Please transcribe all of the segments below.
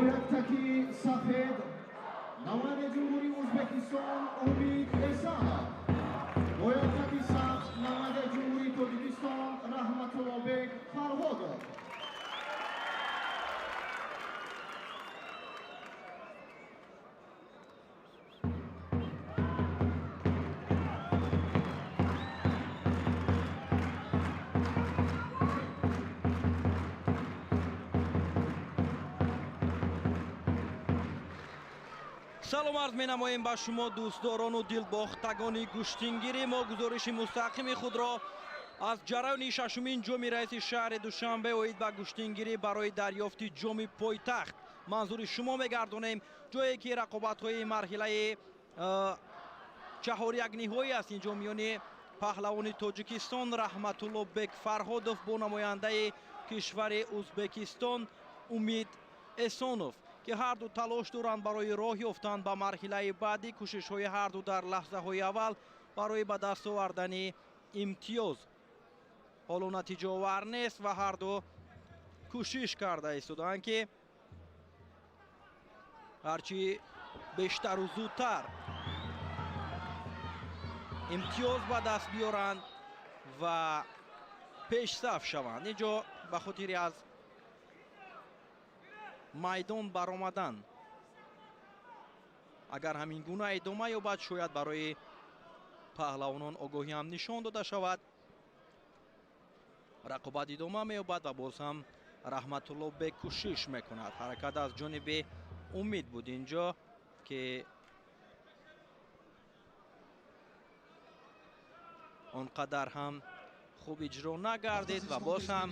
رویتکی سفید نماینده جمهوری ازبکستان امید احسانov رویتکی سبز نماینده جمهوری تاجیکستان رحمت الله بek فرهادov салом арз менамоем ба шумо дӯстдорону дилбохтагони гӯштингирӣ. мо гузориши мустақими худро аз ҷараёни шашумин ҷоми раиси шаҳри душанбе оид ба гӯштингирӣ барои дарёфти ҷоми пойтахт манзури шумо мегардонем, ҷое ки рақобатҳои марҳилаи чаҳор якниҳоӣ аст. инҷо миёни паҳлавони тоҷикистон раҳматулло бек фарҳодов бо намояндаи кишвари ӯзбекистон умид эҳсонов ки ҳарду талош доранд барои роҳ ёфтан ба марҳилаи баъдӣ. кӯшишҳои ҳарду дар лаҳзаҳои аввал барои ба даст овардани имтиёз ҳоло натиҷаовар нест ва ҳарду кӯшиш карда истоданд ки ҳарчи бештару зудтар имтиёз ба даст биёранд ва пешсаф шаванд. инҷо ба хотири аз майдон баромадан агар ҳамин гуна идома ёбад шояд барои паҳлавонон огоҳӣ ҳам нишон дода шавад. рақобат идома меёбад ва боз ҳам раҳматулло бек кӯшиш мекунад. ҳаракат аз ҷониби умид буд инҷо ки он қадар ҳам хуб иҷро нагардид ва боз ҳам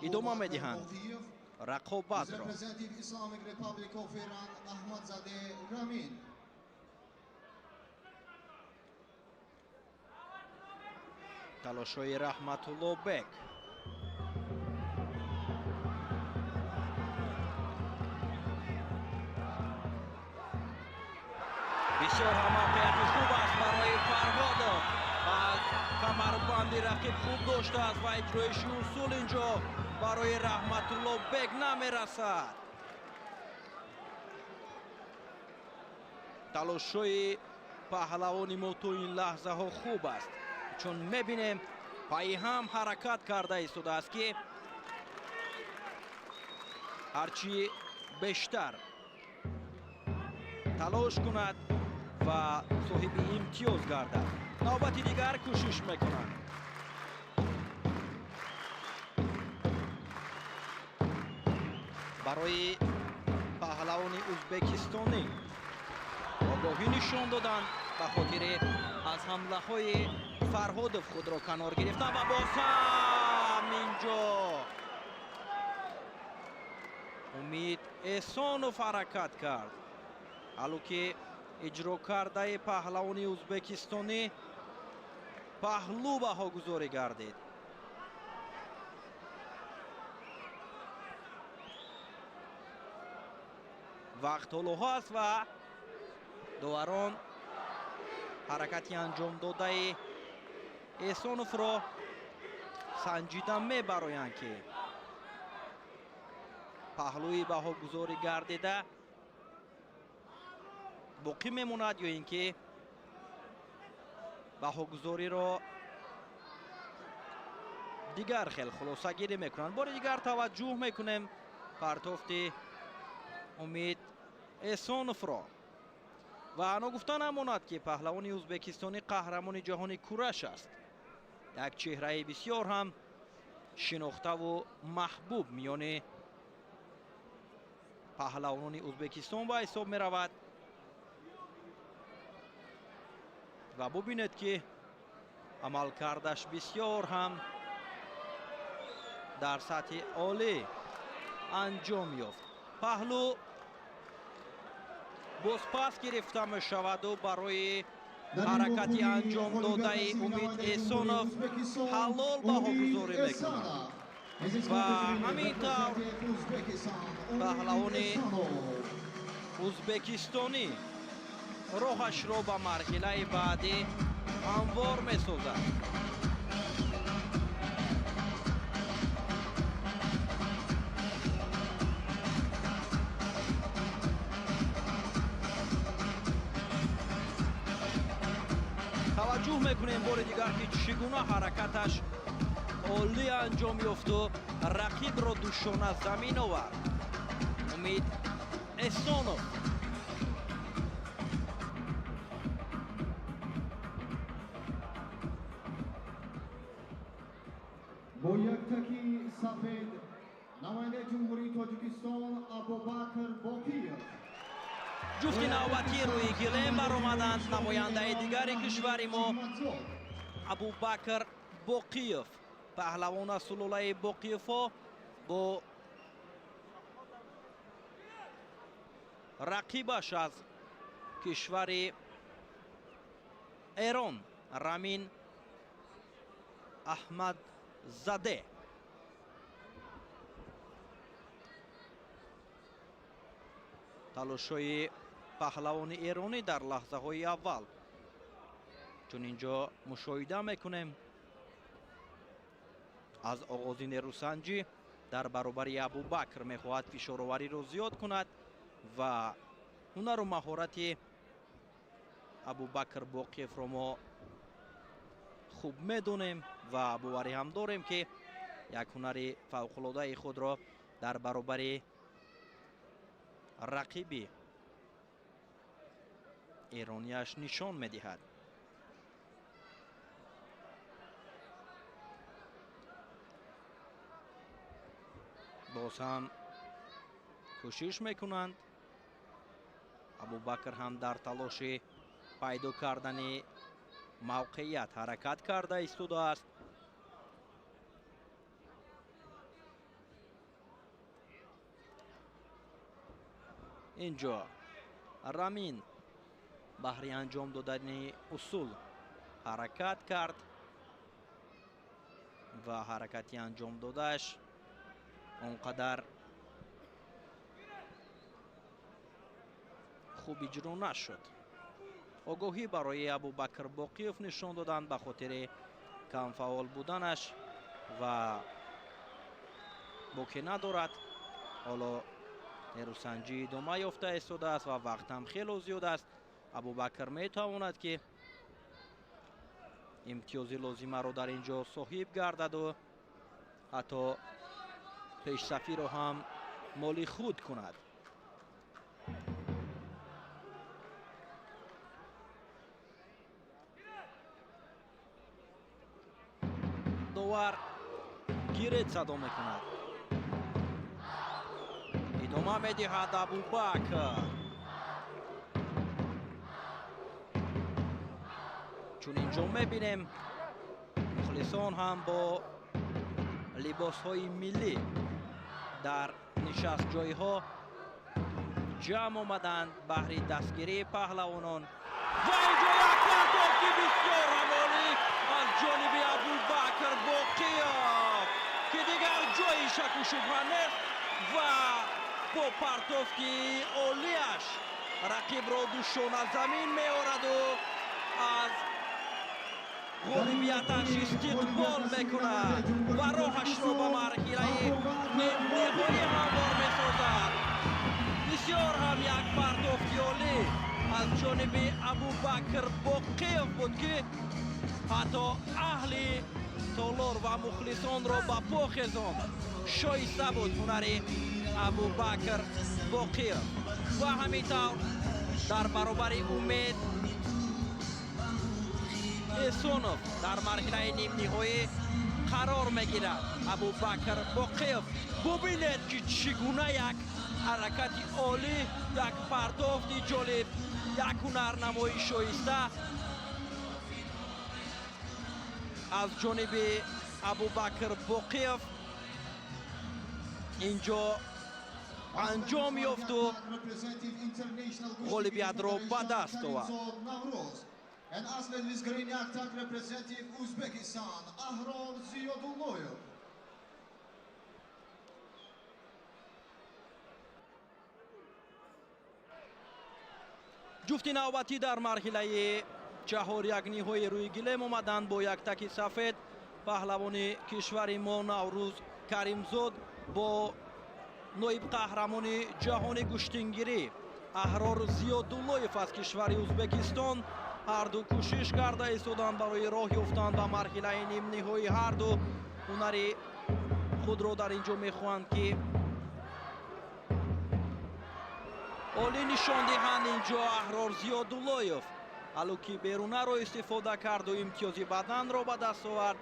идома медиҳанд рақобатро. талошҳои раҳматулло бек бисёр ҳам мавқеияти хуб аст барои фарҳодов. аз камарбанди рақиб хуб доштааст ва иҷроиши усул инҷо барои раҳматулло бек намерасад. талошҳои паҳлавони мо то ин лаҳзаҳо хуб аст, чун мебинем пайи ҳам ҳаракат карда истодааст ки ҳарчи бештар талош кунад ва соҳиби имтиёз гардад. навбати дигар кӯшиш мекунанд. барои паҳлавони ӯзбекистонӣ огоҳӣ нишон доданд ба хотири аз ҳамлаҳои фарҳодов худро канор гирифтан ва боз ҳам инҷо умид эҳсонов ҳаракат кард. ҳало ки иҷрокардаи паҳлавони ӯзбекистонӣ паҳлӯ баҳогузорӣ гардид. вақт ҳоло ҳаст ва доварон ҳаракати анҷомдодаи эҳсоновро санҷида мебароянд ки паҳлӯи баҳогузорӣ гардида боқӣ мемонад ё ин ки баҳогузориро дигар хел хулосагирӣ мекунанд. бори дигар таваҷҷӯҳ мекунем партофти умид эҳсоновро ва ногуфта намонад ки паҳлавони ӯзбекистонӣ қаҳрамони ҷаҳони кураш аст. як чеҳраи бисёр ҳам шинохтаву маҳбуб миёни паҳлавонони ӯзбекистон ба ҳисоб меравад ва бубинед ки амалкардаш бисёр ҳам дар сатҳи олӣ анҷом ёфт. паҳлӯ боз пас гирифта мешаваду барои ҳаракати анҷомдодаи умид эҳсонов ҳалол баҳогузорӣ мекунад ва ҳамин тавр паҳлавони ӯзбекистонӣ роҳашро ба марҳилаи баъдӣ ҳамвор месозад. таваҷҷӯҳ мекунем бори дигар ки чӣ гуна ҳаракаташ олӣ анҷом ёфту рақибро душона замин овард. Умид Эсонов бо яктаки сафед намояндаи ҷумҳурии Тоҷикистон Абубакр Боқиев. ҷуфти навбатӣ рӯи гилем баромаданд. намояндаи дигари кишвари мо Абубакр Боқиев, паҳлавона сулолаи Боқиевҳо, бо рақибаш аз кишвари Эрон Рамин Аҳмадзаде. талошҳои паҳлавони эронӣ дар лаҳзаҳои аввал, чун инҷо мушоҳида мекунем аз оғози нерӯсанҷӣ дар баробари Абубакр мехоҳад фишоровариро зиёд кунад ва ҳунару маҳорати Абубакр Боқиевро мо хуб медонем ва боварӣ ҳам дорем ки як ҳунари фавқулодаи худро дар баробари рақиби эронияш нишон медиҳад. боз ҳам кӯшиш мекунанд. Абубакр ҳам дар талоши пайдо кардани мавқеият ҳаракат карда истодааст. инҷо Рамин баҳри анҷом додани усул ҳаракат кард ва ҳаракати анҷом додааш он қадар хуб иҷро нашуд. огоҳӣ барои Абубакр Боқиев нишон доданд ба хотири камфаъол буданаш ва боки надорад. ҳоло нерӯсанҷӣ идома ёфта истодааст ва вақтам хело зиёд аст. Абубакр метавонад ки имтиёзи лозимаро дар инҷо соҳиб гардаду ҳатто пешсафиро ҳам моли худ кунад. довар гирет садо мекунад. идома медиҳад Абубакр. чун инҷо мебинем мухлисон ҳам бо либосҳои миллӣ дар нишастҷойҳо ҷамъ омаданд баҳри дастгирии паҳлавонон. ва инҷо як партовки бисёр ҳамолӣ аз ҷониби Абубакр Боқиев ки дигар ҷои шаку шубҳа нест ва бо партовки олияш рақибро душона замин меораду аз ғолибияташ истиқбол мекунад ва роҳашро ба марҳилаи ниҳоӣ ҳамвор месозад. бисёр ҳам як партовки олӣ аз ҷониби Абубакр Боқиев буд ки ҳатто аҳли толор ва мухлисонро ба по хезонд. шоиста буд ҳунари Абубакр Боқиев ва ҳамин тавр дар баробари Умед Эсонов дар марҳилаи нимниҳоӣ қарор мегирад. Абубакр Боқиев бубинед ки чӣ гуна як ҳаракати олӣ, як партовти ҷолиб, як ҳунарнамои шоиста аз ҷониби Абубакр Боқиев инҷо анҷом ёфту ғолибиятро ба даст овард. And Aslan Vizgarin Yaktak representative Uzbekistan, Ahror Ziyodulloyev. ҷуфти навбатӣ дар марҳилаи чаҳор якниҳои рӯи гилем омаданд бо яктаки сафед. паҳлавони кишвари мо Наврӯз Каримзод бо ноибқаҳрамони ҷаҳони гуштингирӣ Аҳрор Зиёдуллоев аз кишвари Узбекистон ҳар ду кӯшиш карда истоданд барои роҳ ёфтан ба марҳилаи нимниҳоӣ. ҳар ду ҳунари худро дар инҷо мехоҳанд ки олӣ нишон диҳанд. инҷо Аҳрор Зиёдуллоев алуки берунаро истифода карду имтиёзи баданро ба даст овард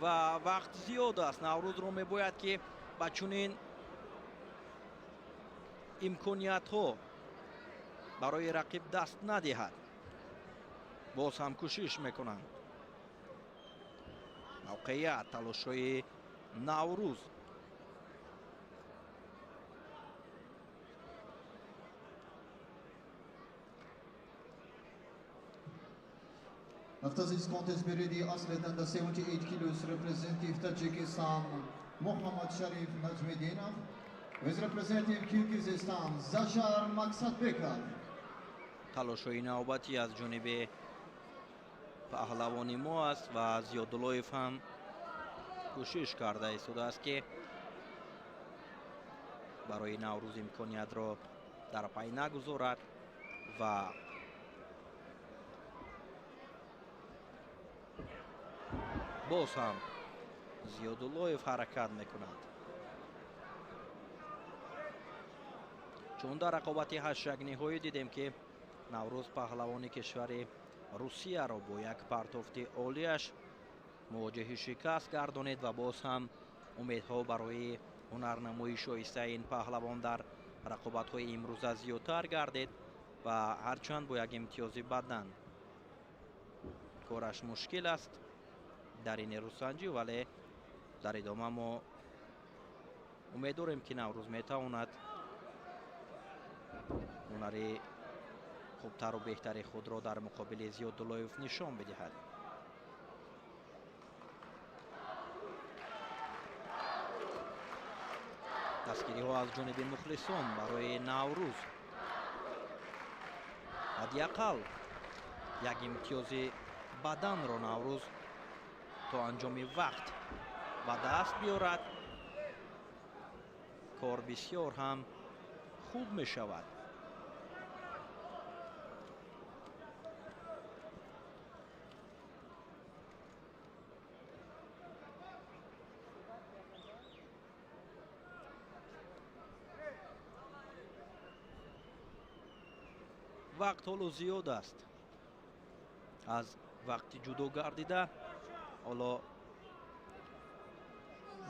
ва вақт зиёд аст. Наврӯзро мебояд ки ба чунин имкониятҳо барои рақиб даст надиҳад. боз ҳам кӯшиш мекунанд. мавқеият талошҳои Наврӯз. After this contest, be ready athlete under 78 kilos representing Tajikistan, Muhammad Sharif Najmedinov. With representing Kyrgyzstan, Zashar Maqsadbekov. талошҳои навбатӣ аз ҷониби паҳлавони мо аст ва Зиёдуллоев ҳам кӯшиш карда истодааст ки барои Наврӯз имкониятро дар пай нагузорад ва боз ҳам Зиёдуллоев ҳаракат мекунад. чун дар рақобати ҳаштягниҳоӣ дидем ки Наврӯз паҳлавони кишвари Русияро бо як партофти олияш мувоҷиҳи шикаст гардонид ва боз ҳам умедҳо барои ҳунарнамоии шоистаи ин паҳлавон дар рақобатҳои имрӯза зиёдтар гардид ва ҳарчанд бо як имтиёзи бадан кораш мушкил аст дар ин нерӯсанҷӣ, вале дар идома мо умедворем ки Наврӯз метавонад ҳунари хубтару беҳтари худро дар муқобили Зиёдуллоев нишон бидиҳад. дастгириҳо аз ҷониби мухлисон барои Наврӯз. ҳадиақал як имтиёзи баданро Наврӯз то анҷоми вақт ба даст биёрад, кор бисёр ҳам хуб мешавад. вақт ҳоло зиёд аст. аз вақти ҷудо гардида ҳоло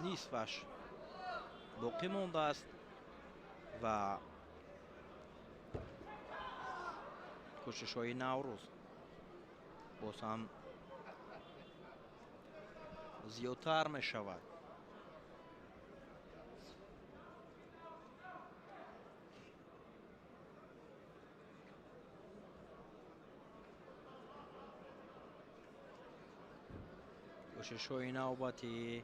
нисфаш боқӣ мондааст ва кӯшишҳои Наврӯз боз ҳам зиёдтар мешавад. кӯшишҳои навбатии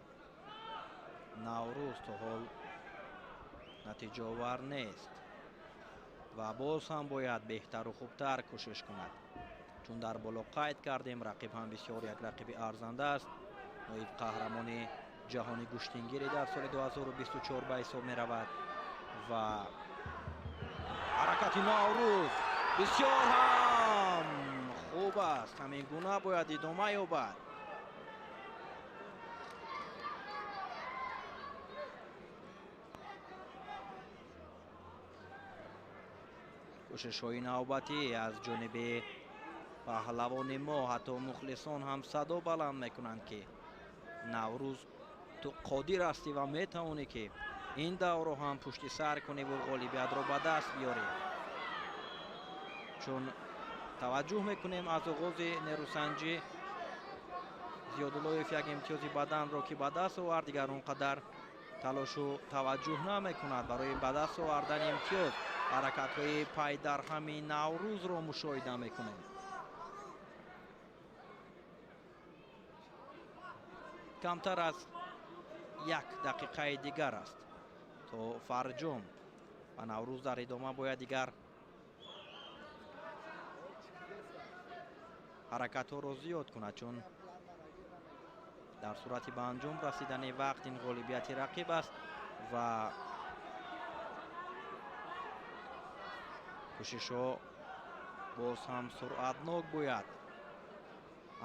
Наврӯз то ҳол натиҷаовар нест ва боз ҳам бояд беҳтару хубтар кӯшиш кунад. чун дар боло қайд кардем, рақиб ҳам бисёр як рақиби арзанда аст. ноиб қаҳрамони ҷаҳони гӯштингирӣ дар соли 2024 ба ҳисоб меравад ва ҳаракати Наврӯз бисёр ҳам хуб аст. ҳамин гуна бояд идома ёбад. кӯшишҳои навбатӣ аз ҷониби паҳлавони мо, ҳатто мухлисон ҳам садо баланд мекунанд ки Наврӯз ту қодир ҳастӣ ва метавонӣ ки ин даврро ҳам пушти сар куниву ғолибиятро ба даст биёрӣ. чун таваҷҷӯҳ мекунем аз оғози нерӯсанҷӣ Зиёдуллоев як имтиёзи баданро ки ба даст овард дигар он қадар талошу таваҷҷӯҳ намекунад барои ба даст овардани имтиёз. ҳаракатҳои пайдарҳами Наврӯзро мушоҳида мекунем. камтар аз як дақиқаи дигар аст то фарҷом ва Наврӯз дар идома бояд дигар ҳаракатҳоро зиёд кунад, чун дар сурати ба анҷом расидани вақт ин ғолибияти рақиб аст ва кӯшишҳо боз ҳам суръатнок бояд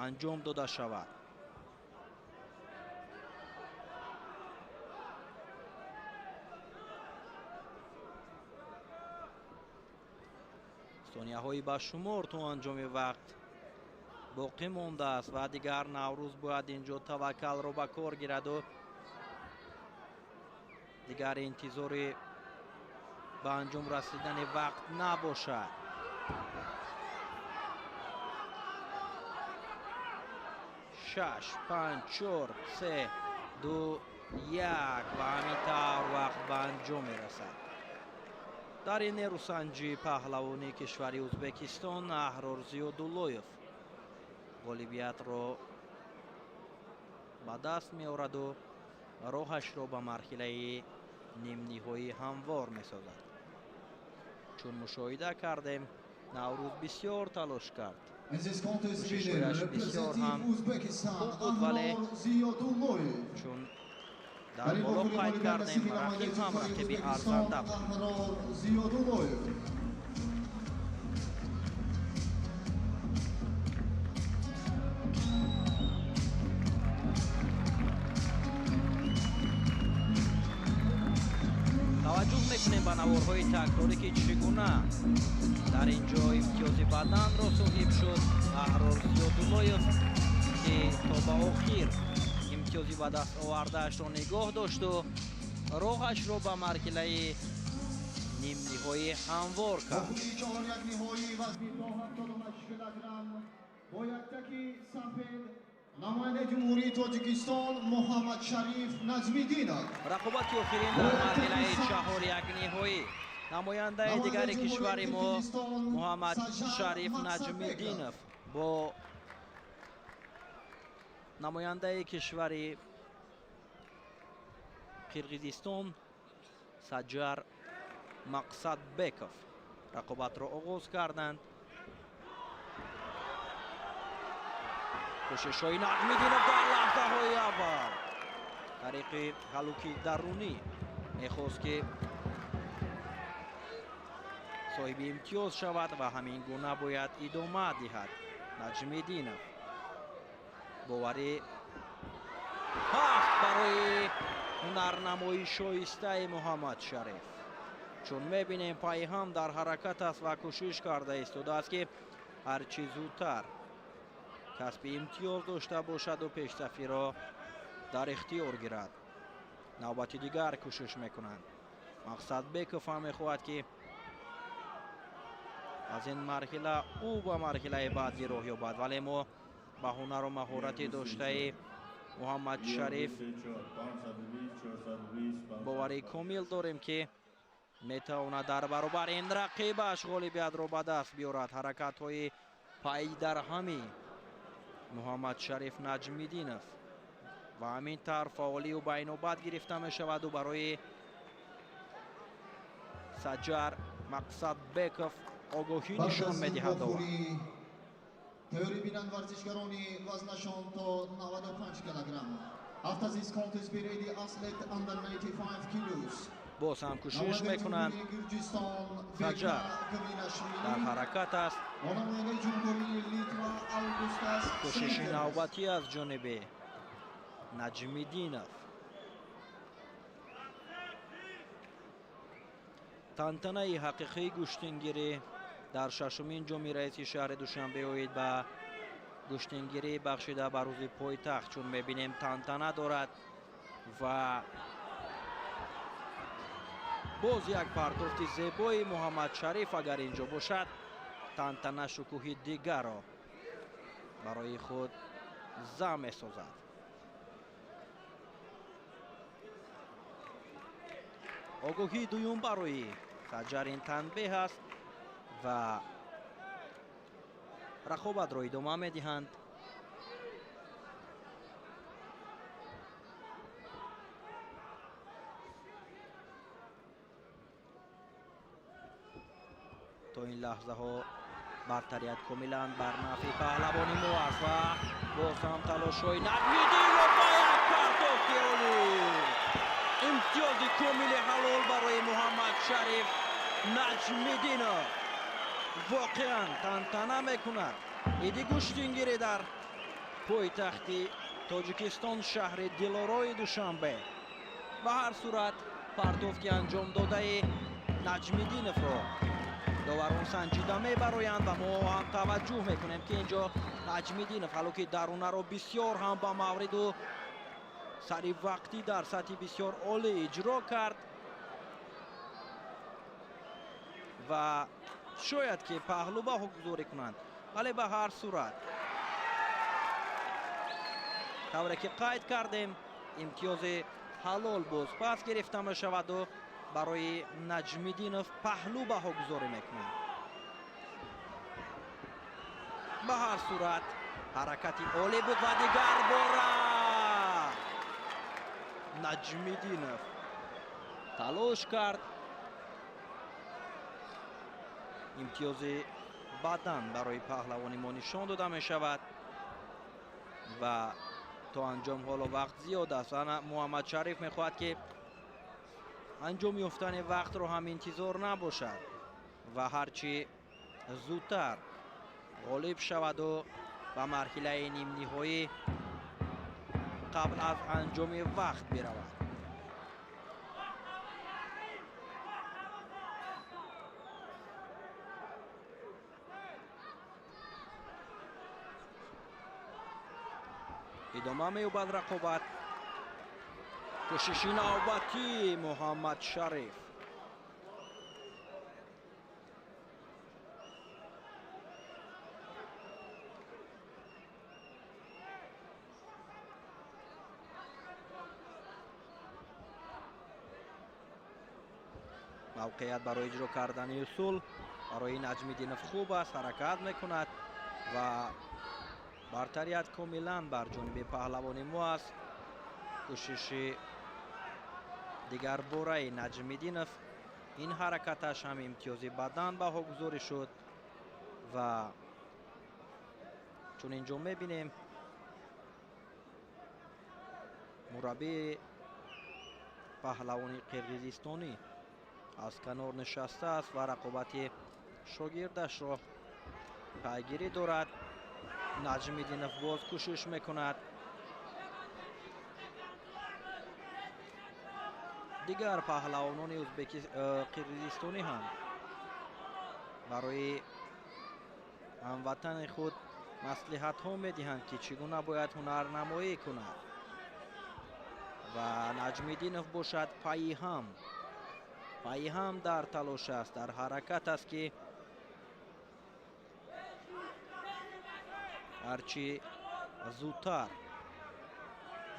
анҷом дода шавад. сонияҳои ба шумор то анҷоми вақт боқӣ мондааст ва дигар Наврӯз бояд инҷо таваккалро ба кор гираду дигар интизори ба анҷом расидани вақт набошад. 6 5 4 3 2 1 ва ҳамин тавр вақт ба анҷом мерасад. дар ин нерӯсанҷӣ паҳлавони кишвари Ӯзбекистон Аҳрор Зиёдуллоев ғолибиятро ба даст меораду роҳашро ба марҳилаи нимниҳоӣ ҳамвор месозад. чун мушоҳида кардем, Наврӯз бисёр талош кард. кӯшишҳояш бисёр ҳам хуб буд, вале чун дар боло қайд кардем, рақиб ҳам рақиби арзанда буд. таваҷҷӯҳ мекунем ба наворҳои такрорӣ ки чӣ гуна дар ин ҷо имтиёзи баданро соҳиб шуд Аҳрор Зиёдуллоев, ки то ба охир имтиёзи ба даст овардаашро нигоҳ дошту роҳашро ба марҳилаи нимниҳоӣ ҳамвор кард. намояндаи ҷумҳурии Тоҷикистон Муҳаммад Шариф Наҷмиддинов. рақобати охирин дар марҳилаи чаҳор якниҳоӣ. намояндаи дигари кишвари мо Муҳаммад Шариф Наҷмиддинов бо намояндаи кишвари Қирғизистон Саҷар Мақсадбеков рақобатро оғоз карданд. кӯшишҳои Наҷмиддинов дар лаҳзаҳои аввал тариқи ҳалуки дарунӣ мехост ки соҳиби имтиёз шавад ва ҳамин гуна бояд идома диҳад. Наҷмиддинов боварӣ ҳафт барои ҳунарнамои шоистаи Муҳаммад Шариф. чун мебинем пай ҳам дар ҳаракат аст ва кӯшиш карда истодааст ки ҳарчи зудтар касби имтиёз дошта бошаду пешсафиро дар ихтиёр гирад. навбати дигар кӯшиш мекунанд. Мақсадбеков ҳам мехоҳад ки аз ин марҳила ӯ ба марҳилаи баъдӣ роҳ ёбад, вале мо ба ҳунару маҳорати доштаи Муҳаммад Шариф боварӣ комил дорем ки метавонад дар баробари ин рақибаш ғолибиятро ба даст биёрад. ҳаракатҳои пайдарҳами Муҳаммад Шариф Наҷмиддинов ва ҳамин тавр фаъолию байнобат гирифта мешаваду барои Саҷар Мақсадбеков огоҳӣ нишон медиҳад. Теории бинанд варзишгарони вазнашон то 95 килограмм. After this contest be ready athlete under 95 kilos. боз ҳам кӯшиш мекунанд. Саҷар дар ҳаракат аст. кӯшиши навбатӣ аз ҷониби Наҷмиддинов. тантанаи ҳақиқии гӯштингирӣ дар шашумин ҷоми раиси шаҳри Душанбе оид ба гӯштингирӣ бахшида ба рӯзи пойтахт. чун мебинем тантана дорад ва боз як партофти зебои Муҳаммад Шариф агар инҷо бошад, тантана шукӯҳи дигарро барои худ зам месозад. огоҳии дуюм барои Саҷар ин танбеҳ аст ва рақобатро идома медиҳанд. то ин лаҳзаҳо бартарият комилан бар нафи паҳлавони мо аст ва боз ҳам талошҳои Наҷмиддинов ба як партофти олӣ. имтиёзи комили ҳалол барои Муҳаммад Шариф Наҷмиддинов. воқеан тантана мекунад. иди гӯштингирӣ дар пойтахти тоҷикистон шаҳри дилорои душанбе. ба ҳар сурат партовки анҷомдодаи Наҷмиддиновро доварон санҷида мебароянд ва мо ҳам таваҷҷӯҳ мекунем ки инҷо Наҷмиддинов ҳало ки дарунаро бисёр ҳам ба мавриду сари вақтӣ дар сатҳи бисёр олӣ иҷро кард ва шояд ки паҳлӯ баҳогузорӣ кунанд, вале ба ҳар сурат тавре ки қайд кардем имтиёзи ҳалол боз пас гирифта мешаваду барои Наҷмиддинов паҳлӯ баҳогузорӣ мекунанд. ба ҳар сурат ҳаракати олӣ буд ва дигар бора Наҷмиддинов талош кард имтиёзи бадан барои паҳлавони мо нишон дода мешавад ва то анҷом ҳоло вақт зиёд аст. Муҳаммад Шариф мехоҳад ки анҷом ёфтани вақтро ҳам интизор набошад ва ҳарчи зудтар ғолиб шаваду ба марҳилаи нимниҳоӣ қабл аз анҷоми вақт биравад. идома меёбад рақобат. кӯшиши навбатӣ Муҳаммад Шариф. мавқеят барои иҷро кардани усул барои Наҷмиддинов хуб аст, ҳаракат мекунад ва бартарият комилан бар ҷониби паҳлавони мо аст. кӯшиши дигарбораи Наҷмиддинов, ин ҳаракаташ ҳам имтиёзи бадан баҳогузорӣ шуд ва чун инҷо мебинем мураббии паҳлавони қирғизистонӣ аз канор нишастааст ва рақобати шогирдашро пайгирӣ дорад. Наҷмиддинов боз кӯшиш мекунад. дигар паҳлавонони қирғизистонӣ ҳам барои ҳамватани худ маслиҳатҳо медиҳанд ки чӣ гуна бояд ҳунарнамоӣ кунад ва Наҷмиддинов бошад пайи ҳам дар талош аст, дар ҳаракат аст ки ҳарчи зудтар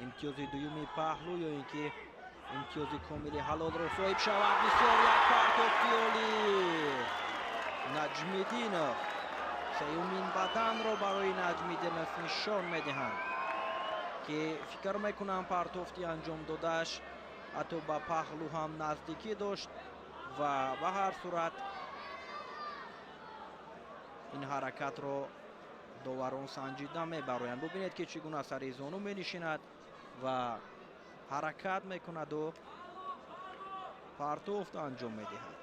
имтиёзи дуюми паҳлӯ ё ин ки имтиёзи комили ҳалолро соҳиб шавад. бисёр як партовки олӣ Наҷмиддинов сеюмин баданро барои Наҷмиддинов нишон медиҳанд ки фикр мекунам партовки анҷом додааш ҳатто ба паҳлӯ ҳам наздикӣ дошт ва ба ҳар сурат ин ҳаракатро доварон санҷида мебароянд. бубинед ки чӣ гуна сари зону менишинад ва ҳаракат мекунаду партовт анҷом медиҳад.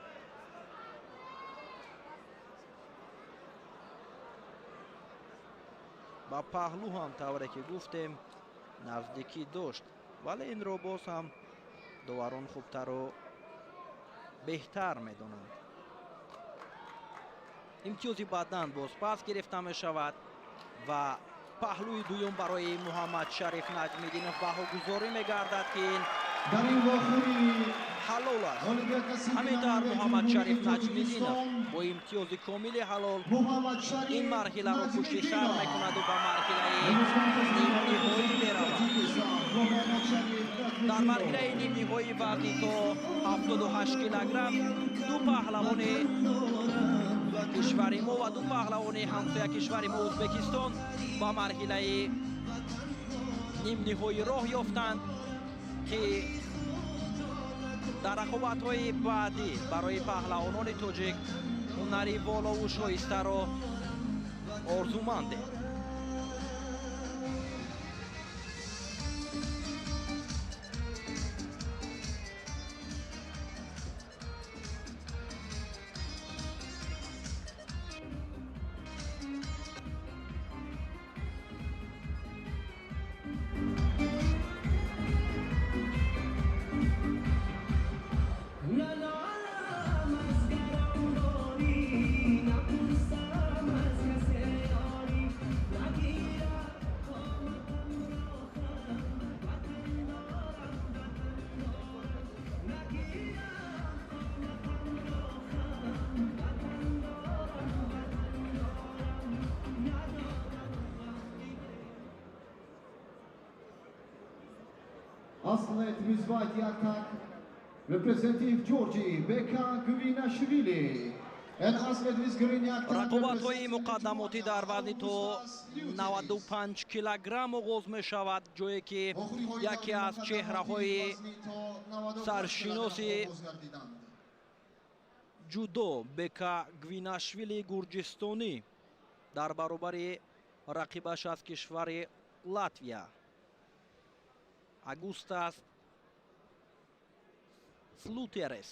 ба паҳлӯ ҳам тавре ки гуфтем наздикӣ дошт, вале инро боз ҳам доварон хубтару беҳтар медонанд. имтиёзи бадан боз пас гирифта мешавад ва паҳлӯи дуюм барои Муҳаммад Шариф Наҷмиддинов баҳогузорӣ мегардад ки ин ҳалол аст. ҳамин тавр Муҳаммад Шариф Наҷмиддинов бо имтиёзи комили ҳалол ин марҳиларо пушти сар мекунаду ба марҳилаи нимниҳоӣ меравад. дар марҳилаи нимниҳоӣ вазни то 78 килограмм ду паҳлавони кишвари мо ва ду паҳлавони ҳамсоя кишвари мо Ӯзбекистон ба марҳилаи нимниҳоӣ роҳ ёфтанд ки дар рақобатҳои баъдӣ барои паҳлавонони тоҷик ҳунари болову шоистаро орзумандем. athlete with white attack, representing Georgie Beka Gvinashvili. And athlete with green attack, рақобатҳои муқаддамотӣ дар вазни то 95 килограмм оғоз мешавад, ҷое ки яке аз чеҳраҳои саршиноси ҷудо Бека Гвинашвили гурҷистонӣ дар баробари рақибаш аз кишвари Латвия Агустас Слутерес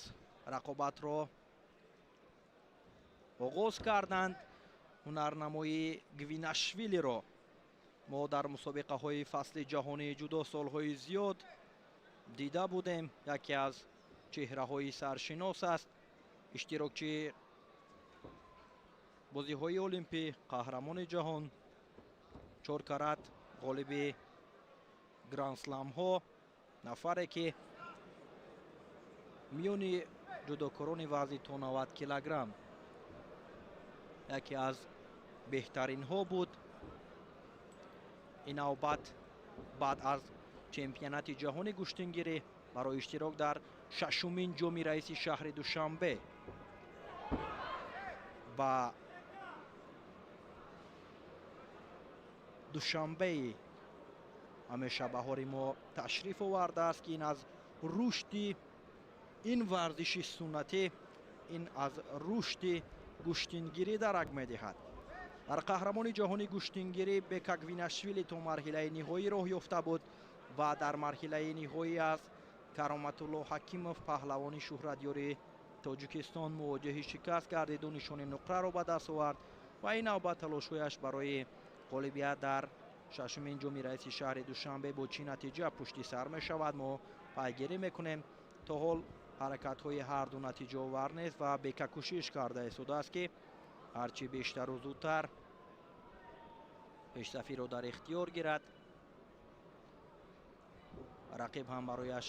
рақобатро оғоз карданд. ҳунарнамои Гвинашвилиро мо дар мусобиқаҳои фасли ҷаҳонии ҷудо солҳои зиёд дида будем. яке аз чеҳраҳои саршинос аст, иштирокчи бозиҳои олимпӣ, қаҳрамони ҷаҳон, 4 карат ғолиби гранд-сламҳо, нафаре ки миёни ҷудокорони вазни то 90 килограмм яке аз беҳтаринҳо буд. ин навбат баъд аз чемпионати ҷаҳони гӯштингирӣ барои иштирок дар 6-умин ҷоми раиси шаҳри Душанбе ба Душанбеи ҳамеша баҳори мо ташриф овардааст ки ин аз рушди ин варзиши суннатӣ, ин аз рушди гӯштингирӣ дарак медиҳад. дар қаҳрамони ҷаҳони гӯштингирӣ Бека Гвинашвили то марҳилаи ниҳоӣ роҳ ёфта буд ва дар марҳилаи ниҳоӣ аз Кароматулло Ҳакимов, паҳлавони шӯҳратёри Тоҷикистон, мувоҷиҳи шикаст гардиду нишони нуқраро ба даст овард ва ин навбат талошҳояш барои ғолибият дар 6-умин ҷоми раиси шаҳри Душанбе бо чӣ натиҷа пушти сар мешавад, мо пайгирӣ мекунем. то ҳол ҳаракатҳои ҳарду натиҷаовар нест ва Бека кӯшиш карда истодааст ки ҳарчи бештару зудтар пешсафиро дар ихтиёр гирад. рақиб ҳам барояш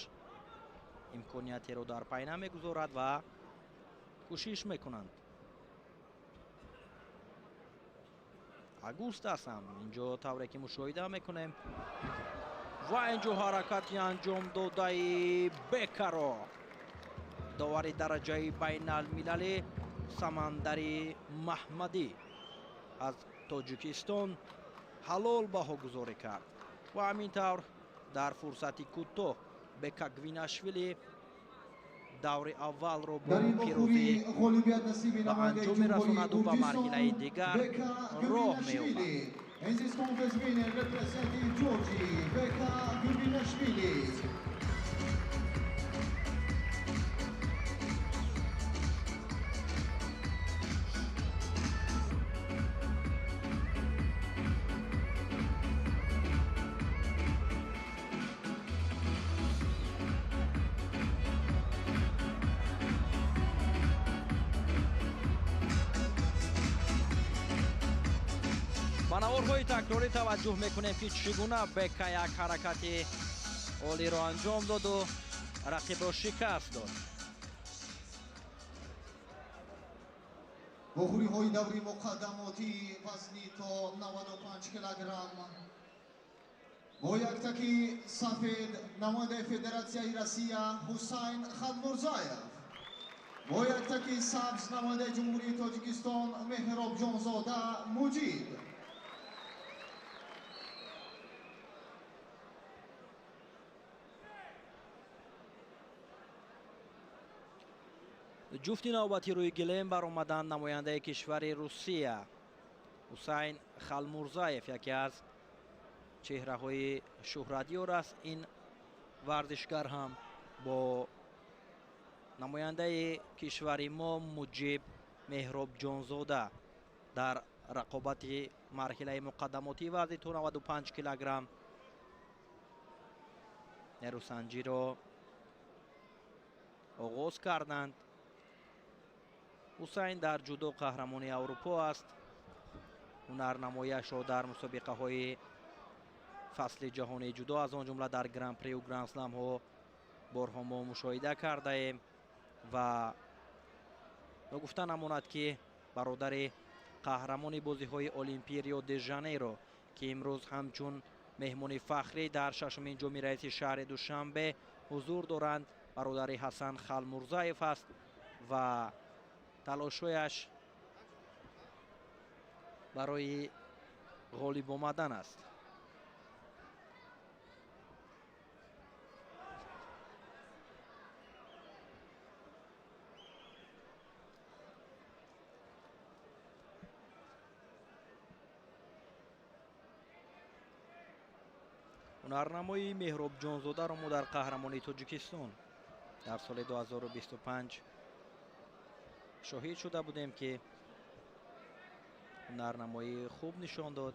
имкониятеро дар пай намегузорад ва кӯшиш мекунанд. Агустас ҳам инҷо тавре ки мушоҳида мекунем ва инҷо ҳаракати анҷом додаи Бекаро довари дараҷаи байналмилалӣ Самандари Маҳмадӣ аз Тоҷикистон ҳалол баҳогузорӣ кард ва ҳамин тавр дар фурсати кӯтоҳ Бека Гвинашвили даври аввалро бо пирозӣ ба анҷом мерасонаду ба марҳилаи дигар роҳ меёбад. And this contest winner representing Georgie Beka Gvinashvili. ба наворҳои такрорӣ таваҷҷӯҳ мекунем ки чӣ гуна Бека як ҳаракати олиро анҷом доду рақибро шикаст дод. Бохуриҳои даври муқаддамоти вазни то 95 килограмм бо яктаки сафед намояндаи Федератсияи Россия Ҳусайн Халмурзаев, бо яктаки сабз намояндаи Ҷумҳурии Тоҷикистон Меҳробҷонзода Муҷиб. ҷуфти навбати рӯи гилем баромаданд намояндаи кишвари Русия Ҳусайн Халмурзаев, яке аз чеҳраҳои шӯҳратёр аст. ин варзишгар ҳам бо намояндаи кишвари мо Муҷиб Меҳробҷонзода дар рақобати марҳилаи муқаддамоти вазни то 95 килограмм нерӯсанҷиро оғоз карданд. ҳусайн дар ҷудо қаҳрамони аврупо аст. ҳунарнамояшро дар мусобиқаҳои фасли ҷаҳонии ҷудо аз он ҷумла дар гран-приу гранд-сламҳо борҳо мо мушоҳида кардаем ва ногуфта намонад ки бародари қаҳрамони бозиҳои олимпии Рио де Жанейро ки имрӯз ҳамчун меҳмони фахрӣ дар шашумин ҷоми раиси шаҳри душанбе ҳузур доранд. бародари ҳасан халмурзаев аст ва талошҳояш барои ғолиб омадан аст. ҳунарнамои меҳроб ҷонзодаро мо дар қаҳрамонии тоҷикистон дар соли 2025 шоҳид шуда будем, ки ҳунарнамои хуб нишон дод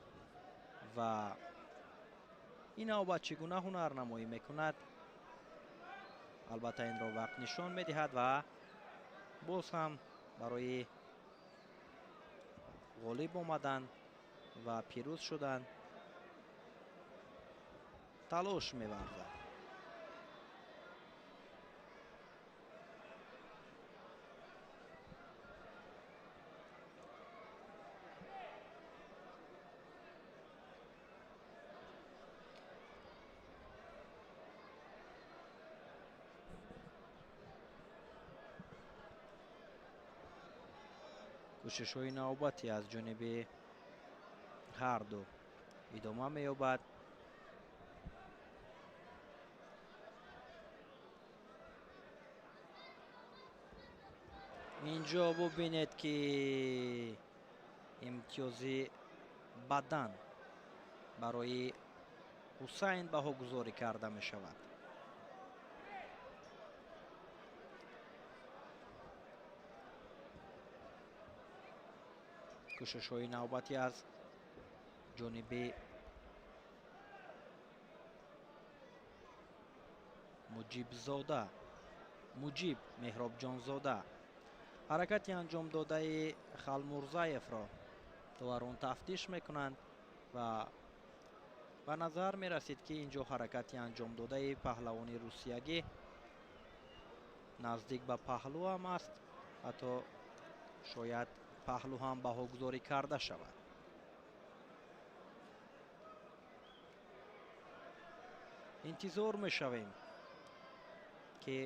ва ин навбат чӣ гуна ҳунарнамоӣ мекунад, албатта инро вақт нишон медиҳад ва боз ҳам барои ғолиб омадан ва пирӯз шудан талош меварзад. кӯшишҳои навбатӣ аз ҷониби ҳарду идома меёбад. инҷо бубинед, ки имтиёзи бадан барои ҳусайн баҳогузорӣ карда мешавад. кӯшишҳои навбатӣ аз ҷониби муҷиб меҳробҷонзода. ҳаракати анҷомдодаи халмурзаевро доварон тафтиш мекунанд ва ба назар мерасид, ки инҷо ҳаракати анҷомдодаи паҳлавони русиягӣ наздик ба паҳлӯ ҳам аст, ҳатто шояд паҳлӯ ҳам баҳогузорӣ карда шавад. интизор мешавем, ки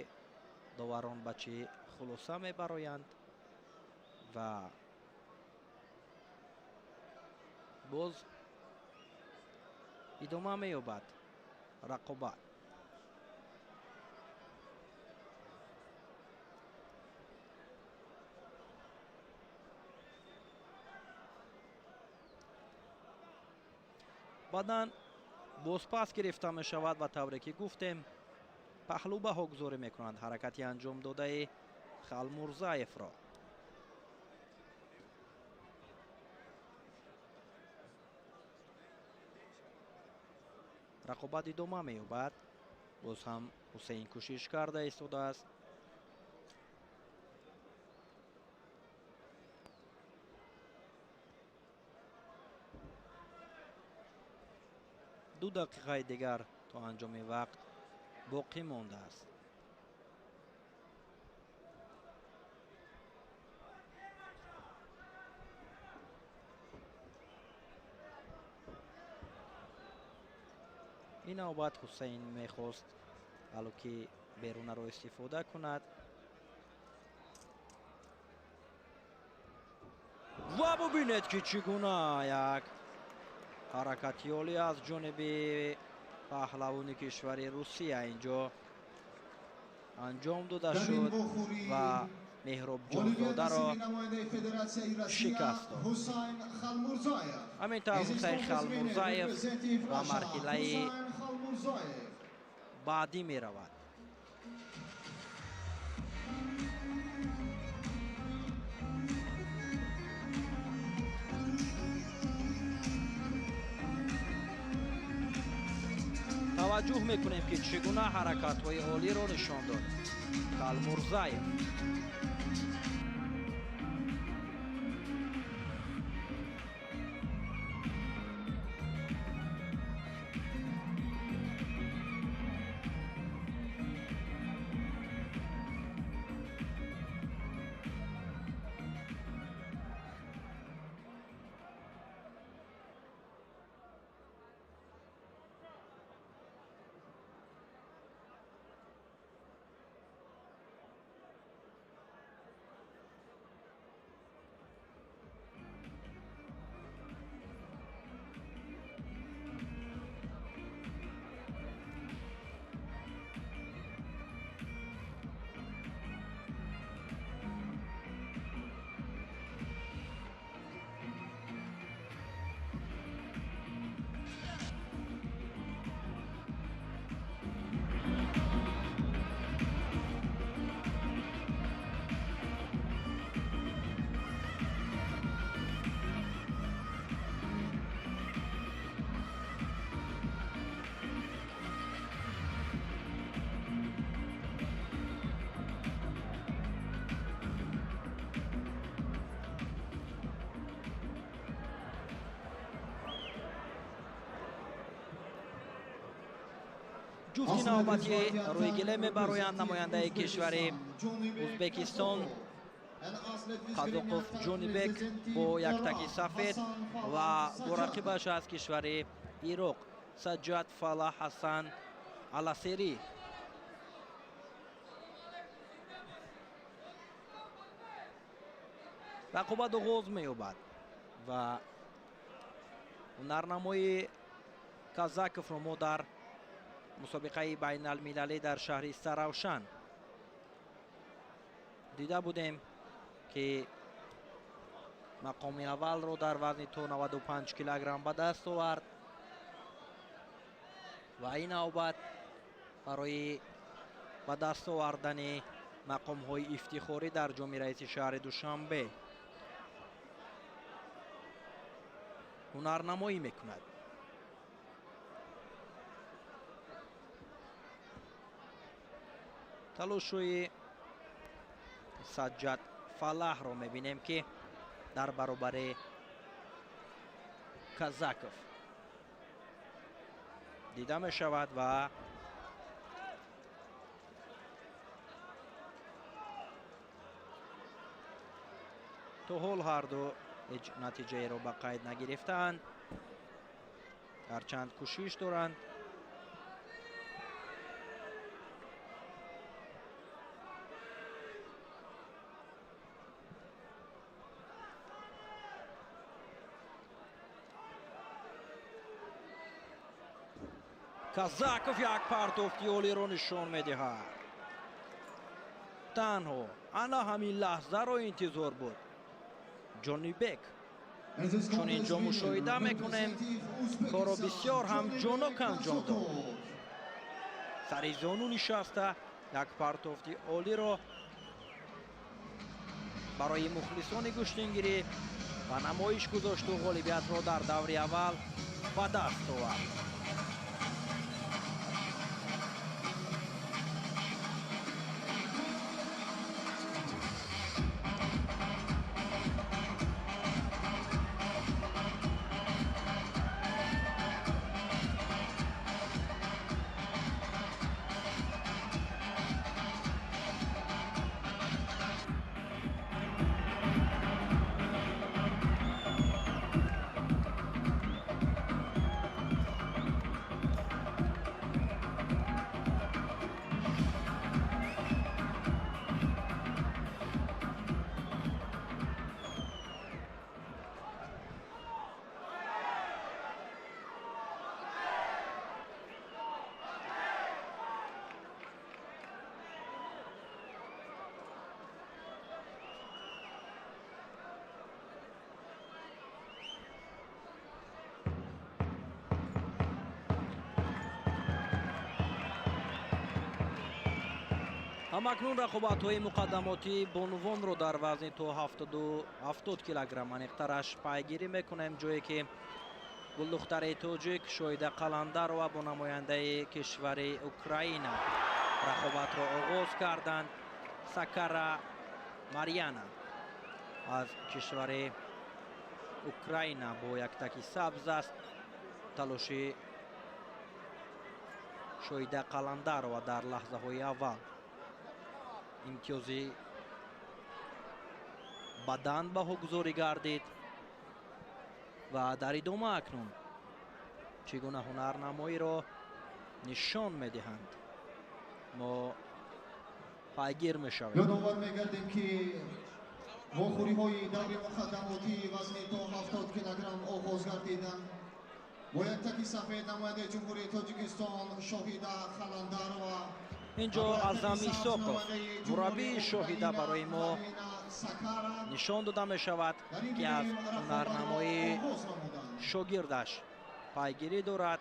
доварон ба чӣ хулоса мебароянд ва боз идома меёбад рақобат. баъдан бозпас гирифта мешавад ва тавре ки гуфтем паҳлӯ баҳогузорӣ мекунанд ҳаракати анҷомдодаи халмурзаевро. рақобат идома меёбад. боз ҳам ҳусейн кӯшиш карда истодааст. ду дақиқаи дигар то анҷоми вақт боқӣ мондааст. ин навбат ҳусейн мехост алоки берунаро истифода кунад ва бубинед, ки чӣ гуна як ҳаракати олӣ аз ҷониби паҳлавони кишвари Русия инҷо анҷом дода шуд ва меҳробҷонзодаро шикаст дод. ҳамин тавр ҳусайн халмурзаев ба марҳилаи баъдӣ меравад. таваҷҷӯҳ мекунем, ки чӣ гуна ҳаракатҳои олиро нишон дод халмурзаев. جفت نوبتی روی گلم براین نماینده کشور ازبکستان قزاقوف جونیبک با یک تکی سفید و دو رقیبش از کشور عراق سجاد فلاح حسن الاسری. رقابت آغاز می‌یابد و هنرنمای کازاکوف رو ما در مسابقه بین المللی در شهر سروشن دیده بودیم که مقام اول رو در وزن تو 95 کیلوگرم به دست آورد و این نوبت برای به دست آوردن مقام های افتخاری در جام رئیس شهر دوشنبه هنرنمایی میکند. تلاشوی سجاد فلاح رو میبینیم که در برابر کازاکوف دیده می شود و تو حال هر دو هیچ نتیجه رو به قید نگرفتند، هرچند کوشش دارند. کازاکوف یک پرتافتی عالی رو نشان میدهد. تنها انا همین لحظه رو انتظار بود. جونیبک چون اینجا مشاهده میکنیم کارو بسیار هم جانک انجام داد. سر زانو نشسته یک پرتافتی عالی رو برای مخلصان گشتنگیری و نمایش گذاشت و غالبیت را در دور اول به دست آورد. همکنون رقابت‌های مقدماتی بانوان رو در وزن تو 70 کیلوگرم انیق‌ترش پیگیری میکنیم، جایی که گلدختر تاجیک شاهد قلندر و با نماینده کشور اوکراین رقابت را آغاز کردند. سکارا ماریانا از کشور اوکراین با یک تکی سبز است. تلاش شاهد قلندر و در لحظه های اول امتیازی بدن به گذاری گردید و در ادامه اکنون چگونه هنرنمایی را نشان میدهند ما پیگیر میشویم. یادآور میگردیم که واخوری های دور مقدماتی وزن تا 70 کیلوگرم آغاز گردیدند. با یک تکی سفید نماینده جمهوری تاجیکستان شاهید قلندر و اینجا اعظم ایساقوف مربی شاهده برای ما نشان داده می شود که از هنرنمای شاگردش پیگیری دارد.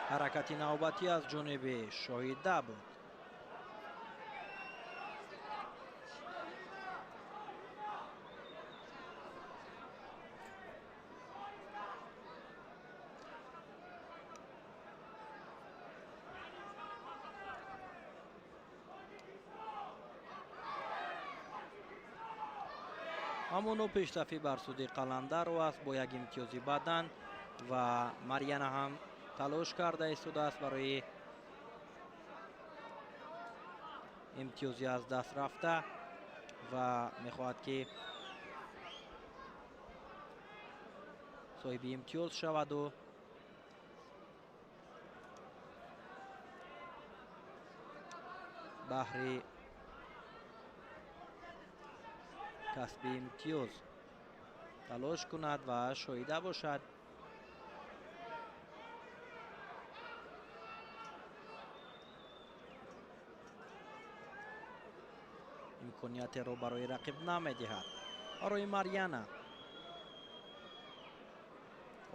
حرکت نوبتی از جانب شاهده بود. амоно пешрафӣ бар суди Қаландаров аст бо як имтиёзи бадан ва Марьяна ҳам талош карда истодааст барои имтиёзи аз даст рафта ва мехоҳад ки соҳиби имтиёз шаваду баҳри касби имтиёз талош кунад ва шоида бошад. имкониятеро барои рақиб намедиҳад. барои Марьяна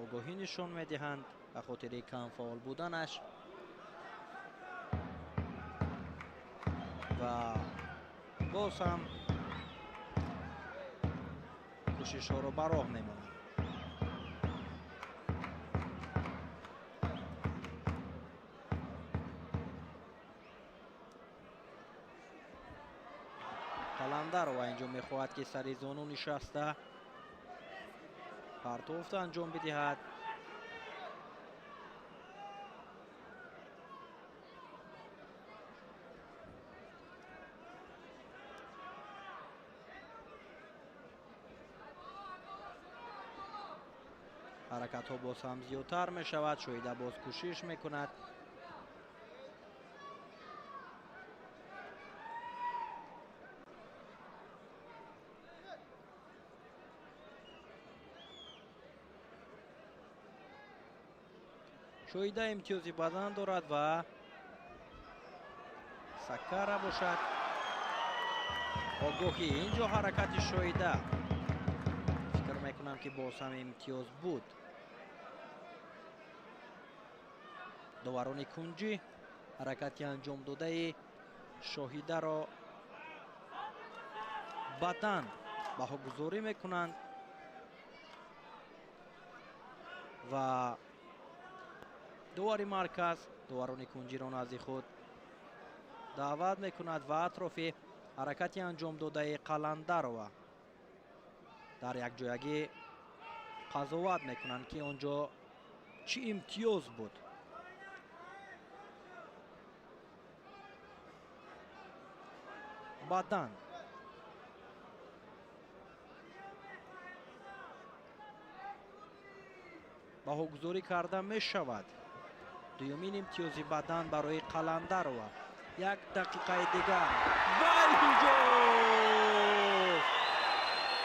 огоҳӣ нишон медиҳанд ба хотири камфаъол буданаш ва боз ҳам кӯшишҳоро ба роҳ мемонанд. Қаландарова инҷо мехоҳад ки сари зону нишаста партофт анҷом бидиҳад. ҳаракатҳо боз ҳам зиёдтар мешавад. шоида боз кӯшиш мекунад. шоида имтиёзи бадан дорад ва саккара бошад. огоҳӣ инҷо ҳаракати шоида. фикр мекунам ки боз ҳам имтиёз буд. доварони кунҷӣ ҳаракати анҷом додаи шоҳидаро бадан баҳогузорӣ мекунанд ва довари марказ доварони кунҷиро назди худ даъват мекунад ва атрофи ҳаракати анҷом додаи Қаландарова дар якҷоягӣ қазоват мекунанд ки онҷо чӣ имтиёз буд. бадан баҳогузорӣ карда мешавад. дуюмин имтиёзи бадан барои Қаландарова. 1 дақиқаи дигар ва инҷо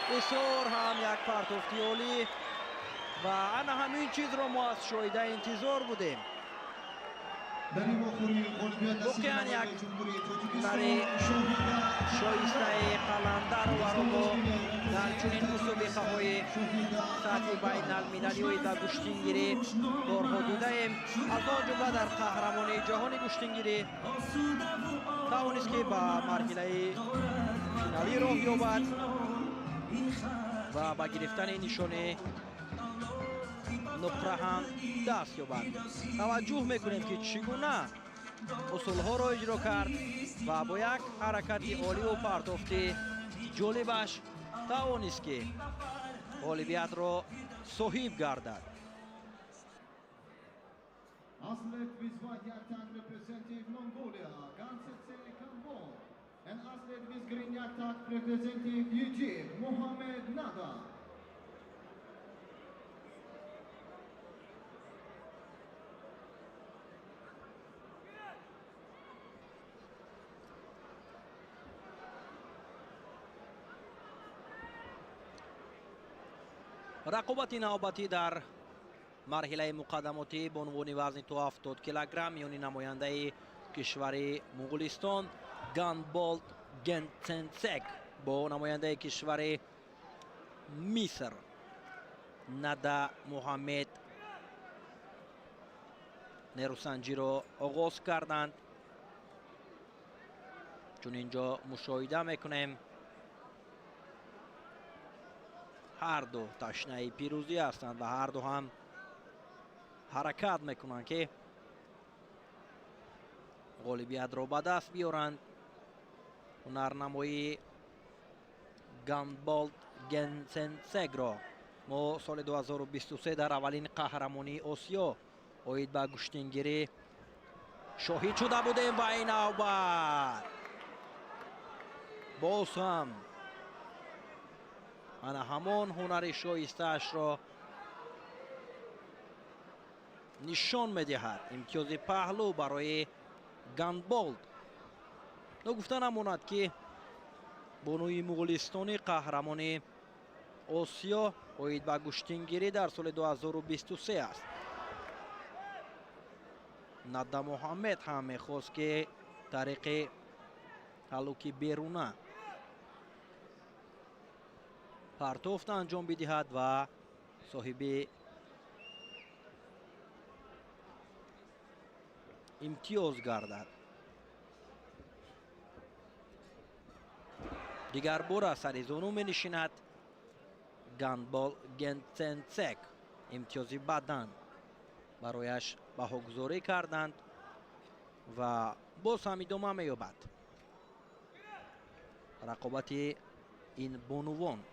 бисёр ҳам як партофти олӣ ва ана ҳамин чизро мо аз шоида интизор будем. воқеан як нари шоистаи Қаландароваро мо дар чунин мусобиқаҳои сатҳи байналмилалиҳои ба гӯштингирӣ борҳо дидаем. аз он ҷумла дар қаҳрамонии ҷаҳони гӯштингирӣ тавонист ки ба марҳилаи финалӣ роҳ ёбад ва ба гирифтани нишони нуқра ҳам даст ёбад. таваҷҷӯҳ мекунем ки чӣ гуна усулҳоро иҷро кард ва бо як ҳаракати оливу партофти ҷолибаш тавонист ки ғолибиятро соҳиб гардад. Athlete with white yartak representing Mongolia, Gansetse Kambon. And athlete with green yartak representing Egypt, Mohamed Nada. рақобати навбатӣ дар марҳилаи муқаддамотӣ бо унвони вазни то 70 килограмм миёни намояндаи кишвари Муғулистон Ганболт Гентсенсек бо намояндаи кишвари Миср Нада Муҳаммед нерусанҷиро оғоз карданд. чун инҷо мушоҳида мекунем ҳар ду ташнаи пирӯзӣ ҳастанд ва ҳар ду ҳам ҳаракат мекунанд ки ғолибиятро ба даст биёранд. ҳунарнамоии Ганболт گنسنسگرو ما سال 2023 در اولین قهرمانی آسیا اوید به گشتنگیری شاهد شده بودیم و این نوبت باز هم انا همان هنر شایسته‌اش را نشان می‌دهد. امتیاز پهلو برای گاندبولد. نگفته نماند که بانوی مغولستانی قهرمان آسیا اوید به گشتنگیری در سال 2023 است. ندا محمد هم میخواست که طریق حلوکی بیرونه پرتافت انجام بدهد و صاحب امتیاز گردد. دیگر بار سر زانو می نشیند گاندبول گنسنسک. امتیازی بدن برایش بهاگذاری کردند و باز هم ادامه می یابد رقابت این بانوان.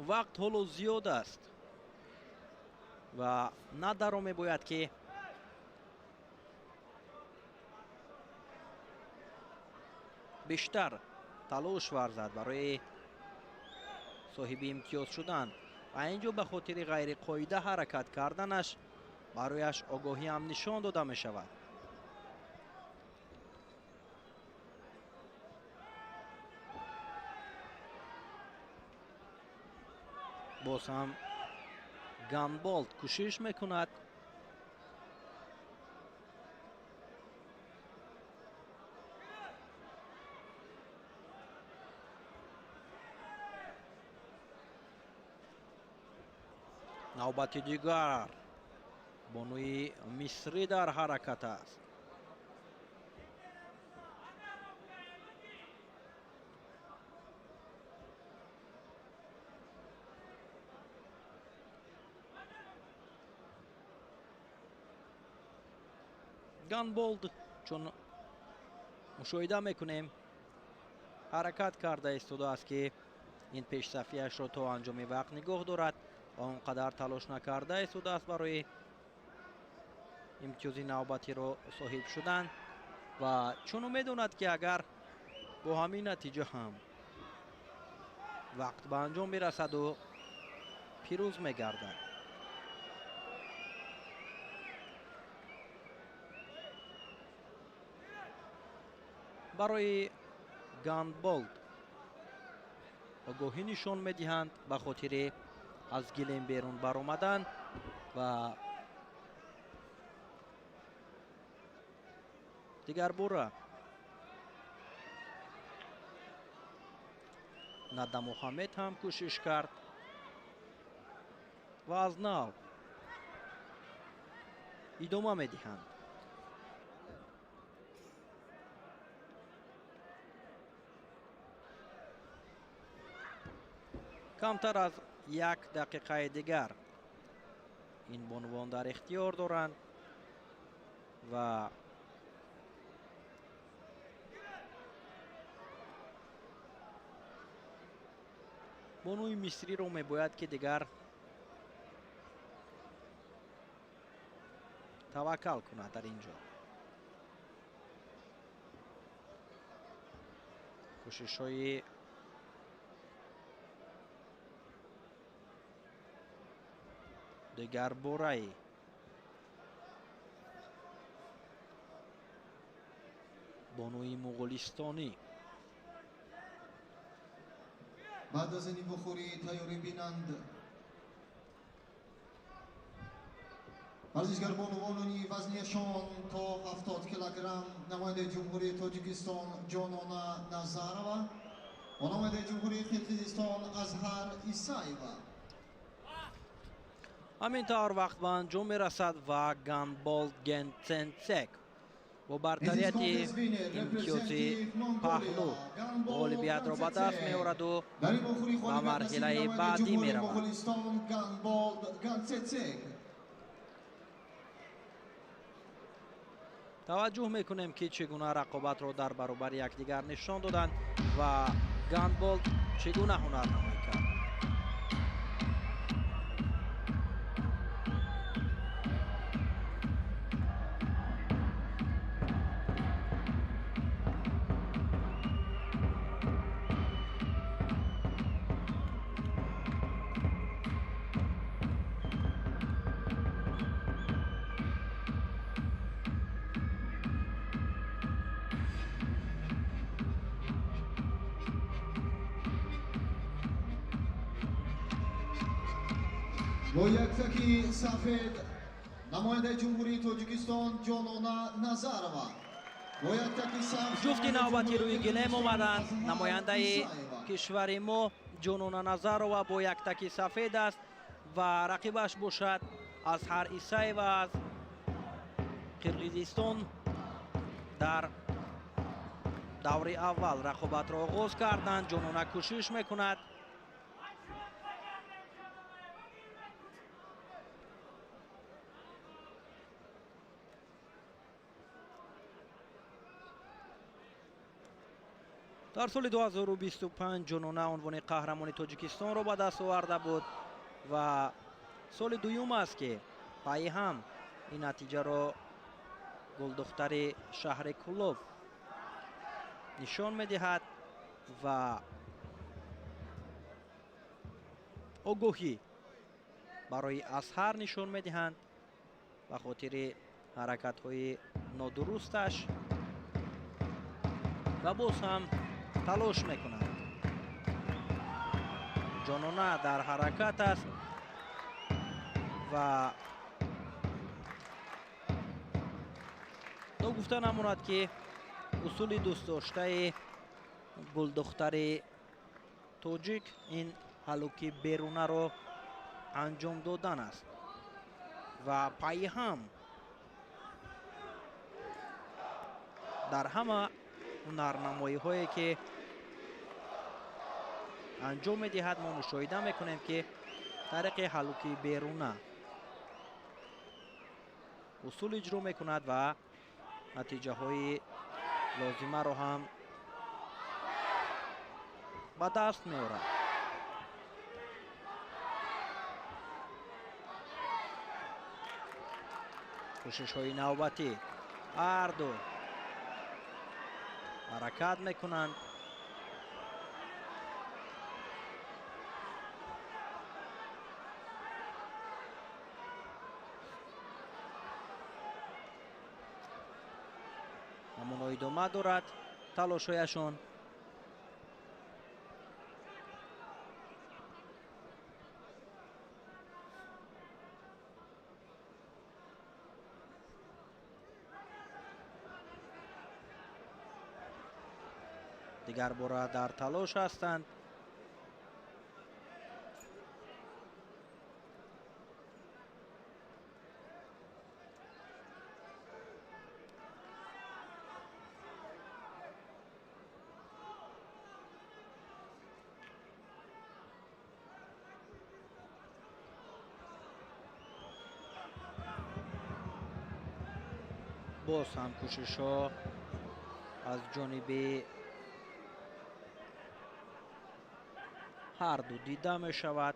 وقت حالا زیاد است و ندارم میباید که بیشتر تلاش ورزد برای صاحب امتیاز شدن و اینجا به خاطر غیر قاعده حرکت کردنش برایش آگاهی هم نشان داده می شود. باز هم گاندبولد کوشش میکند نوبت دیگر بانوی مصری در حرکت است. گاندبولد چون مشاهده میکنیم حرکت کرده ایستاده است که این پیش صفیه‌اش را تا انجام وقت نگاه دارد و اونقدر تلاش نکرده ایستاده است برای امتیاز نوبتی را صاحب شدن و چون میدوند که اگر با همین نتیجه هم وقت به انجام برسد و پیروز میگردد. برای گاندبولد آگاهی نشان میدهند به خاطر از گلیم بیرون برآمدن و دیگر باره ندا محمد هم کوشش کرد و از نو ادامه میدهند. کمتر از یک دقیقه دیگر این بانوان در اختیار دارند و بانوی مصری رو میباید که دیگر توکل کنه در اینجا. کوشش های دیگر باره بانوی مغولستانی. بعد از این بخوری تیاری بینند ورزشگر بانوانی وزنیشان تا 70 کیلوگرم نماینده جمهوری تاجیکستان جانانا نظارова و نماینده جمهوری قرقیزستان اظهر ایسایeva. همینطور وقت به انجام میرسد و گاندبولد گنسنسک با برتریتی امتیازی پهلو اولمپیاد را به دست می‌آورد و به مرحله بعدی می‌رود. توجه میکنیم که چگونه رقابت را در برابر یکدیگر نشان دادند و گندبال چگونه هنرنمایی کرد. با یک تکی سفید نماینده جمهوری تاجیکستان جانونا نظرова. جفتی نوبتی روی گلیم آمدند. نماینده کشور ما جانونا نظرова با یک تکی سفید است و رقیبش باشد اظهر ایسایف از قرقیزستان. در دوره اول رقابت را آغاز کردند. جانونا کوشش میکند. در سال 2025 جانونا عنوان قهرمانی تاجیکستان را به دست آورده بود و سال دوم است که پای هم این نتیجه را گلدختر شهر کلوب نشان می‌دهد و آگاهی برای اظهر نشان می‌دهند به خاطر حرکت‌های نادرستش و باز هم تلاش میکنند. جانونا در حرکت است و گفته نماند که اصول دوست داشته گلدختر تاجیک این هلوکی بیرونه را انجام دادن است و پای هم در همه هنرنمایی هایی که انجام می‌دهد ما مشاهده میکنیم که طریق هلوکی بیرونه اصول اجرا میکند و نتیجه های لازمه رو هم به دست می‌آورد. کوشش های نوبتی هر دو حرکت میکنند. اما ادامه دارد تلاش‌هایشان. دیگر باره در تلاش هستند. باز هم کوشش ها از جانب هر دو دیده می شود.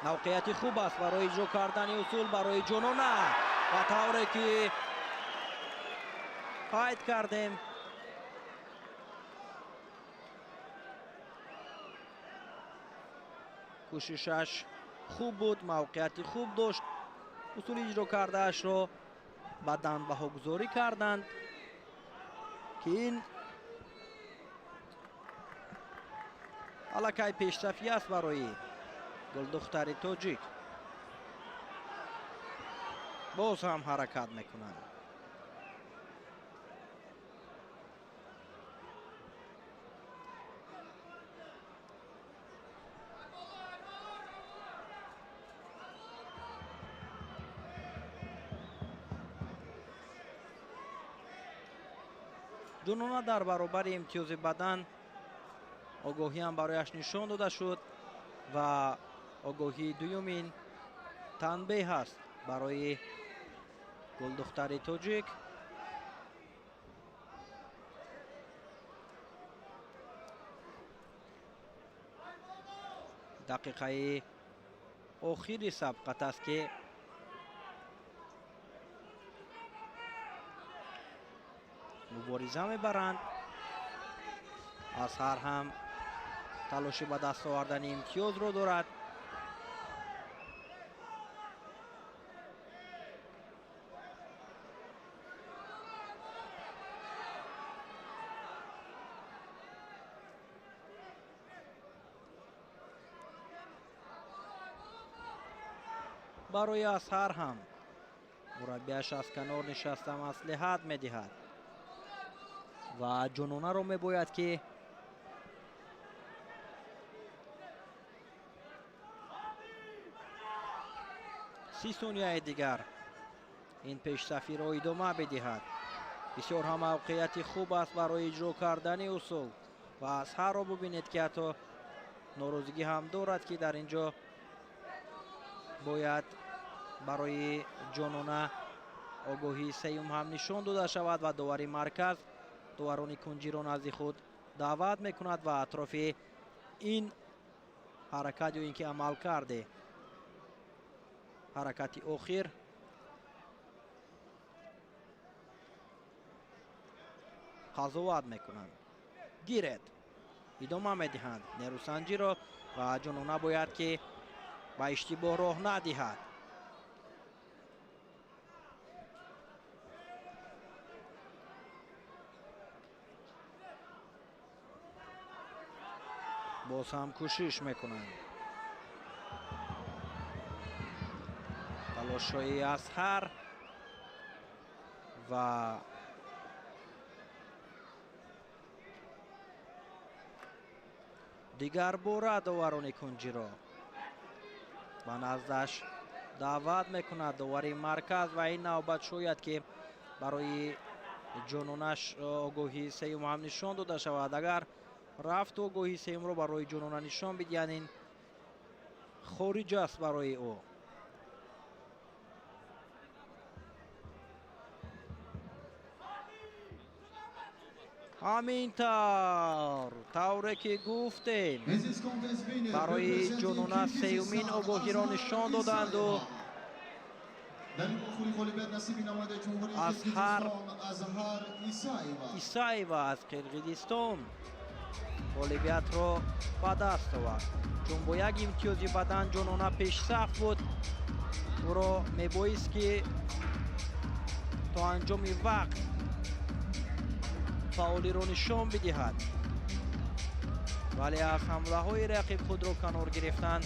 موقعیت خوب است برای اجرا کردن اصول برای جانونا و طوری که قید کردیم کوششش خوب بود، موقعیت خوب داشت، اصول اجرا کرده اش را بدن بهاگذاری کردند که این الکی پیشرفتی است برای گلدختر تاجیک. باز هم حرکت میکنند. جنونا در برابر امتیاز بدن آگاهی هم برایش نشان داده شد و آگاهی دومین تنبیه هست برای گل دختر تاجیک. دقیقه آخری سبقت است که مبارزه میبرند. اظهر هم تلاش به دست آوردن امتیاز رو دارد. برای اظهر هم مربیش از کنار نشسته مصلحت میدهد و جنونه رو میباید که سی ثانیه دیگر این پیش صفی را ادامه بدهد. بسیار هم موقعیت خوب است برای اجرا کردن اصول و اظهر را ببینید که حتی ناراضگی هم دارد که در اینجا باید برای جنونه آگاهی سیوم هم نشان داده شود و داوری مرکز داوران کنجی را نزد خود دعوت میکند و اطراف این حرکت یا اینکه عمل کرده حرکت اخیر قضاوت میکنند. گیرد ادامه میدهند نیروسنجی را و جنونه باید که با اشتباه راه ندهد. باز هم کوشش میکنند. تلاش‌های اظهر و دیگر باره داوران کنجی را و نزدش دعوت میکند داوری مرکز و این نوبت شاید که برای جنونش آگاهی سیوم هم نشان داده شود. اگر رفت آگاهی سیوم رو برای جنونه نشان بدهد یعنی خارج است برای او. همینطور طوری که گفتیم برای جنونه سیومین آگاهی را نشان دادند و اظهر ایسایوا از قرقیزستان غالبیت را به دست آورد. چون با یک امتیازی بدن جنونه پیش صف بود او را میبایست که تا انجام وقت فعالی را نشان بدهد ولی از حمله های رقیب خود را کنار گرفتن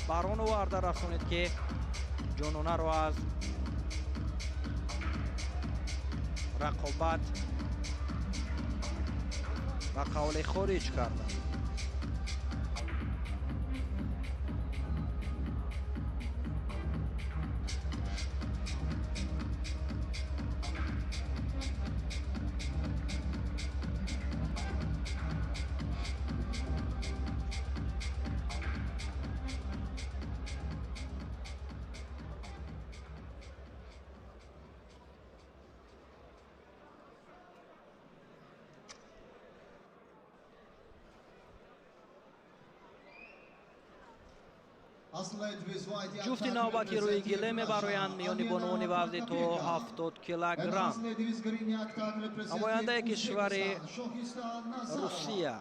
بران آورده رسانید که جنونه را از رقابت و قول خارج کردند. جفت نوبتی روی گله میبرایند میانی بانوان وزن تا 70 کیلوگرم. نماینده کشور روسیه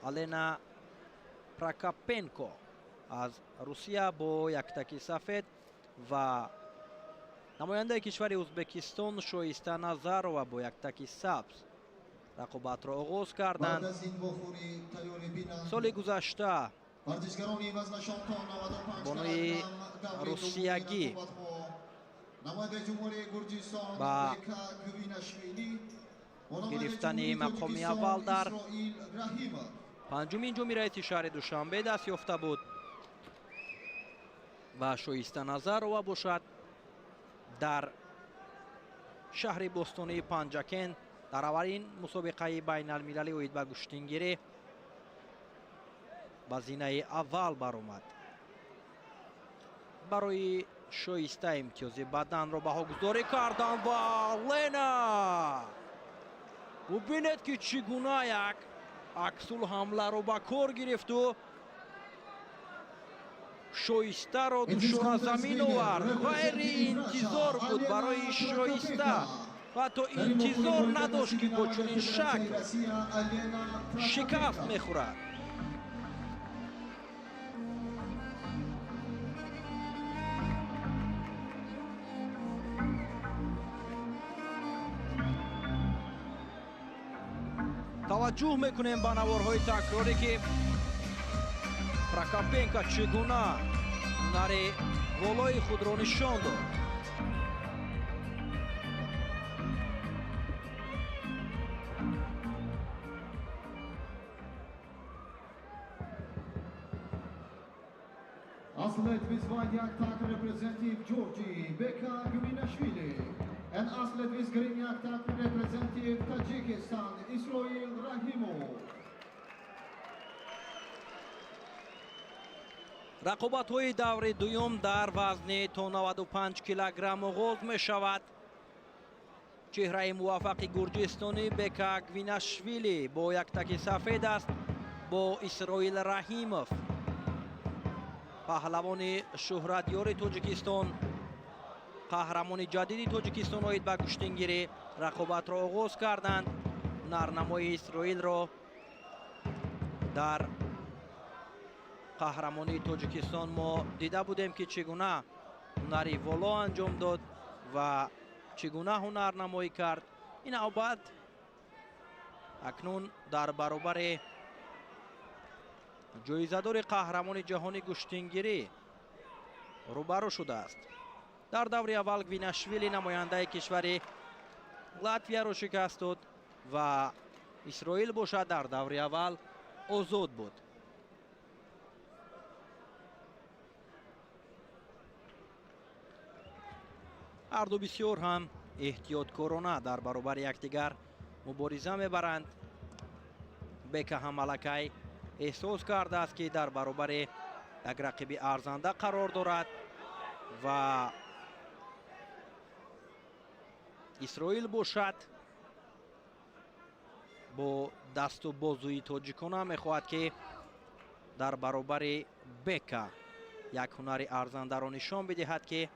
الینا پراکاپنکو از روسیه با یک تکی سفید و نماینده کشور ازبکستان شایسته نظرова با یک تکی سبز رقابت را آغاز کردند. سال گذشته بانوی روسیگی با گرفتن مقام اول در پنجمین جمهوریت شهر دوشنبه دست یافته بود و شایسته نظر و باشد در شهر بوستونی پنجاکن در اولین مسابقه بین المللی اوید به گشتنگیری با زینه اول برآمد. برای شایسته امتیاز بدن را بهاگذاری کردن و لینا ببینید که چگونه یک عکس‌ال حمله را به کار گرفت و شایسته را دشوار زمین آورد. غیر انتظار بود برای شایسته و تو انتظار نداشت که با چنین شکل شکست میخورد. توجه میکنیم به نوارهای تکراری که پروکاپینکا چگونه هنر والای خود را نشان داد. Atlet wyzwań jak tak reprezentativ Georgii Beka Gminashvili and atlet wyzgrym jak tak reprezentativ Tajikistan Isroil Rahimov. رقابت‌های دور دوم در وزن تا 95 کیلوگرم آغاز می شود. چهره موفق گرجستانی بکا گویناشویلی با یک تک سفید است با اسرائیل رحیموف، پهلوان شهرتیار تاجیکستان، قهرمان جدید تاجیکستان اوید به گشتنگیری رقابت را آغاز کردند. نرنمای اسرائیل را در قهرمانی تاجیکستان ما دیده بودیم که چگونه هنری والا انجام داد و چگونه هنرنمایی کرد. این نوبت اکنون در برابر جایزه‌دار قهرمان جهانی گشتنگیری روبرو شده است. در دور اول گویناشویلی نماینده کشور لاتویا را شکست داد و اسرائیل باشد در دور اول آزاد بود. هر دو بسیار هم احتیاطکارانه در برابر یکدیگر مبارزه میبرند. بکا هم ملکه احساس کرده است که در برابر یک رقیب ارزنده قرار دارد و اسرائیل باشد با دست و بازوی تاجیکانه میخواهد که در برابر بکا یک هنر ارزنده را نشان بدهد که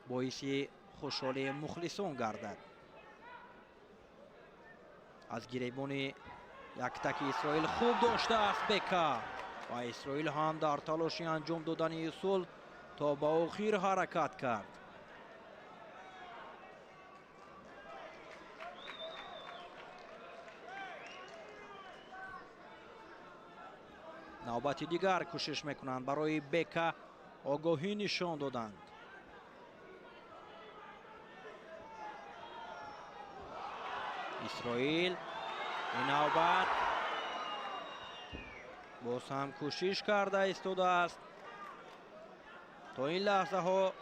باعث خوشحالی مخلصان گردد. از گریبان یک تک اسرائیل خوب داشته است بکا و اسرائیل هم در تلاش انجام دادن اصول تا به آخر حرکت کرد. نوبت دیگر کوشش میکنند برای بکا آگاهی نشان دادند. اسرائیل این نوبت باز هم کوشش کرده ایستاده است. تا این لحظه ها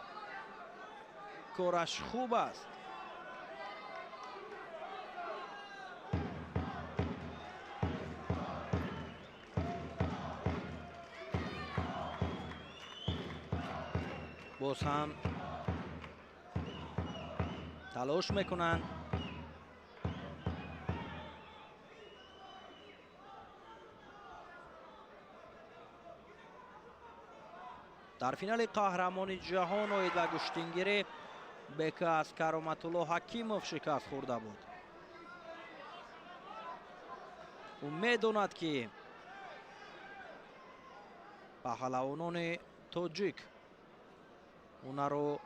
کارش خوب است. باز هم تلاش میکنند. در فینال قهرمانی جهان اوید و گشتنگیری بکا از کرامت الله حکیموف شکست خورده بود. او میداند که پهلوانان تاجیک اونا رو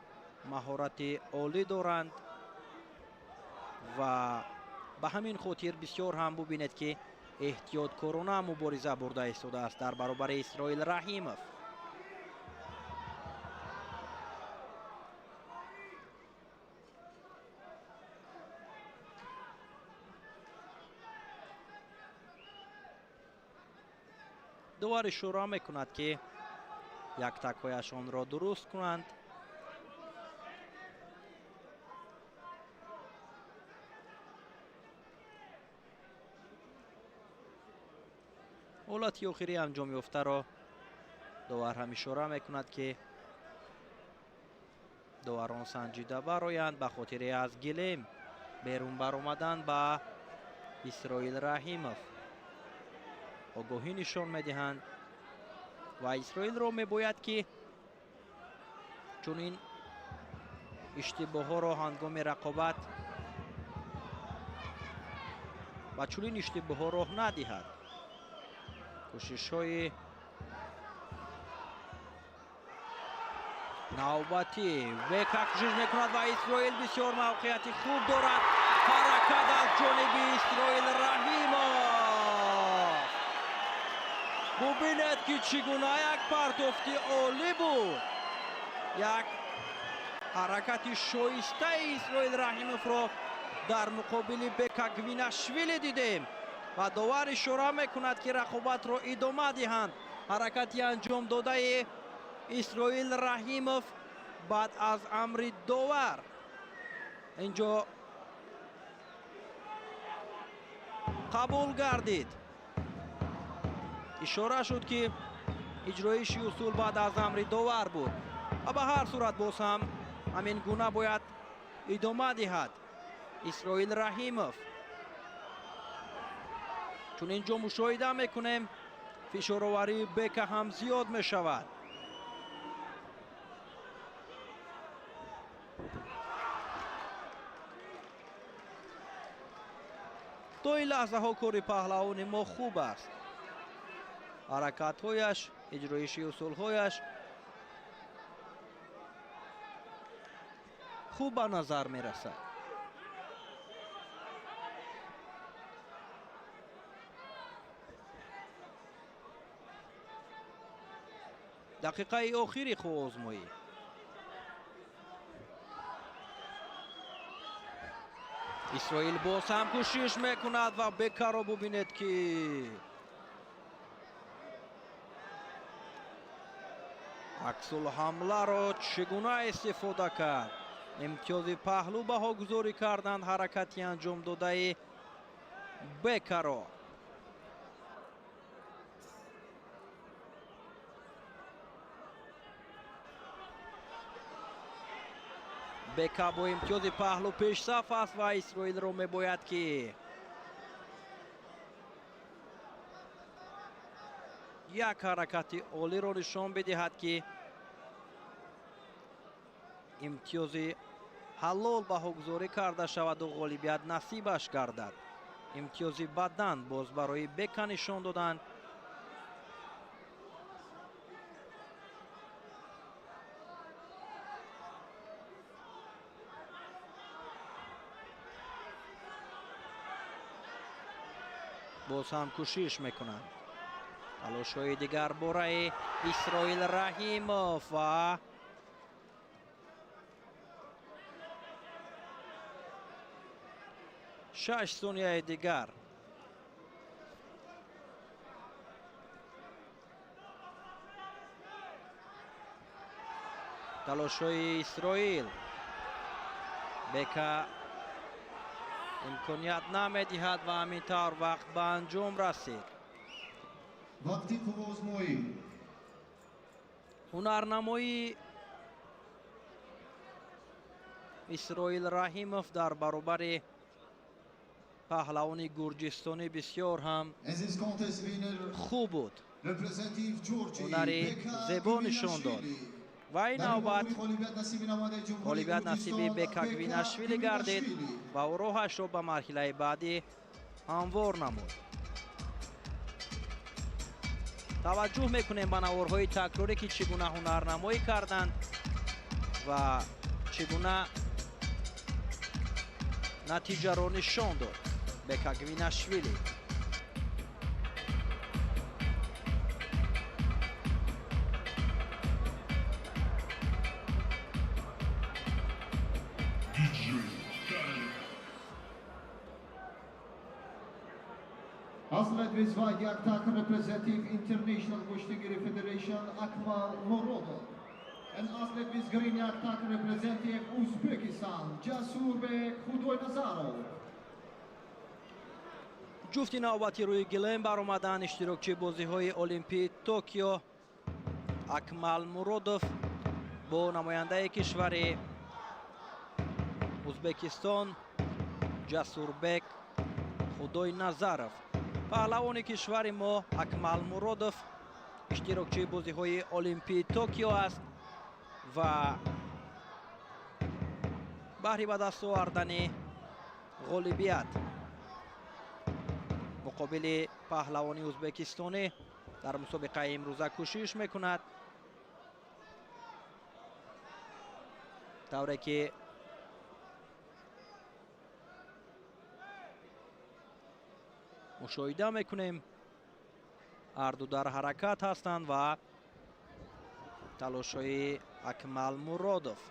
مهارت عالی دارند و به همین خاطر بسیار هم ببینید که احتیاطکارانه مبارزه برده ایستاده است در برابر اسرائیل رحیموف. دوباره شروع میکند که یک تکایشان را درست کنند. ҳолати охирӣ анҷом ёфтаро довар ҳам ишора мекунад ки доварон санҷида бароянд ба хотири аз гилем берун баромадан ба исроил раҳимов огоҳӣ нишон медиҳанд ва исроилро мебояд ки чунин иштибоҳҳоро ҳангоми рақобат ба чунин иштибоҳҳо роҳ надиҳад. кӯшишҳои навбатӣ века кӯшиш мекунад ва исроил бисёр мавқеияти хуб дорад. ҳаракат аз ҷониби исроил раҳимов. бубинед ки чӣ гуна як партофти олӣ буд. як ҳаракати шоистаи исроил раҳимовро дар муқобили бека гвинашвили дидем ва довар ишора мекунад ки рақобатро идома диҳанд. ҳаракати анҷом додаи исроил раҳимов баъд аз амри довар инҷо қабул гардид. ишора шуд ки иҷрои шиусул баъд аз амри довар буд ва ба ҳар сурат боз ҳам ҳамин гуна бояд идома диҳад исроил раҳимов. чун инҷо мушоҳида мекунем фишороварии бека ҳам зиёд мешавад. то ин лаҳзаҳо кори паҳлавони мо хуб аст. ҳаракатҳояш, иҷрои шиусулҳояш хуб ба назар мерасад. дақиқаи охири хӯозмоӣ. исроил боз ҳам кӯшиш мекунад ва бекаро бубинед ки аксулҳамларо чӣ гуна истифода кард. имтиёзи паҳлӯ баҳогузорӣ карданд ҳаракати анҷом додаи бекаро. бека бо имтиёзи паҳлӯ пешсаф аст ва исроилро мебояд ки як ҳаракати олиро нишон бидиҳад ки имтиёзи ҳалол баҳогузорӣ карда шаваду ғолибият насибаш гардад. имтиёзи бадан боз барои бека нишон доданд. боз ҳам кӯшиш мекунанд. талошҳои дигар бораи исроил раҳимов ва шаш сонияи дигар. талошҳои исроил. бека имконият намедиҳад ва ҳамин тавр вақт ба анҷом расид. вақти қувозмоӣ. ҳунарнамои исроил раҳимов дар баробари паҳлавони гурҷистонӣ бисёр ҳам хуб буд. ҳунари зебо нишон дод. ва ин навбат ғолибият насиби бека гвинашвили гардид ва ӯ роҳашро ба марҳилаи баъдӣ ҳамвор намуд. таваҷҷӯҳ мекунем ба наворҳои такрорӣ ки чӣ гуна ҳунарнамоӣ карданд ва чӣ гуна натиҷаро нишон дод бека гвинашвили. Aslet vyzvat jak tak reprezentativ International Kushtigiri Federation Akmal Morodov. En aslet vizgarin jak tak reprezentativ Uzbekistan Jasurbek Khudoy Nazarov. جفتی نوبتی روی گلیم برآمدن اشتراکچی بازی‌های المپیک توکیو اکمل مرودوف با نماینده کشور ازبکستان جسوربک خدای نظرов. پهلوان کشور ما اکمل مرودوف اشتراکچی بازی‌های المپیک توکیو است و بهره به دست آوردن غالبیت مقابل پهلوانی ازبکستانی در مسابقه امروزه کوشش میکند، طوری که مشاهده میکنیم هر دو در حرکت هستند و تلاش‌های اکمل مرودوف.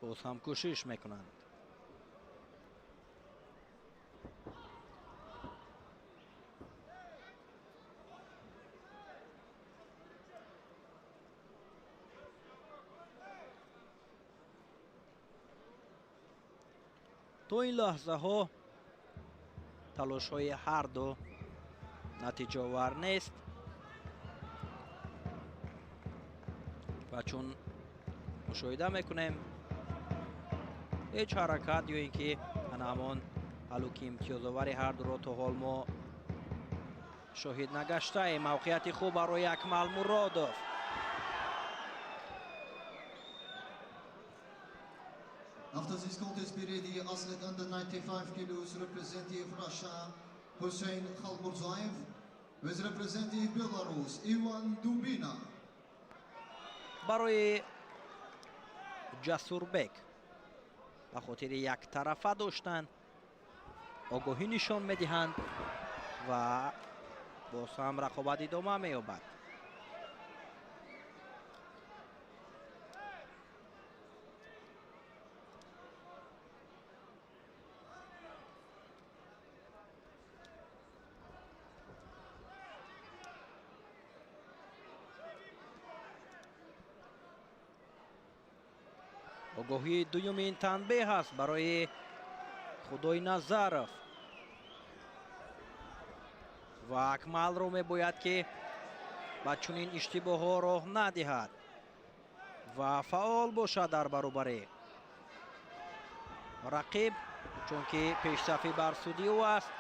باز هم کوشش میکنند. تو این لحظه ها تلاش های هر دو نتیجه آور نیست و چون مشاهده میکنیم هیچ حرکت یا اینکه همان حلوک امتیاز آور هر دو را تا حال ما شاهد نگشته. موقعیت خوب برای اکمل مرودوف. After this contest period, the athlete under 95 kilos representative Russia, Hussein Khalmurzaev, with representative Belarus, Ivan Dubina. برای جسوربک به خاطر یک طرفه داشتن آگاهی نشان میدهند و باز هم رقابت ادامه مییابد. آگاهی دومین تنبیه هست برای خدای نظرов و اکمل رو میباید که با چنین اشتباه ها راه ندهد و فعال باشد در برابر رقیب، چون که پیشرفت بر سودی او است.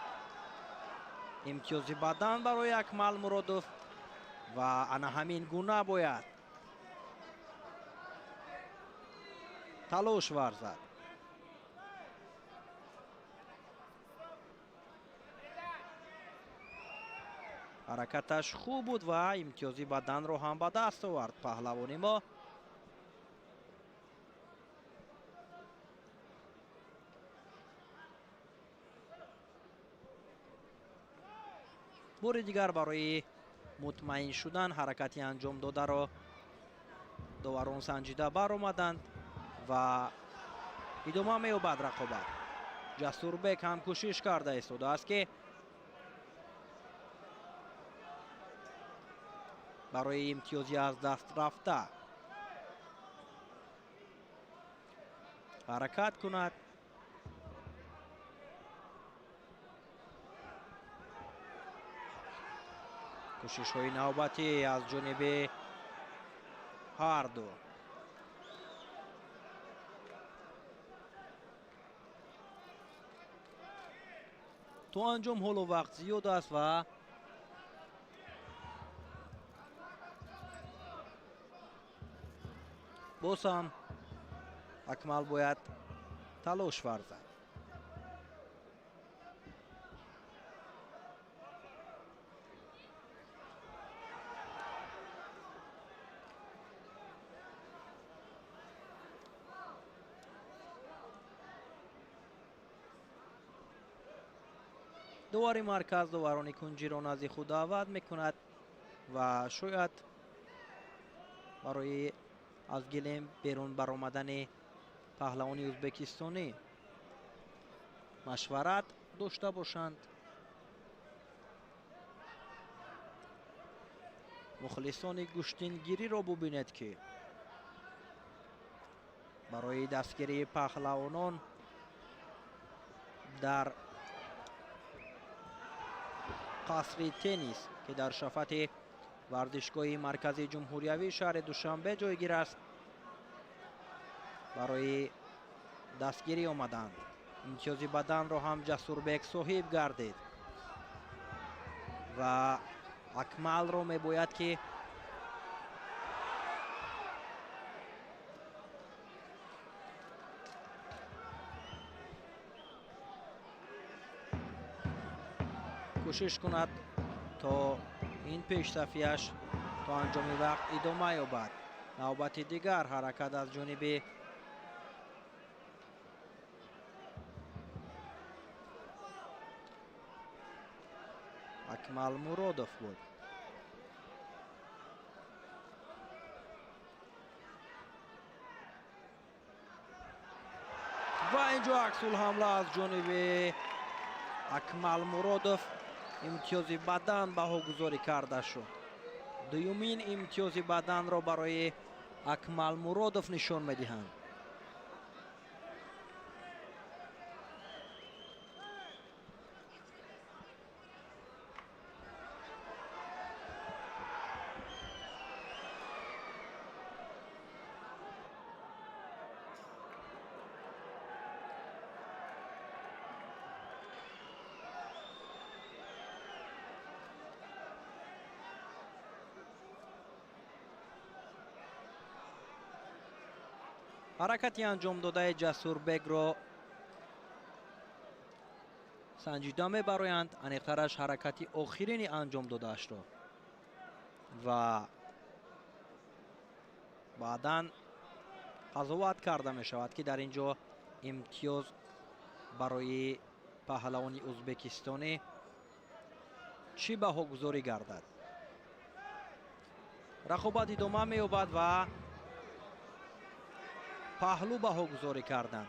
امتیاز بدن برای اکمل مرودوف و انا همین گونه باید تلاش ورزد. حرکتش خوب بود و امتیازی بدن رو هم به دست آورد پهلوانی ما. بار دیگر برای مطمئن شدن حرکتی انجام داده را داوران سنجیده بر آمدند و ادامه می‌یابد رقابت. جسوربک هم کوشش کرده ایستاده است که برای امتیازی از دست رفته حرکت کند. کوشش های نوبتی از جانب هر دو. تو انجام حال و وقت زیاد است و باز هم اکمل باید تلاش ورزد. دواری مرکز دوران کنجی را نزد خود دعوت میکند و شاید برای از گلیم بیرون برآمدن پهلوانی ازبکستانی مشورت داشته باشند. مخلصان گشتنگیری را ببینید که برای دستگیری پهلوانان در قصر تنیس که در شفت ورزشگاه مرکزی جمهوریوی شهر دوشنبه جایگیر است برای دستگیری آمدند. امتیاز بدن را هم جسوربک صاحب گردید و اکمل را میباید که کوشش کند تا این پیشرفتیش تا انجام وقت ادامه یابد. نوبت دیگر حرکت از جانب اکمل مرادوف بود. و اینجا عکس الحمله از جانب اکمل مرادوف امتیاز بدن بهاگذاری کرده شد. دومین امتیاز بدن را برای اکمل مرادوف نشان میدهند. حرکتی انجام داده جسوربک را سنجیده میبرایند. انیقترش حرکتی آخرین انجام داده اش را و بعدا قضاوت کرده می شود که در اینجا امتیاز برای پهلوانی ازبکستانی چی بهاگذاری گردد. رقابت ادامه می‌یابد و پهلو بهاگذاری کردند.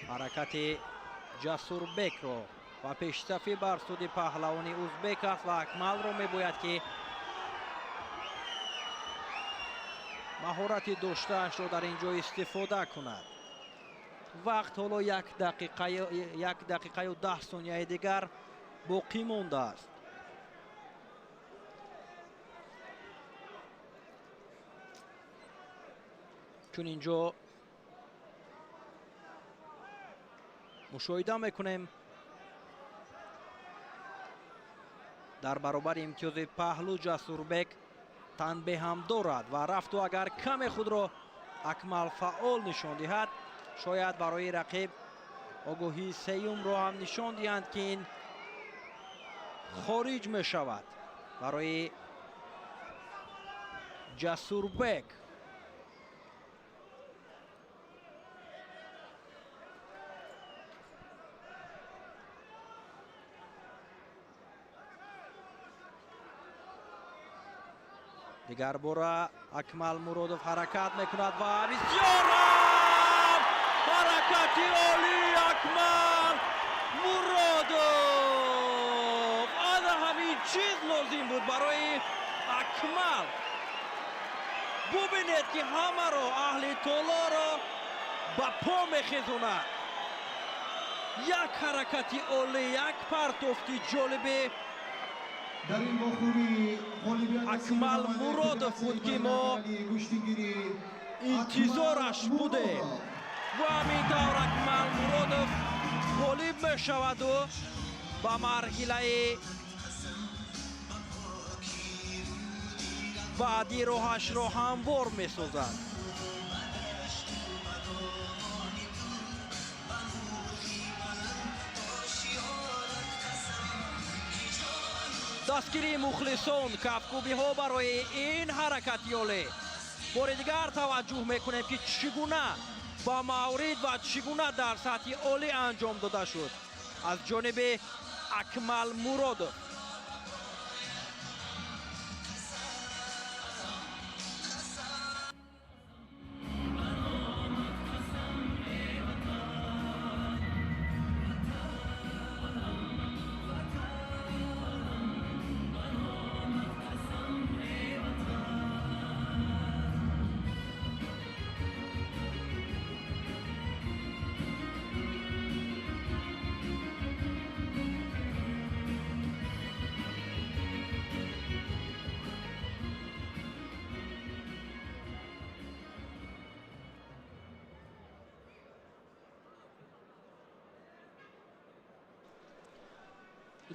حرکت جسوربک را و پیشرفتی بر سود پهلوانی ازبک است و اکمل را میباید که مهارت داشته‌اش را در اینجا استفاده کند. وقت حالا یک دقیقه و 10 ثانیه دیگر باقی مانده است. چون اینجا مشاهده میکنیم در برابر امتیاز پهلو جسوربک تنبیه هم دارد و رفت و اگر کم خود را اکمل فعال نشان دهد شاید برای رقیب آگاهی سیوم را هم نشان دهند که این خارج می شود. برای جسوربک دیگر بار اکمل مرادوف حرکت میکند و بسیار حرکتی عالی اکمل مرادوف. از همین چیز لازم بود برای اکمل. ببینید که همه را اهل طلا را به پا میخیزاند. یک حرکتی عالی، یک پرتافتی جالبی در این بخوری اکمل مرادوف بود که ما انتظارش بوده و همینطور اکمل مرادوف غالب می شود و به مرحله بعدی راهش را هموار می سازد. دستگیری مخلصان کفکوبی ها برای این حرکتی عالی. بار دیگر توجه میکنیم که چگونه با مورد و چگونه در سطح عالی انجام داده شد از جانب اکمل مرادوف.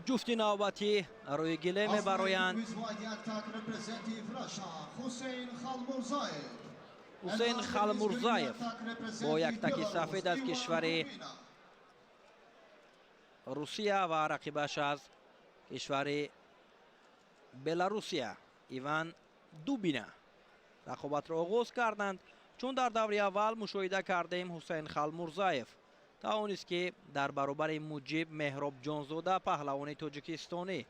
جفتی نوبتی روی گلیم براین حسین خالمرزایف با یک تک سفید از کشور روسیه و رقیبش از کشور بلاروسیه ایوان دوبینا رقابت را آغاز کردند. چون در دوره اول مشاهده کردیم حسین خالمرزایف توانست که در برابر مجیب مهراب جانزاده پهلوان تاجیکستانی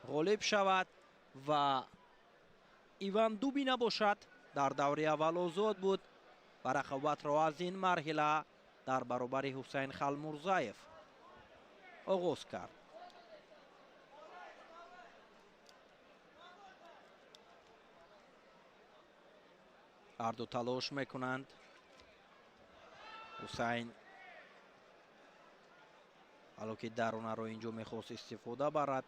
غالب شود و ایوان دوبینا باشد. در دوره اول آزاد بود و رقابت را از این مرحله در برابر حسین خالمرزایف آغاز کرد. هر دو تلاش میکنند. حسین حالا که درونه رو اینجا میخواست استفاده برد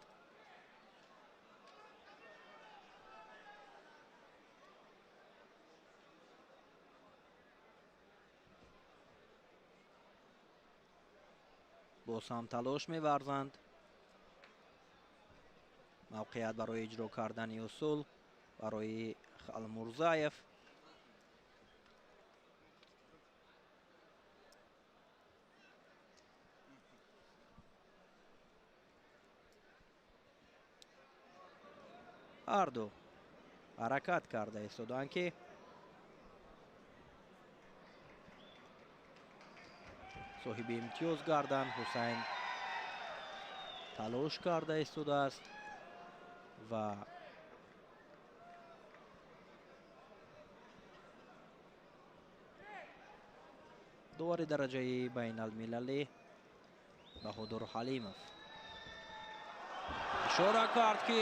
باز هم تلاش می‌ورزند. موقعیت برای اجرا کردن اصول برای خالمرزایف. هر دو حرکت کرده ایستادند که صاحب امتیاز گردند. حسین تلاش کرده ایستاده است و دور درجه بین المللی بهادر حلیمов اشاره کرد که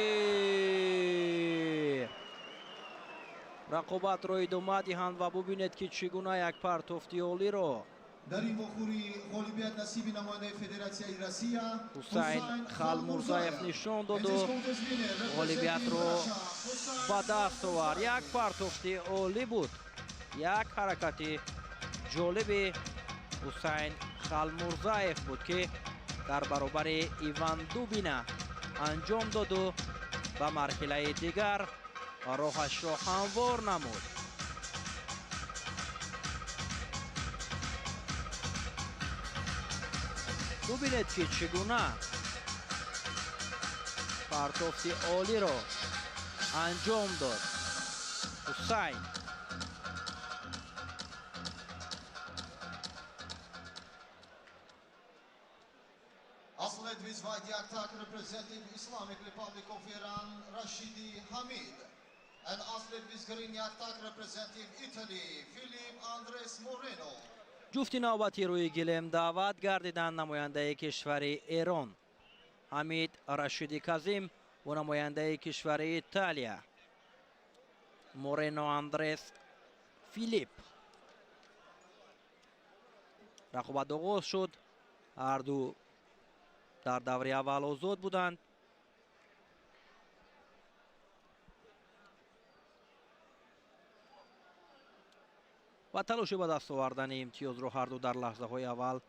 رقابت را ادامه دهند و ببینید که چگونه یک پرتافتی عالی را در این بخوری غالبیت نصیب نماینده فدراسیون روسیه حسین خالمرزایف نشان داد و غالبیت را به دست آورد. یک پرتافتی عالی بود. یک حرکت جالب حسین خالمرزایف بود که در برابر ایوان دوبینا انجام داد و به مرحله دیگر راهش را هموار نمود. ببینید که چگونه پرتافتی عالی را انجام داد حسین. Athlete vyzvají attack representing Islamic Republic of Iran, Rashidi Hamid. And athlete with green attack representing Italy, Philip Andres Moreno. جفتی نوبتی روی گلیم دعوت گردیدند. نماینده کشور ایران حمید رشیدی کاظم و نماینده کشور ایتالیا مورینو اندرس فیلیپ. رقابت آغاز شد. هر دو در دوره اول آزاد بودند. و تلاش به دست آوردن امتیاز را هر دو در لحظه های اول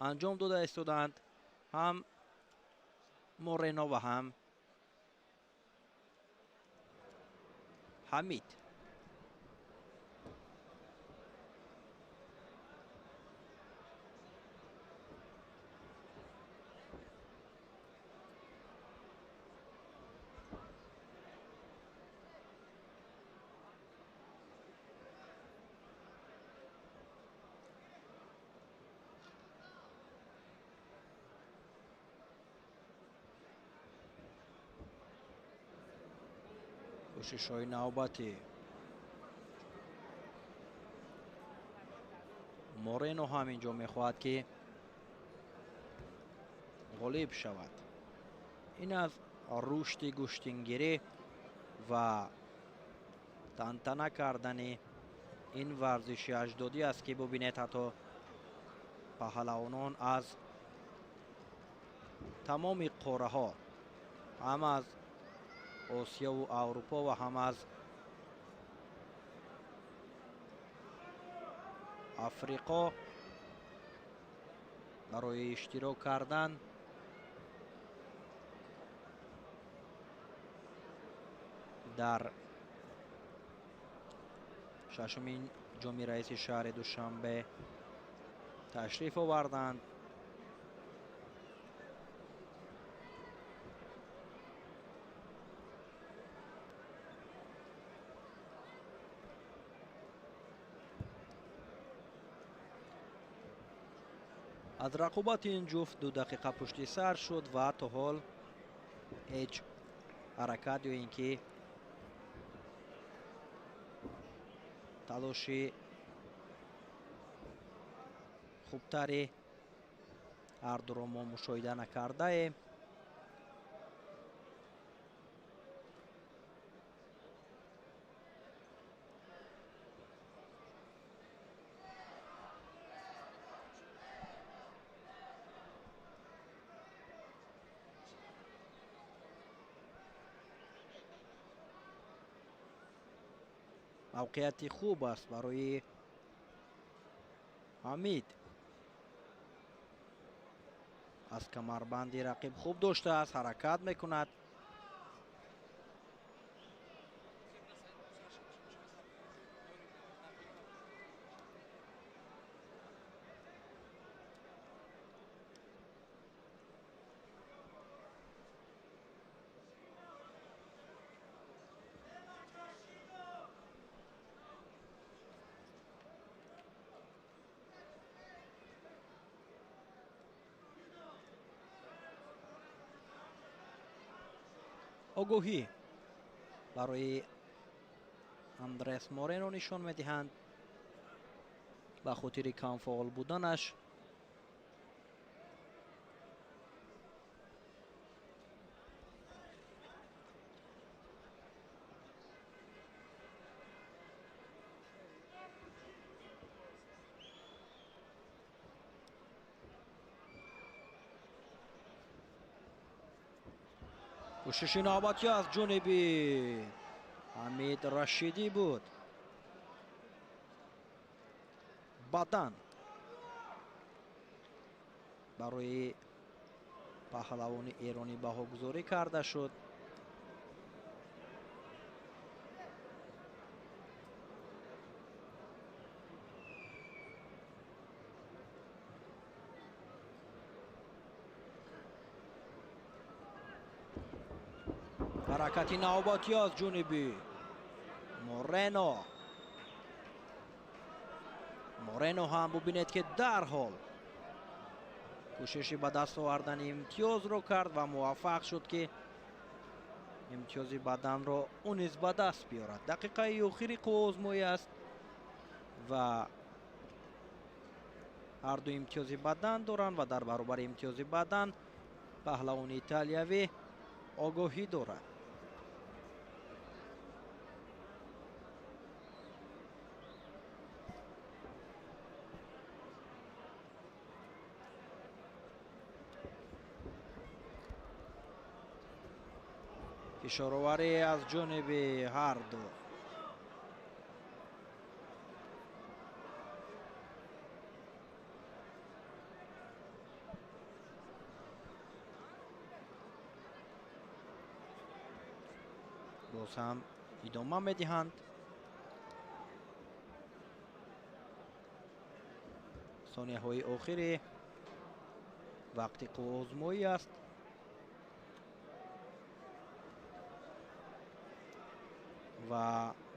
انجام داده ایستادند. هم مورینو و هم حمید. کوشش های نوبتی مورینو هم اینجا میخواهد که غالب شود. این از رشد گشتنگیری و تنتنه کردن این ورزش اجدادی است که ببینید حتی پهلوانان از تمام قاره ها، هم از آسیا و اروپا و هم از افریقا برای اشتراک کردن در ششمین جمعی رئیس شهر دوشنبه تشریف آوردند. از رقابت این جفت 2 دقیقه پشت سر شد و تا حال هیچ حرکت یا اینکه تلاشی خوبتری هر دو را ما مشاهده نکرده ایم. موقعیت خوب است برای حمید. از کمربند رقیب خوب داشته است، حرکت میکند. آگاهی برای اندرس مورینو نشان میدهند به خاطر کم فعال بودنش. کوشش نوبتی از جانب حمید رشیدی بود. بدن برای پهلوان ایرانی بهاگذاری کرده شد. حرکت نوبتی از جانب مورینو. مورینو هم ببینید که در حال کوششی به دست آوردن امتیاز رو کرد و موفق شد که امتیاز بدن رو اون نیز به دست بیارد. دقیقه آخری آزمایی است و هر دو امتیاز بدن دارند و در برابر امتیاز بدن پهلوان ایتالیوی آگاهی دارد. فشارآوری از جانب هر دو. باز هم ادامه میدهند. ثانیه های آخری وقتی آزمایی است. و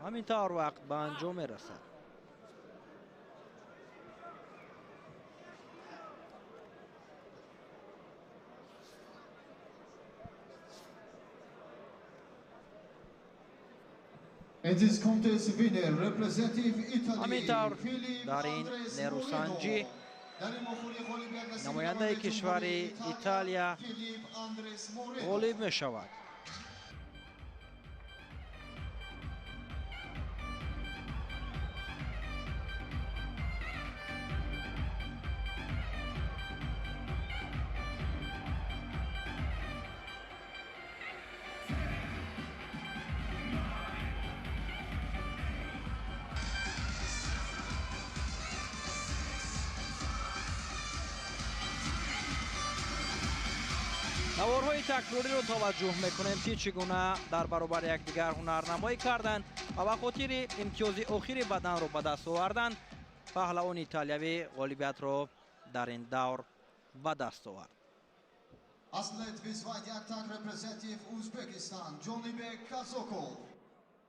همینطور وقت به انجام میرسد. همینطور در این نیروسنجی نماینده کشور ایتالیا غالب می شود. наворҳои такрориро таваҷҷӯҳ мекунем ки чӣ гуна дар баробари якдигар ҳунарнамоӣ карданд ва ба хотири имтиёзи охири баданро ба даст оварданд паҳлавони италиявӣ ғолибиятро дар ин давр ба даст овард. Atlet vid Svadjaktak representative Uzbekistan, Jonibek Kazokov.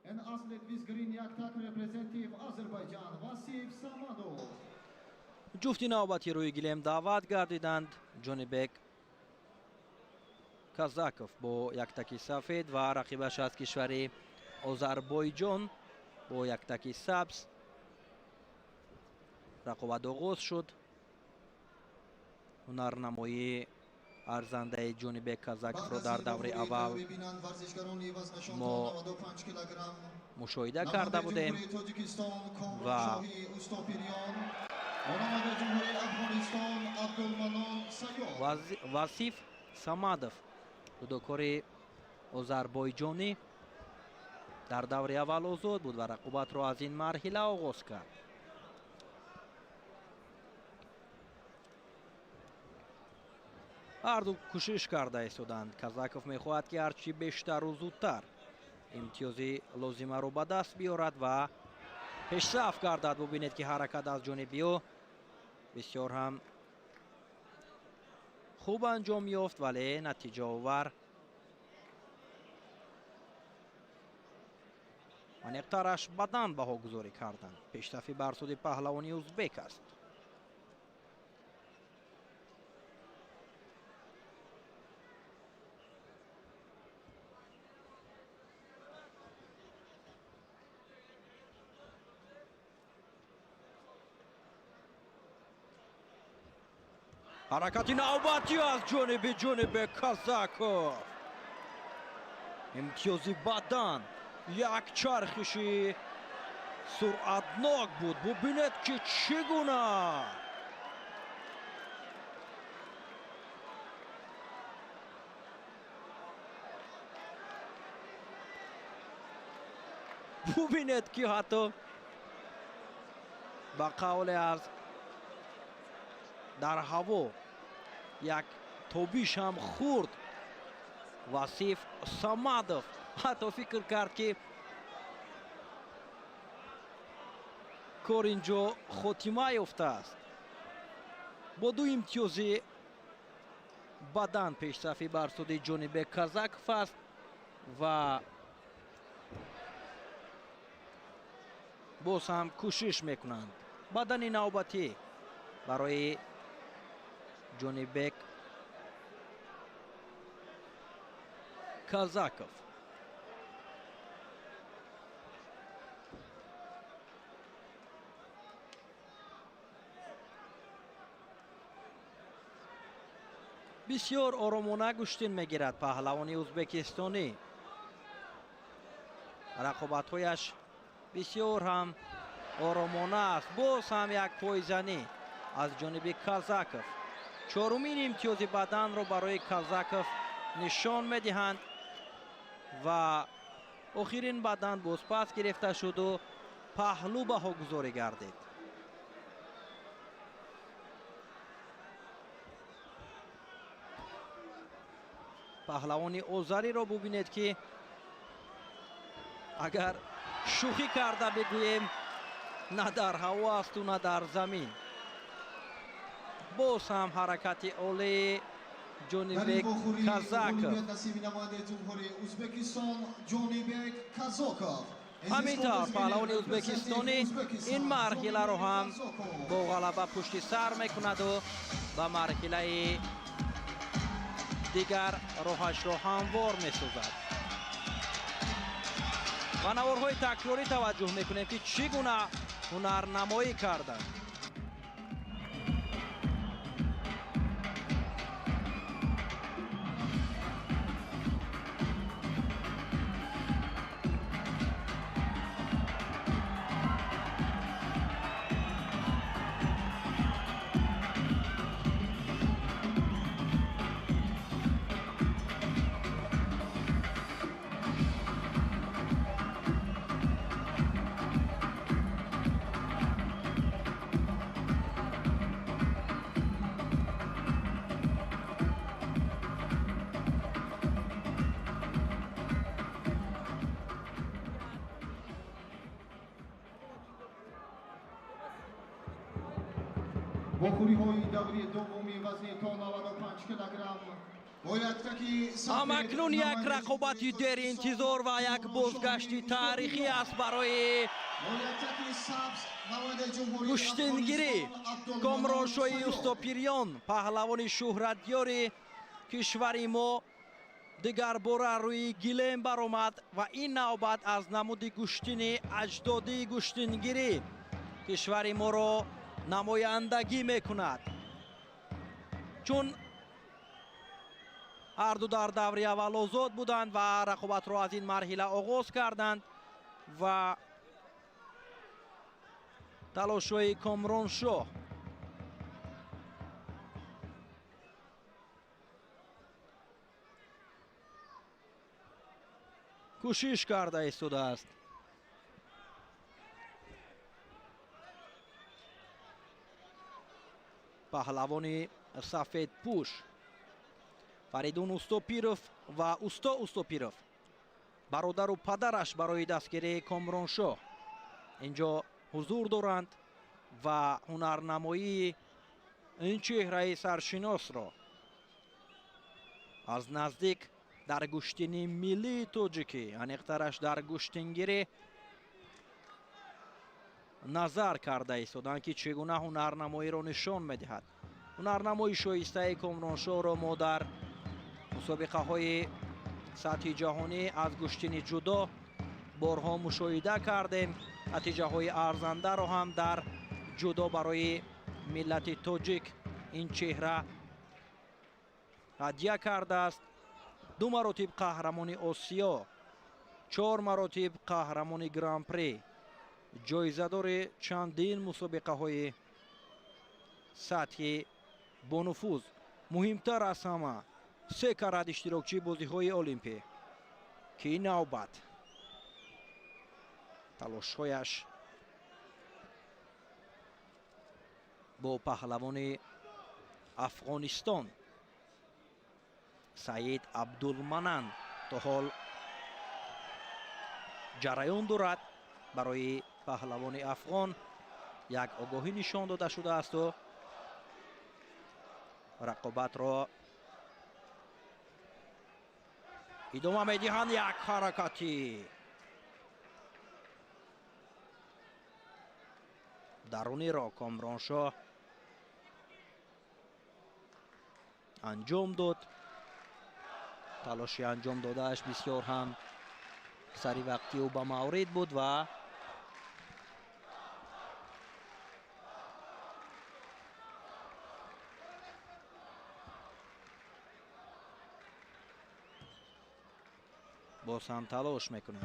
And atlet vid Green Yaktak representative Azerbaijan, Vasif Samadov. ҷуфти навбати рӯи гилем даъват гардиданд. ҷонибек Казаков бо яктаки сафед ва рақибаш аз кишвари Озарбойҷон бо яктаки сабз. рақобат оғоз шуд. ҳунарнамоии арзандаи ҷонибек Казаковро дар даври аввал мо мушоҳида карда будем ва Васиф Самадов дудокори озарбойҷонӣ дар даври аввал озод буд ва рақобатро аз ин марҳила оғоз кард. ҳарду кӯшиш карда истоданд. Казаков мехоҳад ки ҳарчи бештару зудтар имтиёзи лозимаро ба даст биёрад ва пешсаф гардад. бубинед ки ҳаракат аз ҷониби ӯ бисёр ҳам хуб анҷом ёфт вале натиҷаовар аниқтараш бадан баҳогузорӣ карданд. пешсафи бар суди паҳлавони узбек аст. ҳаракати навбатӣ аз ҷониби Ҷонибек Казаков. имтиёзи бадан, як чархиши суръатнок буд. бубинед ки чӣ гуна бубинед ки ҳатто ба қавле аз дар ҳаво як тобиш ҳам хурд. Васиф Самадов ҳатто фикр кард ки кор инҷо хотима ёфтааст. бо ду имтиёзи бадан пешсафи бар суди Ҷонибек Казаков аст ва боз ҳам кӯшиш мекунанд. бадани навбатӣ барои Ҷонибек Казаков. бисёр оромона гӯштин мегирад паҳлавони ӯзбекистонӣ. рақобатҳояш бисёр ҳам оромона аст. боз ҳам як пойзанӣ аз ҷониби Казаков. чорумин имтиёзи баданро барои Казаков нишон медиҳанд ва охирин бадан боз пас гирифта шуду паҳлӯ баҳогузорӣ гардид. паҳлавони озариро бубинед ки агар шӯхӣ карда бигӯем на дар ҳаво асту на дар замин. боз ҳам ҳаракати олии Ҷонибек Казаков. ҳамин тавр паҳлавони ӯзбекистонӣ ин марҳиларо ҳам бо ғалаба пушти сар мекунаду ба марҳилаи дигар роҳашро ҳамвор месозад. ба наворҳои такрорӣ таваҷҷӯҳ мекунем ки чӣ гуна ҳунарнамоӣ карданд. بخوری‌های دبری دومی وزن تا 95 کیلوگرم همکنون یک رقابتی در انتظار و یک بازگشتی تاریخی است برای کشتنگیری کامرانشاه استوپیریان، پهلوان شهرتیار کشور ما دیگر باره روی گلیم برآمد و این نوبت از نمود کشتن اجدادی کشتنگیری کشور ما را نمایندگی میکند، چون هر دو در دوره اول آزاد بودند و رقابت را از این مرحله آغاز کردند و تلاش‌های کامرانشاه کوشش کرده ایستاده است. پهلوان سفید پوش فریدون استوپیروف و اوستا استوپیروف، برادر و پدرش برای دستگیری کامرانشاه اینجا حضور دارند و هنرنمایی این چهره سرشناس را از نزدیک در کشتن ملی تاجیکی، انیقترش در کشتنگیری نظر کرده ایستادند که چگونه هنرنمایی را نشان میدهد. هنرنمایی شایسته کامرانشاه را ما در مسابقه های سطح جهانی از کشتن جدا بارها مشاهده کردیم. نتیجه های ارزنده را هم در جدا برای ملت تاجیک این چهره هدیه کرده است. 2 مراتب قهرمان آسیا، 4 مراتب قهرمان گران پری، جایزه دار چندین مسابقه های سطحی با نفوذ. مهمتر از همه 3 کرات اشتراکچی بازی های المپی که این نوبت تلاش‌هایش با پهلوان افغانستان سعید عبدالمنن تا حال جریان دارد. برای پهلوان افغان یک آگاهی نشان داده شده است و رقابت را ادامه میدهند. یک حرکتی درونی را کامرانشاه انجام داد. تلاشی انجام دادهش بسیار هم سری وقتی و به مورد بود و باز هم تلاش میکنه.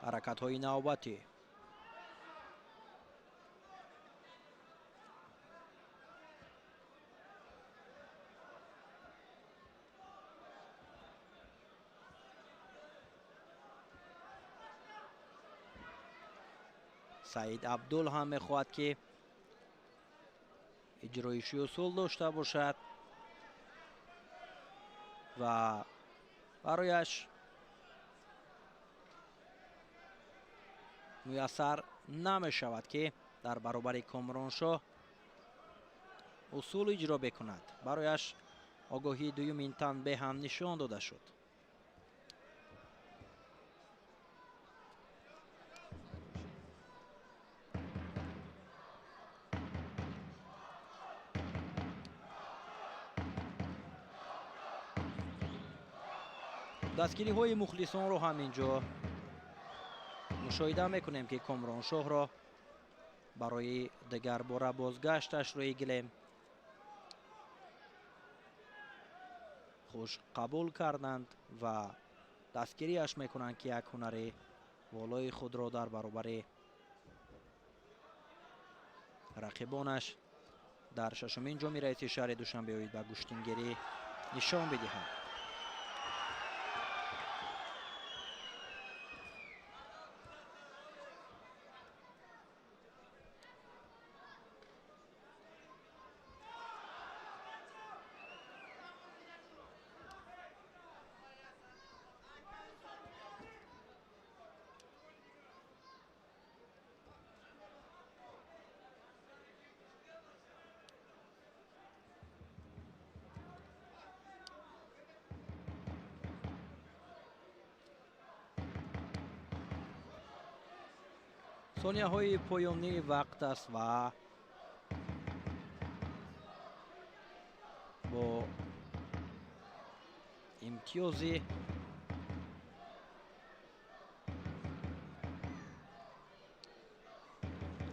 حرکت های نوبتی سعید عبدال هم میخواهد که اجرایشی اصول داشته باشد و برایش میسر نمی شود که در برابر کامرانشاه اصول اجرا بکند. برایش آگاهی دومین تنبیه هم نشان داده شد. دستگیری های مخلصان رو هم اینجا مشاهده میکنیم که کامرانشاه را برای دیگر باره بازگشتش روی گلیم خوش قبول کردند و دستگیریش میکنند که یک هنر والای خود را در برابر رقیبانش در ششمین جام رئیس شهر دوشنبه و کشتنگیری نشان بدهند. сонияҳои поёнии вақт аст ва бо имтиёзи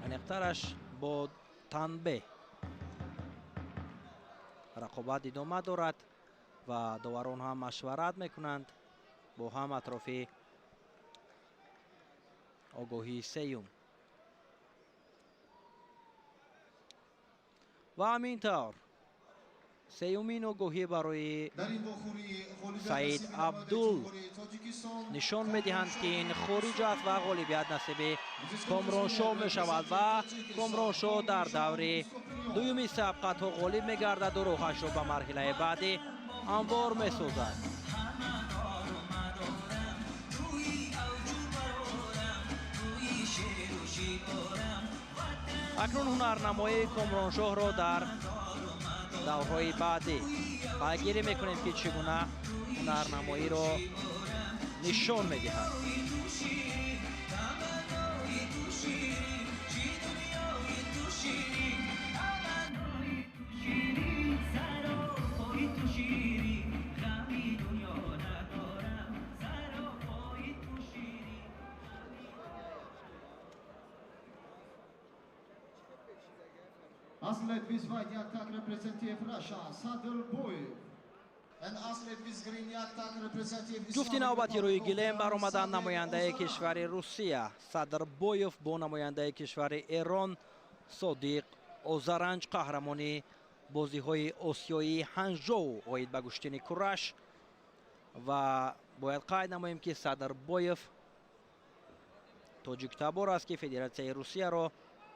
аниқтараш бо танбе рақобат идома дорад ва доварон ҳам машварат мекунанд бо ҳам атрофи огоҳии сеюм ва ҳамин тавр сеюмин огоҳӣ барои саид абдул нишон медиҳанд ки ин хориҷ аст ва ғолибият насиби комроншоҳ мешавад ва комроншоҳ дар даври дуюми сабқатҳо ғолиб мегардаду роҳашро ба марҳилаи баъдӣ ҳамвор месозад. акнун ҳунарнамоии комроншоҳро дар даврҳои баъдӣ пайгирӣ мекунем ки чӣ гуна ҳунарнамоиро нишон медиҳад. Athlete with white yaktak representative Russia, Sadr Boyev. And athlete with green yaktak representative ҷуфти навбати рӯи гилем баромаданд намояндаи кишвари Русия Садр Боев бо намояндаи кишвари Эрон Содиқ Озаранҷ қаҳрамони бозиҳои осиёии Ҳанжоу оид ба куштини кураш ва бояд қайд намоем ки Садр Боев тоҷиктабор аст ки Федератсияи Русияро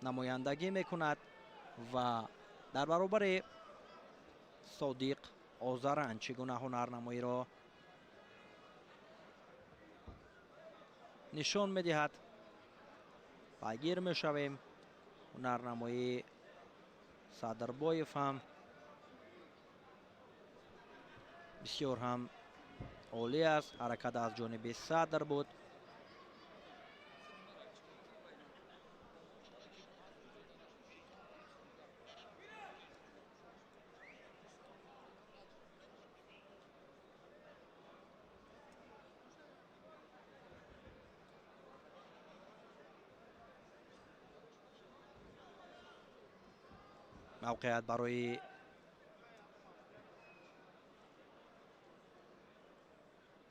намояндагӣ мекунад ва дар баробари Содиқ Озаранҷ чӣ гуна ҳунарнамоиро нишон медиҳад пайгир мешавем. ҳунарнамои Садрбоев ҳам бисёр ҳам олӣ аст. ҳаракат аз ҷониби Садр буд. мавқеят барои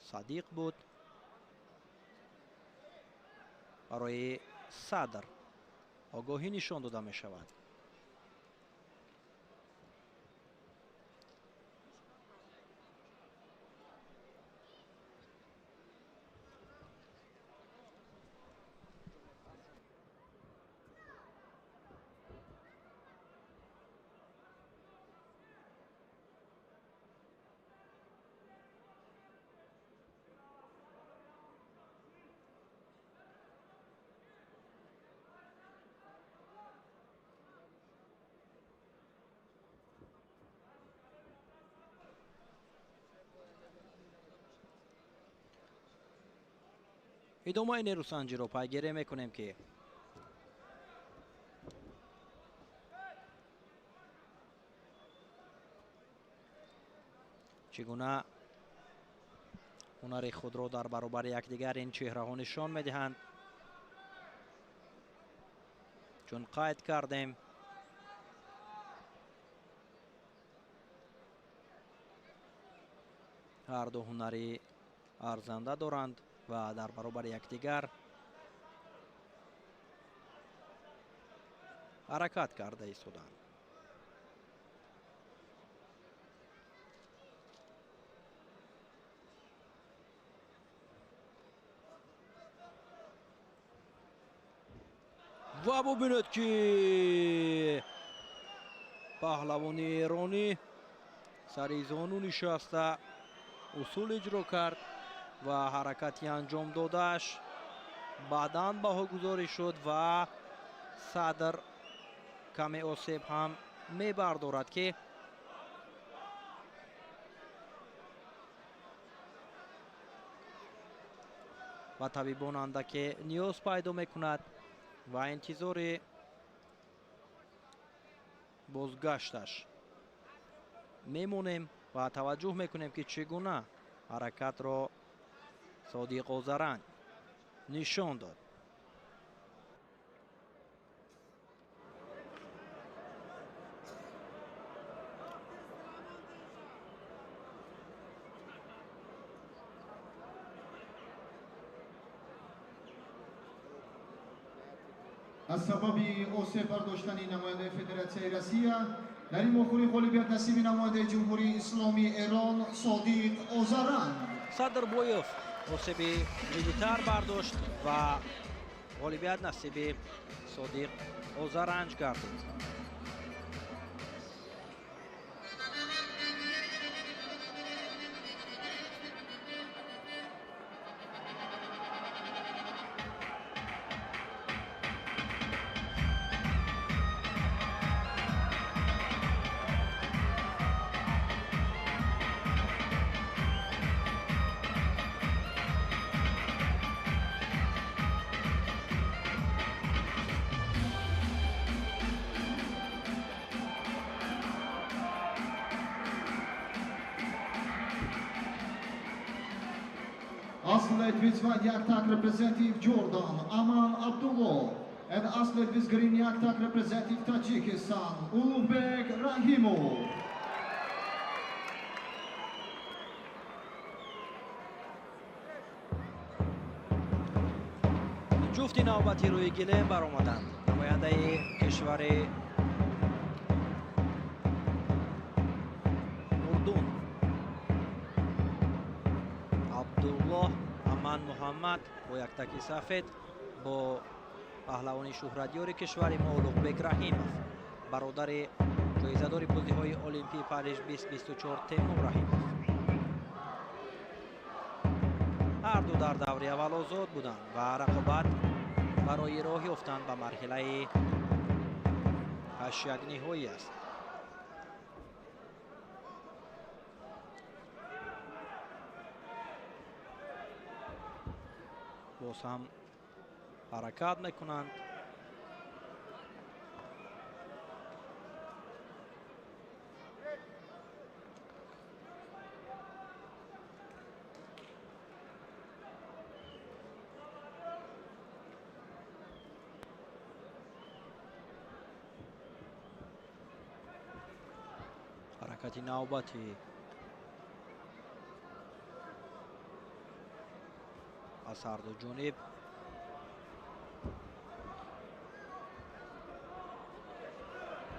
Садиқ буд. барои Садр огоҳӣ нишон дода мешавад. идомаи нерӯсанҷиро пайгирӣ мекунем ки чӣ гуна ҳунари худро дар баробари якдигар ин чеҳраҳо нишон медиҳанд. чун қайд кардем ҳарду ҳунари арзанда доранд ва дар баробари якдигар ҳаракат карда истоданд. ва бубинед ки паҳлавони эронӣ сари зону нишаста усул иҷро кард ва ҳаракати анҷом додааш баъдан баҳогузорӣ шуд ва Садр каме осеб ҳам мебардорад ки ва табибон андаке ниёз пайдо мекунад و انتظار بازگشتش میمونیم و توجه میکنیم که چگونه حرکت را صادق اوزرنگ نشان داد. از سبب اوسه برداشتن نماینده فدراسیون روسیه در این مخوری غالبیت نصیب نماینده جمهوری اسلامی ایران صادق اوزرنگ. صدر بویف اوسب ملیتر برداشت و غالبیت نصیب صادق اوزرنگ گردید. Aslet vyzvat jak tak reprezentativ Jordan Aman Abdullah and Aslet Vizgrin jak tak reprezentativ Tajikistan Ulug'bek Rahimov. جفت نوبتی روی گلیم برآمدند. نماینده کشور اردن عبدالله امان محمد با یک تکی سفید با پهلوانی شهرتیار کشور ما اولوغبک رحیمov برادر جایزه‌دار بازی‌های المپی پاریژ 2024 تیمور رحیمov. هر دو در دوره اول آزاد بودند و رقابت برای راه یافتن به مرحله 8 نهایی است. باز هم حرکت میکنند. حرکت نوبتی از هر دو جانب.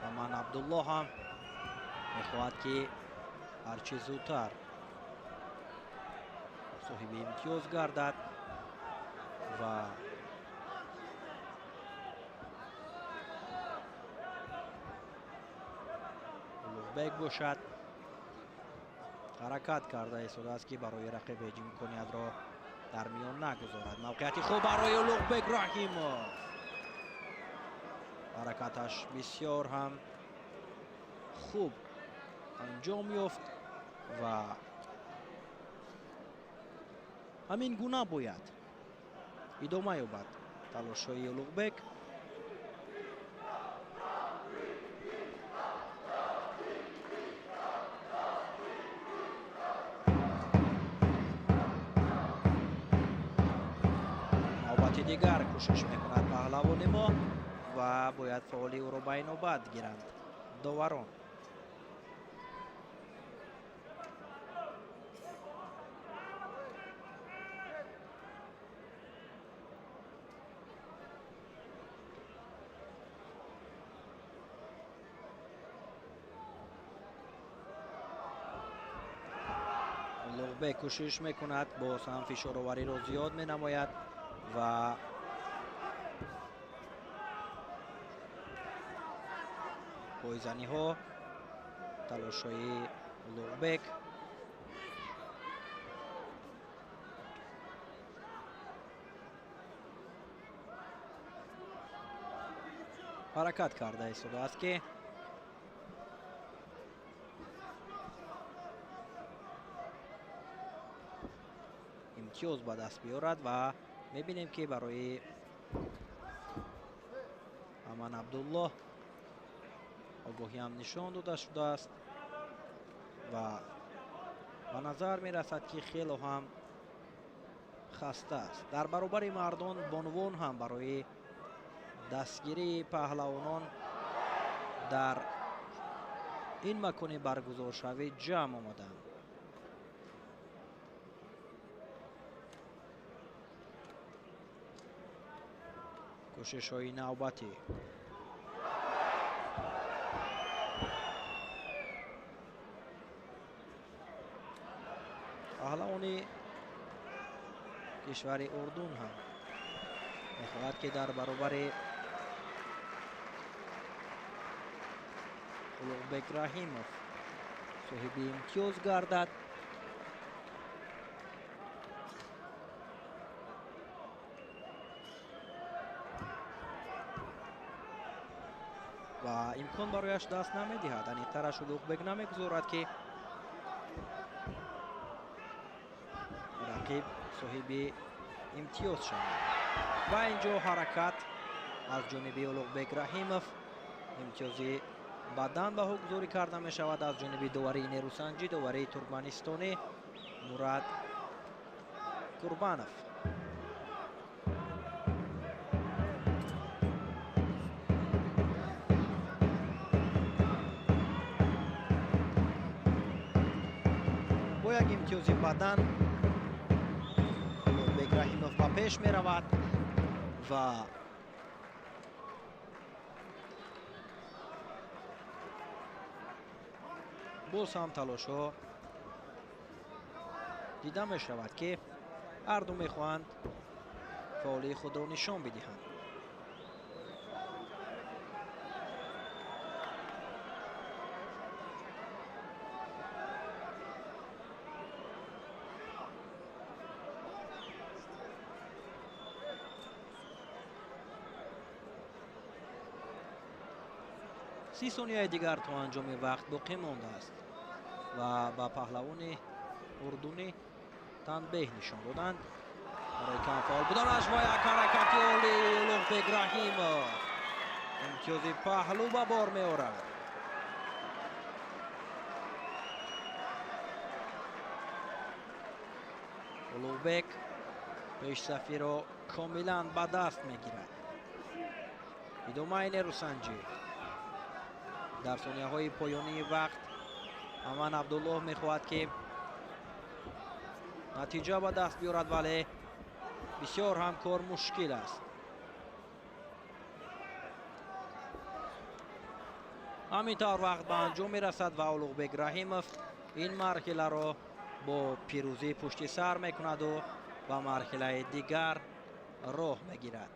امان عبدالله هم میخواهد که هرچه زودتر صاحب امتیاز گردد و اولوغبک باشد. حرکت کرده ایستاده است که برای رقیب امکانیت را در میان نگذارد. موقعیتی خوب برای اولوغبک رحیمov. حرکتش بسیار هم خوب انجام یافت و همین گونه باید ادامه یابد تلاش‌های اولوغبک. دیگر کوشش میکند پهلوان ما و باید فعالی او را به نوبت گیرند داوران. اولوغبک کوشش میکند باز هم فشار آوری را زیاد می نماید و پایزنی ها تلاش های اولوغبک. حرکت کرده ایستاده است که امتیاز به دست بیارد و میبینیم که برای аман абдуллоҳ огоҳиам нишон дода шудааст ва ба назар мерасад ки хело ҳам хаста аст. Дар баробари мардон бонувон ҳам барои дастгирии паҳлавонон дар ин макони баргузоршавӣ ҷамъ омаданд. кӯшишҳои навбатӣ. паҳлавони кишвари урдун ҳам мехоҳад ки дар баробари улуғбек раҳимов соҳиби имтиёз гардад. ва имкон барояш даст намедиҳад. аниқтараш улуғбек намегузорад ки рақиб соҳиби имтиёз шавад. ва инҷо ҳаракат аз ҷониби улуғбек раҳимов. имтиёзи бадан ба ҳугузорӣ карда мешавад аз ҷониби доварии нерӯсанҷӣ, доварии туркманистонӣ Мурад Курбанов. бо як имтиёзи бадан улуғбек раҳимов ба пеш меравад ва боз ҳам талошҳо дида мешавад ки ҳарду мехоҳанд фаъолии худро нишон бидиҳанд. سی сонияи дигар то анҷоми вақт боқӣ мондааст ва ба паҳлавони урдунӣ танбеҳ нишон доданд барои камфаъол буданаш ва як ҳаракати олии улуғбек раҳимов имтиёзи паҳлӯ ба бор меорад. улуғбек пешсафиро комилан ба даст мегирад. идомаи нерӯсанҷӣ дар сонияҳои поёнии вақт аман абдуллоҳ мехоҳад ки натиҷа ба даст биёрад, вале бисёр ҳам кор мушкил аст. ҳамин тавр вақт ба анҷом мерасад ва улуғбек раҳимов ин марҳиларо бо пирӯзӣ пушти сар мекунаду ба марҳилаи дигар роҳ мегирад.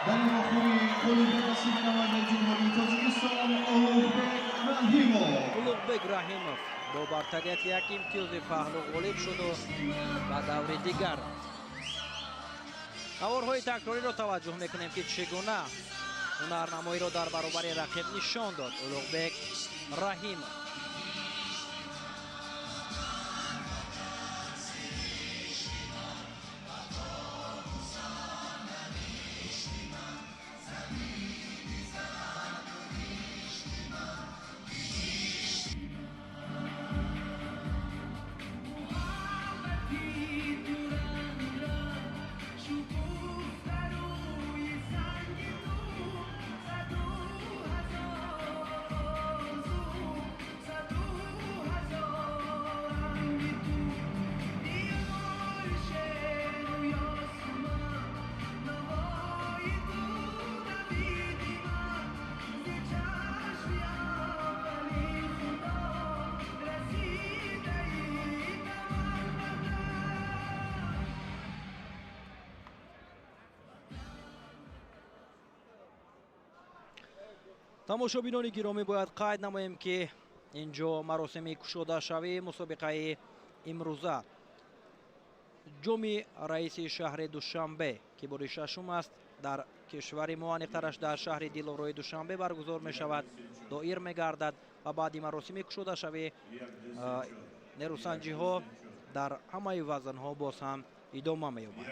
در آخری قلوب نصیب نماینده جمهوری تاجیکستان улуғбек раҳимов бо бартарияти як имтиёзи паҳлӯ ғолиб шуду ба даври дигар рафт. наворҳои такрориро таваҷҷӯҳ мекунем ки чӣ гуна ҳунарнамоиро дар баробари рақиб нишон дод улуғбек раҳимов. тамошобинони гиромӣ, бояд қайд намоем ки инҷо маросими кушодашавии мусобиқаи имрӯза ҷоми раиси шаҳри Душанбе ки бори шашум аст дар кишвари мо, аниқтараш дар шаҳри дилораи Душанбе баргузор мешавад, доир мегардад ва баъди маросиме кушода шави нерӯсанҷиҳо дар ҳамаи вазнҳо боз ҳам идома меёбад.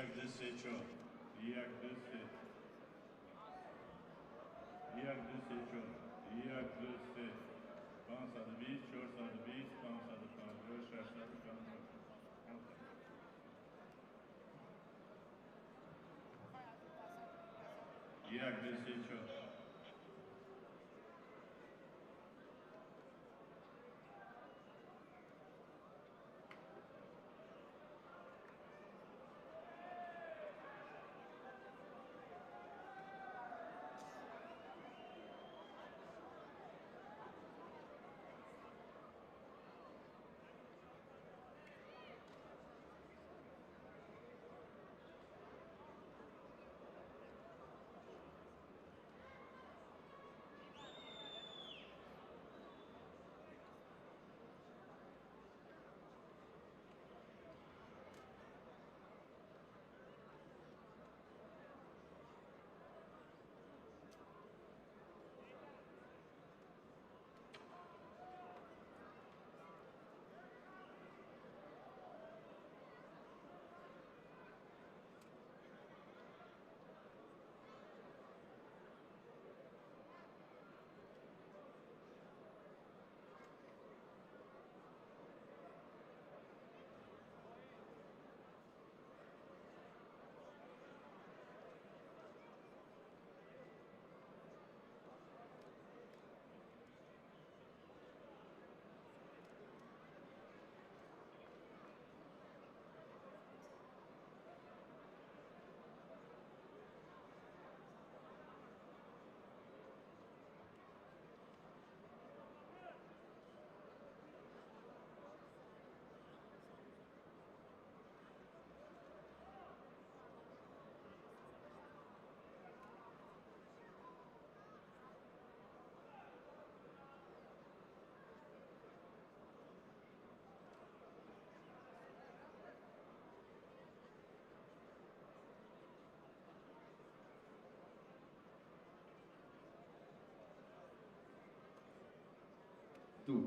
Du.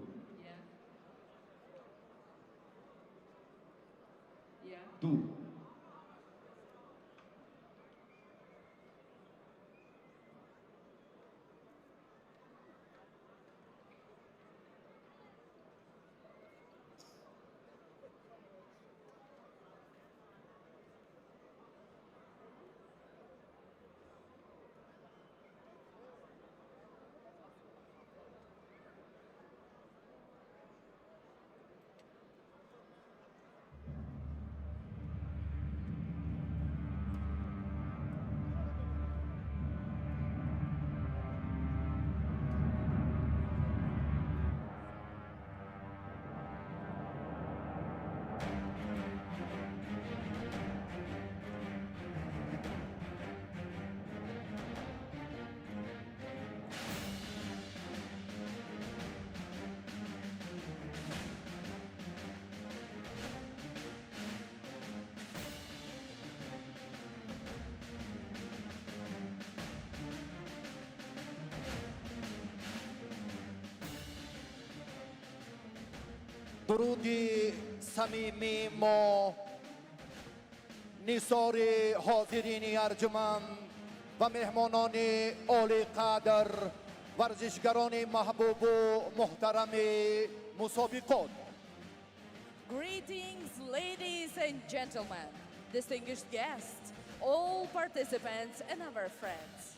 Yeah. Yeah. Du. درودی صمیمی ما نثار حاضرین ارجمند و مهمانان عالی قدر ورزشگران محبوب و محترم مسابقات. Greetings, ladies and gentlemen, distinguished guests, all participants and our friends.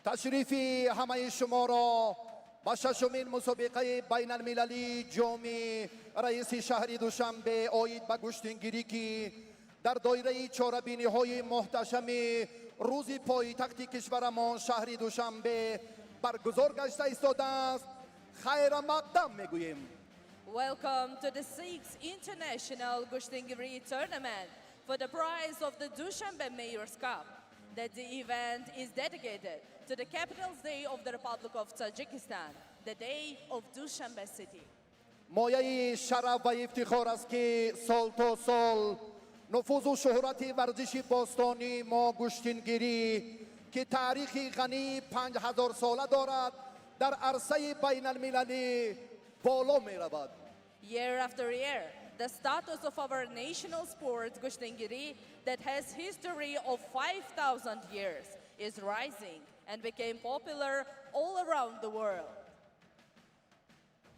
تشریف همه شما را با ششمین مسابقه بین المللی جامی رئیس شهر دوشنبه آید به گشتنگیری که در دایره چهاربینی های محتشم روز پایتخت کشورمان شهر دوشنبه برگزار گشته ایستاده است خیر مقدم میگوییم. Welcome to the 6th International Gushtangiri Tournament for the prize of the Dushanbe Mayor's Cup. That the event is dedicated to the capital's day of the Republic of Tajikistan, the day of Dushanbe city. مایه شرف و افتخار است که سال تا سال نفوذ و شهرت ورزش باستانی ما گشتنگیری که تاریخی غنی 5000 ساله دارد در عرصه بین المللی بالا می رود. Year after year, the status of our national sport, Gushtengiri, that has history of 5,000 years, is rising and became popular all around the world.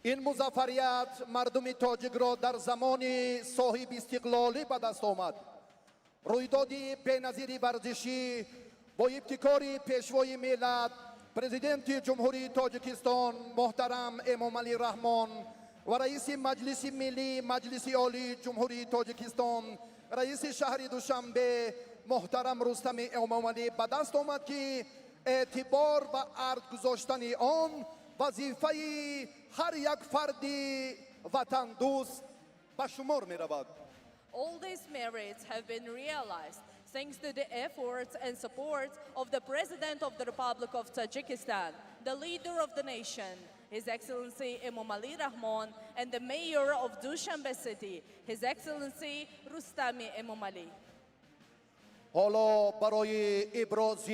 این مظفریت مردم تاجیک را در زمان صاحب استقلالی به دست آمد. رویدادی بی‌نظیر ورزشی با ابتکار پیشوای ملت پرزیدنت جمهوری تاجیکستان محترم امامعلی رحمان و رئیس مجلس ملی مجلس عالی جمهوری تاجیکستان رئیس شهر دوشنبه محترم رستم امامعلی به دست آمد که اعتبار و ارج گذاشتن آن وظیفه هر یک فرد وطن دوست به شمار می رود. All these merits have been realized thanks to the efforts and support of the President of the Republic of Tajikistan, the leader of the nation, His Excellency Emomali Rahmon, and the Mayor of Dushanbe City, His Excellency Rustami Emomali. حالا برای ابراز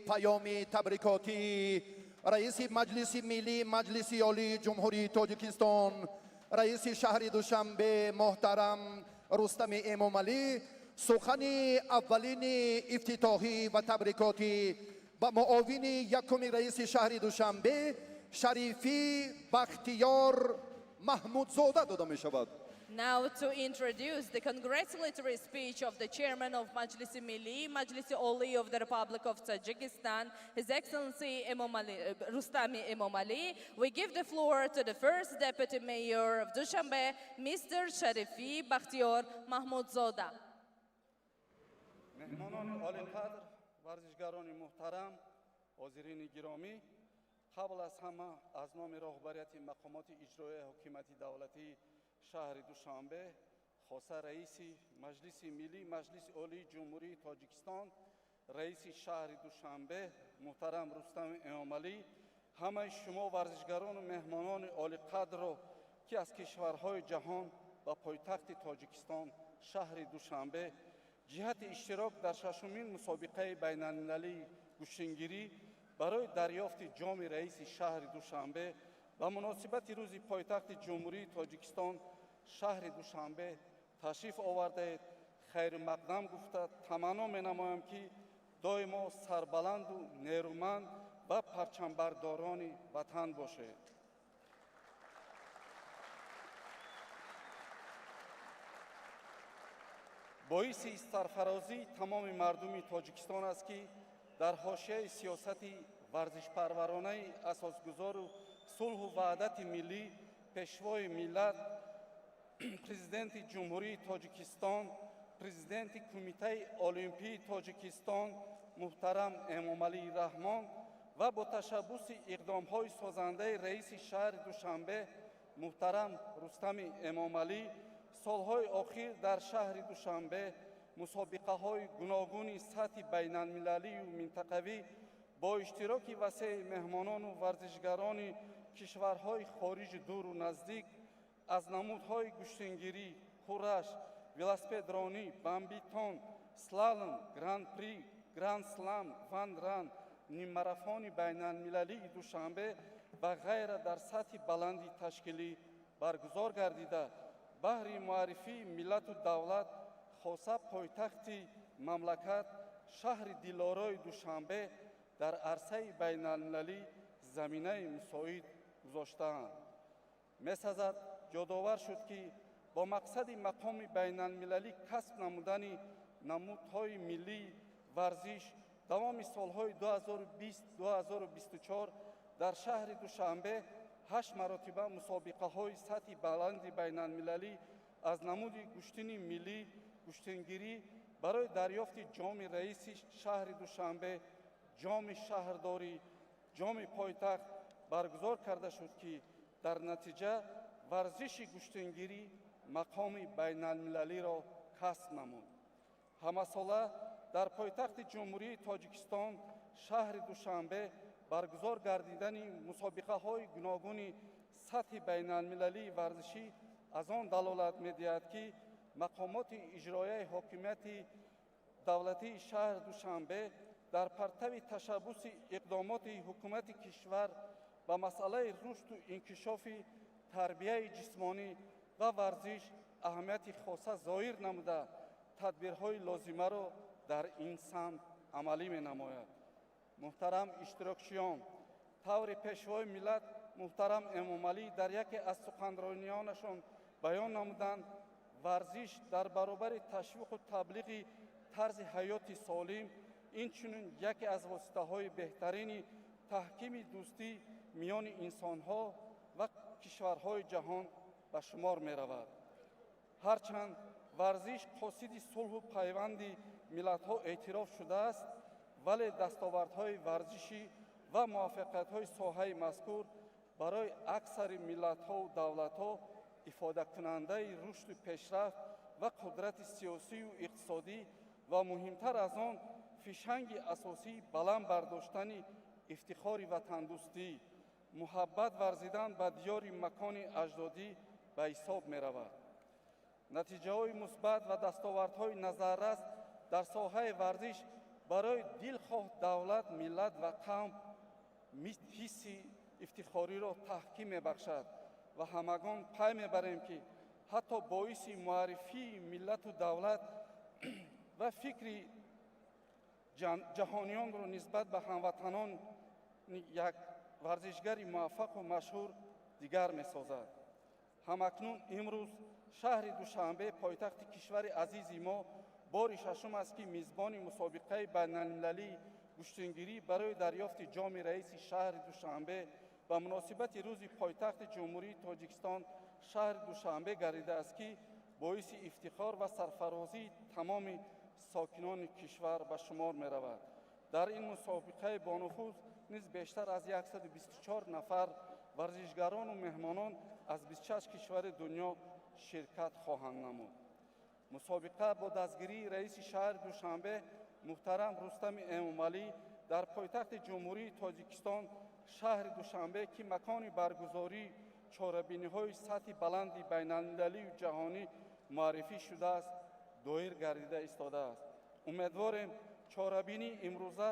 پیام تبریکاتی رئیس مجلس ملی مجلس عالی جمهوری تاجیکستان رئیس شهر دوشنبه محترم رستم امامعلی سخن اولین افتتاحی و تبریکاتی با معاون یکم رئیس شهر دوشنبه شریفی بختیار محمودزاده داده می شود. Now to introduce the congratulatory speech of the chairman of Majlis-i Milli, Majlis-i Oli of the Republic of Tajikistan, His Excellency Rustami Emomali, we give the floor to the first Deputy Mayor of Dushanbe, Mr. Sharifi Bakhtiyor Mahmoudzoda. مهمانان عالی قدر، ورزشگران محترم، حاضرین گرامی، قبل از همه از نام رهبریت مقامات اجرایی حکومت دولتی شهر دوشنبه خاصه رئیس مجلس ملی مجلس عالی جمهوری تاجیکستان رئیس شهر دوشنبه محترم رستم امامعلی همه شما ورزشگران و مهمانان عالی قدر را که از کشورهای جهان و پایتخت تاجیکستان شهر دوشنبه جهت اشتراک در ششمین مسابقه بین المللی گوشتنگیری برای دریافت جام رئیس شهر دوشنبه و مناسبت روز پایتخت جمهوری تاجیکستان شهر دوشنبه تشریف آورده خیر مقدم گفته تمنا می نمایم که دائما سربلند و نیرومند و پرچمبرداران وطن باشد. باعث سرفرازی تمام مردم تاجیکستان است که در حاشیه سیاست ورزش پرورانه اساسگذار و صلح و وحدت ملی پیشوای ملت پرزیدنت جمهوری تاجیکستان پرزیدنت کمیته المپی تاجیکستان محترم امامعلی رحمان و با تشبث اقدام‌های سازنده رئیس شهر دوشنبه محترم رستم امامعلی سالهای اخیر در شهر دوشنبه مسابقه‌های گوناگون سطح بین‌المللی و منطقوی با اشتراک وسیع مهمانان و ورزشگران کشورهای خارج دور و نزدیک از نمودهای گوشتنگیری، کورش، ولاسپدرانی، بامبیتون، سلالوم، گراند پری، گراند سلام، وان ران، نیم ماراتون بین‌المللی دوشنبه و غیره در سطح بلندی تشکیلی برگزار گردیده بهر معرفی ملت و دولت خاصه پایتخت مملکت شهر دلارای دوشنبه در عرصه بین المللی زمینه مساعد گذاشتند. می‌سازد یادآور شد که با مقصد مقام بین المللی کسب نمودن نمودهای ملی ورزش دوام سالهای 2020-2024 در شهر دوشنبه 8 مرتبه مسابقه‌های سطح بلند بین المللی از نمود گوشتن ملی گوشتنگیری برای دریافت جام رئیس شهر دوشنبه جام شهرداری جام پایتخت برگزار کرده شد که در نتیجه ورزش گوشتنگیری مقام بین المللی را کسب نمود. همه ساله در پایتخت جمهوری تاجیکستان شهر دوشنبه برگزار گردیدن مسابقه‌های گوناگون سطح بین المللی ورزشی از آن دلالت می‌دهد که مقامات اجرایی حکومت دولتی شهر دوشنبه در پرتو تشبث اقدامات حکومت کشور ба масъалаи рушду инкишофи тарбияи ҷисмонӣ ва варзиш аҳамияти хоса зоҳир намуда тадбирҳои лозимаро дар ин самт амалӣ менамояд. муҳтарам иштирокчиён, таври пешвои миллат муҳтарам эмомалӣ дар яке аз суханрониёнашон баён намуданд, варзиш дар баробари ташвиқу таблиғи тарзи ҳаёти солим инчунин яке аз воситаҳои беҳтарини таҳкими дӯстӣ миёни инсонҳо ва кишварҳои ҷаҳон ба шумор меравад. ҳарчанд варзиш қосиди сулҳу пайванди миллатҳо эътироф шудааст, вале дастовардҳои варзишӣ ва муваффақиятҳои соҳаи мазкур барои аксари миллатҳову давлатҳо ифодакунандаи рушду пешрафт ва қудрати сиёсию иқтисодӣ ва муҳимтар аз он фишанги асосии баланд бардоштани ифтихори ватандӯстӣ, муҳаббат варзидан ба диёри макони аҷдодӣ ба ҳисоб меравад. натиҷаҳои мусбат ва дастовардҳои назаррас дар соҳаи варзиш барои дилхоҳ давлат, миллат ва қавм ҳисси ифтихориро таҳким мебахшад ва ҳамагон пай мебарем, ки ҳатто боиси муаррифии миллату давлат ва фикри ҷаҳонiyonро нисбат ба ҳамватанони як варзишгари муваффақу машҳур дигар месозад. ҳамакнун имрӯз шаҳри душанбе пойтахти кишвари азизи мо бори шашум аст, ки мизбони мусобиқаи байналмилалии гуштингирӣ барои дарёфти ҷоми раиси шаҳри душанбе ба муносибати рӯзи пойтахти ҷумҳурии тоҷикистон шаҳри душанбе гардидааст, ки боиси ифтихор ва сарфарозии тамоми сокинони кишвар ба шумор меравад. дар ин мусобиқаи бонуфуз низ бештар аз 124 нафар варзишгарону меҳмонон аз 26 кишвари дунё ширкат хоҳанд намуд. мусобиқа бо дастгирии раиси шаҳри душанбе муҳтарам Рустами Эмомалӣ дар пойтахти ҷумҳурии тоҷикистон шаҳри душанбе, ки макони баргузории чорабиниҳои сатҳи баланди байналмилалию ҷаҳонӣ муаррифӣ шудааст, доир гардида истодааст. умедворем чорабинии имрӯза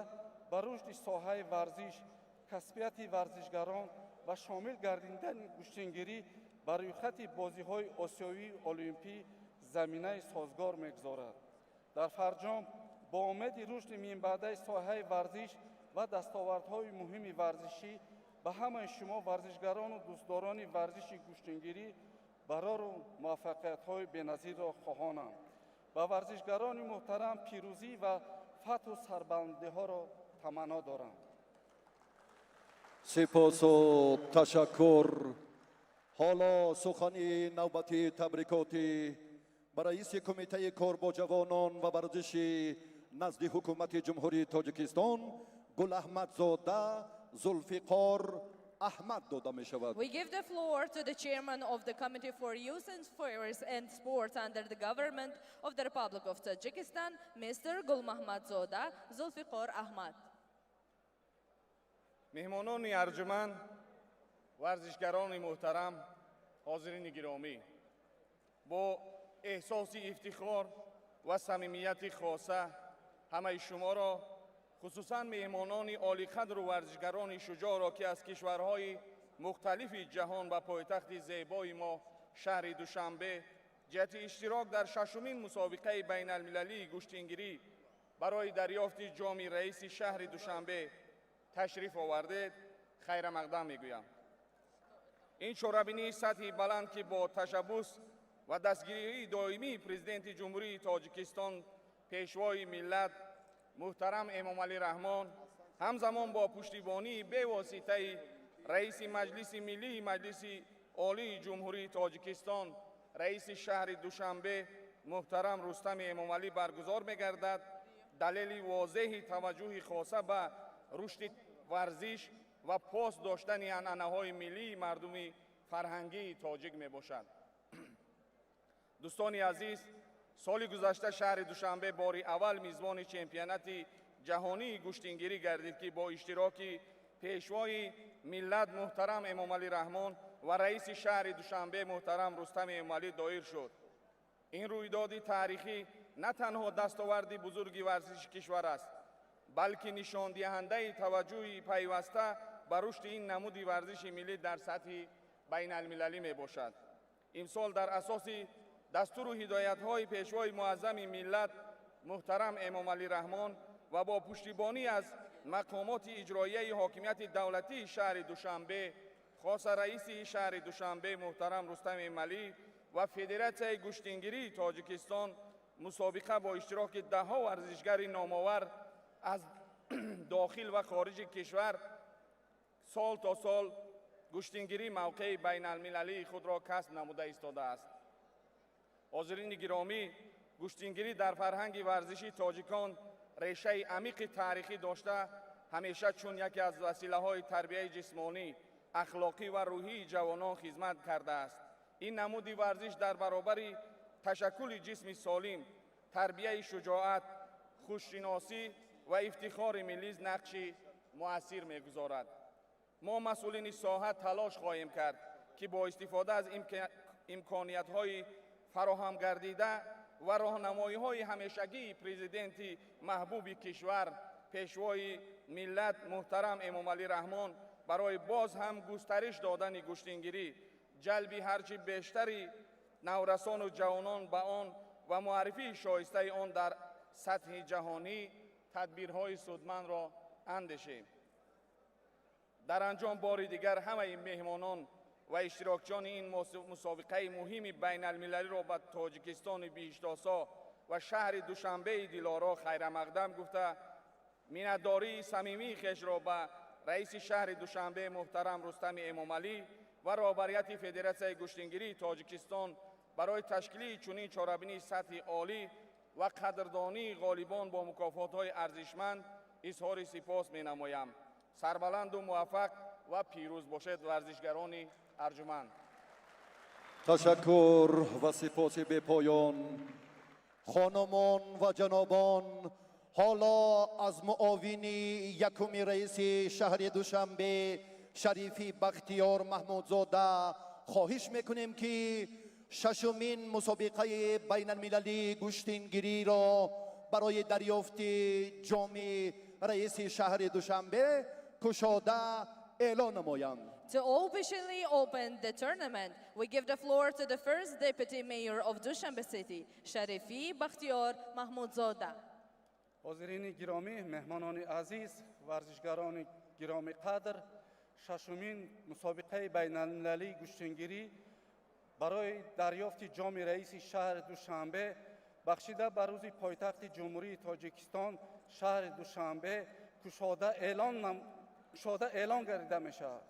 ба рушди соҳаи варзиш, касбияти варзишгарон ва шомил гардидани гуштингирӣ ба рӯйхати бозиҳои осиёвии олимпӣ заминаи созгор мегузорад. дар фарҷом бо умеди рушди минбаъдаи соҳаи варзиш ва дастовардҳои муҳими варзишӣ ба ҳамаи шумо варзишгарону дӯстдорони варзиши гуштингирӣ барору муваффақиятҳои беназирро хоҳонам. ба варзишгарони муҳтарам пирӯзӣ ва фатҳу сарбаландиҳоро таманно дорам. сипосу ташаккур. ҳоло сухани навбати табрикоти ба раиси кумитаи кор бо ҷавонон ва варзиши назди ҳукумати ҷумҳурии тоҷикистон Гулаҳмадзода Зулфиқор Ahmad дода мешавад. We give the floor to the chairman of the Committee for Youth Affairs and Sports under the government of the Republic of Tajikistan, Mr. Gulmahmadzoda Zulfiqor Ahmad. مهمانان ارجمند، ورزشگران محترم، حاضرین گرامی، با احساس افتخار و صمیمیت خاصه همه شما را، خصوصا مهمانان عالی‌قدر و ورزشگران شجاع را که از کشورهای مختلف جهان و پایتخت زیبای ما شهر دوشنبه جهت اشتراک در ششمین مسابقه بین المللی گوشتینگیری برای دریافت جام رئیس شهر دوشنبه تشریف آورده خیر مقدم میگویم. این شورابینی سطحی بلند که با تشبث و دستگیری دائمی پرزیدنت جمهوری تاجیکستان پیشوای ملت محترم امامعلی رحمان همزمان با پشتیبانی به واسطه رئیس مجلس ملی مجلس عالی جمهوری تاجیکستان رئیس شهر دوشنبه محترم رستم امامعلی برگزار می‌گردد. دلیل واضح توجه خاصه به رشد ورزش و پاس داشتن عنعنه‌های ملی مردم فرهنگی تاجیک میباشد. دوستان عزیز، سال گذشته شهر دوشنبه باری اول میزبان چمپیونات جهانی گوشتینگیری گردید که با اشتراک پیشوای ملت محترم امامعلی رحمان و رئیس شهر دوشنبه محترم رستم امامعلی دایر شد. این رویداد تاریخی نه تنها دستاورد بزرگی ورزش کشور است، بلکه نشان دهنده توجه پیوسته بر رشد این نمود ورزش ملی در سطح بین المللی می باشد. امسال در اساس دستور و هدایت‌های پیشوای معظم ملت محترم امام علی رحمان و با پشتیبانی از مقامات اجرایی حاکمیت دولتی شهر دوشنبه، خاص رئیس شهر دوشنبه محترم رستم املی و فدراسیون گشتنگیری تاجیکستان، مسابقه با اشتراک ده‌ها ورزشگر نامآور از داخل و خارج کشور سال تا سال گشتنگیری موقع بین المللی خود را کسب نموده ایستاده است. حاضرین گرامی، گشتنگیری در فرهنگ ورزشی تاجیکان ریشه عمیق تاریخی داشته، همیشه چون یکی از وسیله‌های تربیت جسمانی، اخلاقی و روحی جوانان خدمت کرده است. این نمود ورزش در برابر تشکل جسم سالم، تربیت شجاعت، خودشناسی و افتخار ملی نقشی مؤثر می‌گذارد. ما مسئولین ساحت تلاش خواهیم کرد که با استفاده از امکانیت‌های فراهم گردیده و راهنمایی‌های همیشگی پرزیدنت محبوب کشور پیشوای ملت محترم امام علی رحمان برای باز هم گسترش دادن گشتنگیری، جلب هرچه بیشتری نورسان و جوانان به آن و معرفی شایسته آن در سطح جهانی تدبیرهای سودمند را اندیشیم. در انجام بار دیگر همه مهمانان و اشتراکچیان این مسابقه مهم بین المللی را به تاجیکستان بیشتاسا و شهر دوشنبه دلارا خیر مقدم گفته، میانتداری صمیمی خویش را به رئیس شهر دوشنبه محترم رستم امام علی و رهبریت فدراسیون گشتنگیری تاجیکستان برای تشکیل چنین چهاربینی سطح عالی و قدردانی غالبان با مکافات‌های ارزشمند اظهار سپاس می‌نمایم. سربلند و موفق و پیروز باشد ورزشگران ارجمند. تشکر و سپاس به پایان. خانمان و جنابان، حالا از معاون یکم رئیس شهر دوشنبه شریفی بختیار محمودزاده خواهش میکنیم که ششمین مسابقه بین المللی گشتنگیری را برای دریافت جام رئیس شهر دوشنبه کشاده اعلان نمایند. To officially open the tournament, we give the floor to the first Deputy Mayor of Dushanbe City, Sharifi Bakhtiar Mahmoudzada. حاضرین گرامی، مهمانان عزیز، ورزشگران گرامی قدر، ششمین مسابقه بین المللی گشتنگیری برای دریافت جام رئیس شهر دوشنبه بخشیده بر روز پایتخت جمهوری تاجیکستان شهر دوشنبه کشاده اعلان گردیده می شود.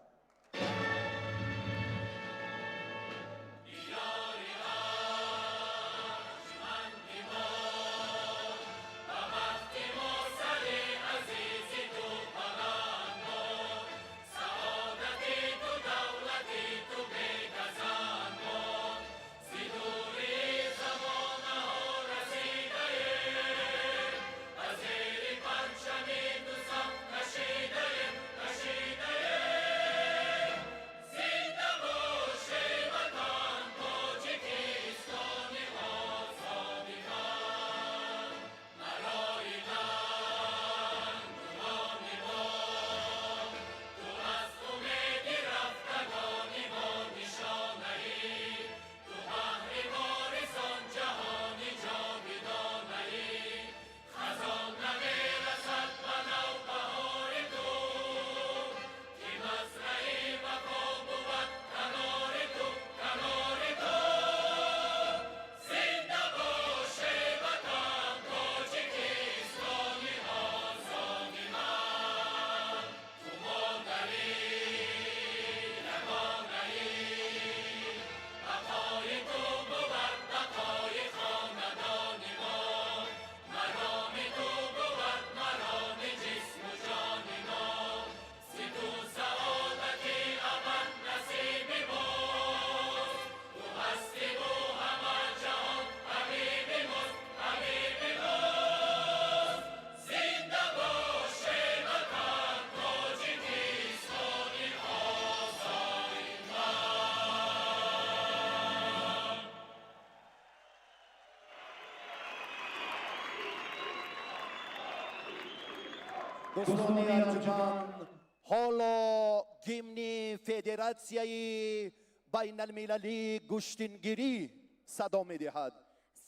دوستان ارجمند، حالا گیمنی فدراسیای بین المللی گشتینگیری صدا می دهد.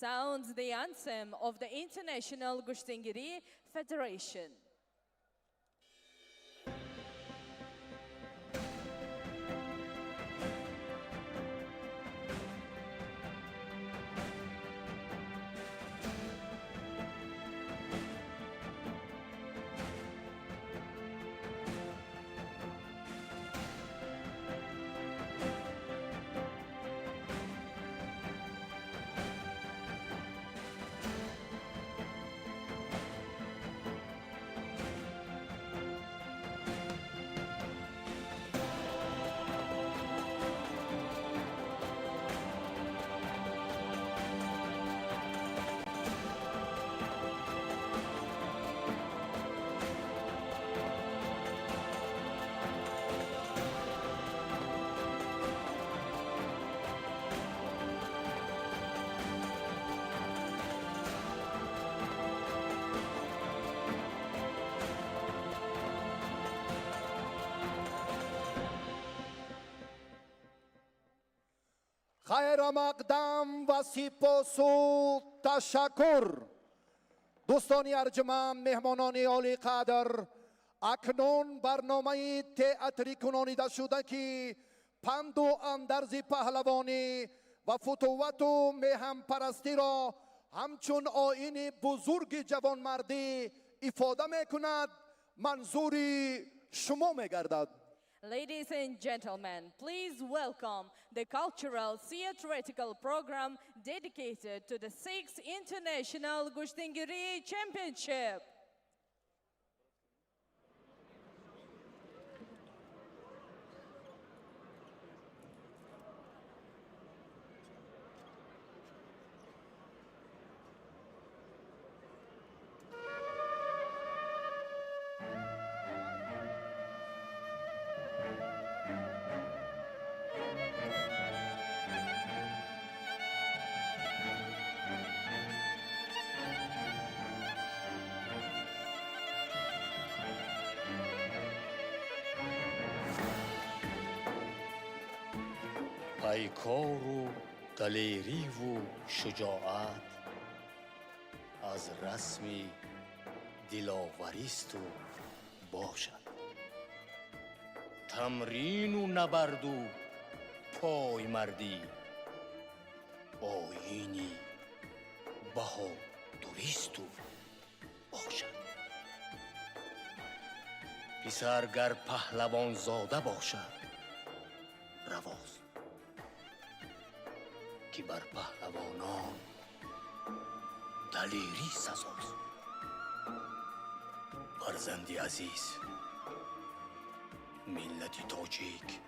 Sounds the anthem of the International Gustingiri Federation. خیر مقدم و سپاس و تشکر. دوستان ارجمند، مهمانان عالی قدر، اکنون برنامه تئاتری کنانیده شده که پند و اندرز پهلوانی و فتوت و مهم پرستی را همچون آیین بزرگ جوانمردی افاده می کند منظوری شما می گردد. Ladies and gentlemen, please welcome the cultural theatrical program dedicated to the 6th International Gustingiri Championship. پیکار و دلیری و شجاعت از رسمی دلاوریست و باشد. تمرین و نبرد و پای مردی آیینی بهادریست و باشد. پسر گر پهلوان زاده باشد رواست که بر پهلوانان دلیری سزاست. فرزندی عزیز، ملت تاجیک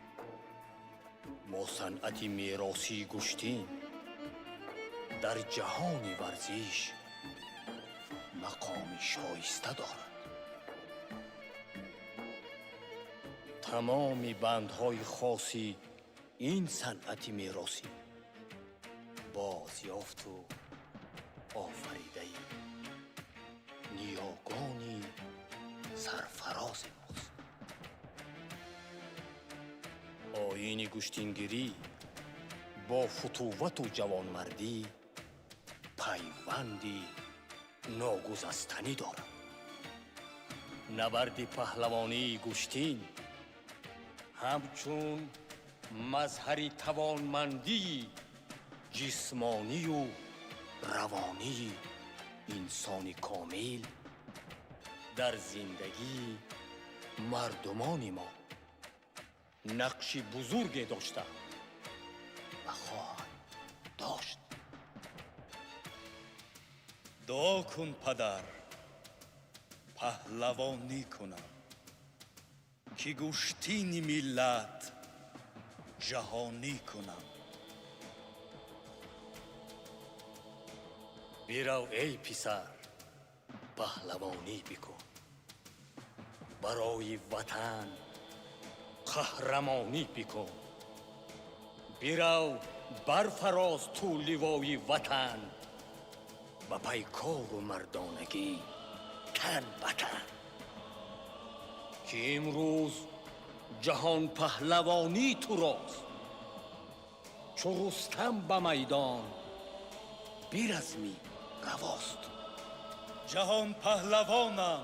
با صنعت میراثی گشتین در جهان ورزش مقام شایسته دارد. تمام بندهای خاصی این صنعت میراثی بازیافت و آفریده نیاگانی سرفراز ماست. آیین گشتینگیری با فتوت و جوانمردی پیوندی ناگسستنی دارد. نبرد پهلوانی گشتین همچون مظهر توانمندی جسمانی و روانی انسانی کامل در زندگی مردمان ما نقش بزرگی داشته و خواهد داشت. دعا کن پدر، پهلوانی کنم که گشتین ملت جهانی کنم. بیرو ای پسر، پهلوانی بکن، برای وطن قهرمانی بکن. بیرو برفراز تو لوای وطن، با پیکار و مردانگی تن به تن. که امروز جهان پهلوانی تو راست. چو رستم به میدان برزمی رواست. جهان پهلوانم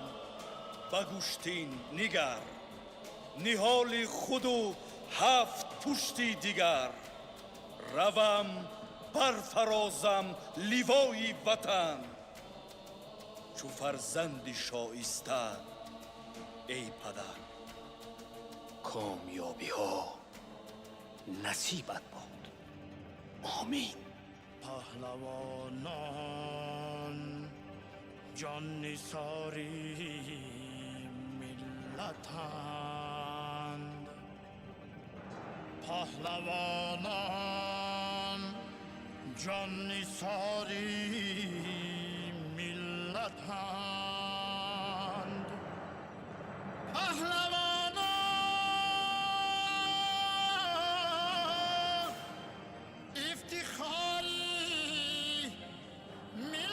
به گوشتین نگر، نهال خود و هفت پشتی دیگر. روم برفرازم لیوای وطن، چو فرزند شایسته ای پدر. کامیابی ها نصیبت باد. آمین. پهلوانان جان نثاری ملتند. پهلوانان جان نثاری ملتند. پهلوانان افتخاری ملتند.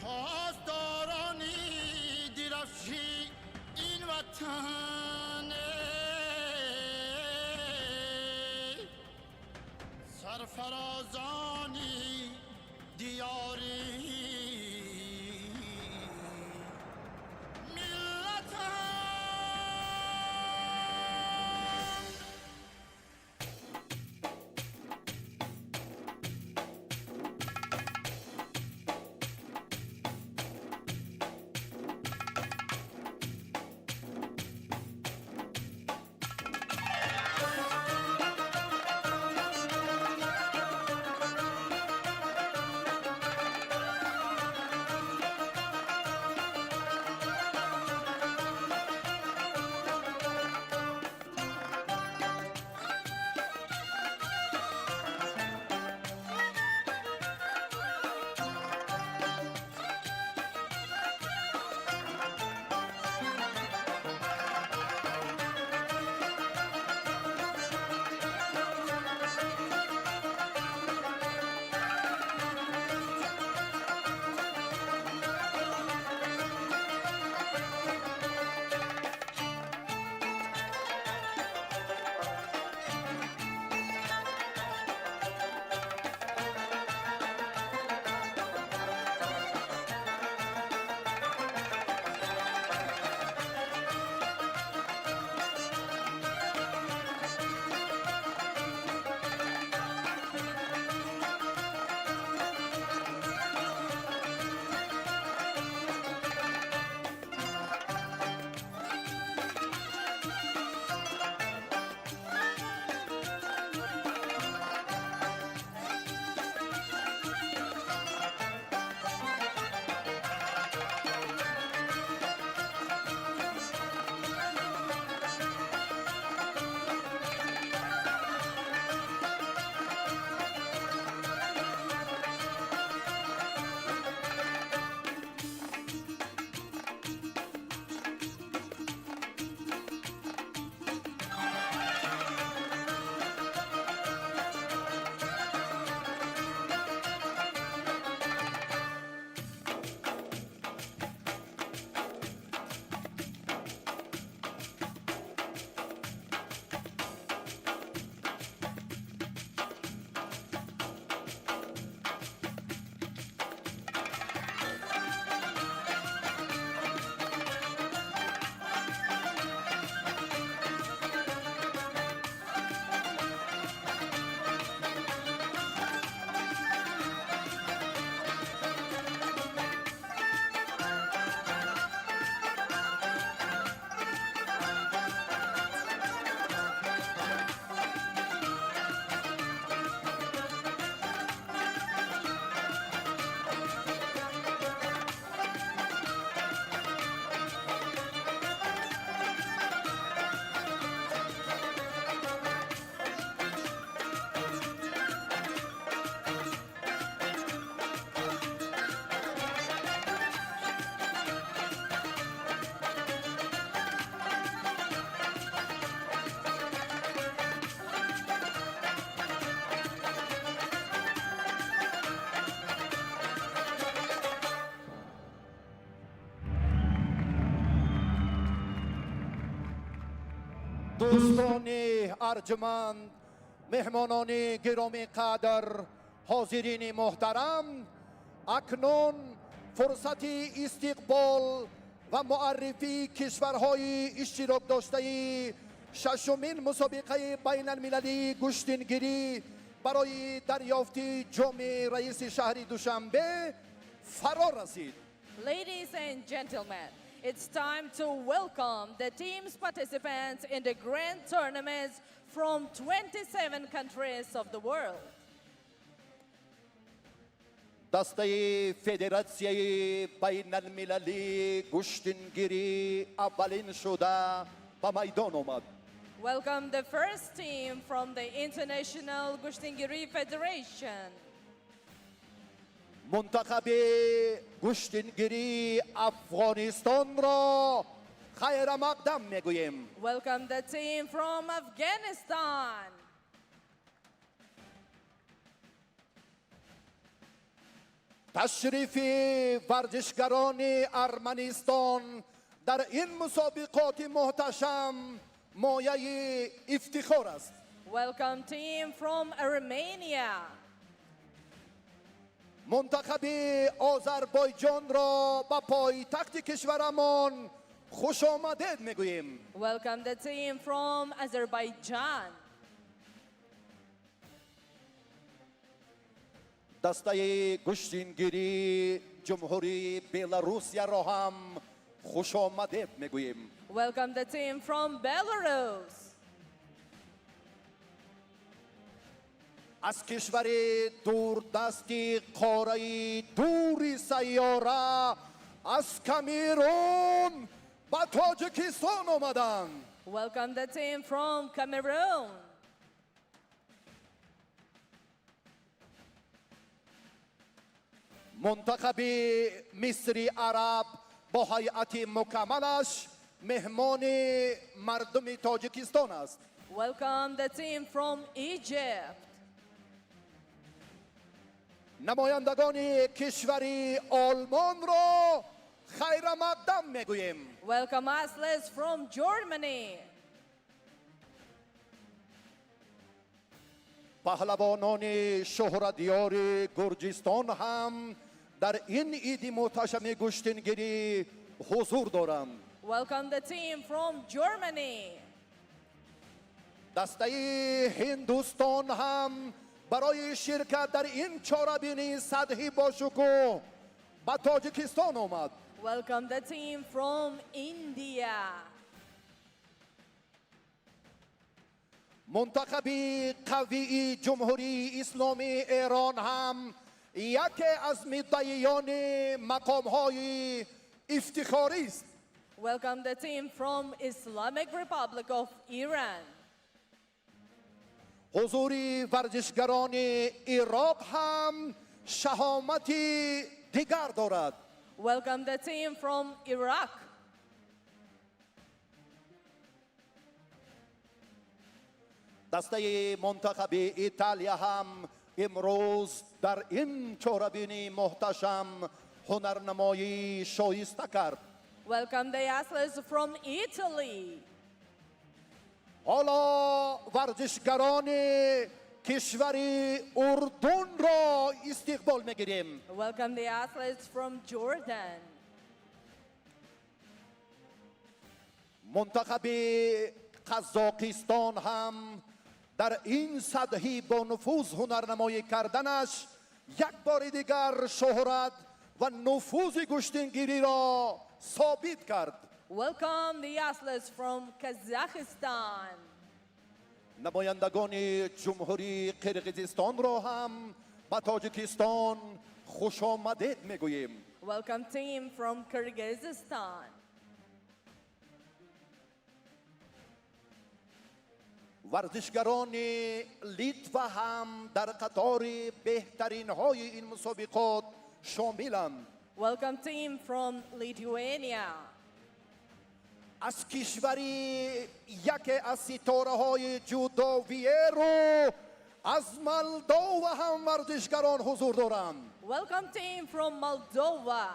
پاسدارانی درفشی این وطن، سرفرازانی دیاری دوستان ارجمند، مهمانان گرامی قدر، حاضرین محترم، اکنون فرصت استقبال و معرفی کشورهای اشتراک داشته ششمین مسابقه بین المللی گشتنگیری برای دریافت جام رئیس شهر دوشنبه فرا رسید. Ladies and gentlemen, it's time to welcome the team's participants in the grand tournaments from 27 countries of the world. دسته فدراسیون بین المللی گشتنگیری اولین شده به میدان آمد. Welcome the first team from the International Gushtangiri Federation. منتخب گشتنگیری افغانستان را خیر مقدم میگوییم. Welcome the team from Afghanistan. تشریف ورزشگران ارمنستان در این مسابقات محتشم مایه افتخار است. Welcome team from Armenia. منتخب آذربایجان را به پایتخت کشورمان خوش آمدید میگوییم. Welcome the team from Azerbaijan. دسته گشتنگیری جمهوری بلاروسیا را هم خوش آمدید میگوییم. Welcome the team from Belarus. از کشور دوردستی قاره دور سیاره از کامیرون به تاجیکستان آمدند. Welcome the team from Cameroon. منتخب مصری عرب با هیئت مکملش مهمان مردم تاجیکستان است. Welcome the team from Egypt. نمایندگان کشور آلمان را خیر مقدم میگوییم. Welcome athletes from Germany. پهلوانان شهرتیار گرجستان هم در این عید محتشم گشتنگیری حضور دارند. Welcome the team from Germany. دسته هندوستان هم برای شرکت در این چهاربینی سطحی باشکوه به تاجیکستان آمد. Welcome the team from India. منتخب قوی جمهوری اسلامی ایران هم یکی از مدعیان مقام‌های افتخاری است. Welcome the team from Islamic Republic of Iran. حضور ورزشگران عراق هم شهامتی دیگر دارد. Welcome the team from Iraq. دسته منتخب ایتالیا هم امروز در این چهاربینی محتشم هنرنمایی شایسته کرد. Welcome the athletes from Italy. حالا ورزشگران کشور اردن را استقبال میگیریم. Welcome the athletes from Jordan. منتخب قزاقستان هم در این سطحی با نفوذ هنرنمایی کردنش یک بار دیگر شهرت و نفوذ گشتنگیری را ثابت کرد. Welcome the athletes from Kazakhstan. نمایندگان جمهوری قرقیزستان را هم به تاجیکستان خوش آمدید میگوییم. Welcome team from Kyrgyzstan. ورزشگران لیتوا هم در قطار بهترین های این مسابقات شاملند. Welcome team from Lithuania. از کشوری یکی از ستاره های جودو ویرو از مالدووا هم ورزشگران حضور دارند. Welcome team from Moldova.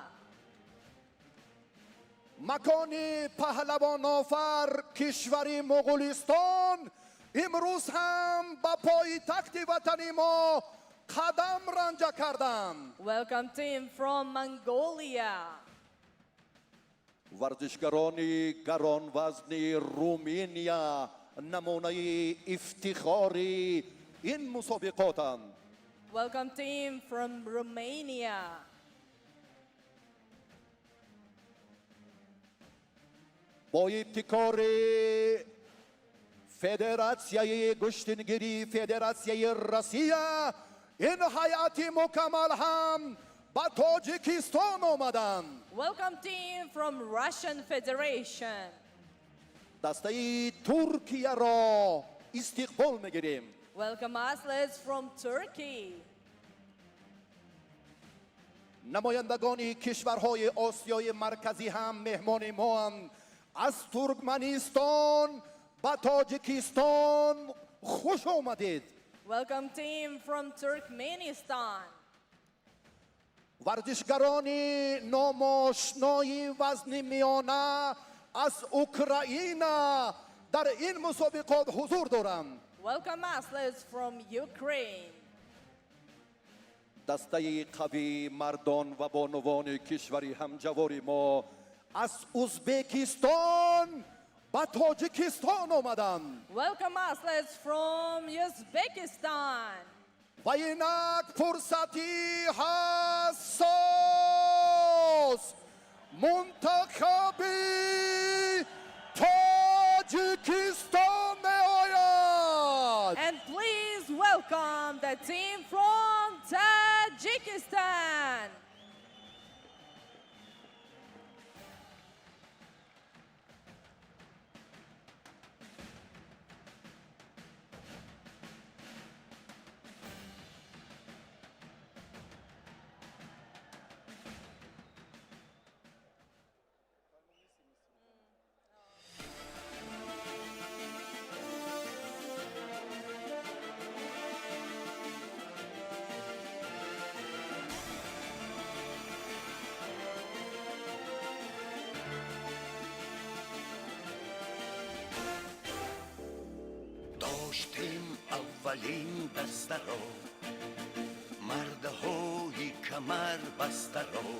مکان پهلوان آفر کشور مغولستان امروز هم با پایتخت وطن ما قدم رنجه کردند. Welcome team from Mongolia. ورزشگران گران وزن رومانیا نمونه افتخار این مسابقاتند. Welcome team from Romania. با ابتکار فدراسیای گشتنگیری فدراسیای روسیه این هیئت مکمل هم با تاجیکستان آمدند. Welcome team from Russian Federation. دسته ترکیه را استقبال میگیریم. Welcome athletes from Turkey. نمایندگان کشورهای آسیای مرکزی هم مهمان ما هم. از ترکمنستان با تاجیکستان خوش آمدید. Welcome team from Turkmenistan. ورزشگران ناماشنای وزن میانه از اوکراین در این مسابقات حضور دارند. Welcome athletes from Ukraine. دسته قوی مردان و بانوان کشوری همجوار ما از ازبکستان و تاجیکستان آمدند. Welcome athletes from Uzbekistan. و اینک فرصتی حساس منتخب تاجیکستان می آید. And please welcome the team from Tajikistan. داشتیم اولین دسته را مردهای کمر بسته را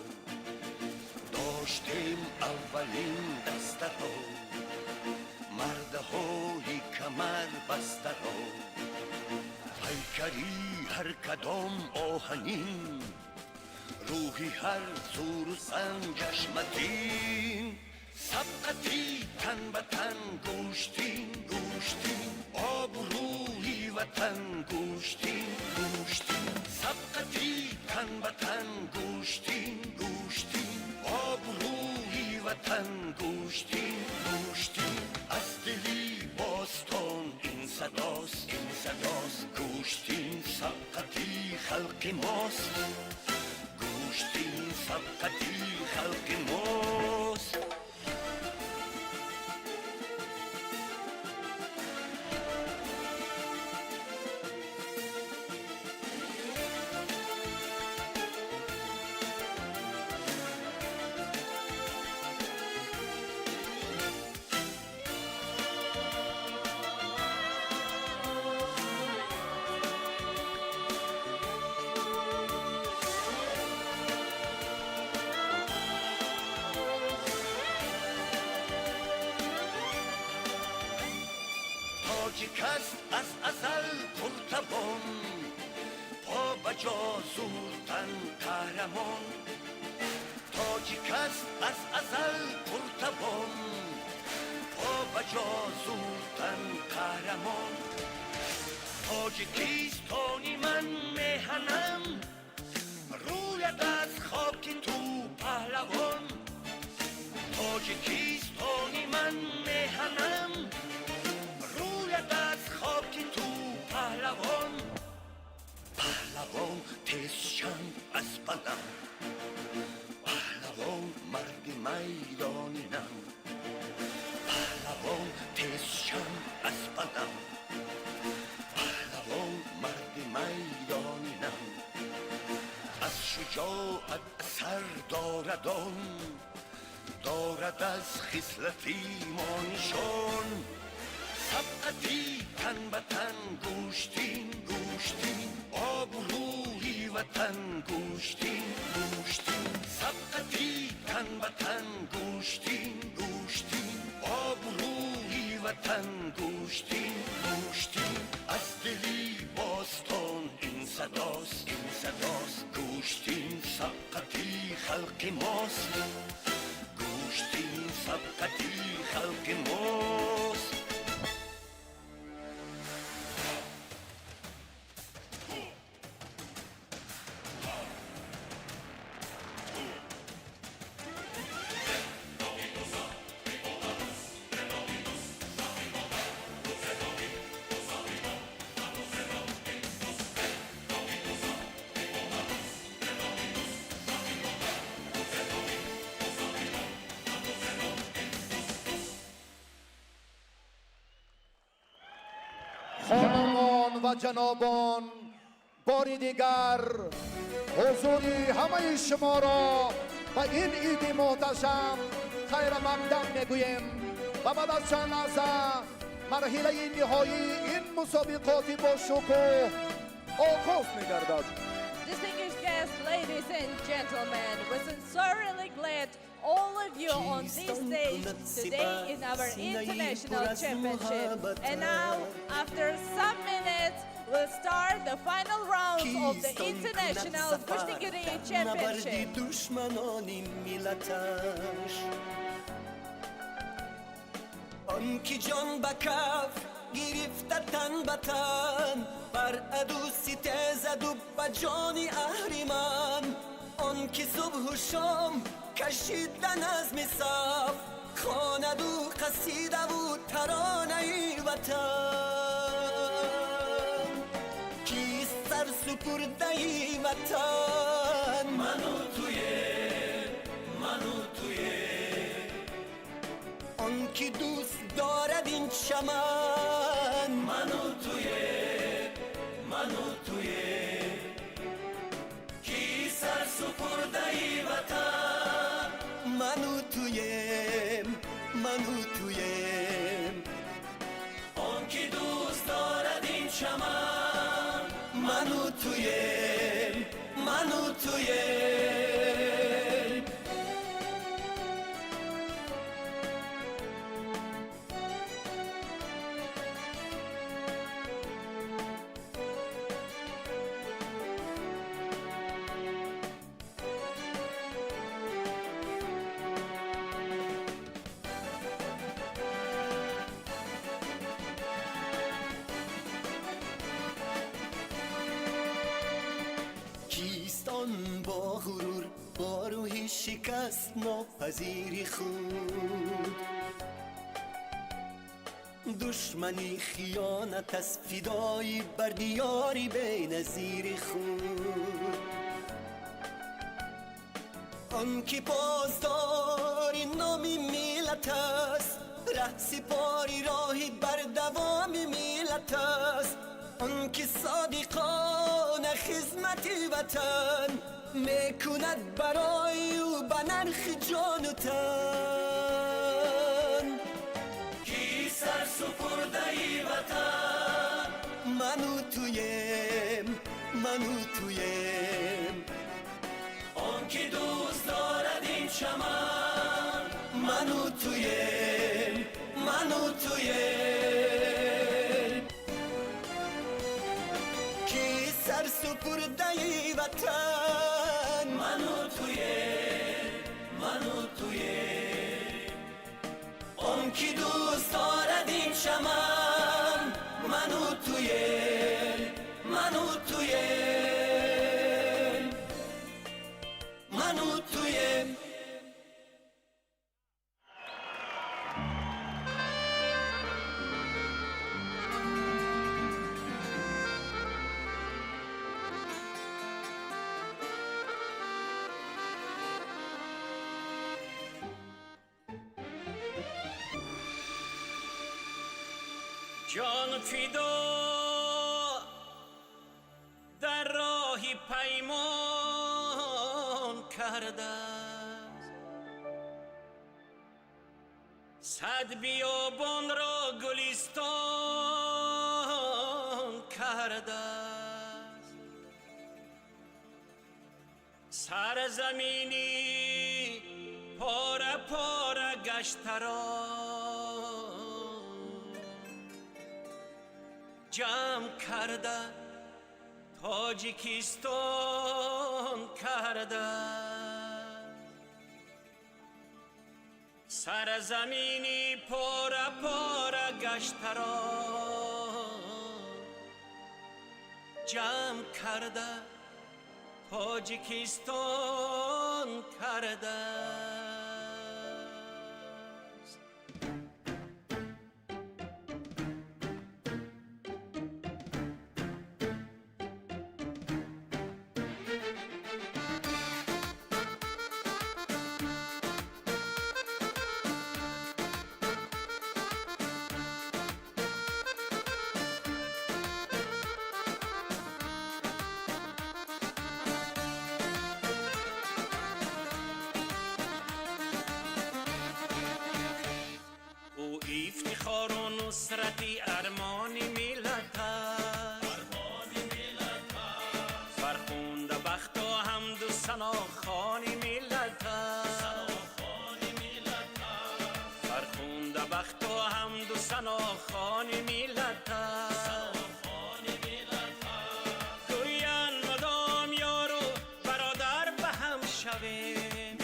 داشتیم اولین دسته را مردهای کمر بسته را پیکری هر کدام آهنین روحی هر زور و سنجش متین سبقتی تن به تن گوشتین آبروی وطن گوشتین سبقتی تن به تن گوشتین آبروی وطن گوشتین از دلی باستان این صداست گوشتین سبقتی خلق ماست گوشتین سبقتی خلق ماست تاجیک است از ازل پرتوان پا بجا زودتن قهرمان تاجیک است از ازل پرتوان پا بجا زودتن قهرمان تاجیکستانی من میهنم روید از خاک تو پهلوان تاجیکستانی من میهنم از خاک تو پهلوان تیزشم از بلم پهلوان مرد میدانینم پهلوان تیزشم از بلم پهلوان مرد میدانینم از شجاعت اثر داردان دارد از خصلتی ما نشان. سبقتی تن به تن گوشتین گوشتین، آب و روحی وطن گوشتین گوشتین. سبقتی تن به تن گوشتین گوشتین، آب و روحی وطن گوشتین گوشتین. از دلی باستان این صداست این صداست، گوشتین سبقتی خلق ماست، گوشتین سبقتی خلق ماست. خانمان و جنابان، باری دیگر حضوری همه شما را به این عید محتشم خیر مقدم میگوییم و بعد از چند لحظه مرحله نهایی این مسابقات با شکوه آغاز میگردد. Distinguished guests, ladies and gentlemen, we're sincerely glad all of you on this stage today in our international championship. And now, after some minutes, we'll start the final rounds of the international Kushnigiri championship. آن کی جان به کف گرفته تن به تن، بر عدو سیته زد و به جان اهریمن. آن کی صبح و شام کشیدن از صف، خواند و قصیده و ترانه وطن. کیست سر سپرده وطن؟ منو توی آن کی دوست دارد این چمن. منو توی کی سر سپرده وطن. منو تویم آن کی دوست دارد این چمن. منو تویم با غرور با روحی شکست ناپذیری خود، دشمنی خیانت از فدایی بر دیاری بی نظیر خود. آن کی پاسداری نامی ملت است، ره سپاری راهی بر دوام ملت است. آن کی صادقان خدمت وطن، میکند برای او به نرخ جان و تن. کی سر سپرده وطن؟ منو تویم آن کی دوست دارد این چمن. منو تویم کی سر سپرده وطن. منو تویم آن کی دوست دارد این چمن. منو تویم جان فدا در راهی پیمان کرده است، صد بیابان را گلستان کرده است. سرزمینی پاره پاره گشته را جمع کرده تاجیکستان کرده. سرزمینی پاره پاره گشته را جمع کرده تاجیکستان کرده. افتخار و نصرتی ارمان ملت است. فرخنده بخت و حمد و ثنا خوان ملت است. فرخنده بخت و حمد و ثنا خوان ملت است. گویند مدام یار و برادر به هم شویم.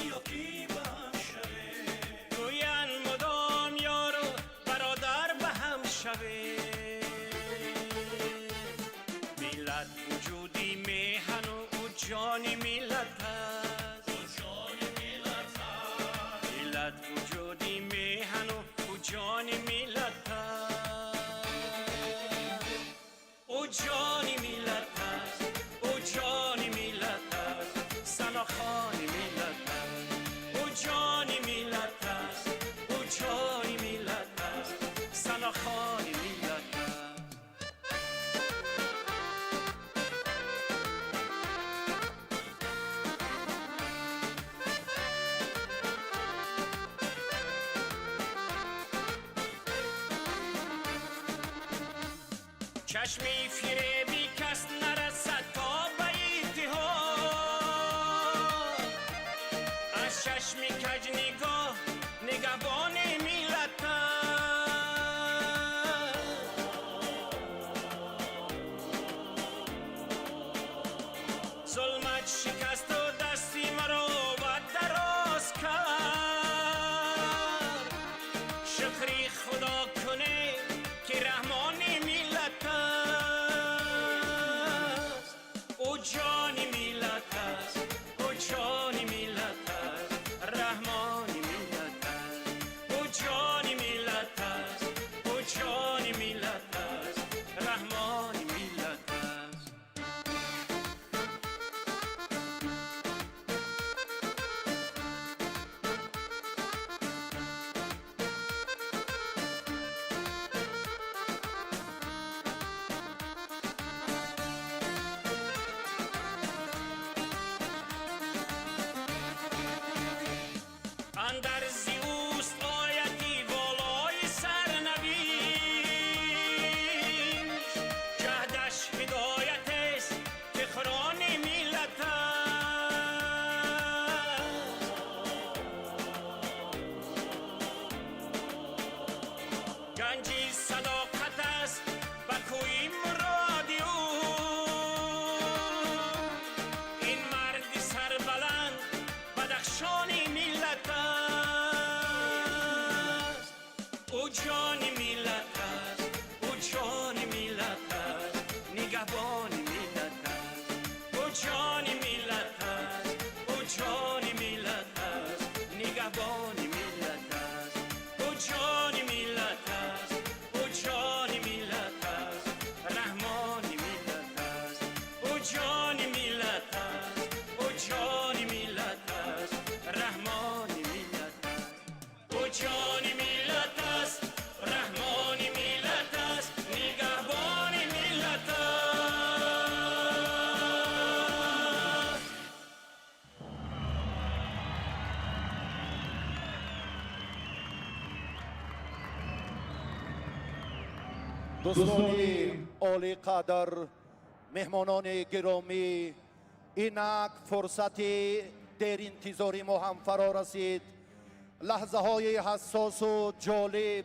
ملت وجودی میهن و جان ملت است. ملت وجودی میهن و جان ملت است. او جان ملت است. او جان ملت است. سناخان ملت است. او جان ملت است. او جان ملت است. سناخان ملت است. چشمی فریبی کس نرسد تا به اتحاد. از چشمی کج نگاه نگهبان ملت است. ظلمت شکست و دستی مرا و دراز کرد. شکری خدا کنه که رحمان ملت است. او جان ملت است. او جان ملت است. رحمان ملت است. او جان دوستانی عالی قدر، مهمانان گرامی، اینک فرصتی در انتظاری ما هم فرا رسید. لحظه های حساس و جالب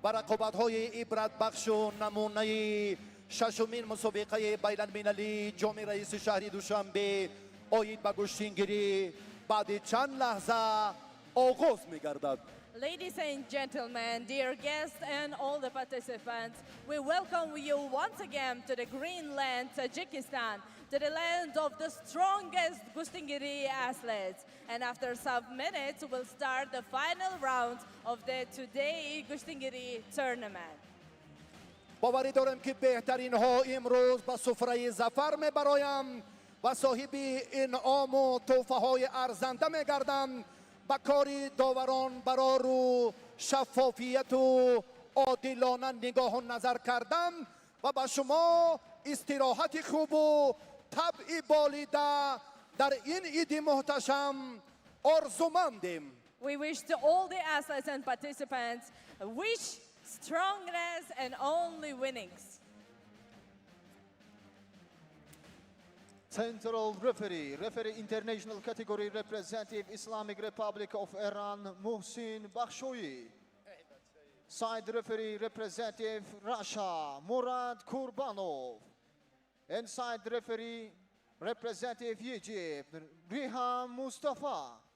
و رقابت های عبرت بخش و نمونه ششمین مسابقه بین المللی جام رئیس شهر دوشنبه آید به گشتینگیری بعد چند لحظه آغاز می گردد. Ladies and gentlemen, dear guests and all the participants, we welcome you once again to the green land, Tajikistan, to the land of the strongest Gustingiri athletes. And after some minutes, we'll start the final round of the today Gustingiri tournament. باوری دارم که بهترین ها امروز به سفره ظفر می برایم و صاحب انعام و تحفه های ارزنده می گردم. با کاری داوران برا رو شفافیت و عادلانه نگاه و نظر کردم و با شما استراحت خوب و طبع بالیده در این عید محتشم آرزومندیم. We wish to all the athletes and participants strongness and only winnings. Central referee international category representative Islamic Republic of Iran Muhsin Bakhshoyi. Side referee representative Russia Murad Kurbanov. And side referee representative Egypt Riham Mustafa.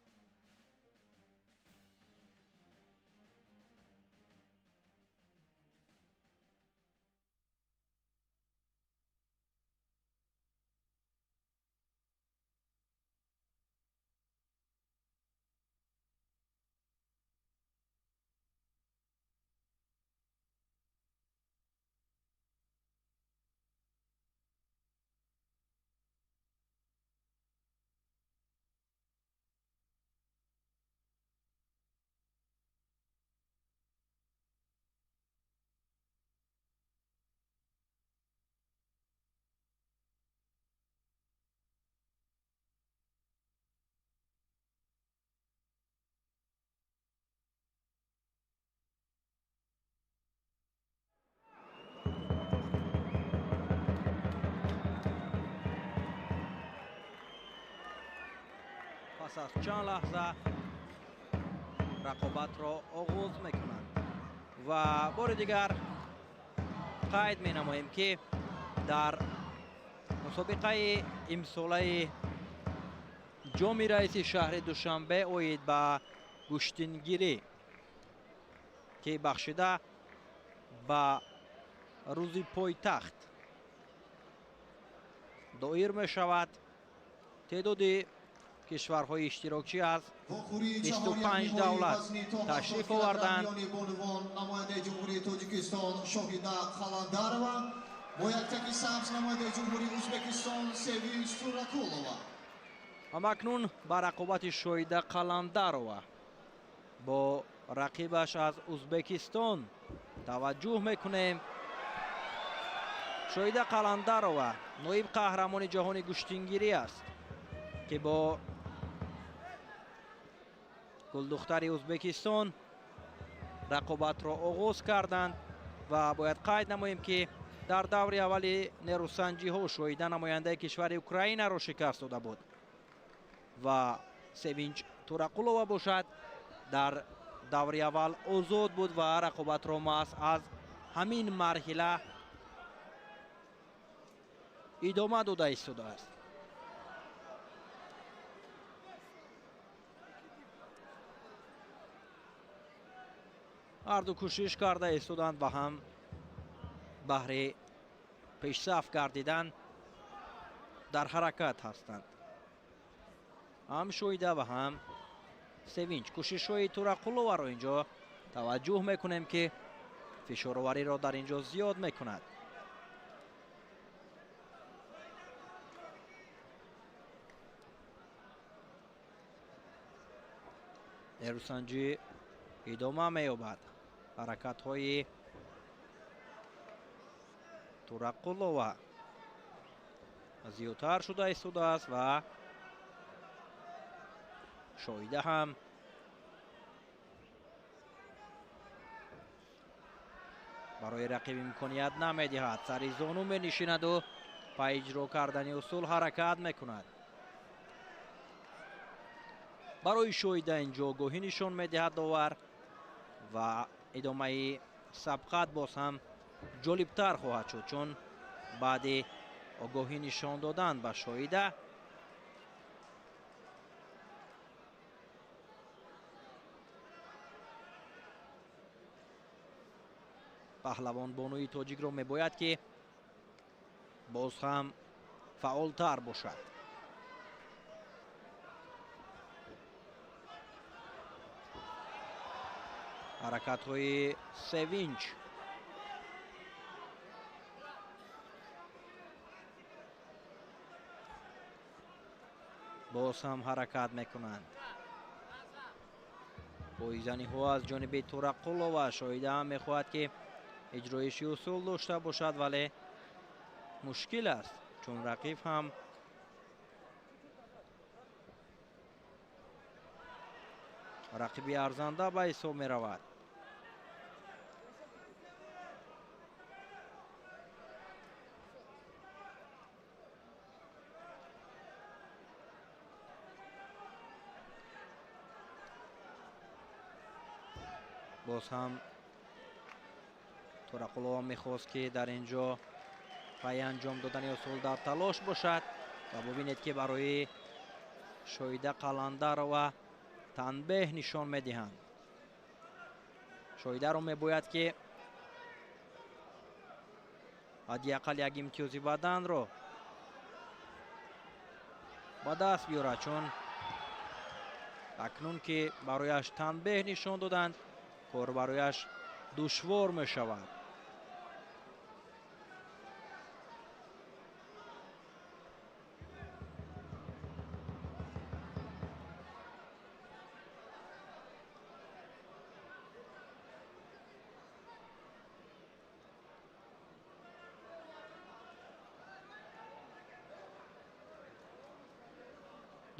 پس از چند لحظه رقابت را آغاز میکنند و بار دیگر قید می نماییم که در مسابقه امساله جام رئیس شهر دوشنبه اوید به گشتینگیری که بخشیده به روز پایتخت دایر می شود. تعداد کشورهای اشتراکی از 25 دولت تشریف آوردند. نماینده جمهوری تاجیکستان شاهیده خالندارова با یکتکی سبز نماینده جمهوری ازبکستان سوینچ تورакулова. همکنون به رقابت شاهیده خالندارова با رقیبش از ازبکستان توجه میکنیم. شاهیده خالندارова نایب قهرمان جهانی گشتینگیری است که با گلدختر ازبکستان رقابت را آغاز کردند و باید قید نماییم که در دور اول نیروسنجی ها شاهیده نماینده کشور اوکراین را شکست داده بود و سوینچ تورакулова باشد در دور اول آزاد بود و رقابت را محض از همین مرحله ادامه داده ایستاده است. هر دو کوشش کرده ایستادند و هم بهر پیشرفت گردیدن در حرکت هستند. هم شاهیده و هم سوینچ کوشش های تورакулова را اینجا توجه میکنیم که فشارآوری را در اینجا زیاد میکند. نیروسنجی ادامه می‌یابد. حرکت های تورакулова زیادتر شده ایستاده است و شاهیده هم барои рақиб имконият намедиҳад. сари зону менишинаду ба иҷро кардани усул ҳаракат мекунад. барои шоида инҷо огоҳӣ нишон медиҳад довар ва идомаи сабқат боз ҳам ҷолибтар хоҳад шуд, чун баъди огоҳӣ нишон додан ба шоида паҳлавон бонуи тоҷикро мебояд ки боз ҳам фаъолтар бошад. ҳаракатҳои севинч боз ҳам ҳаракат мекунанд. поизаниҳо аз ҷониби Турақулова. шоида ҳам мехоҳад ки иҷроиши усул дошта бошад, вале мушкил аст, чун рақиб ҳам рақиби арзанда ба ҳисоб меравад. боз ҳам Турақулова мехост ки дар инҷо пай анҷом додани усул дар талош бошад ва бубинед ки барои шоида Қаландарова танбеҳ нишон медиҳанд. шоидаро мебояд ки ҳадди ақал як имтиёзи баданро ба даст биёрад, чун акнун ки барояш танбеҳ нишон доданд, кор барояш душвор мешавад.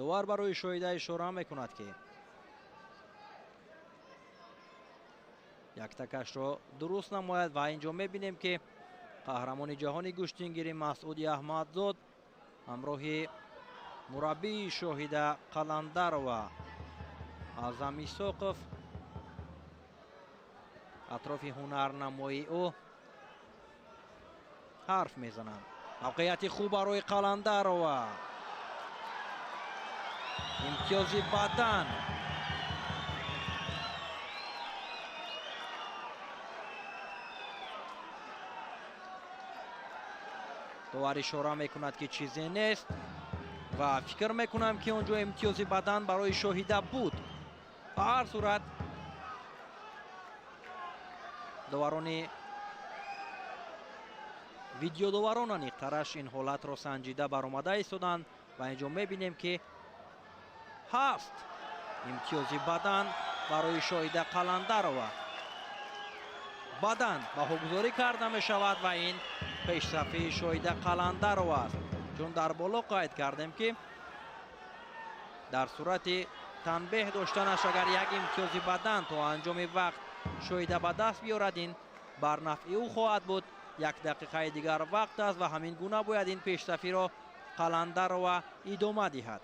довар барои шоида ишора мекунад ки яктакашро дуруст намояд ва инҷо мебинем ки қаҳрамони ҷаҳони гӯштингирӣ Масъуди Аҳмадзод ҳамроҳи мураббии Шоҳида Қаландарова Аъзам Исоқов атрофи ҳунарнамоии ӯ ҳарф мезананд. мавқеияти хуб барои Қаландарова. имтиёзи бадан. довар ишора мекунад ки чизе нест ва фикр мекунам ки онҷо имтиёзи бадан барои Шоҳида буд. ба ҳар сурат доварони видеодоварон аниқтараш ин ҳолатро санҷида баромада истоданд ва инҷо мебинем ки ҳаст имтиёзи бадан барои Шоҳида Қаландарова. бадан баҳогузорӣ карда мешавад ва ин пешсафии Шоҳида Қаландарова аст, чун дар боло қайд кардем ки дар сурати танбеҳ доштанаш агар як имтиёзи бадан то анҷоми вақт Шоҳида ба даст биёрад, ин бар нафъи ӯ хоҳад буд. як дақиқаи дигар вақт аст ва ҳамин гуна бояд ин пешсафиро Қаландарова идома диҳад.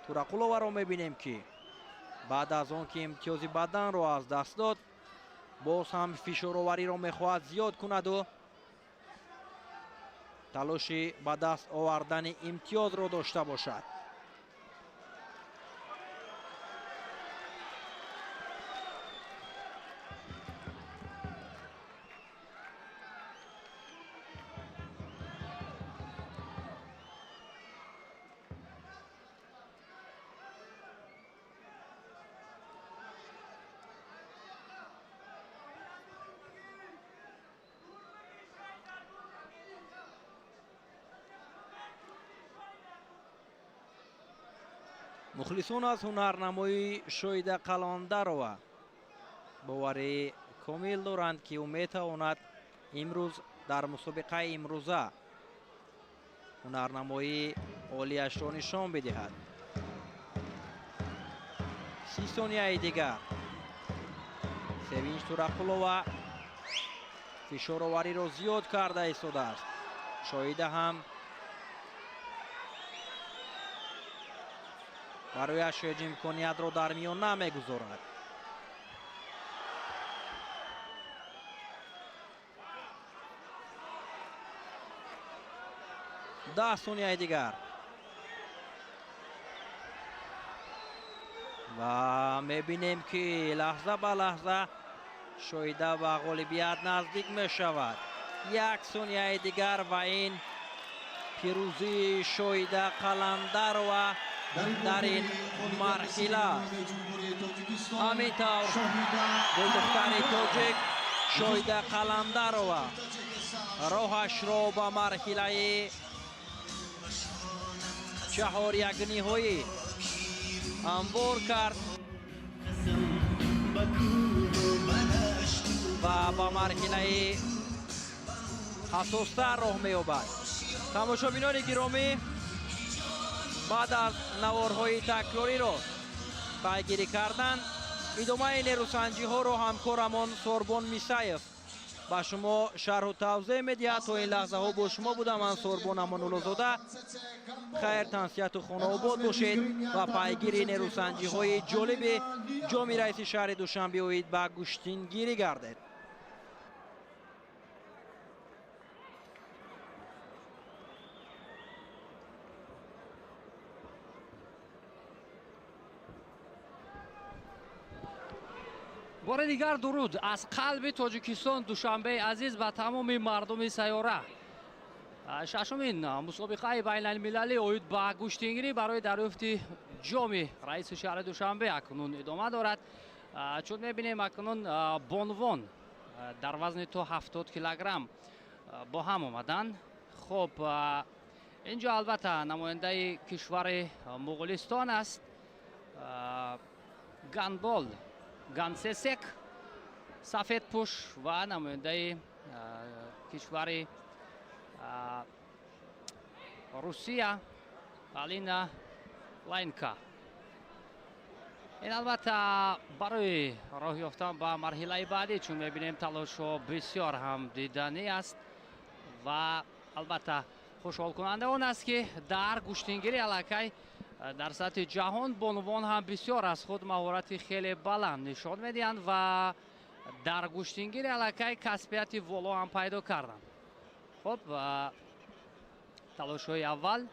Турақуловаро мебинем ки баъд аз он ки имтиёзи баданро аз даст дод, боз ҳам фишоровариро мехоҳад зиёд кунаду талоши ба даст овардани имтиёзро дошта бошад. мухлисон аз ҳунарнамоии Шоҳида Қаландарова бовари комил доранд ки ӯ метавонад имрӯз дар мусобиқаи имрӯза ҳунарнамоии олияшро нишон бидиҳад. 30 сонияи дигар سوینج تورقلووا فشارآوری رو زیاد کرده ایستاده است. شایده هم برایش هیچ امکانیت رو در میان نمیگذارد. ده ثانیه دیگر و میبینیم که لحظه به لحظه شایده به غالبیت نزدیک می شود. یک ثانیه دیگر و این پیروزی شایده قلندر و در این مرحله همینطور گلدختر تاجیک شایده قلندر و راهش را به مرحله چهار یک نهایی هموار کرد و به مرحله حساستر راه می‌یابد. تماشابینان گرامی، بعد از نوارهای تکراری را پیگیری کردن، ادامه نیروسنجی ها را همکارمان سوربون میسایف با شما شرح و توضیح می‌دهد. تا این لحظه ها با شما بودم من سوربون امان‌الله. خیر، تنسیت و خانه آباد باشید و پیگیری نیروسنجی های جالب جام رئیس شهر دوشنبه اوید به گوشتینگیری گردید. بار دیگر درود از قلب تاجیکستان دوشنبه عزیز و تمام مردم سیاره. ششمین مسابقه بین المللی اوید به گوشتینگیری برای دریافت جام رئیس شهر دوشنبه اکنون ادامه دارد. چون میبینیم اکنون بانوان در وزن تا 70 کیلوگرم با هم آمدن. خب اینجا البته نماینده کشور مغولستان است. گندبال گانسسک سفید پوش و نماینده کشور روسیه الینا لاینکا. این البته برای راه یافتن به مرحله بعدی چون میبینیم تلاش بسیار هم دیدنی است و البته خوشحال کننده آن است که در گوشتینگیری الکی در سطح جهان بانوان هم بسیار از خود مهارت خیلی بلند نشان میدهند و در گوشتینگیری الکی کسبیت والا هم پیدا کردند. خب تلاش های اول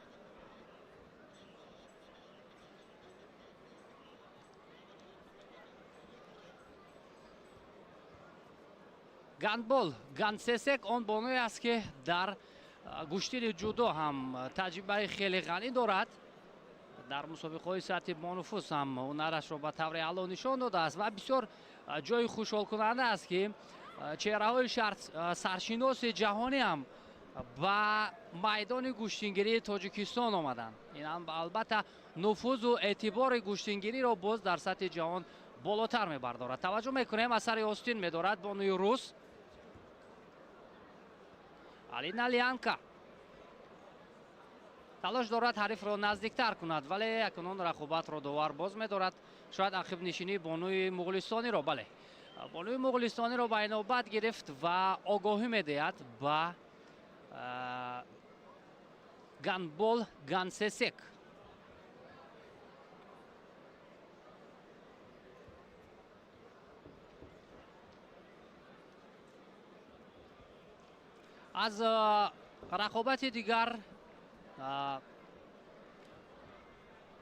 گندبال گانسسک آن بانوی است که در گوشتین جودو هم تجربه خیلی غنی دارد. در مسابقه های سطح بانوفوس هم هنرش را به طور اعلی نشان داده است و بسیار جای خوشحال کننده است که چهره های سرشناس جهانی هم به میدان گوشتینگیری تاجیکستان آمدند. این هم البته نفوذ و اعتبار گوشتینگیری را باز در سطح جهان بالاتر میبردارد. توجه میکنیم اثر آستین میدارد بانوی روس الینا لیانکا. تلاش دارد حریف را نزدیکتر کند ولی اکنون رقابت را داور باز می‌دارد. شاید عقب نشینی بانوی مغولستانی را بانوی مغولستانی را به نوبت گرفت و آگاهی می‌دهد به گندبال گانسسک. از رقابت دیگر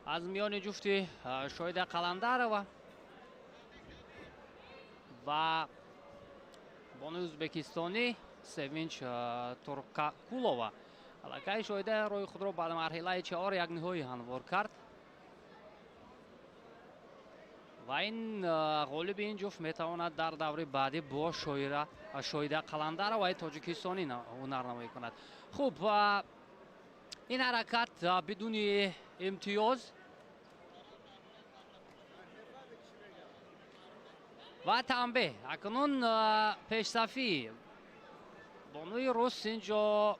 از میان جفت شایده قلندر و بانوی ازبکستانی سوینج تورقلووا الکی شایده روی خود را به مرحله 4 یک نهایی هموار کرد و این غالب این جفت میتواند در دوره بعدی با شایده قلندر و تاجیکستانی هنرنمایی کند. خوب این حرکت بدون امتیاز و تنبیه. اکنون پیشصفی بانوی روس اینجا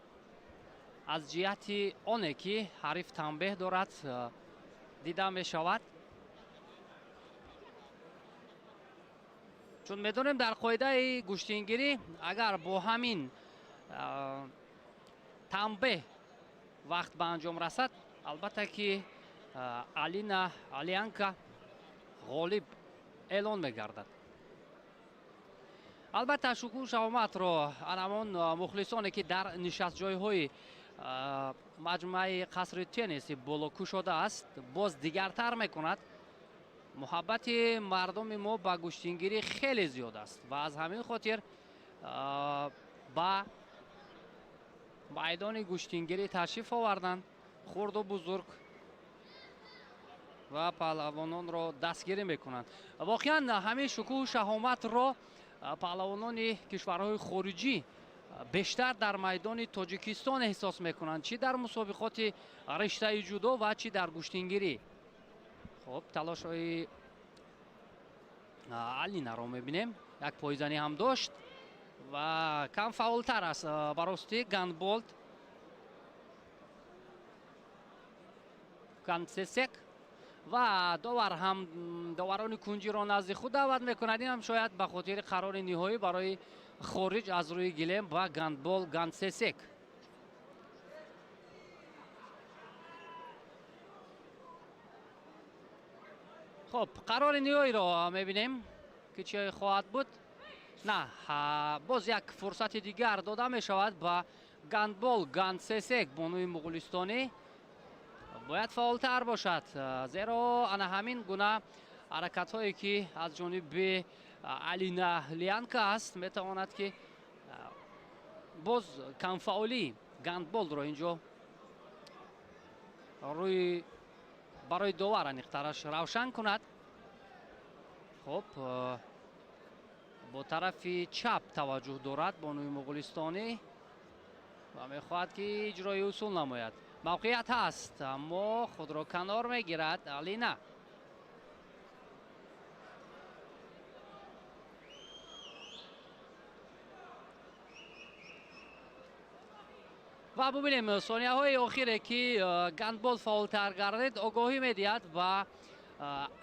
از جهت آنه که حریف تنبیه دارد دیده می شود. چون میدونیم در قاعده گوشتینگیری اگر با همین تنبه وقت به انجام رسد البته که آلیانکا غالب اعلان میگردد. البته شکوه شهامت را انمان مخلصانی که در نشست جایهای مجموعه قصر تنیس بلوکو شده است باز دیگرتر میکند. محبت مردم ما با گوشتینگیری خیلی زیاد است و از همین خاطر با میدان گوشتینگیری تشریف آوردند. خرد و بزرگ و پهلوانان را دستگیری میکنند. واقعا همین شکوه شهامت را پهلوانان کشورهای خارجی بیشتر در میدان تاجیکستان احساس میکنند، چی در مسابقات رشته جودو و چی در گوشتینگیری. خب تلاش های آلینا را میبینیم، یک پایزنی هم داشت و کم فاولتر است براستی گندبولد. گندسسک و داوران کنجی را نزد خود دعوت میکند. این هم شاید به خاطر قرار نهایی برای خارج از روی گلیم با گندبول گندسسک. خب قرار نهایی را میبینیم که چی خواهد بود. نه باز یک فرصت دیگر داده می شود با گندبول گندسسک بانوی مغولستانی. باید فعالتر باشد زیرا انا همین گونه حرکت هایی که از جانب آلینا لیانکا است میتواند که باز کم فعالی گندبول را اینجا روی برای داور انیخترش روشن کند. خب با طرف چپ توجه دارد بانوی مغولستانی و میخواهد که اجرای اصول نماید. موقعیت هست اما خود را کنار میگیرد آلینا. و ببینیم ثانیه های آخیره که گندبول فعالتر گردید آگاهی میدهد و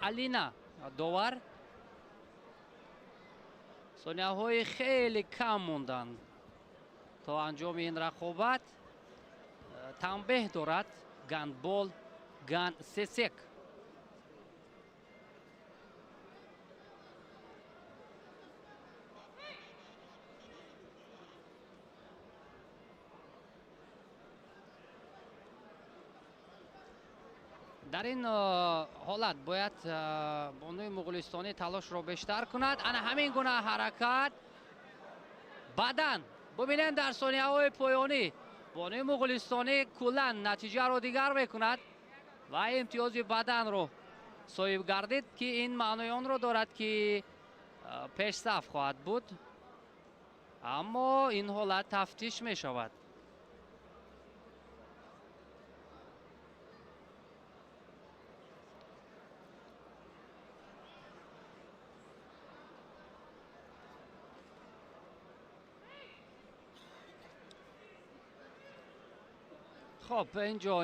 آلینا داور. ثانیه های خیلی کم موندن تا انجام این رقابت. تنبه دارد گندبول گندسسک. در این حالت باید بانوی مغولستانی تلاش را بیشتر کند. انا همین گونه حرکت بدن ببینید در ثانیه های پایانی بانوی مغولستانی کلا نتیجه را دیگر میکند و امتیاز بدن رو صاحب گردید که این معنای آن را دارد که پیش صف خواهد بود، اما این حالت تفتیش می شود. خب اینجا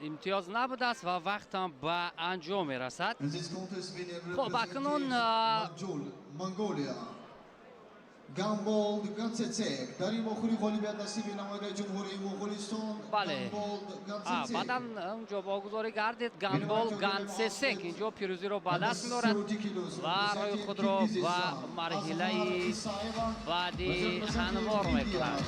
امتیاز نبوده است و وقت هم به انجام می رسد. خب اکنون منگولیا گندبول گندسسک در این مخوری غالبیت نصیب نماینده جمهوری مغولستان. بله بعدن اونجا واگذاری گردید گندبول گندسسک اینجا پیروزی رو به دست می‌آورد و روی خود را و مرحله بعدی هموار می‌کند.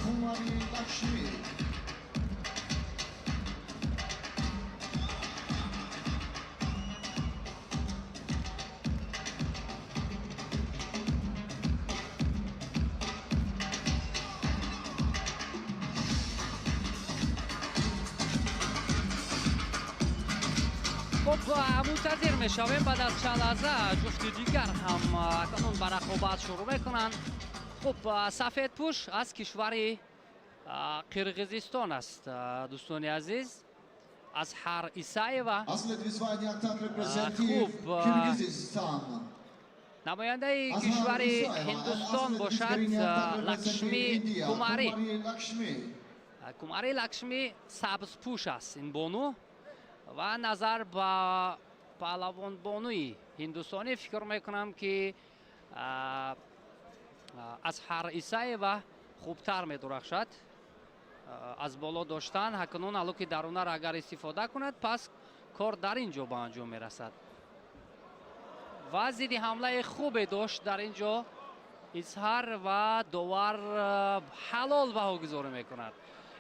منتظر میشویم بعد از چند لحظه جفت دیگر هم اکنون به رقابت شروع میکنند. خب سفید پوش از کشور قرقیزستان است دوستان عزیز، از هر ایسایوا. خوب نماینده کشور هندوستان باشد لکشمی کماری لکشمی سبز پوش است این بانو و نظر با پهلوان بانوی هندوستانی فکر میکنم که азҳар исаева хубтар медурахшад аз боло доштан. ҳакнун алло ки дарунар агар истифода кунад пас кор дар ин ҷо ба анҷом мерасад ва зидди ҳамлаи хубе дошт дар ин ҷо изҳар ва довар ҳалол баҳогузорӣ мекунад.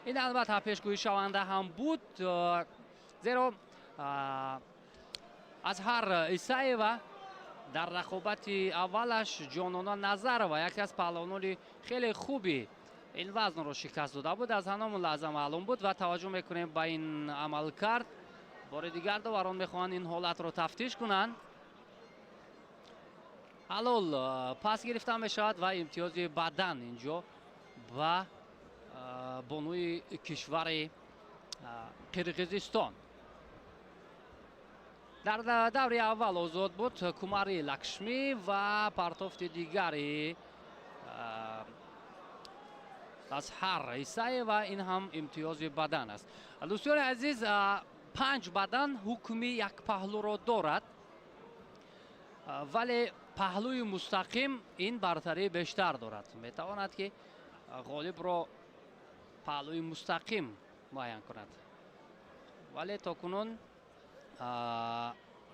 ин албатта пешгӯӣ шаванда ҳам буд, зеро азҳар исаева дар рақобати аввалаш ҷонона назарова яке аз паҳлавонони хеле хуби ин вазнро шикаст дода буд. аз ҳамон лаҳза маълум буд ва таваҷҷӯҳ мекунем ба ин амалкард. бори дигар доварон мехоҳанд ин ҳолатро тафтиш кунанд. ҳалол пас гирифта мешавад ва имтиёзи бадан инҷо ба бонуи кишвари қирғизистон. дар даври аввал озод буд кумари лакшми ва партофти дигари азҳар исаева. ин ҳам имтиёзи бадан аст. дӯстони азиз, 5 бадан ҳукми якпаҳлуро дорад, вале паҳлӯи мустақим ин бартарии бештар дорад. метавонад ки ғолибро паҳлӯи мустақим муайян кунад. вале то кунун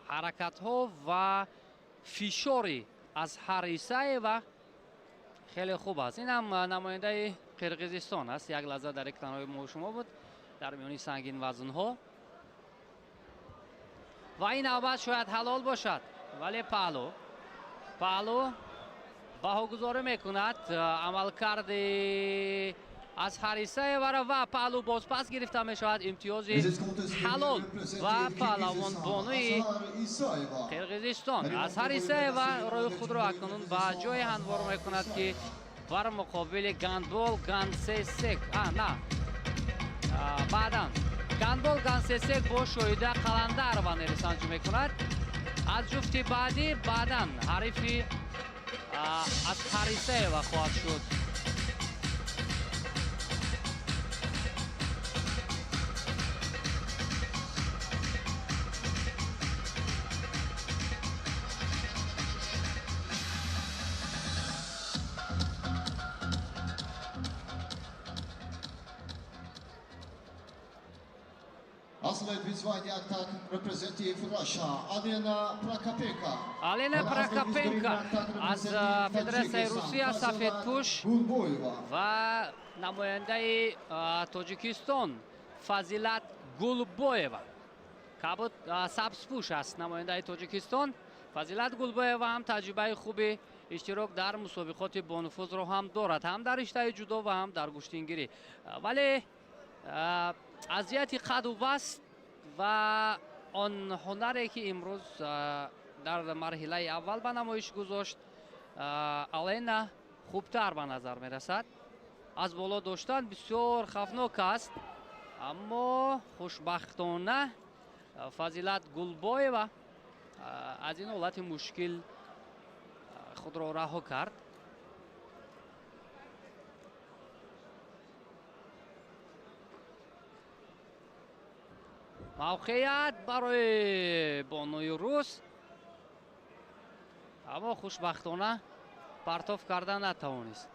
ҳаракатҳо ва фишори азҳар исаева хеле хуб аст. ин ҳам намояндаи қирғизистон аст. як лаҳза дар экранои мо шумо буд дар миёни сангин вазнҳо ва ин албат шояд ҳалол бошад, вале паҳлӯ баҳогузорӣ мекунад амалкарди азҳар исаевара ва паҳлӯ бозпас гирифта мешавад. имтиёзи ҳалол ва паҳлавон бонуи қирғизистон азҳар исаева рӯи худро акнун ба ҷое ҳамвор мекунад ки бар муқобили гандбол гансесек баъдан гандбол гансесек бо шоҳида қаландарова нерисанҷӣ мекунад. аз ҷуфти баъдӣ баъдан ҳарифи азҳар исаева хоҳад шуд. Asled vyzvání tak reprezentativ Russia, Alena Prakapenka. Alena Prakapenka аз Федератсияи Русия сафедпӯш ва намояндаи Тоҷикистон Фазилат Гулбоева. Кабуд сабзпӯш аст намояндаи Тоҷикистон. Фазилат Гулбоева ҳам таҷрибаи хуби иштирок дар мусобиқоти бонуфузро ҳам дорад, ҳам дар риштаи ҷудо ва ҳам дар гӯштингирӣ. Вале аз ҷиҳати қаду васт ва он ҳунаре ки имрӯз дар марҳилаи аввал ба намоиш гузошт, Алена хубтар ба назар мерасад. аз боло доштан бисёр хавфнок аст, аммо хушбахтона Фазилат Гулбоева аз ин ҳолати мушкил худро раҳо кард. мавқеят барои бонуи рус, аммо хушбахтона партов карда натавонист.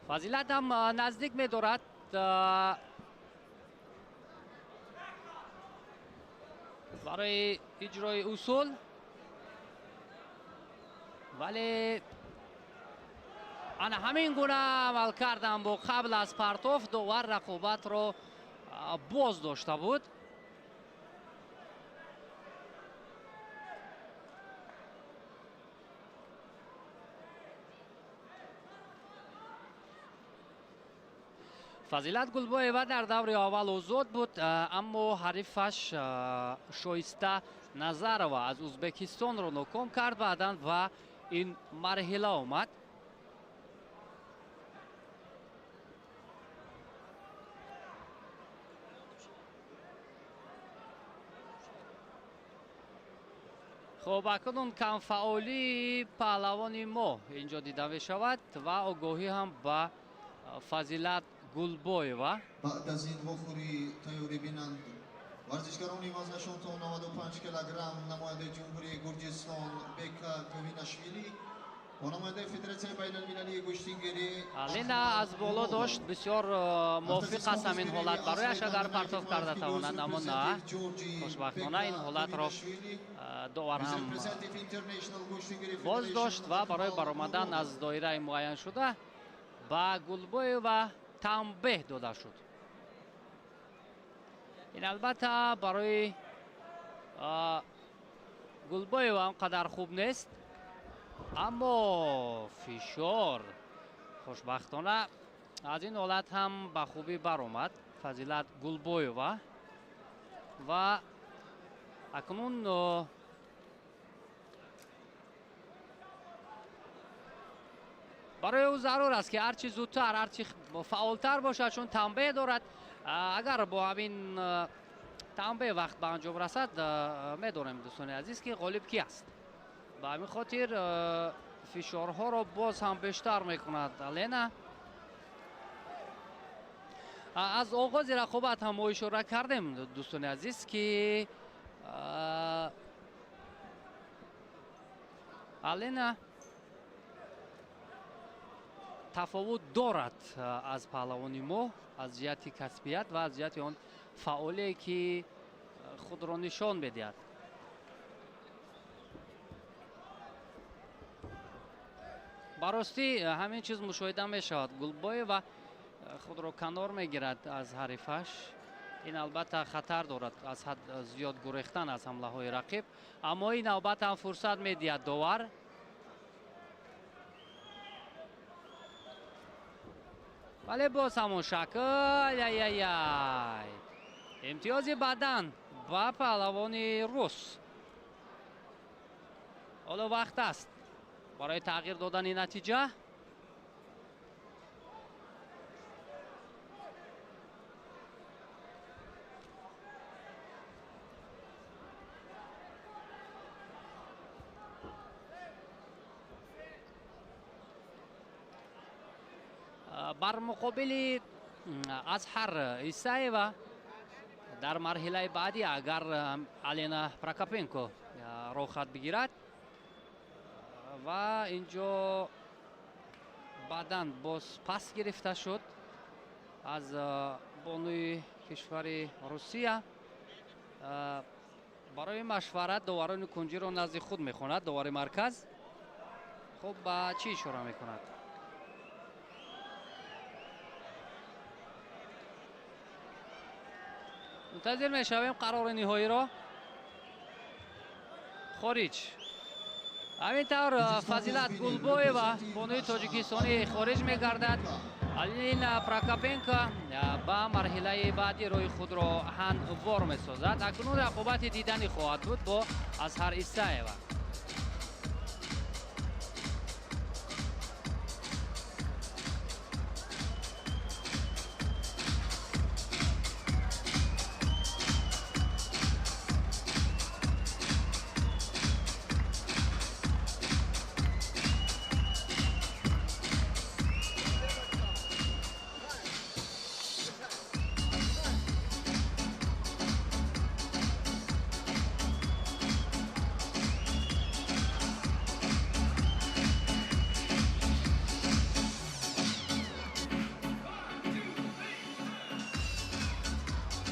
Фазилат ҳам наздик медорад барои иҷрои усул, вале ана ҳамин гуна амал кардан бо қабл аз партов довар рақобатро боз дошта буд. Фазилат Гулбоева дар даври аввал озод буд, аммо ҳарифаш Шоиста Назарова аз Узбекистонро ноком кард, баъдан ва ин марҳила омад. хоб акнун камфаъолии паҳлавони мо инҷо дида мешавад ва огоҳӣ ҳам ба Фазилат Гулбоева. بعد از این وفوری تیاری بینند ورزشکاران وزنشان تا 95 کیلوگرم نماینده جمهوری گرجستان بکا گویناشویلی و نماینده فدراسیون بین المللی گشتینگیری لینا از بالا داشت بسیار موافق است همین حالت برایش اگر پرتاب کرده تواند، اما نه، خوشبختانه این حالت را داور هم باز داشت و برای برآمدن از دایره معین شده با گلبوی و تنبیه داده شد. این البته برای گلبوی و اونقدر خوب نیست، اما فشار خوشبختانه از این حالت هم به خوبی برآمد فضیلت گلبویوا و اکنون برای او ضرور است که هرچی زودتر هرچی فعالتر باشد، چون تنبیه دارد. اگر با همین تنبیه وقت به انجام رسد میدونیم دوستان عزیز که غالب کی است. به همین خاطر فشارها را باز هم بیشتر میکند لینا. از آغاز رقابت هم ما اشاره کردیم دوستان عزیز که لینا تفاوت دارد از پهلوانی ما از جهت کسبیت و از جهت آن فعالی که خود را نشان بدهد. براستی همین چیز مشاهده می شود. گلبوی و خود را کنار می گیرد از حریفش. این البته خطر دارد از حد زیاد گریختن از حمله های رقیب، اما این نوبت هم فرصت می دهد داور. ولی باز همون شکل امتیاز بدن با پهلوان روس. حالا وقت است برای تغییر دادن این نتیجه. بر مقابل اظهر ایسایوا در مرحله بعدی اگر الینا پراکاپنکو رو خط بگیرد و اینجا بعداً باز پس گرفته شد از بانوی کشور روسیه. برای مشورت داوران کنجی را نزد خود میخواند داور مرکز. خب با چی اشاره میکند؟ منتظر میشویم قرار نهایی را. خارج. همینطور فضیلت گلبوی و بانوی تاجیکستانی خارج میگردد. الینا پراکاپنکا با مرحله بعدی روی خود را هموار میسازد. اکنون رقابت دیدنی خواهد بود با اظهر ایسایوا.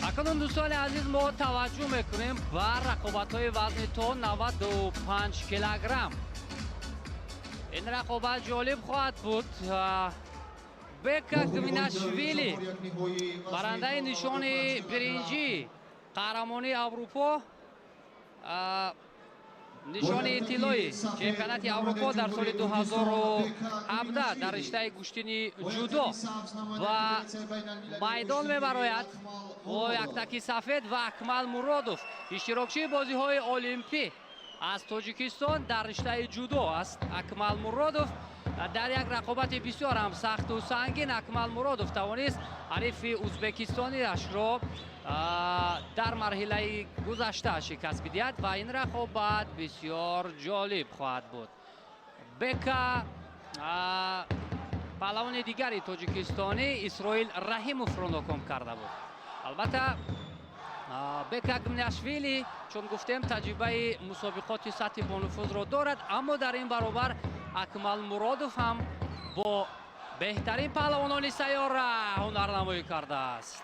اکنون دوستان عزیز ما توجه میکنیم بر رقابت‌های وزن تا 95 کیلوگرم. این رقابت جالب خواهد بود. بکا گویناشویلی برنده نشان برنجی قهرمانی اروپا، نشان طلایی چمپیونات اروپا در سال 2017 در رشته گشتین جودو و میدان میبراید با یک تکی سفید و اکمل مرادوف اشتراکچی بازی های المپی از تاجیکستان در رشته جودو است. اکمل مرادوف در یک رقابت بسیار هم سخت و سنگین اکمل مرادوف توانست حریف ازبکستانی اش را در مرحله گذشته شکست بدهد و این رقابت بسیار جالب خواهد بود. بکا پهلوان دیگری تاجیکستانی اسرائیل رحیموف را ناکام کرده بود. البته бека гимнашвили чун гуфтем таҷрибаи мусобиқоти сатҳи бонуфузро дорад, аммо дар ин баробар Акмалмуродов ҳам бо беҳтарин паҳлавонони сайёра ҳунарнамоӣ кардааст.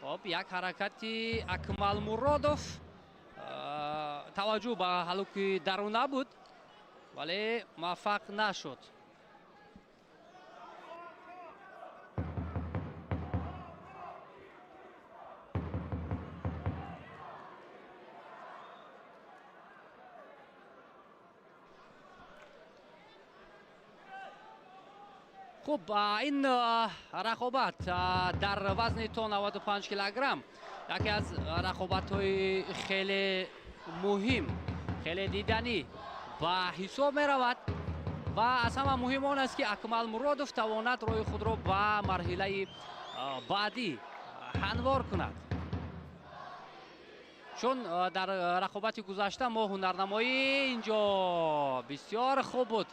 хоб як ҳаракати Акмалмуродов таваҷҷӯҳ ба ҳалуки даруна буд, вале муваффақ нашуд. хуб, ин рақобат дар вазни то 95 килограмм яке аз рақобатҳои хеле муҳим, хеле диданӣ ба ҳисоб меравад ва аз ҳама муҳим он аст ки Акмалмуродов тавонад роҳи худро ба марҳилаи баъдӣ ҳамвор кунад. чун дар рақобати гузашта мо ҳунарнамоӣ инҷо бисёр хуб буд.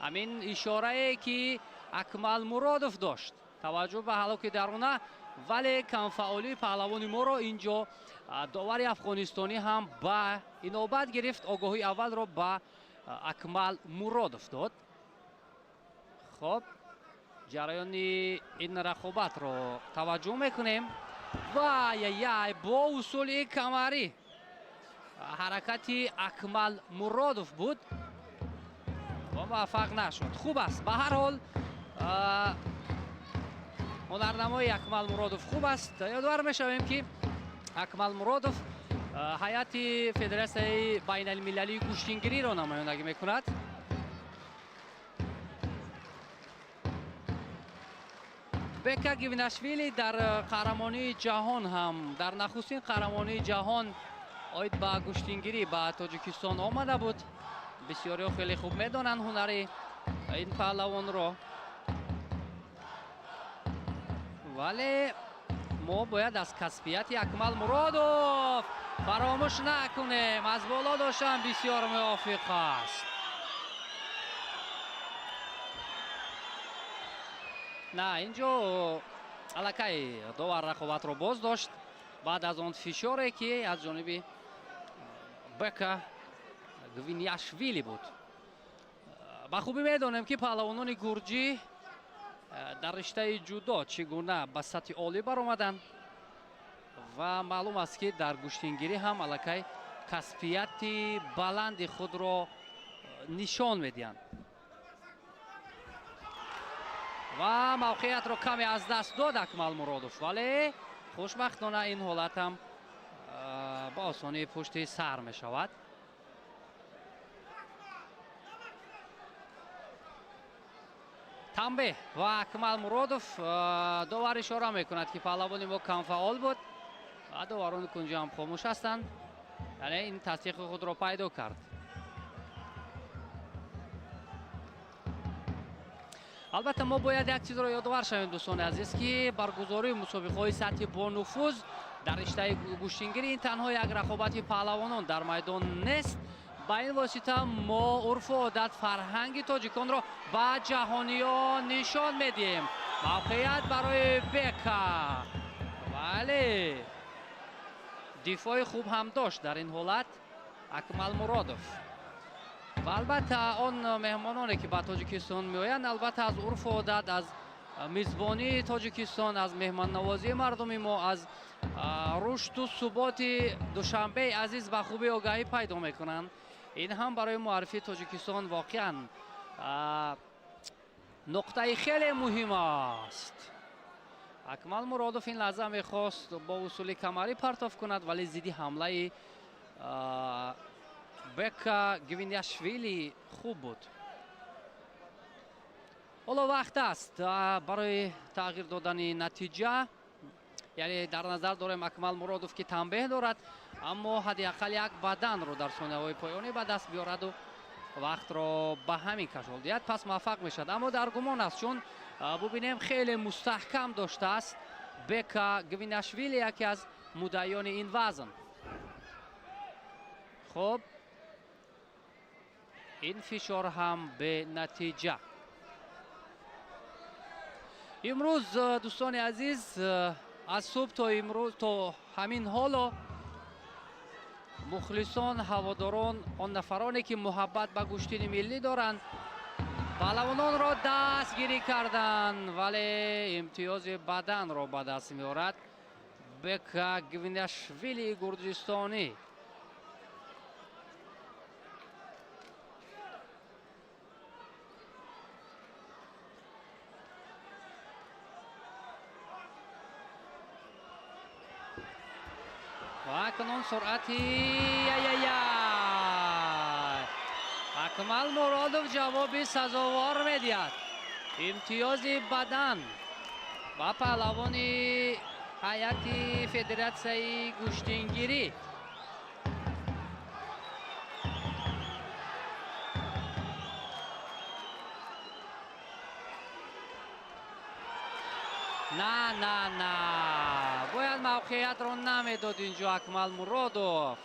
ҳамин ишорае ки Акмалмуродов дошт, таваҷҷӯҳ ба ҳалоки даруна, вале камфаъолии паҳлавони моро инҷо довари афғонистонӣ ҳам ба инобат гирифт, огоҳии аввалро ба Акмалмуродов дод. хоб, ҷараёни ин рақобатро таваҷҷӯҳ мекунем. вай бо усули камарӣ ҳаракати Акмалмуродов буд, муваффақ нашуд. хуб аст, ба ҳар ҳол ҳунарнамои Акмалмуродов хуб аст. ёдовар мешавем ки Акмалмуродов ҳайати федератсияи байналмилалии куштингириро намоёндагӣ мекунад. бека Гивинашвили дар қаҳрамонии ҷаҳон ҳам, дар нахустин қаҳрамонии ҷаҳон оид ба куштингирӣ ба Тоҷикистон омада буд. бисёриҳо хеле хуб медонанд ҳунари ин паҳлавонро, вале мо бояд аз касбияти Акмалмуродов фаромӯш накунем. аз боло доштан бисёр мувофиқ аст. на, инҷо аллакай довар рақобатро боз дошт баъд аз он фишоре ки аз ҷониби бека Гвиньяшвили буд. ба хубӣ медонем ки паҳлавонони гурҷӣ дар риштаи ҷудо чӣ гуна ба сатҳи олӣ баромаданд ва маълум аст ки дар куштингирӣ ҳам аллакай касбияти баланди худро нишон медиҳанд ва мавқеиятро каме аз даст дод Акмалмуродов, вале хушбахтона ин ҳолат ҳам ба осонӣ пушти сар мешавад. Тамбе ва Акмалмуродов довар ишора мекунад ки паҳлавони мо камфаъол буд ва доварони кунҷи ҳам хомӯш ҳастанд, яъне ин тасдиқи худро пайдо кард. албатта мо бояд як чизро ёдовар шавем дӯстони азиз ки баргузории мусобиқаҳои сатҳи бонуфуз дар риштаи куштингирӣ ин танҳо як рақобати паҳлавонон дар майдон нест. ба ин восита мо урфу одат фарҳанги тоҷиконро ба ҷаҳониён нишон медиҳем. мавқеият барои бека, бале дифои хуб ҳам дошт дар ин ҳолат Акмалмуродов. ва албатта он меҳмононе ки ба Тоҷикистон меоянд, албатта аз урфу одат, аз мизбонии Тоҷикистон, аз меҳмоннавозии мардуми мо, аз рушду суботи Душанбеи азиз ба хубӣ огаҳӣ пайдо мекунанд. ин ҳам барои муаррифии Тоҷикистон воқеан нуқтаи хеле муҳим аст. Акмалмуродов ин лаҳза мехост бо усули камарӣ партов кунад, вале зидди ҳамлаи бека Гвиньяшвили хуб буд. ҳоло вақт аст барои тағйир додани натиҷа. яъне дар назар дорем Акмалмуродов ки танбеҳ дорад, аммо ҳадди ақал як баданро дар сониҳаҳои поёнӣ ба даст биёраду вақтро ба ҳамин кашол диҳад, пас муваффақ мешавад. аммо дар гумон аст, чун бубинем хеле мустаҳкам доштааст бека Гвиньяшвили, яке аз муддаиёни ин вазн. хуб, ин фишор ҳам бенатиҷа. имрӯз дӯстони азиз аз субҳ то имрӯз то ҳамин ҳоло мухлисон, ҳаводорон, он нафароне ки муҳаббат ба гӯштини миллӣ доранд, паҳлавононро дастгирӣ карданд, вале имтиёзи баданро ба даст меорад Бека Гвинашвили гурҷистонӣ. ва акнун суръати Акмал Муродов ҷавоби сазовор медиҳад. имтиёзи бадан ба паҳлавони ҳайати Федератсияи гӯштингирӣ. на бояд мавқеиятро намедод инҷо Акмал Муродов.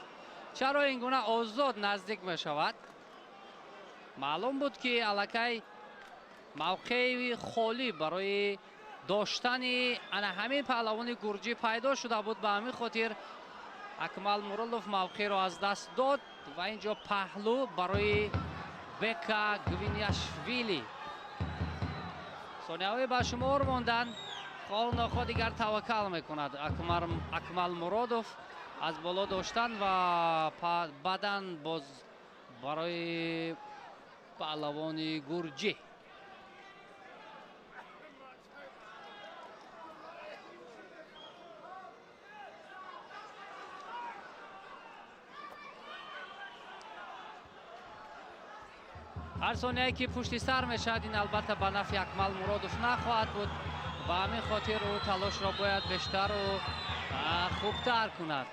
чаро ин гуна озод наздик мешавад? маълум буд ки аллакай мавқеи холӣ барои доштани ана ҳамин паҳлавони гурҷӣ пайдо шуда буд. ба ҳамин хотир Акмал Муродов мавқеро аз даст дод ва инҷо паҳлӯ барои Бека Гвинашвили. сонияҳои ба шумор монданд. хол нохо дигар таваккал мекунад Акмал Муродов аз боло доштан ва бадан боз барои паҳлавони гурҷӣ. ҳар сонияе ки пушти сар мешавад, ин албатта ба нафъи Акмал Муродов нахоҳад буд. ба ҳамин хотир ӯ талошро бояд бештару хубтар кунад.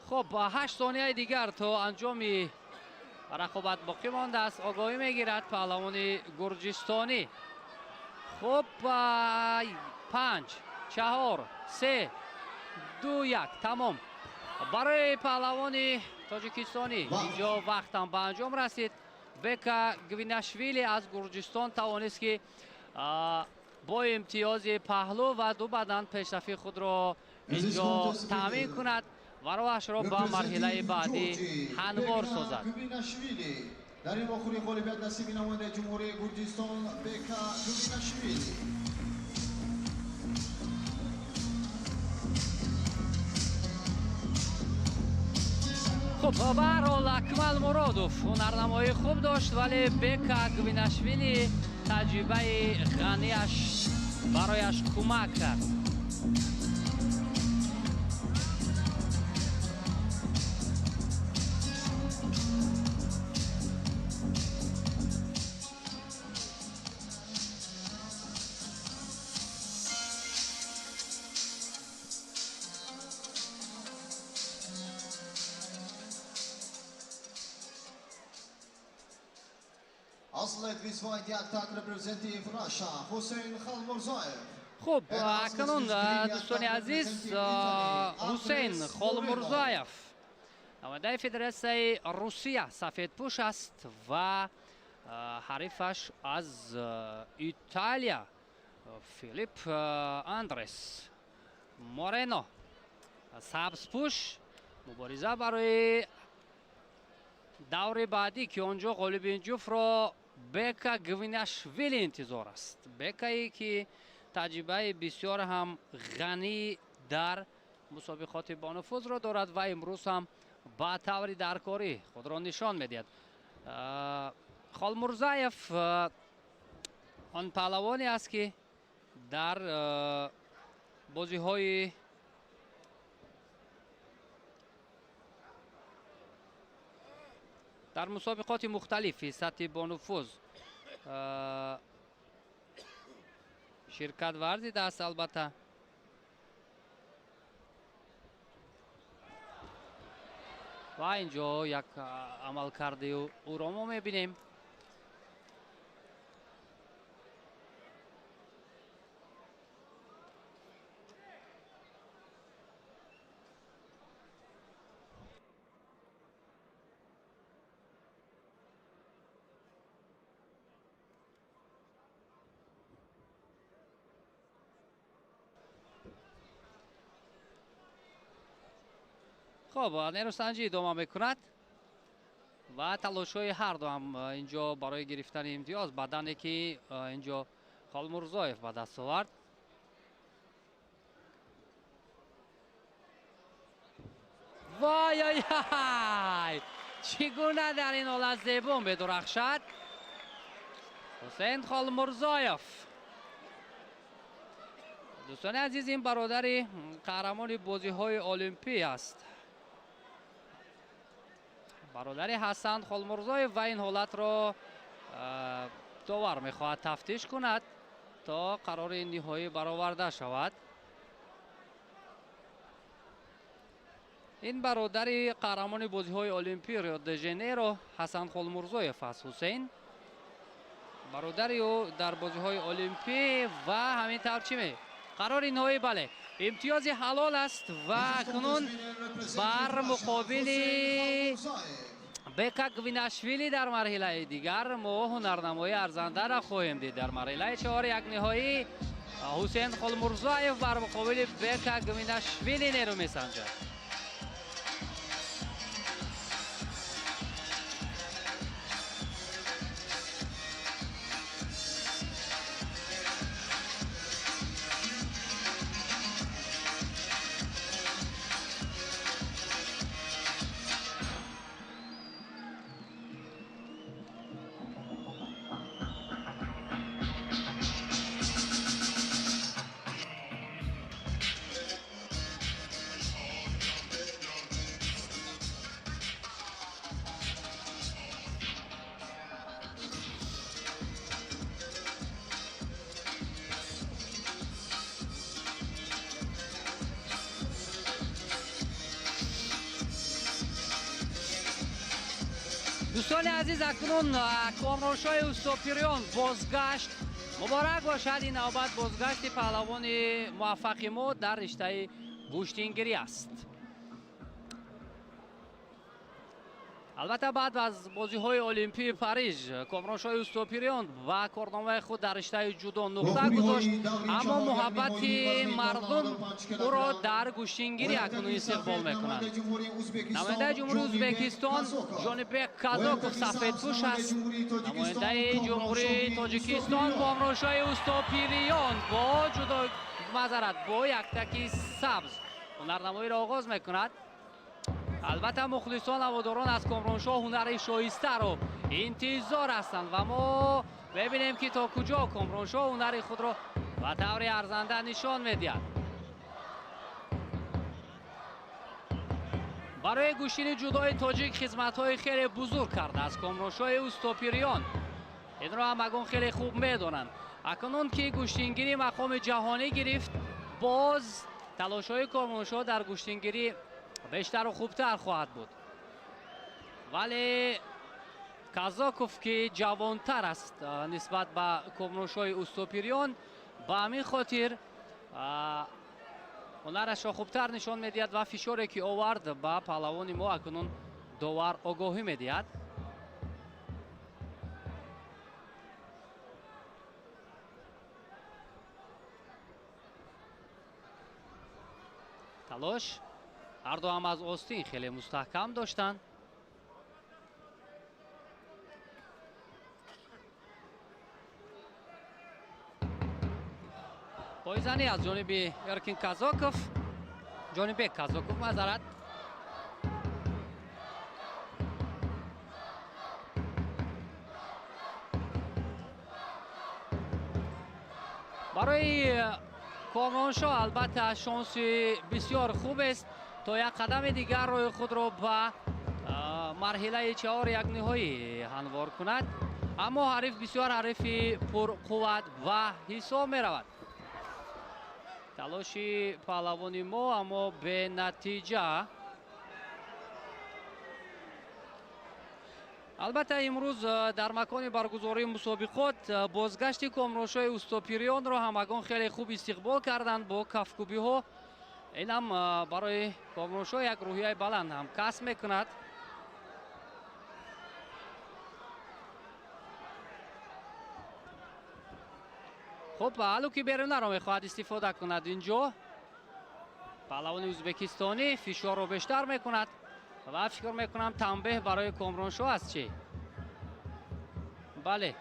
хуб, 8 сонияи дигар то анҷоми рақобат боқӣ мондааст. огоҳӣ мегирад паҳлавони гурҷистонӣ. хуб, 5 4 3 2 1 тамом барои паҳлавони тоҷикистонӣ. инҷо вақтам ба анҷом расид. Бека Гвинашвили аз гурҷистон тавонист ки бо имтиёзи паҳлӯ ва ду бадан пешрафи худро инҷо таъмин кунад ва роҳашро ба марҳилаи баъдӣ ҳамвор созад. дар ин вохӯри ғолибият насиби намояндаи ҷумҳурии гурҷистон Бека Гвинашвили. хуб, ба ҳар ҳол Акмал Муродов ҳунарнамоии хуб дошт, вале Бека Гвинашвили таҷрибаи ғанияш барояш кӯмак кард. Atlet визбояд як так репрезентатив Раша Ҳусейн Холмурзоев. хуб, акнун дӯстони азиз, Ҳусейн Холмурзоев намояндаи Федератсияи Русия сафедпӯш аст ва ҳарифаш аз Италия Филипп Андрес Морено сабзпӯш мубориза барои даври баъдӣ ки онҷо ғолиби ин ҷуфтро Бека Гвинашвили интизор аст. Бекае ки таҷрибаи бисёр ҳам ғанӣ дар мусобиқоти бонуфузро дорад ва имрӯз ҳам ба таври даркорӣ худро нишон медиҳад. Холмурзаев он паҳлавоне аст ки дар бозиҳои дар мусобиқоти мухталифи сатҳи бонуфуз ширкат варзидааст. албатта ва инҷо як амалкарди ӯро мо мебинем. خب نیروسنجی ادامه میکند و تلاش‌های هر دو هم اینجا برای گرفتن امتیاز بدنی که اینجا خالمرزاєв به دست آورد. وای وای وای چگونه در این حالت زیبا می‌درخشد حسین خالمرزاєв. دوستان عزیز این برادر قهرمان بازی‌های المپی است. برادر حسن خالمرزاєв و این حالت را داور می‌خواهد تفتیش کند تا قرار نهایی برآورده شود. این برادر قهرمان بازی‌های المپی ریو د ژانیرو حسن خالمرزاєв است. حسین برادری او در بازی‌های المپی و همینطور چی قرار نهایی بله امتیاز حلال است و کنون بر مقابل بکا گویناشویلی در مرحله دیگر ما هنرنمای ارزنده را خواهیم دید. در مرحله 4 یک نهایی حسین خالمرزاєv بر مقابل بکا گویناشویلی نیرو میسنجد. دوستان عزیز اکنون کامرانشاه اوستاپیریان بازگشت مبارک باشد. این نوبت بازگشت پهلوان موفق ما در رشته گوشتینگیری است. البته بعد از بازی‌های المپی پاریژ کامرانشاه اوستاپیریان و کارنامه خود در رشته جودو نقطه گذاشت اما محبت مردم او را در گوشتینگیری اکنون استقبال می‌کنند. نماینده جمهوری ازبکستان جانبک کازاکوف سفیدپوش است. نماینده جمهوری تاجیکستان کامرانشاه اوستاپیریان با جودو با یک تکی سبز هنرنمایی را آغاز می‌کند. البته مخلصان هواداران از کامرانشاه هنر شایسته رو انتظار هستند و ما ببینیم که تا کجا کامرانشاه هنر خود را به طور ارزنده نشان می‌دهد. برای گوشتن جودوی تاجیک خدمت‌های خیلی بزرگ کرده است کامرانشاه اوستاپیریان. این را هم اگون خیلی خوب می‌دانند. اکنون که گوشتنگیری مقام جهانی گرفت باز تلاش‌های کامرانشاه در گوشتنگیری بیشتر و خوبتر خواهد بود. ولی کازاکوف که جوانتر است نسبت به کامرانشاه اوستاپیریان با همین خاطر هنرش را خوبتر نشان میدهد و فشاری که آورد به پهلوان ما اکنون داور آگاهی میدهد. تلاش هر دو هم از آستین خیلی مستحکم داشتن. پایزنی از جانب ارکین کازاکوف جانب کازاکوف معذرت. برای کامرانشاه البته شانس بسیار خوب است تا یک قدم دیگر روی خود را به مرحله 4 یک نهایی هموار کند. اما حریف بسیار حریف پرقوت و حساب می رود. تلاش پهلوان ما اما به نتیجه. البته امروز در مکان برگزاری مسابقات بازگشت کامرانشاه اوستاپیریان را همگان خیلی خوب استقبال کردند با کفکوبی ها. این هم برای کامرانشاه یک روحیه بلند هم کسب میکند. خب حالا که بیرون را میخواهد استفاده کند اینجا پهلوان ازبکستانی فشار رو بیشتر میکند و فکر میکنم تنبیه برای کامرانشو است چی؟ بله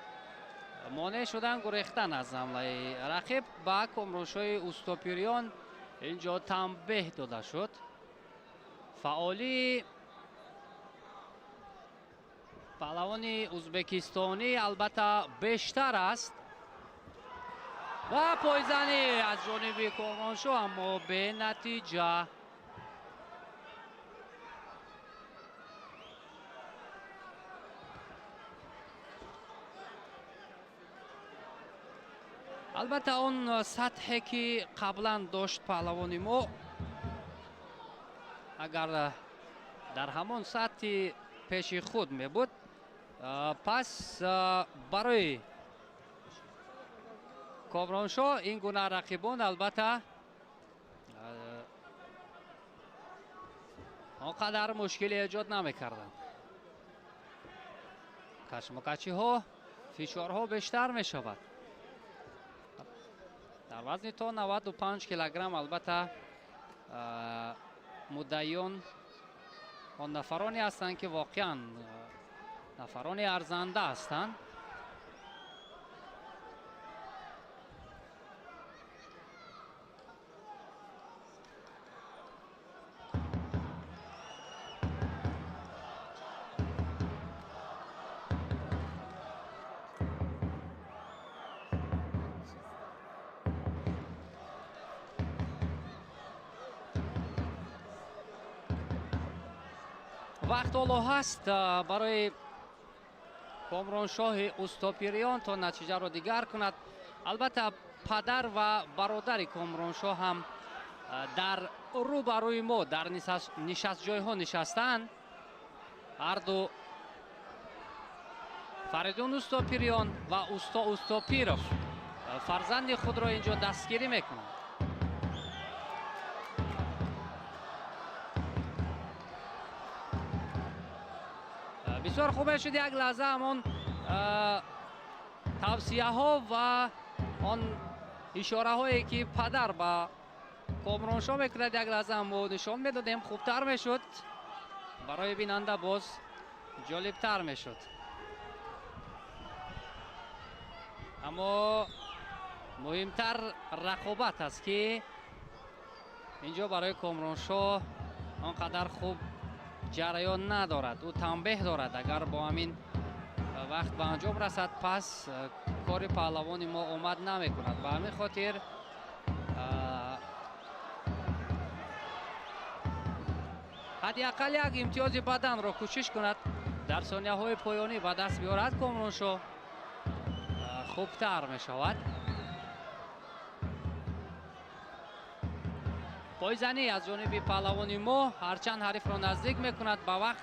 مانع شدن گریختن از حمله رقیب با کامرانشوی اوستوپیریان. اینجا تنبیه داده شد. فعالی پهلوان ازبکستانی البته بیشتر است و پایزنی از جانب کامرانشو اما به نتیجه. البته اون سطحی که قبلا داشت پهلوانی ما اگر در همان سطح پیش خود می بود پس برای کامرانشو این گونه رقیبان البته آنقدر مشکلی ایجاد نمی کردن. کشمکشی ها فشارها بیشتر می شود. در وزن تا 95 کیلوگرم البته مدعیان آن نفرانی هستند که واقعا نفرانی ارزنده هستند. وقت حالا هست برای کامرانشاه اوستوپیریان تا نتیجه را دیگر کند. البته پدر و برادر کامرانشاه هم در روبروی ما در نشست جای ها نشستند. هر دو فریدون اوستوپیریان و اوستا اوستوپیروف فرزند خود را اینجا دستگیری میکنند. بسیار خوبه شد. یک لحظه همون توصیه ها و آن اشاره هایی که پدر با کامرانشو میکرد یک لحظه هم نشان میدادیم خوبتر میشد، برای بیننده باز جالبتر میشد. اما مهمتر رقابت است که اینجا برای کامرانشو آنقدر خوب جریان ندارد. او تنبیه دارد اگر با همین وقت به انجام رسد پس کار پهلوان ما اومد نمی کند. به همین خاطر حداقل یک امتیاز بدن را کوشش کند در ثانیه های پایانی به دست بیارد. کامرانشو خوبتر می شود. پایزنی از جانب پهلوان ما هرچند حریف را نزدیک میکند به وقت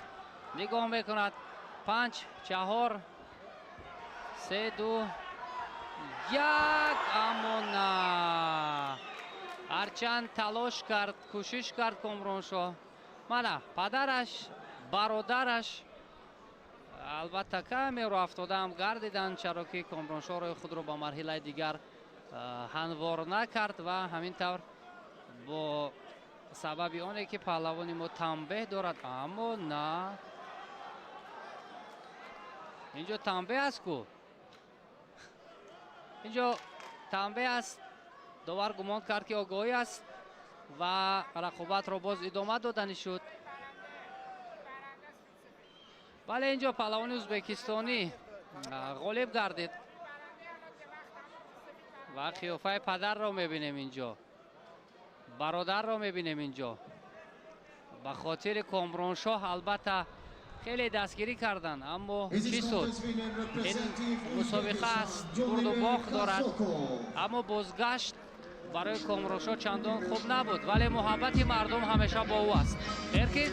نگاه میکند. 5 4 3 2 1 اما نه. هرچند تلاش کرد کوشش کرد کامرانشو، نه پدرش برادرش البته کمی رو افتاده هم گردیدن، چرا که کامرانشو روی خود رو به مرحله دیگر هموار نکرد و همینطور با سبب آنه که پهلوانی ما تنبیه دارد. اما نه، اینجا تنبیه است کو، اینجا تنبیه است. داور گمان کرد که آگاهی است و رقابت را باز ادامه دادنی شد. ولی اینجا پهلوان ازبکستانی غالب گردید و قیافه پدر را میبینیم اینجا، برادر را میبینیم اینجا. به خاطر کامرانشاه البته خیلی دستگیری کردن، اما چی شد؟ این مسابقه است، برد و باخت دارد، اما بازگشت برای کامرانشاه چندان خوب نبود، ولی محبت مردم همیشه با او است. غیر که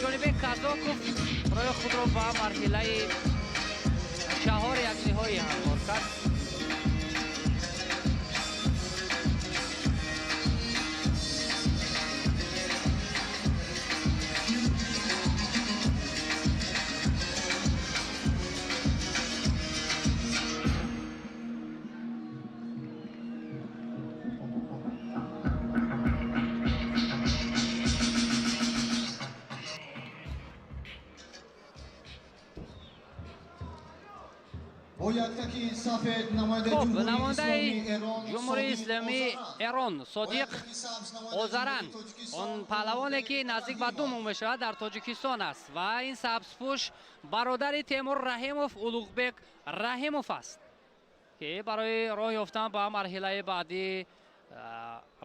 جانب کازاکوف روی خود را به مرحله 4 یک‌نهایی هموار کرد. یکتکی سفید نماینده خب جمهوری نماینده اسلامی ایران جمهوری صادق اسلامی اوزاران. ایران صادق با یکتکی سبز نماینده اوزاران جمهوری تاجیکستان اون پهلوانی که نزدیک به دوم می شود در تاجیکستان است و این سبزپوش برادر تیمور رحیموف اولوغبک رحیموف است که برای راه یافتن به مرحله بعدی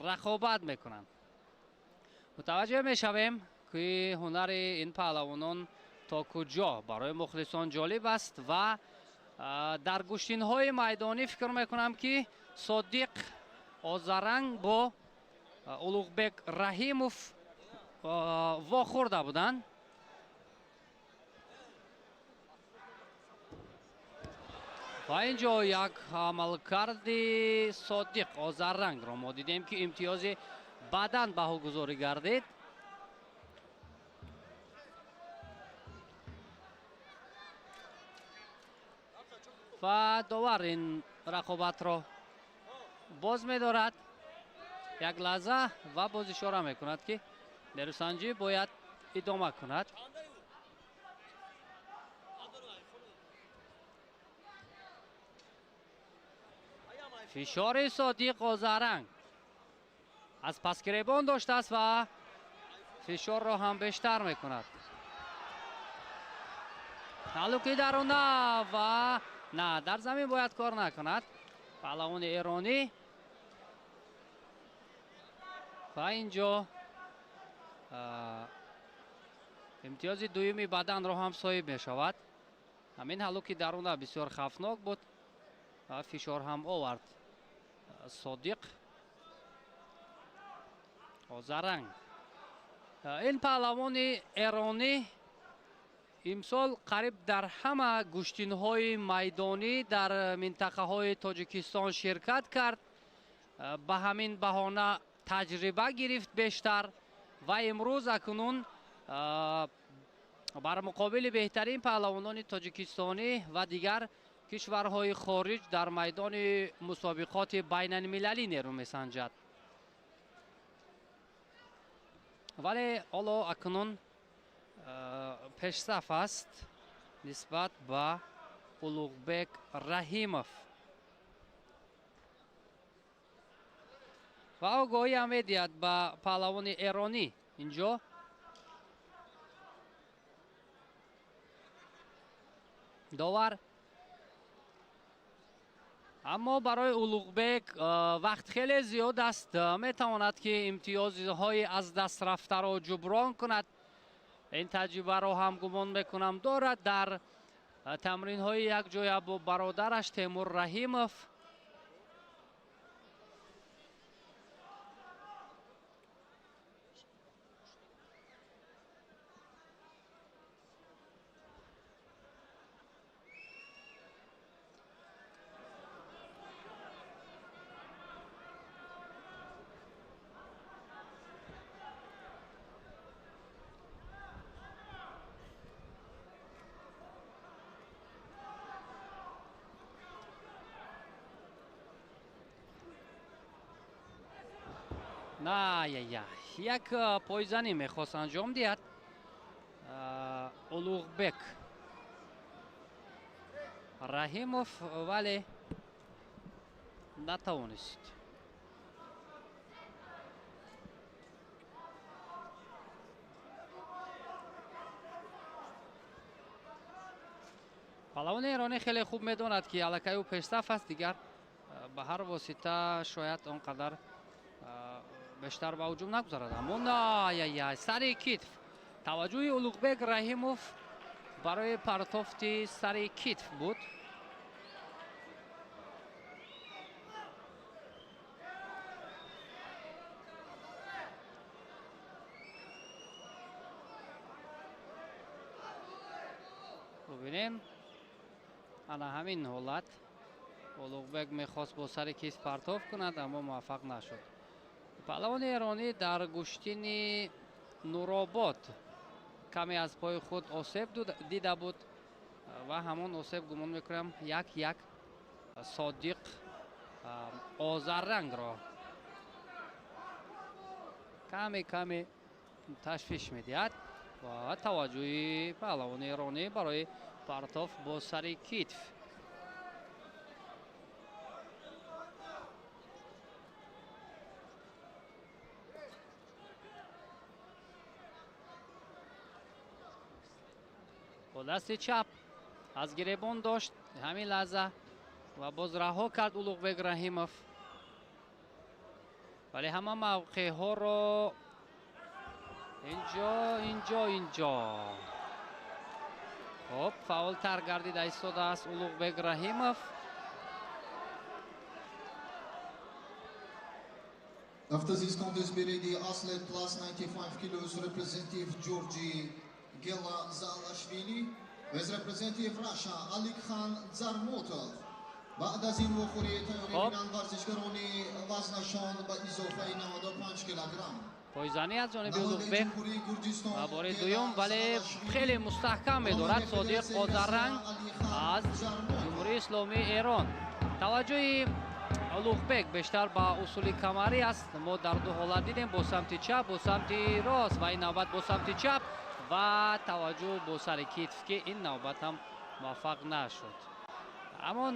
رقابت میکنند. متوجه میشویم که هنر این پهلوانان تا کجا برای مخلصان جالب است و در گشتین های میدانی فکر میکنم که صادق اوزاران با اولوغبک رحیموف واخورده بودند. و اینجا یک عملکرد صادق اوزاران را ما دیدیم که امتیاز بدن بهاگذاری گردید. و داور این رقابت را باز می دارد یک لحظه و باز اشاره می کند که نیروسنجی باید ادامه کند. فشار صادق اوزاران از پس گریبان داشته است و فشار را هم بیشتر می کند. تعلقی درونه و نه در زمین باید کار نکند پهلوان ایرانی و اینجا امتیاز دویمی بدن را هم صاحب می شود. همین حلقی درونه بسیار خفناک بود و فشار هم آورد صادق اوزاران. این پهلوان ایرانی امسال قریب در همه گشتین های میدانی در منطقه های تاجیکستان شرکت کرد. به همین بهانه تجربه گرفت بیشتر و امروز اکنون بر مقابل بهترین پهلوانان تاجیکستانی و دیگر کشورهای خارج در میدان مسابقات بین المللی نیرو میسنجد. ولی حالا اکنون پیشرفت است نسبت به اولوغبک رحیموف و آگاهی هم میدهد به پهلوان ایرانی اینجا. داور اما برای اولوغبک وقت خیلی زیاد است، میتواند که امتیازهای از دست رفته را جبران کند. این تجربه را هم گمان میکنم دارد در تمرین های یک جای با برادرش تیمور رحیموف. نه یک پایزنی میخواست انجام دهد اولوغبک رحیموف ولی نتوانست. پهلوان ایرانی خیلی خوب میداند که الکی او پیشرفت است، دیگر به هر واسطه شاید آنقدر بیشتر به هجوم نگذارد. اما نه سر کتف توجه اولوغبک رحیموف برای پرتافت سر کتف بود. ببینیم انا همین حالت اولوغبک میخواست با سر کتف پرتافت کند اما موفق نشد. پهلوان ایرانی در گشتین نورآباد کمی از پای خود آسیب دیده بود و همون آسیب گمان میکنم یک صادق اوزاران را کمی تشویش میدهد و توجه پهلوان ایرانی برای پرتاف با سر کتف با دست چپ از گریبان داشت همین لحظه و باز رها کرد اولوغبک رحیموف، ولی همه موقع ها رو اینجا خب فاول تر گردید ایستاده است اولوغبک رحیموف. After this contest period, the athlete plus 95 kilos representative Georgi Gelazalashvili with representative Russia Ali Khan Zarmotov. بعد از این وخوری تیاری بینن ورزشکارانی وزنشان به اضافه 95 کیلوگرم. پایزنی از جانب اولوغبک و بار دوم ولی خیلی مستحکم می‌دارد صادق آذررنگ از جمهوری اسلامی ایران. توجه اولوغبک بیشتر با اصول کمری است. ما در دو حالت دیدیم، با سمت چپ با سمت راست و این نوبت با سمت چپ و توجه با سر کتف که این نوبت هم موفق نشد. اما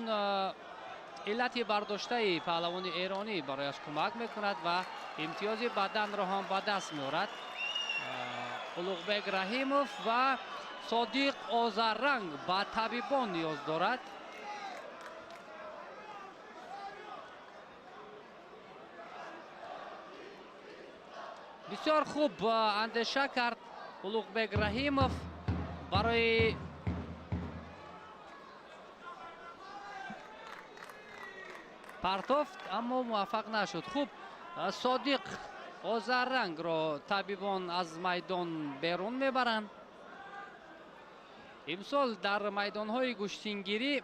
علت برداشته پهلوان ایرانی برایش کمک میکند و امتیاز بدن را هم به دست میارد. اولوغبک رحیموف و صادق آذررنگ به طبیبان نیاز دارد. بسیار خوب اندیشه کرد اولوغبک رحیموف برای پرتافت اما موفق نشد. خوب صادق آذررنگ را طبیبان از میدان بیرون میبرند. امسال در میدان‌های گشتینگیری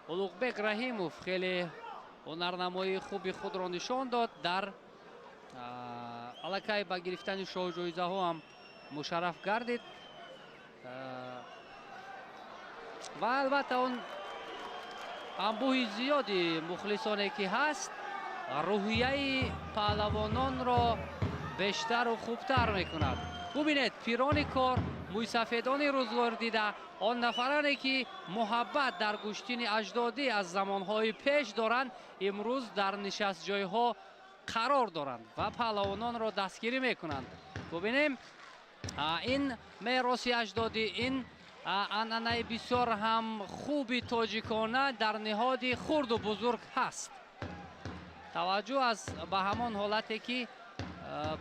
اولوغبک رحیموف خیلی هنرنمایی خوبی خود را نشان داد. در الکی با گرفتن شاه جایزه ها هم مشرف گردید و البته اون انبوه زیادی مخلصانی که هست روحیه پهلوانان را بیشتر و خوبتر میکند. ببینید پیران کار موی سفیدان روزگار دیده آن نفرانی که محبت در گشتین اجدادی از زمانهای پیش دارند امروز در نشست جایها قرار دارند و پهلوانان را دستگیری میکنند. ببینیم این میراث اجدادی، این عنعنه بسیار هم خوبی تاجیکانه در نهاد خرد و بزرگ هست. توجه از به همان حالتی که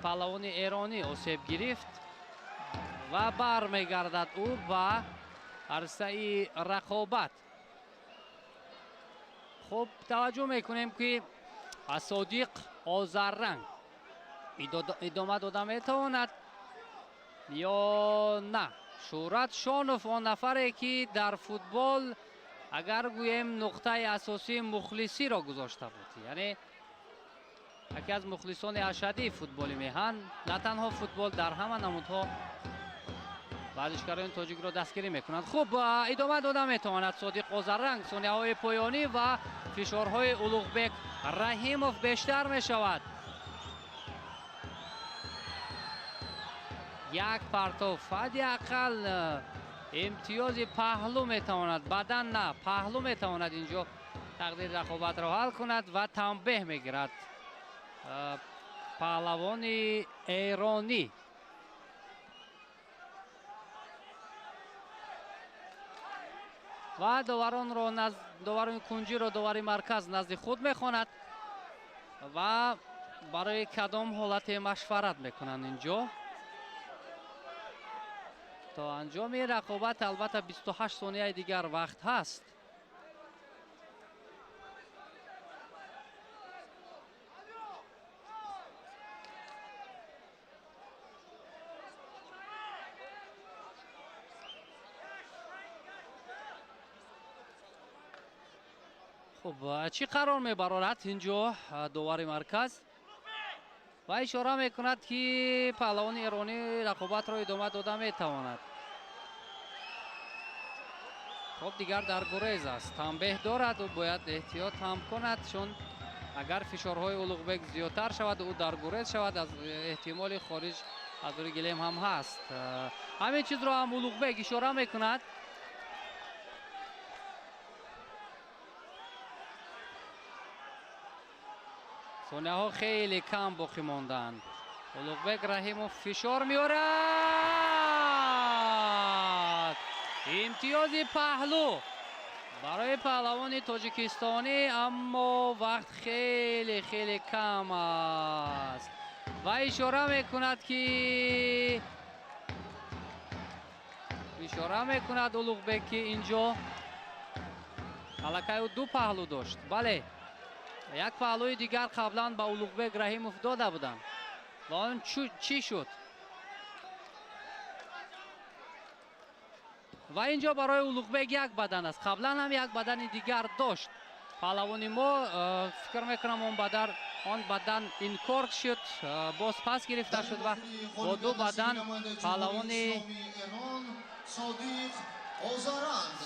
پهلوان ایرانی آسیب گرفت و برمیگردد او به عرصه رقابت. خب توجه میکنیم که صادق آذررنگ ادامه داده میتواند یا نه. شهرت شانوف آن نفری که در فوتبال اگر گوییم نقطه اساسی مخلصی را گذاشته بود، یعنی یکی از مخلصان اشدی فوتبال میهن، نه تنها فوتبال در همه نمودها ورزشکاران تاجیک را دستگیری میکنند. خوب ادامه داده میتواند صادق آذررنگ. ثانیه های پایانی و فشارهای اولوغبک رحیموف بیشتر میشود. یک پرتاف حداقل امتیاز پهلو میتواند، بدن نه پهلو میتواند اینجا تقدیر رقابت را حل کند و تنبیه میگیرد پهلوان ایرانی. و داوران کنجی را داوری مرکز نزد خود میخواند و برای کدام حالت مشورت میکنند اینجا تا انجام رقابت. البته 28 ثانیه دیگر وقت هست. خب چی قرار میبرد اینجا داور مرکز و اشاره میکند که پهلوان ایرانی رقابت را ادامه داده میتواند. خب دیگر در گریز است، تنبیه دارد و باید احتیاط هم کند، چون اگر فشارهای اولوغبک زیادتر شود او در گریز شود از احتمال خارج از روی گلیم هم هست. همین چیز را هم اولوغبک اشاره میکند. ثانیه ها خیلی کم باقی ماندند. اولوغبک رحیموف فشار میارد امتیازی پهلو برای پهلوان تاجیکستانی، اما وقت خیلی خیلی کم است و اشاره میکند اولوغبک که اینجا الکای دو پهلو داشت. بله، یک پهلوی دیگر قبلا با اولوغبک رحیموف داده بودند و آن چی شد؟ و اینجا برای اولوغبک یک بدن است. قبلا هم یک بدن دیگر داشت پهلوانی ما. فکر میکنم آن بدن اینکار شد، باز پس گرفته شد و با دو بدن پهلوانی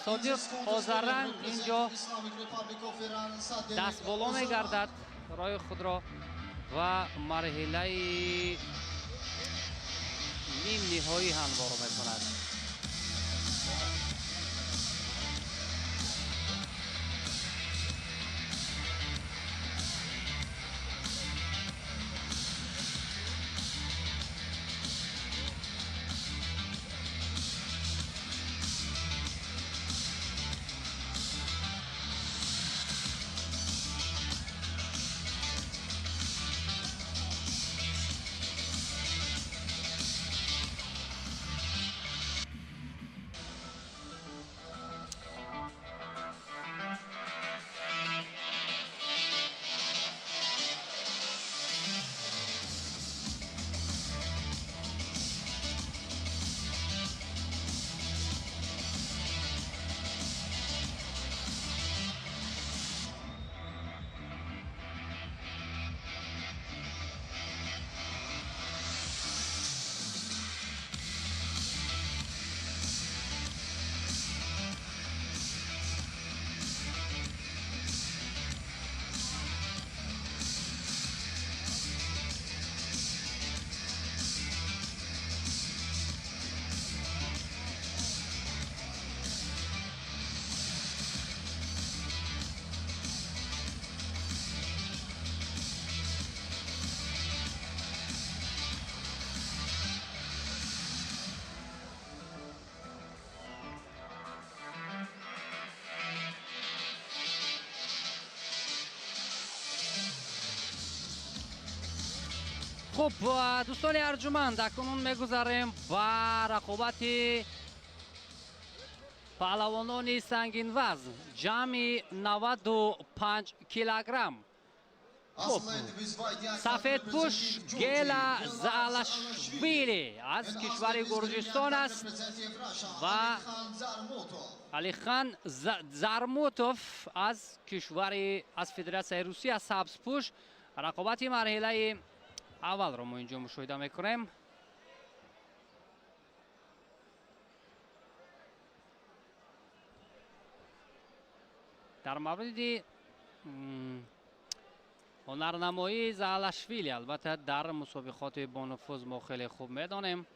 صادق آذرنگ اینجا دست بالا میگردد رای خود را و مرحله نیم نهایی هموار میکند. خب دوستان ارجمند، اکنون میگذاریم با رقابت پهلوانان سنگین وزن جمعی 95 کیلوگرم. خب سفید پوش گیلا زالاشویلی از کشور گرجستان است و علی خان زرموتوف از کشور از فدراسیون روسیه. سبز پوش رقابت مرحله اول رو ما اینجا مشاهده میکنیم. در مورد هنرنمایی زالاشویلی البته در مسابقات با نفوذ ما خیلی خوب میدانیم.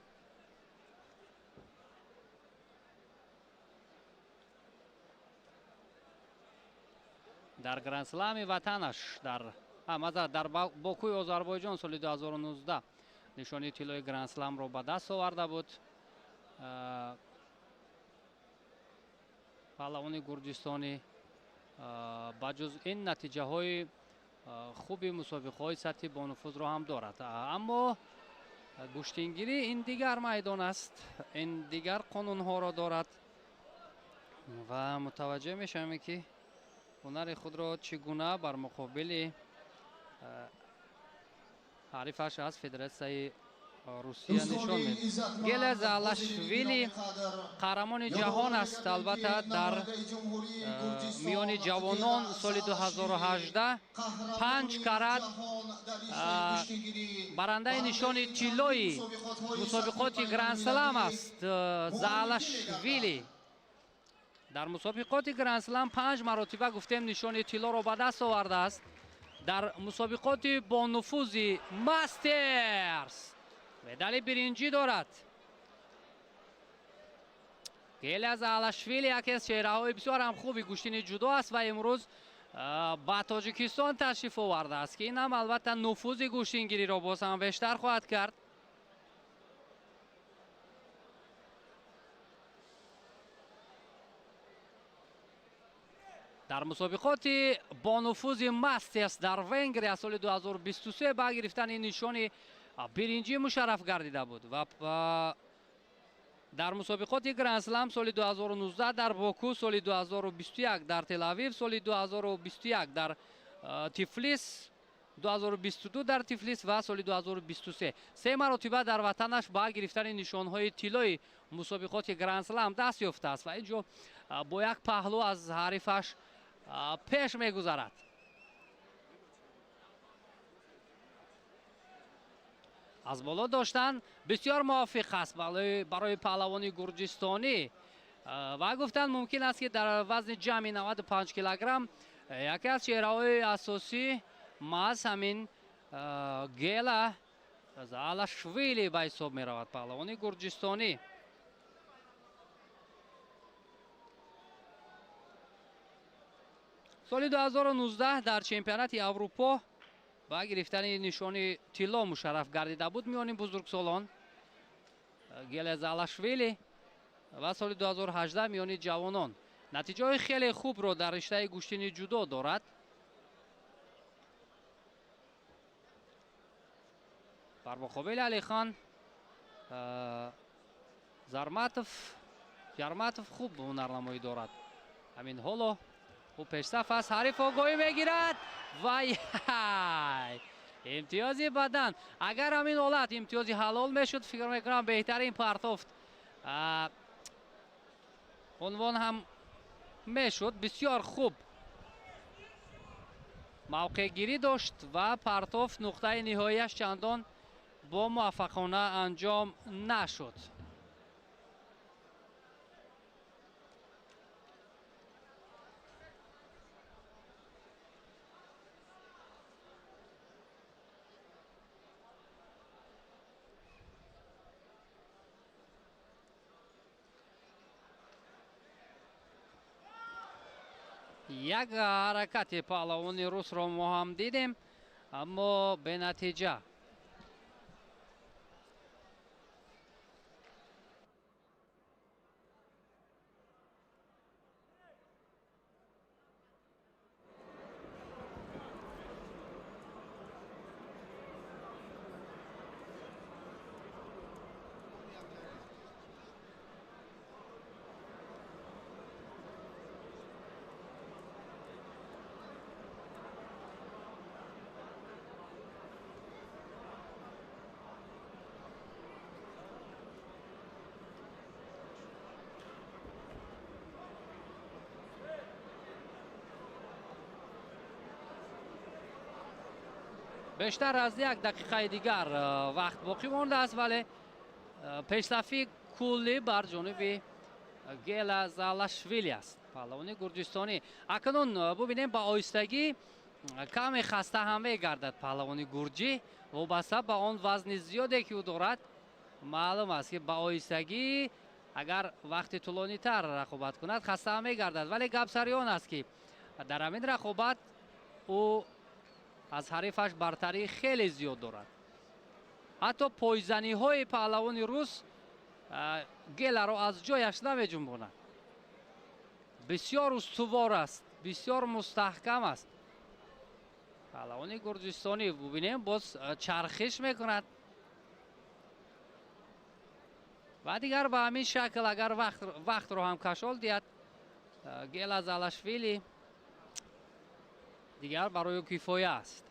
در گرند اسلم وطنش در باکوی آذربایجان سال 2019 نشانی طلای گرند اسلم را به دست آورده بود. پهلوان گرجستانی با جز این نتیجه های خوبی مسابقه های سطحی با نفوذ را هم دارد، اما گشتینگیری این دیگر میدان است، این دیگر قانون ها را دارد و متوجه میشم که هنر خود را چگونه بر مقابل حریفش از فدراسیون روسیه نشان میده. گیلا زالاشویلی قهرمان جهان است. البته در میان جوانان سال 2018 5 کرات برنده نشان طلای مسابقات گرند اسلم است. زالاشویلی در مسابقات گرند اسلم 5 مرتبه گفتیم نشان طلا را به دست آورده است. در مسابقات با نفوذ ماسترز مدال برنجی دارد. گیلا زالاشویلی یکی از چهره‌های بسیار هم خوبی گشتین جودو است و امروز با تاجیکستان تشریف آورده است که این هم البته نفوذ گشتینگیری را باز هم بیشتر خواهد کرد. در مسابقات با نفوذ ماسترز در ونگریا سال 2023 با گرفتن این نشان برنجی مشرف گردیده بود و در مسابقات گرند اسلم سال 2019 در باکو، سال 2021 در تل آویو، سال 2021 در تیفلیس، 2022 در تیفلیس و سال 2023 سه مرتبه در وطنش با گرفتن نشانهای طلایی مسابقات گرند اسلم دست یافته است و اینجا با یک پهلو از حریفش پیش میگذرد. از بالا داشتن بسیار موافق است برای پهلوانی گرجستانی و گفتن ممکن است که در وزن جمعی 95 کیلوگرم یکی از چهره‌های اساسی از همین گیلا زالاشویلی به حساب می رود. پهلوانی گرجستانی سال 2019 در چمپیونات اروپا با گرفتن نشان طلا مشرف گردیده بود میان بزرگسالان گیلا زالاشویلی و سال 2018 میان جوانان نتیجه خیلی خوب رو در رشته گوشتنی جودو دارد. بر مقابل علی خان یارماتوف خوب هنرنمایی دارد. همین حالا او پیشرفت است، حریف آگاهی میگیرد و امتیازی بدن. اگر همین حالت امتیازی حلال میشد فکر میکنم بهترین پرتافت عنوان هم میشد. بسیار خوب موقع گیری داشت و پرتافت نقطه نهاییش چندان با موفقانه انجام نشد. یک حرکت پهلوان روس را ما هم دیدیم اما به نتیجه. بیشتر از یک دقیقه دیگر وقت باقی مانده است ولی پیشرفتی کلی بر جانب گیلا زالاشویلی است. پهلوان گرجستانی اکنون ببینیم با آهستگی کمی خسته هم میگردد. پهلوان گرجی وابسته به آن وزن زیادی که او دارد معلوم است که با آهستگی اگر وقت طولانی تر رقابت کند خسته هم میگردد ولی گپ سر آن است که در همین رقابت او از حریفش برتری خیلی زیاد دارد. حتی پایزنی های پهلوان روس گیلا را از جایش نمی جنباند. بسیار استوار است، بسیار مستحکم است. پهلوان گرجستانی ببینیم باز چرخش میکند و دیگر به همین شکل اگر وقت رو هم کشال دید گیلا زالاشویلی دیگر برای کفایه است.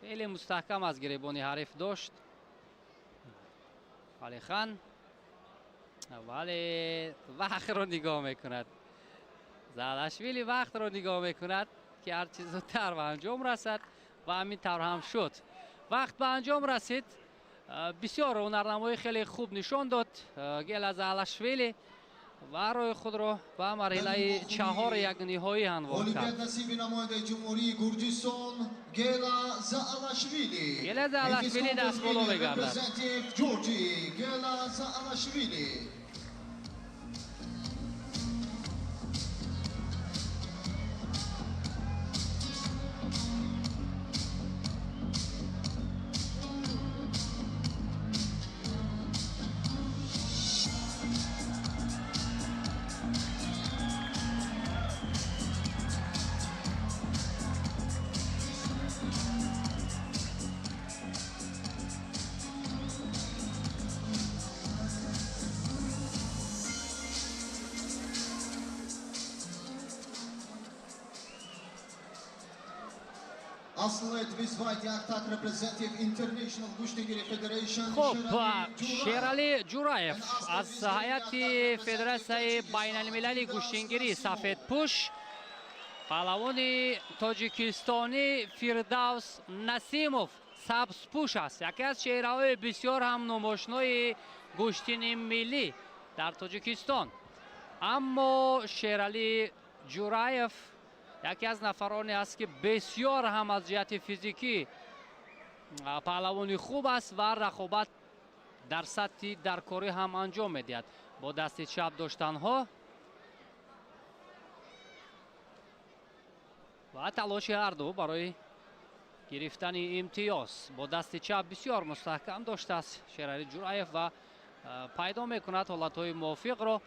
خیلی مستحکم از گریبانی حریف داشت علی خان ولی وقت رو نگاه میکند. زالاشویلی وقت رو نگاه میکند که هر چیز زودتر به انجام رسد و همین طور هم شد. وقت به انجام رسید. بسیار هنرنمایی خیلی خوب نشان داد گیلا زالاشویلی و روی خود را به مرحله 4 یک نهایی هموار کرد. المپیاد نصیب نماینده جمهوری گرجستان گیلا زالاشویلی. گیلا زالاشویلی دست بالا میگردد. گیلا زالاشویلی. Athlete with white attack representative International Gushtagiri Federation. خب شیرعلی جورایف از هیئت فدراسیون بین‌المللی گوشتنگری سفید پوش، پهلوان تاجیکستانی فردوس نسیموف سبز پوش است. یکی از چهره‌های بسیار هم نمایشنای گوشتن ملی در تاجیکستان. اما شیرعلی جورایف یکی از نفرانی است که بسیار هم از جهت فیزیکی پهلوانی خوب است و رقابت در سطح درکاری هم انجام میدهد. با دست چپ داشتنها و تلاش هر دو برای گرفتن امتیاز با دست چپ بسیار مستحکم داشته است شیرعلی جورایف و پیدا میکند حالتهای موافق را.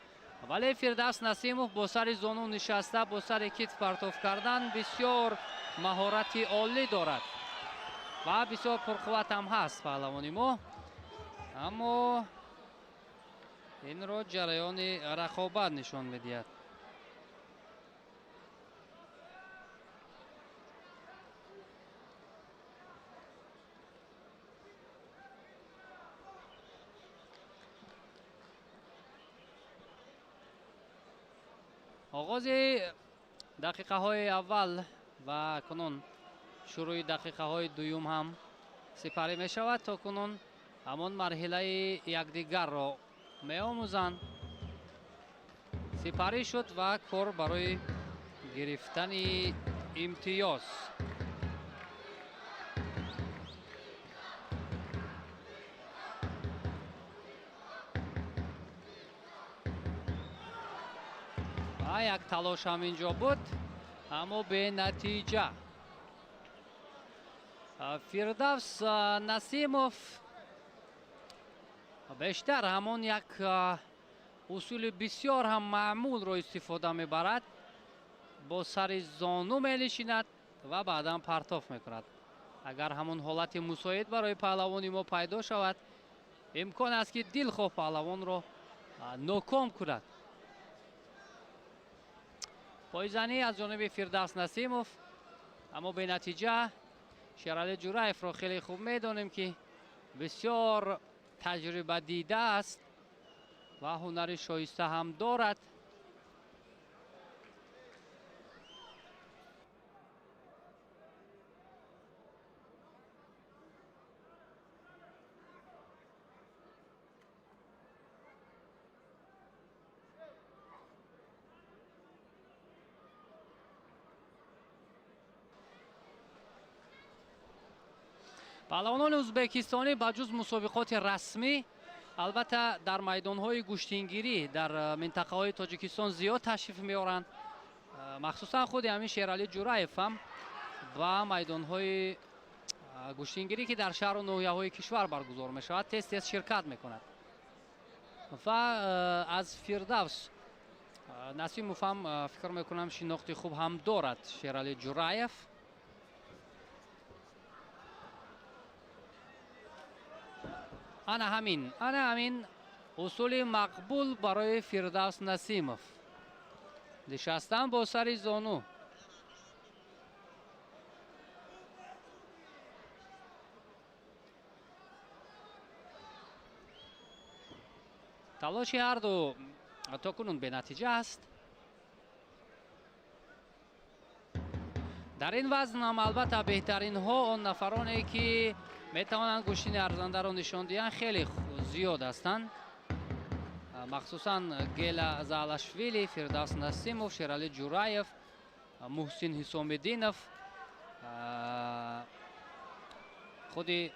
ولی فردوس نسیموف با سر زانو نشسته، با سر کتف پرتاب کردن بسیار مهارت عالی دارد و بسیار پرقوت هم هست پهلوانی ما. اما این را جریان رقابت نشان میدهد. آغاز دقیقه های اول و کنون شروع دقیقه های دوم هم سپری می شود. تا کنون همان مرحله یکدیگر را می آموزند. سپری شد و کار برای گرفتن امتیاز. یک تلاش هم اینجا بود اما به نتیجه. فردوس نسیموف بیشتر همون یک اصول بسیار هم معمول رو استفاده میبرد. با سر زانو می‌نشیند و بعدا پرتاب میکند. اگر همون حالت مساعد برای پهلوانی ما پیدا شود امکان است که دلخواه پهلوان رو ناکام کند. پایزنی از جانب فردوس نسیموف اما به نتیجه. شیرعلی جورایف را خیلی خوب میدانیم که بسیار تجربه دیده است و هنر شایسته هم دارد. پهلوانان ازبکستانی با جز مسابقات رسمی البته در میدان‌های گوشتنگیری در منطقه‌های تاجیکستان زیاد تشریف می‌آورند. مخصوصا خود همین شیرعلی جورایف هم و میدان‌های گوشتنگیری که در شهر و ناحیه‌های کشور برگزار می‌شود تست شرکت می‌کند. و از فردوس نسیموف هم فکر می‌کنم شناخت خوب هم دارد شیرعلی جورایف. انا همین اصول مقبول برای فردوس نسیموف. نشستن با سر زانو. تلاش هر دو تا کنون به نتیجه است. در این وزن هم البته بهترین ها آن نفرانی که میتوانند گوشتن ارزنده را نشان دهند خیلی زیاد هستند. مخصوصا گیلا زالاشویلی، فردوس نسیموف، شیرعلی جورایف، محسن حسام‌الدینов، خود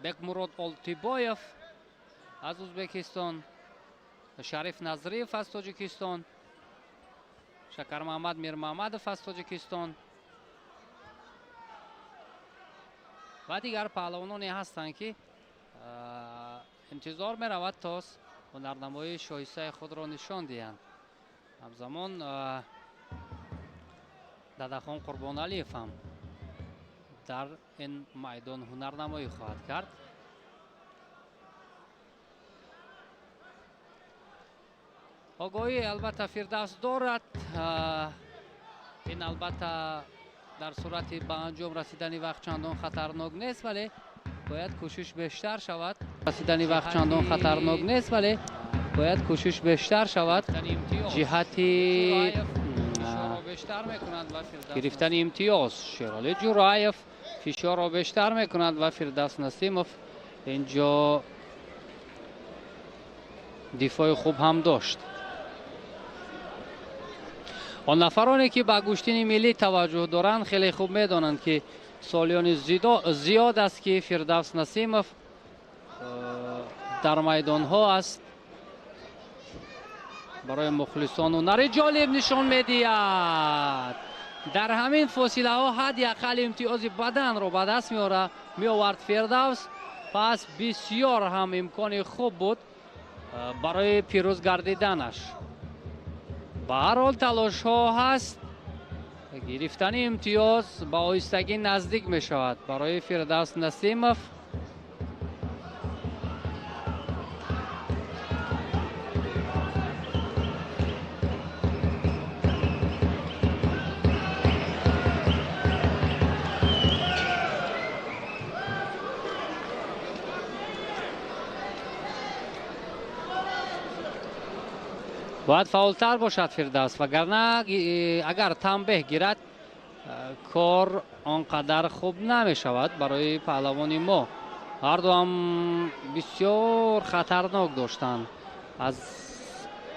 بکمرود آلتیبایف از ازبکستان، شریف نظریف از تاجیکستان، شکر محمد میر محمدов از تاجیکستان و دیگر پهلوانانی هستند که انتظار می رود تا هنرنمایی شایسته خود را نشان دهند. همزمان داداخان قربانعلیف هم در این میدان هنرنمایی خواهد کرد. آگاهی البته فردوس دارد. این البته در صورت به انجام رسیدن وقت چندان خطرناک نیست، ولی باید کوشش بیشتر شود. رسیدن وقت چندان خطرناک نیست، ولی باید کوشش بیشتر شود. جهتی گرفتن امتیاز شیرالی جورایف فشار را بیشتر میکنند و فردوس نسیموف اینجا دفاع خوب هم داشت. آن نفرانی که به گشتین ملی توجه دارند خیلی خوب میدانند که سالیان زیاد است که فردوس نسیموف در میدان ها است. برای مخلصان هنر جالب نشان میدهد. در همین فاصله ها حداقل امتیاز بدن را به دست می آورد فردوس. پس بسیار هم امکان خوب بود برای پیروز گردیدنش. به هر حال تلاش ها هست. گرفتن امتیاز با آهستگی نزدیک می شود برای فردوس نسیموف. باید فعالتر باشد فردوس، وگرنه اگر تنبیه گیرد کار آنقدر خوب نمی شود برای پهلوان ما. هر دو هم بسیار خطرناک داشتند از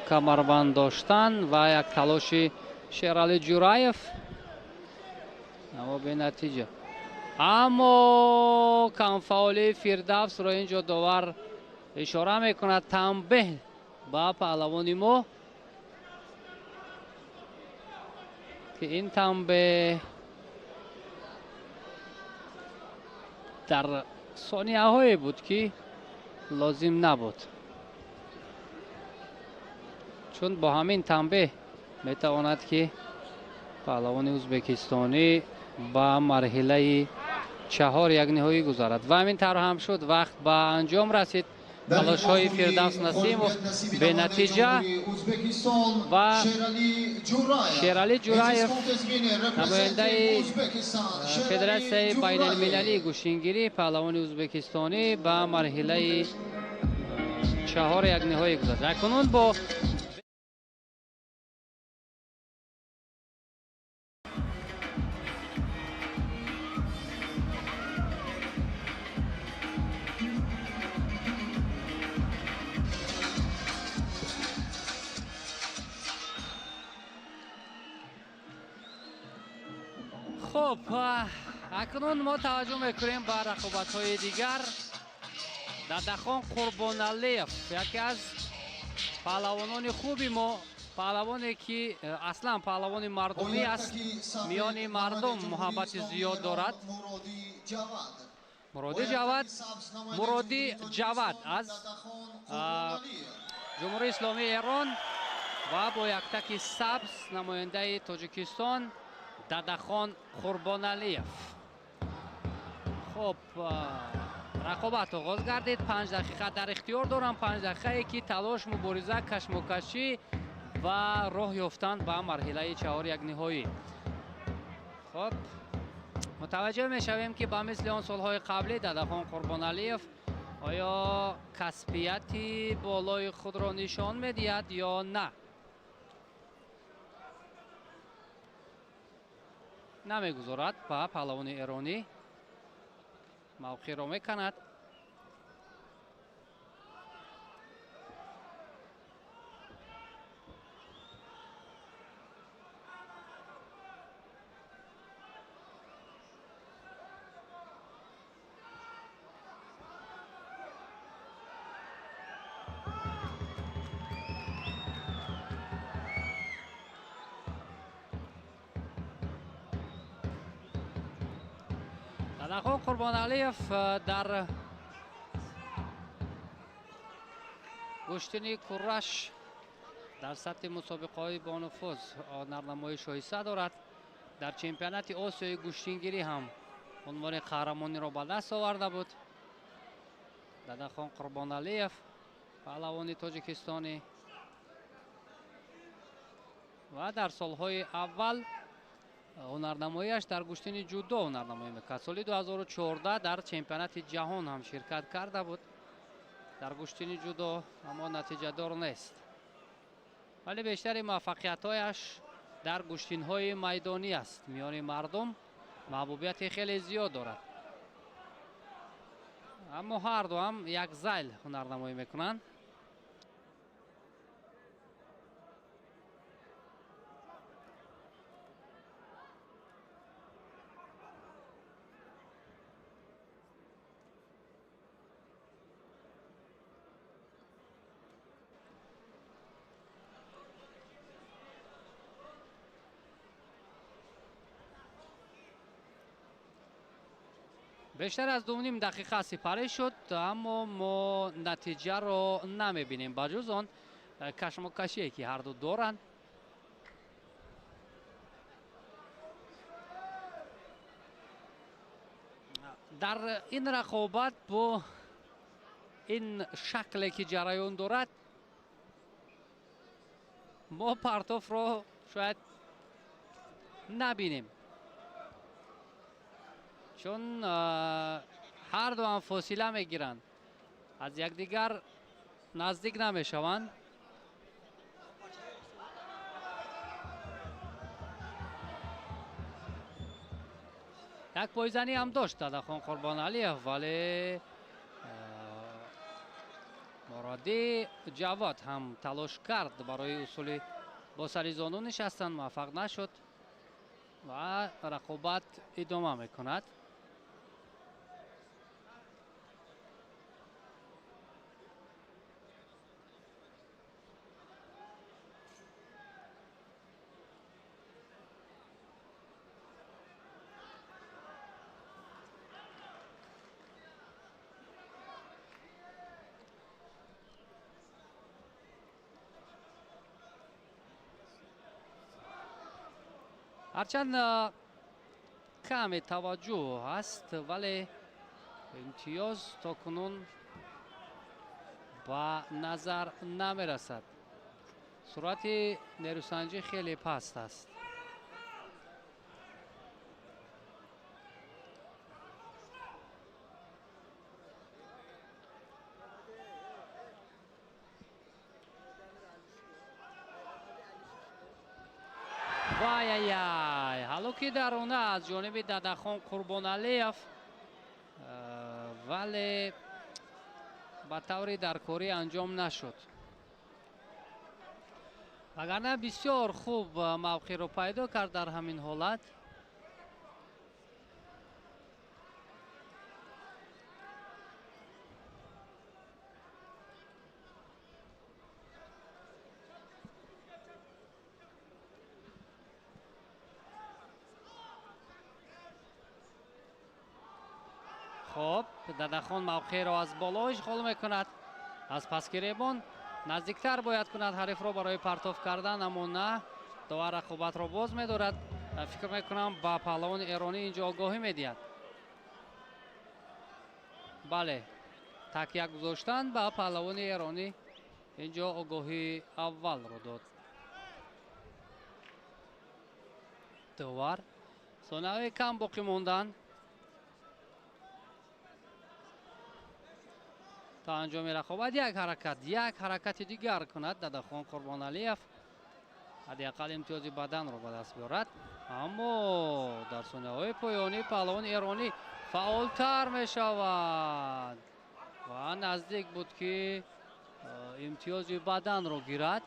کمربند داشتن و یک تلاش شیرالی جورایف اما به نتیجه. اما کمفعالی فردوس را اینجا داور اشاره میکند تنبیه با پهلوان ما که این تنبیه در ثانیه هایی بود که لازم نبود، چون با همین تنبیه میتواند که پهلوان ازبکستانی با مرحله 4 یک نهایی گذارد و همین طور هم شد. وقت به انجام رسید. تلاش های فردوس نسیموف به نتیجه و شیرالی جورایف نماینده فدراسیون بین المللی گوشتنگیری پهلوان ازبکستانی به مرحله 4 یک نهایی گذاشت. اکنون با خب اکنون ما توجه میکنیم به رقابت های دیگر. ددخان قربانعلیف یکی از پهلوانان خوبی ما، پهلوانی که اصلا پهلوان مردمی است، میان مردم محبت زیاد دارد. مرادی جواد از جمهوری اسلامی ایران و با یک تک سبز نماینده تاجیکستان ددخان قربانعلیف. خب رقابت آغاز گردید. 5 دقیقه در اختیار دارم. 5 دقیقه که تلاش، مبارزه، کشمکشی و راه یافتن به مرحله 4 یک نهایی. خب متوجه میشویم که با مثل آن سالهای قبلی ددخان قربانعلیف آیا کسبیتی بالای خود را نشان میدهد یا نه. نمیگذارد به پهلوان ایرانی موقع را میکند. ددخان قربانعلیف در گشتن کرش در سطح مسابقه های با نفوذ نرنمای شایسته دارد. در چمپیونات آسیای گشتنگیری هم عنوان قهرمانی را به دست آورده بود. ددخان قربانعلیف پهلوان تاجیکستانی و در سالهای اول هنرنماییش در گشتن جودو هنرنمایی میکرد. سال 2014 در چمپیونات جهان هم شرکت کرده بود در گشتن جودو، اما نتیجه دار نیست. ولی بیشتر موفقیت‌هایش در گشتن‌های میدانی است. میان مردم محبوبیت خیلی زیاد دارد. اما هر دو هم یک زیل هنرنمایی میکنند. بیشتر از 2.5 دقیقه سپری شد، اما ما نتیجه رو نمیبینیم با جز آن کشمکشی که هر دو دارند. در این رقابت با این شکلی که جریان دارد ما پرتوف رو شاید نبینیم، چون هر دو هم فاصله میگیرند، از یکدیگر نزدیک نمیشوند. یک پایزنی هم داشت ددخان قربان علیف، ولی مرادی جواد هم تلاش کرد برای اصول با سری زانو نشستن، موفق نشد و رقابت ادامه میکند. هرچند کم توجه هست، ولی امتیاز تا کنون با نظر نمی رسد. سرعت نیروسنجی خیلی پست است. وای حلوکی درونه از جانب ددخان قربان علیف، ولی به طوری درکاری انجام نشد. وگرنه بسیار خوب موقع رو پیدا کرد در همین حالت. خب ددخان موقع را از بالا اشغال میکند، از پس گریبان نزدیکتر باید کند حریف را برای پرتاب کردن، اما نه، داور رقابت را باز می‌دارد. فکر میکنم با پهلوان ایرانی اینجا آگاهی میدهد. بله، تکیه گذاشتن با پهلوان ایرانی اینجا آگاهی اول را داد. داور ثانیه‌های کم باقی موندن تا انجام رقابت. یک حرکت دیگر کند ددخان قربان علیف، حداقل امتیاز بدن را به دست بیارد. اما در ثانیه‌های پایانی پهلوان ایرانی فعالتر می شود و نزدیک بود که امتیاز بدن را گیرد.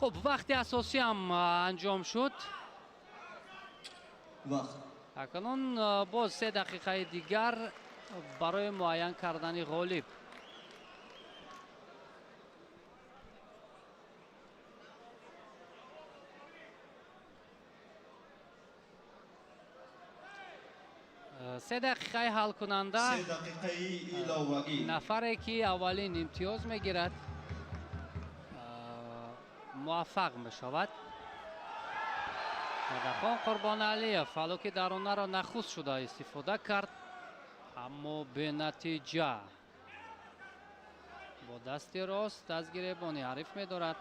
خب وقت اساسی هم انجام شد. اکنون باز 3 دقیقه دیگر برای معین کردن غالب. سه دقیقه حل کننده 3 دقیقه علاوه‌ای. نفری که اولین امتیاز میگیرد موفق می شود. دادخان قربانعلیف فلوک درونه را نخست شده استفاده کرد اما به نتیجه با دست راست دستگیری بانی حریف می دارد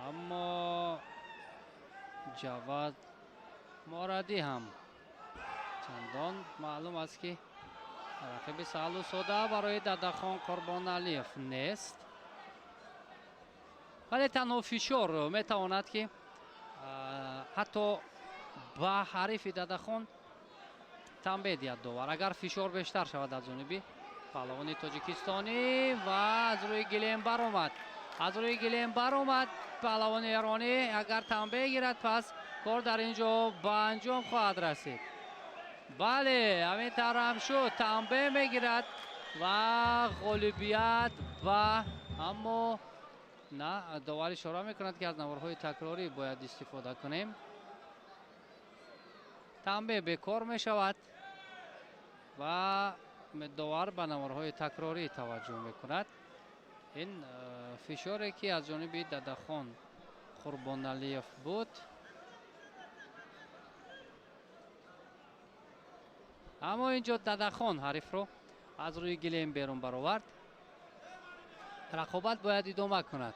اما جواد مرادی هم چندان معلوم است که رقیب سهل و ساده برای دادخان قربانعلیف نیست ولی تنها فشار می تواند که حتی با حریف دادخان تنبیه دهد داور اگر فشار بیشتر شود از جانب پهلوان تاجیکستانی و از روی گلیم برآمد پهلوان ایرانی اگر تنبیه گیرد پس کار در اینجا به انجام خواهد رسید. بله همین طور هم شد تنبیه میگیرد و غالبیت و اما نه داور اشاره میکند که از نوارهای تکراری باید استفاده کنیم. تنبیه بیکار میشود و داور به نوارهای تکراری توجه میکند. این فشاری که از جانب دادخان قربانعلیف بود اما اینجا دادخان حریف رو از روی گلیم بیرون برآورد. رقابت باید ادامه کند.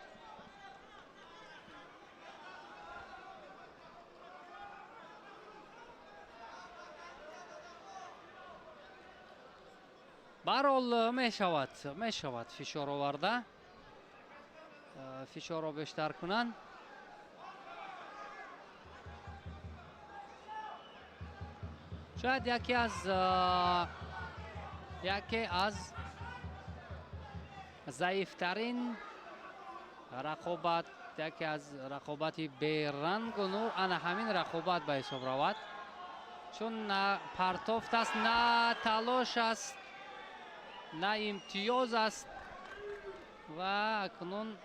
برحال می شود فشار آورده فشار را بیشتر کنند. شاید یکی از ضعیفترین رقابت یکی از رقابت بیرنگ و نور انا همین رقابت به حساب رود چون نه پرتافت است نه تلاش است نه امتیاز است و اکنون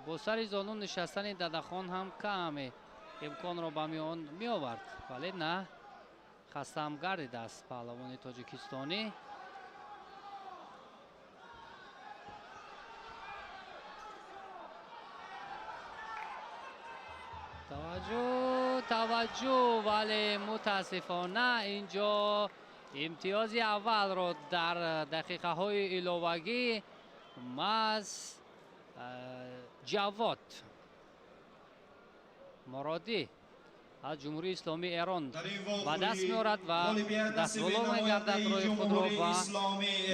با سر زانو نشستن دادخان هم کم امکان را به میان می آورد ولی نه خسته هم گردیده است پهلوان تاجیکستانی. توجه ولی متاسفانه اینجا امتیاز اول را در دقیقه های علاوگی از جواد مرادی از جمهوری اسلامی ایران و دست می‌آورد و دست بالا می‌گردد روی خود را و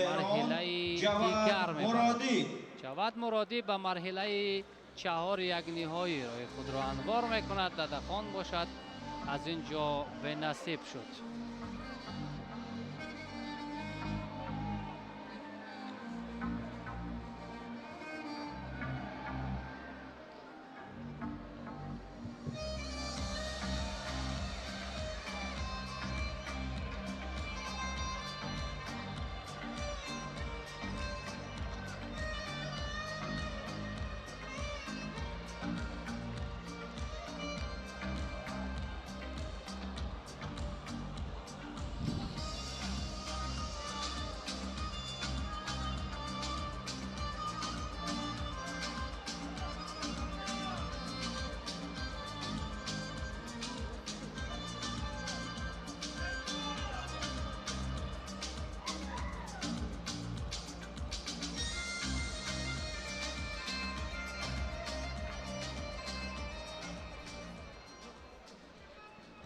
مرحله دیگر می‌برد. جواد مرادی به مرحله 4 یک نهایی روی خود را انبار می‌کند. دادخان باشد از اینجا به نصیب شد.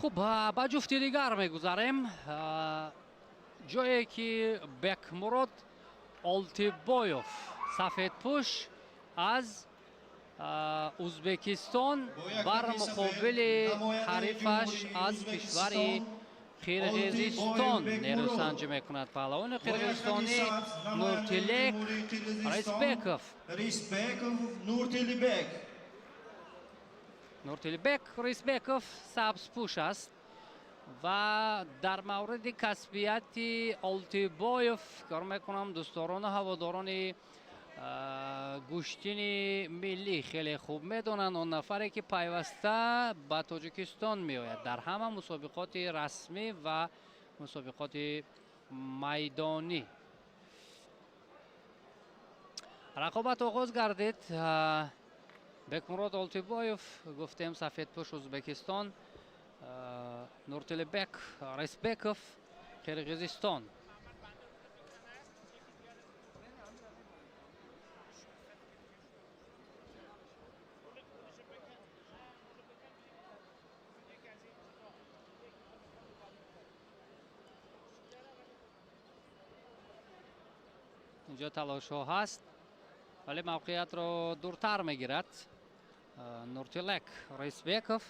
خب با جفتی دیگر میگذاریم جایی که بکمراد آلتیبایوف سفید پوش از ازبکستان بر مقابل حریفش از کشور قرقیزستان نیروسنجی میکند. پهلوان قرقیزستانی نورتیلیک ریسبیکوف سبز پوش است و در مورد کسبیت آلتیبایوف کار میکنم دوستداران و هواداران گوشتین ملی خیلی خوب میدونن اون نفری که پیوسته به تاجیکستان میآید در همه مسابقات رسمی و مسابقات میدانی. رقابت آغاز گردید. бекмурод олтибоев гуфтем сафедпӯш ӯзбекистон, нуртилбек рисбеков қирғизистон. اینجا تلاش‌ها هست ولی موقعیت رو دورتر میگیرد نورتیلک ریسبیکوف.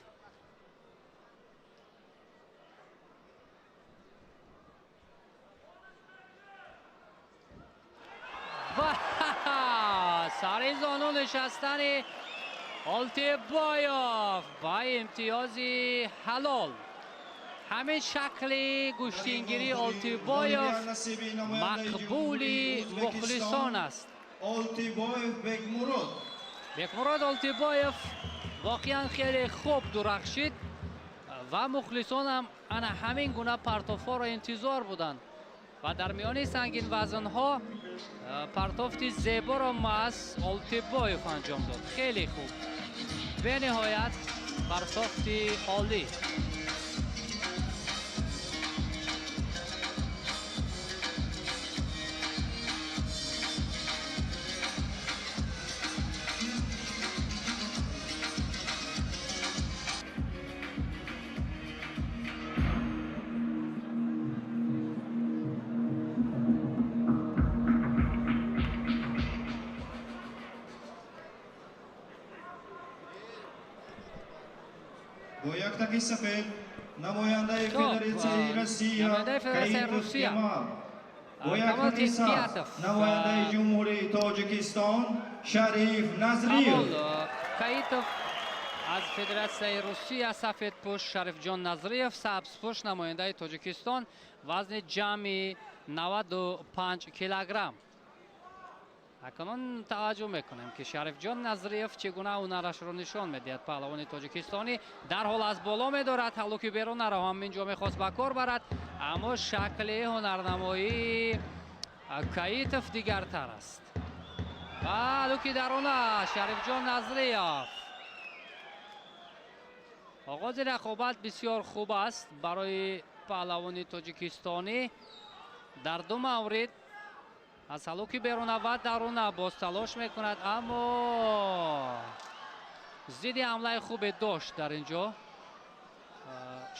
و سر زانو نشستن آلتیبایوف با امتیازی حلال. همین شکل گوشتینگیری آلتیبایوف مقبولی مخلصان است. بکمراد آلتیبایوف واقعا خیلی خوب درخشید و مخلصان هم انا همین گونه پرتوفا را انتظار بودند و در میان سنگین وزنها پرتوفتی زیبا را از آلتیبایوف انجام داد. خیلی خوب، به نهایت پرتوفتی عالی. گویاکتاکی سفید نماینده فدراسیون روسیه گویاکتاکی سفید نماینده جمهوری تاجیکستان شریف نظریوف. کایتوف از فدراسیون روسیه سفیدپوش شریف جان نظریوف، سبزپوش نماینده تاجیکستان، وزن جمعی 95 کیلوگرم. اکنون توجه میکنیم که شریف جان نظریوف چگونه هنرش رو نشان میدهد. پهلوان تاجیکستانی در حال از بالا میدارد، حلوکی بیرون را همینجا میخواست به کار برد، اما شکل هنرنمایی کایتوف دیگرتر است. و حلوکی درونه شریف جان نظریوف. آغاز رقابت بسیار خوب است برای پهلوان تاجیکستانی. در دو مورد از حلوکی بیرون و درون باز تلاش میکند، اما ضد حمله خوب داشت در اینجا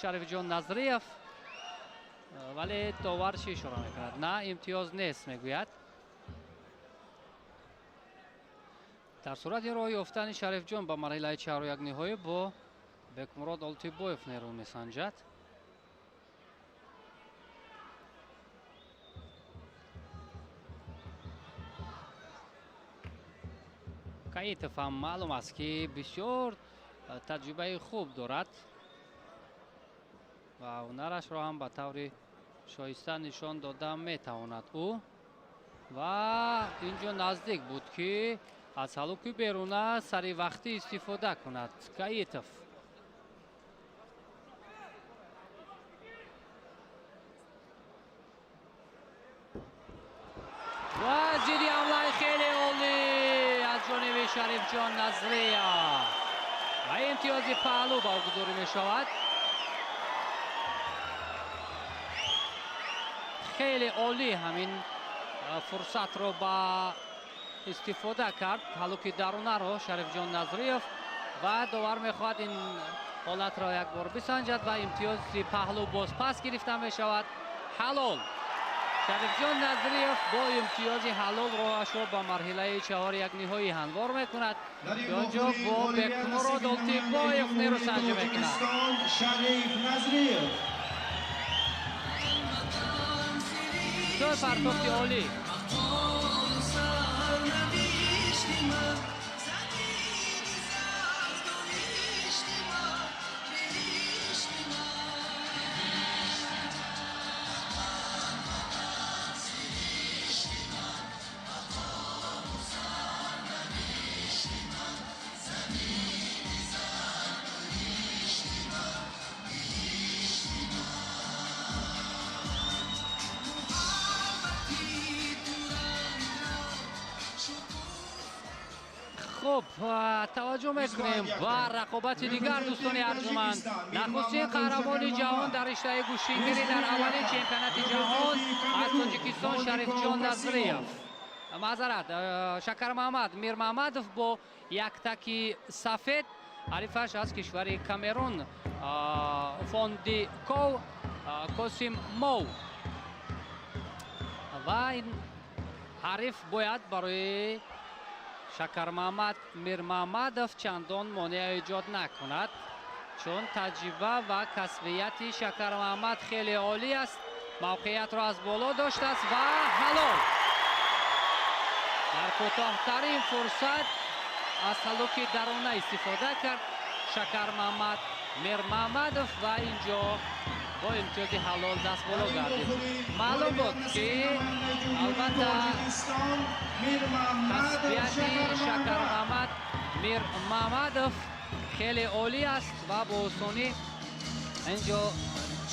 شریف جان نظریوف، ولی داور چی اشاره میکند؟ نه، امتیاز نیست میگوید. در صورت راه یافتن شریف جان به مرحله 4 و 1 نهایی با بکمراد آلتیبایوف نیرو میسنجد. کایتوف هم معلوم است که بسیار تجربه خوب دارد و هنرش را هم به طور شایسته نشان داده میتواند او. و اینجا نزدیک بود که از حلوکی بیرونه سری وقتی استفاده کند کایتوف. و ضد حمله خیلی عالی از جانب شریف جان نظریوف و امتیاز پهلو برگزار می شود. خیلی عالی همین فرصت رو با استفاده کرد حلوکی درونه رو شریف جان نظریوف و داور میخواد این حالت را یک بار بسنجد و امتیاز پهلو باز پس گرفته می شود. حلال شریف جان نظریوف با امتیاز حلال راهش را به مرحله 4 1 نهایی هموار میکند. آنجا با بکمراد آلتیبایوف نیرو سنجی میکند. شریف نظریوف دو پرتوفتی عالی. خب توجه میکنیم با رقابت دیگر دوستان ارجمند. نخستین قهرمان جهان در رشته گوشتنگری در اولین چمپیونات جهان از تاجیکستان شریف جان نظریف، معذرت شکر محمد میر محمدов با یک تکی سفید. حریفش از کشور کامرون فوندیکو کوسیم مو و این حریف باید برای شکر محمد میر محمدов چندان مانع ایجاد نکند، چون تجربه و کسبیت شکر محمد خیلی عالی است. موقعیت را از بالا داشته است و حلال در کوتاه‌ترین فرصت از حلوک درونه استفاده کرد شکر محمد میر محمدов و اینجا با امتیاز حلال دست بالا گردید. معلوم بود که البته کسبیت شکر محمد میر محمدov خیلی عالی است و با آسانی اینجا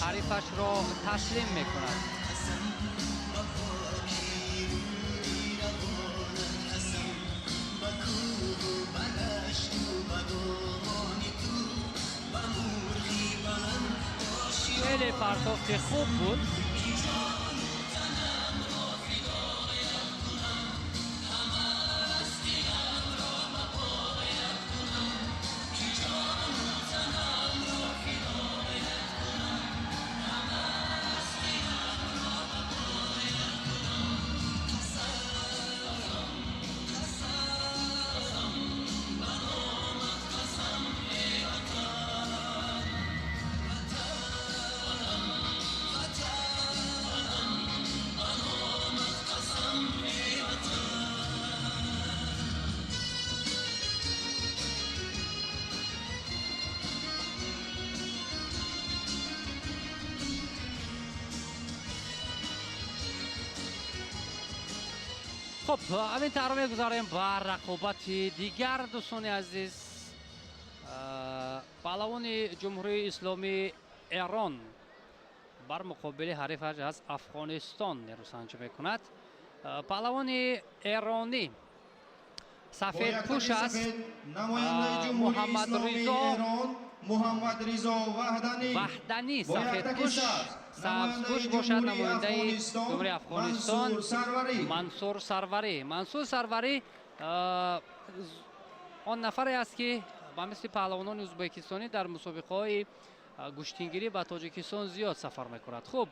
حریفش را تسلیم میکند. خیلی پرتافت خوب بود. خب همین طرح میگذاریم با رقابت دیگر دوستان عزیز. پهلوان جمهوری اسلامی ایران بر مقابل حریفش از افغانستان نیروسنجی میکند. پهلوان ایرانی سفید پوش است، محمد رضا وحدانی سفید پوش، سبز پوش باشد نماینده جمهوری افغانستان منصور سروری. منصور سروری آن نفری است که با مثل پهلوانان ازبکستانی در مسابقه های گوشتنگیری به تاجیکستان زیاد سفر میکند. خب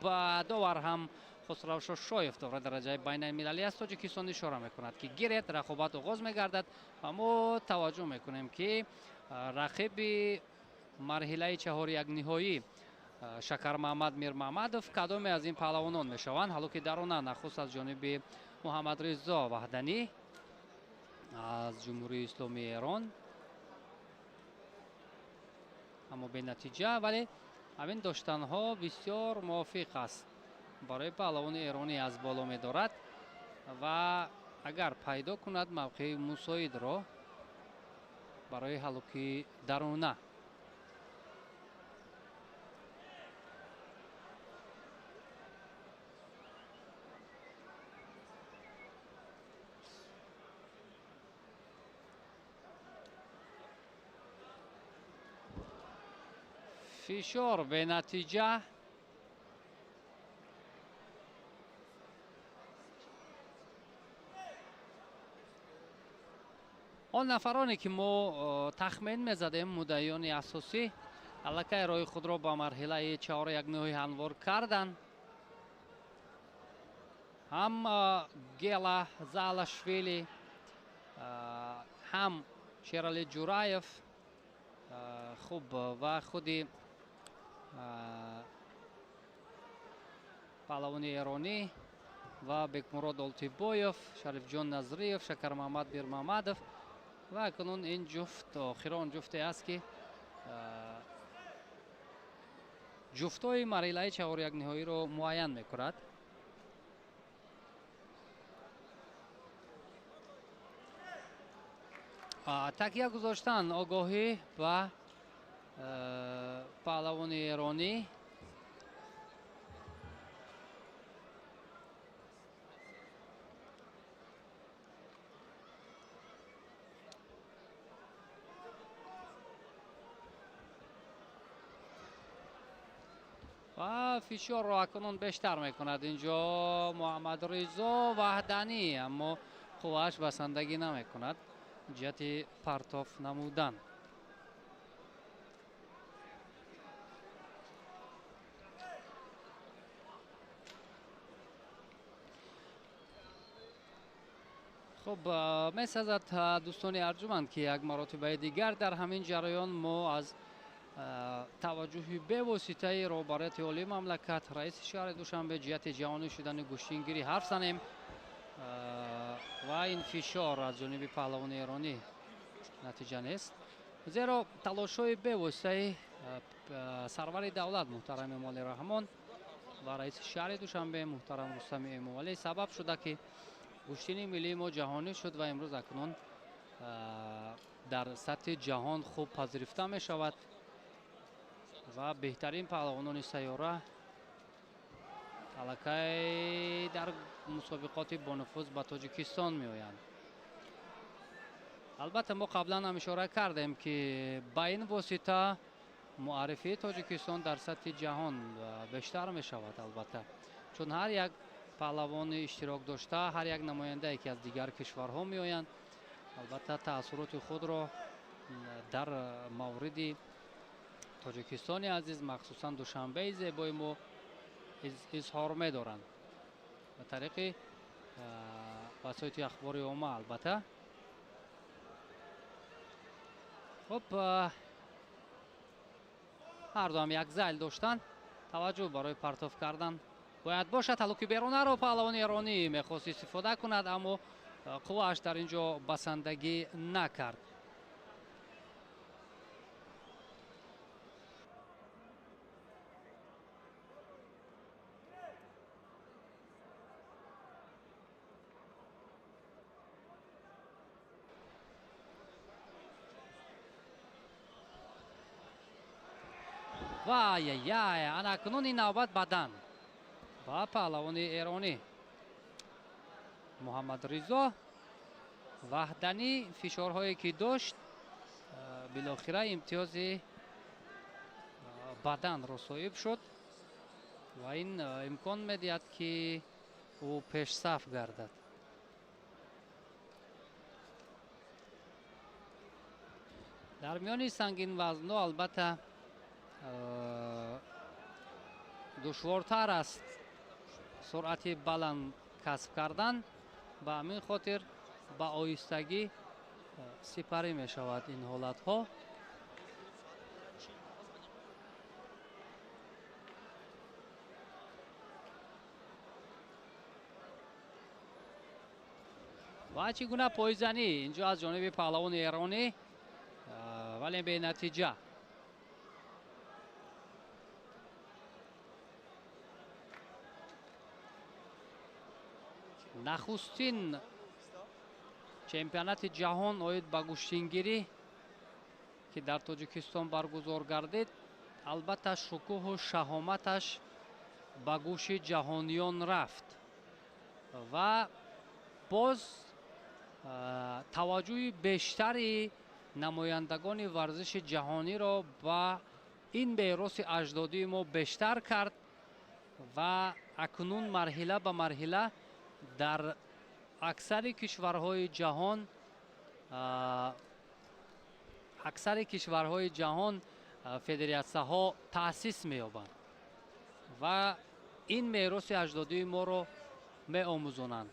داور هم خسرو شایف داور درجه بین المللی است تاجیکستان اشاره میکند که گیرد رقابت آغاز میگردد و ما توجه میکنیم که رقیب مرحله چهار یک نهایی شکر محمد میر محمدov کدام از این پهلوانان میشوند. حالا که درونه نخست از جانب محمد رضا وحدانی از جمهوری اسلامی ایران، اما به نتیجه ولی همین داشتن ها بسیار موافق است برای پهلوان ایرانی از بالا می دارد و اگر پیدا کند موقع مساعد را برای حلقه درونه. فشار به نتیجه آن نفرانی که ما تخمین میزدیم مدعیان اساسی الکی رای خود را با مرحله 4 یک نهایی هموار کردند. هم گیلا زالاشویلی هم شیرالی جورایف خوب و خودی پهلوان ایرانی و بکمراد آلتیبایف، شریف جان نظریف، شکر محمد میر محمدov و اکنون این جفت آخران جفتی است که جفتای مرحله 4 یک نهایی را معین میکند. تکیه گذاشتن آگاهی و پهلوان ایرانی و فشار رو اکنون بیشتر میکند اینجا محمد رضا وحدانی، اما قواش بسندگی نمیکند جهت پرتاف نمودن. خب میسازد دوستان ارجمند که یک مراتبه دیگر در همین جریان ما از توجه به واسطه رهبرت عالی مملکت رئیس شهر دوشنبه جهت جهانی شدن گشتینگیری حرف زنیم و این فشار از جانب پهلوان ایرانی نتیجه نیست، زیرا تلاش‌های به واسطه سرور دولت محترم امامعلی رحمان و رئیس شهر دوشنبه محترم رستم امامعلی سبب شده که گشتین ملی ما جهانی شد و امروز اکنون در سطح جهان خوب پذیرفته می شود و بهترین پهلوانان سیاره الکی در مسابقات با نفوذ به تاجیکستان می آیند. البته ما قبلا هم اشاره کردیم که با این واسطه معرفی تاجیکستان در سطح جهان بیشتر می شود، البته چون هر یک پهلوان اشتراک داشته، هر یک نماینده که از دیگر کشورها می آیند البته تأثیرات خود را در مورد تاجیکستان عزیز مخصوصا دوشنبه زیبای ما اظهار می دارند به طریق وسایل اخباری عامه. البته خب هر دو هم یک زیل داشتن، توجه برای پرتاف کردن باید باشد. حلوکی بیرونه رو پهلوان ایرانی میخواست استفاده کند اما قواش در اینجا بسندگی نکرد. وای اکنون این نوبت بدن با پهلوان ایرانی محمد رضا وحدانی فشارهایی که داشت بالاخره امتیاز بدن را صاحب شد و این امکان میدهد که او پیش صف گردد. در میان سنگین وزن‌ها البته دشوارتر است سرعت بلند کسب کردن، به همین خاطر با آهستگی سپری می شود این حالت ها. و چگونه پایزنی اینجا از جانب پهلوان ایرانی ولی به نتیجه. نخستین چمپیونات جهان اوید به گشتینگیری که در تاجیکستان برگزار گردید البته شکوه و شهامتش به گوش جهانیان رفت و باز توجه بیشتری نمایندگان ورزش جهانی را به این میراث اجدادی ما بیشتر کرد و اکنون مرحله به مرحله در اکثر کشورهای جهان فدراسیون ها تأسیس می‌یابند و این میراث اجدادی ما را می‌آموزانند.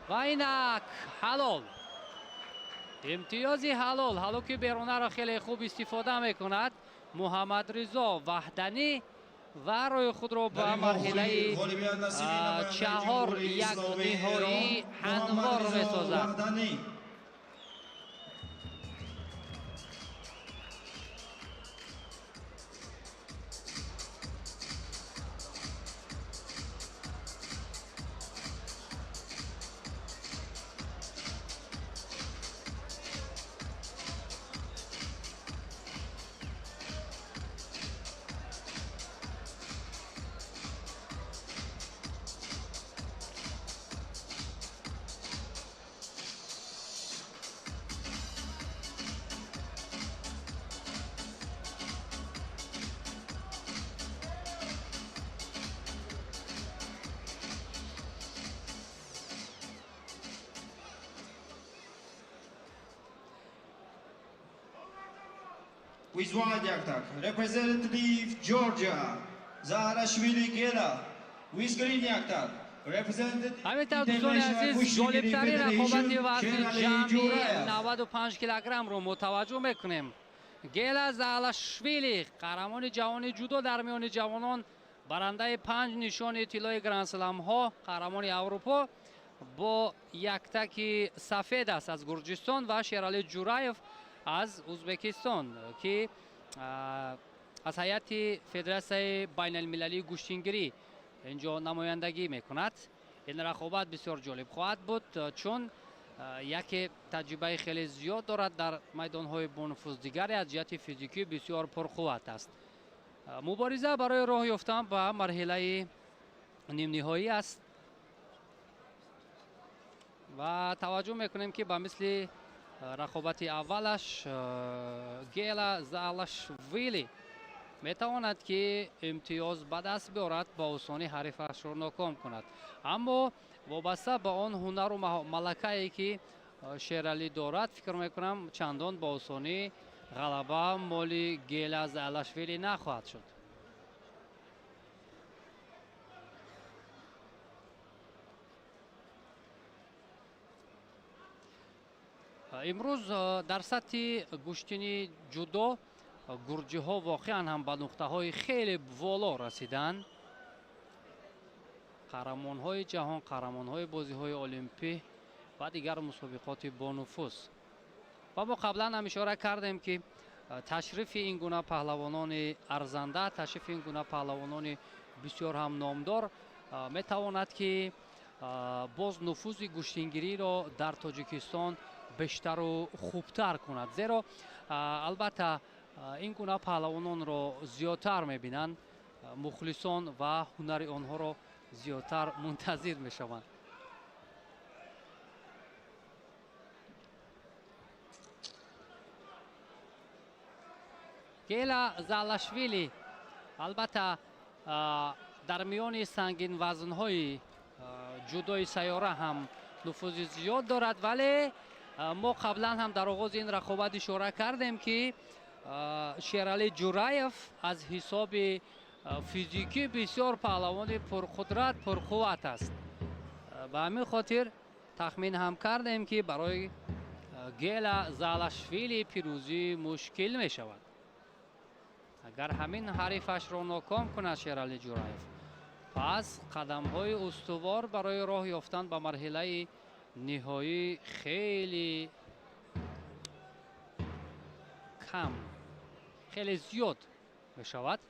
و اینک حلال امتیازی حلال که بیرونه را خیلی خوب استفاده میکند محمد رضا وحدانی و روی خود را به مرحله 4 یک نهایی هموار می‌سازد. with white yaktak. Representative Georgia, Zaharashvili Gela, with green yaktak. همینطور دوستان عزیز جالبترین رقابت وزن جمعی 95 کیلوگرم رو متوجه میکنیم. گیلا زالاشویلی قهرمان جهانی جودو در میان جوانان، برنده 5 نشان طلای گرند اسلم ها، قهرمان اروپا با یکتک سفید است از گرجستان و شیرالی جورایف از ازبکستان که از هیئت فدراسیون بین المللی گوشتینگیری اینجا نمایندگی میکند. این رقابت بسیار جالب خواهد بود چون یک تجربه خیلی زیاد دارد در میدان‌های بانفوذ دیگری، از جهت فیزیکی بسیار پرقوت است. مبارزه برای راه یافتن به مرحله نیم نهایی است و توجه میکنیم که به مثل رقابت اولش گیلا زالاشویلی میتواند که امتیاز به دست بیارد، با آسانی حریفش را ناکام کند، اما وابسته به آن هنر و ملکه‌ای که شیرالی دارد فکر میکنم چندان با آسانی غلبه مال گیلا زالاشویلی نخواهد شد. امروز در سطح گوشتنی جودو گرجی ها واقعا هم به نقطه های خیلی والا رسیدن. قهرمان های جهان، قهرمان های بازی های المپی و دیگر مسابقات با نفوذ. و ما قبلا هم اشاره کردیم که تشریف این گونه پهلوانان ارزنده، تشریف این گونه پهلوانان بسیار هم نامدار میتواند که باز نفوذ گوشتینگیری را در تاجیکستان بیشتر و خوبتر کند، زیرا البته این گونه پهلوانان را زیادتر میبینند، مخلصان و هنر آنها را زیادتر منتظر میشوند. گیلا زالاشویلی البته در میان سنگین وزن‌های جودوی سیاره هم نفوذ زیاد دارد، ولی ما قبلا هم در آغاز این رقابت اشاره کردیم که شیرالی جورایف از حساب فیزیکی بسیار پهلوان پرقدرت پرقوت است. به همین خاطر تخمین هم کردیم که برای گیلا زالاشویلی پیروزی مشکل می شود. اگر همین حریفش را ناکام کند شیرالی جورایف، پس قدم های استوار برای راه یافتن به مرحله نهایی خیلی کم، خیلی زیاد می شود.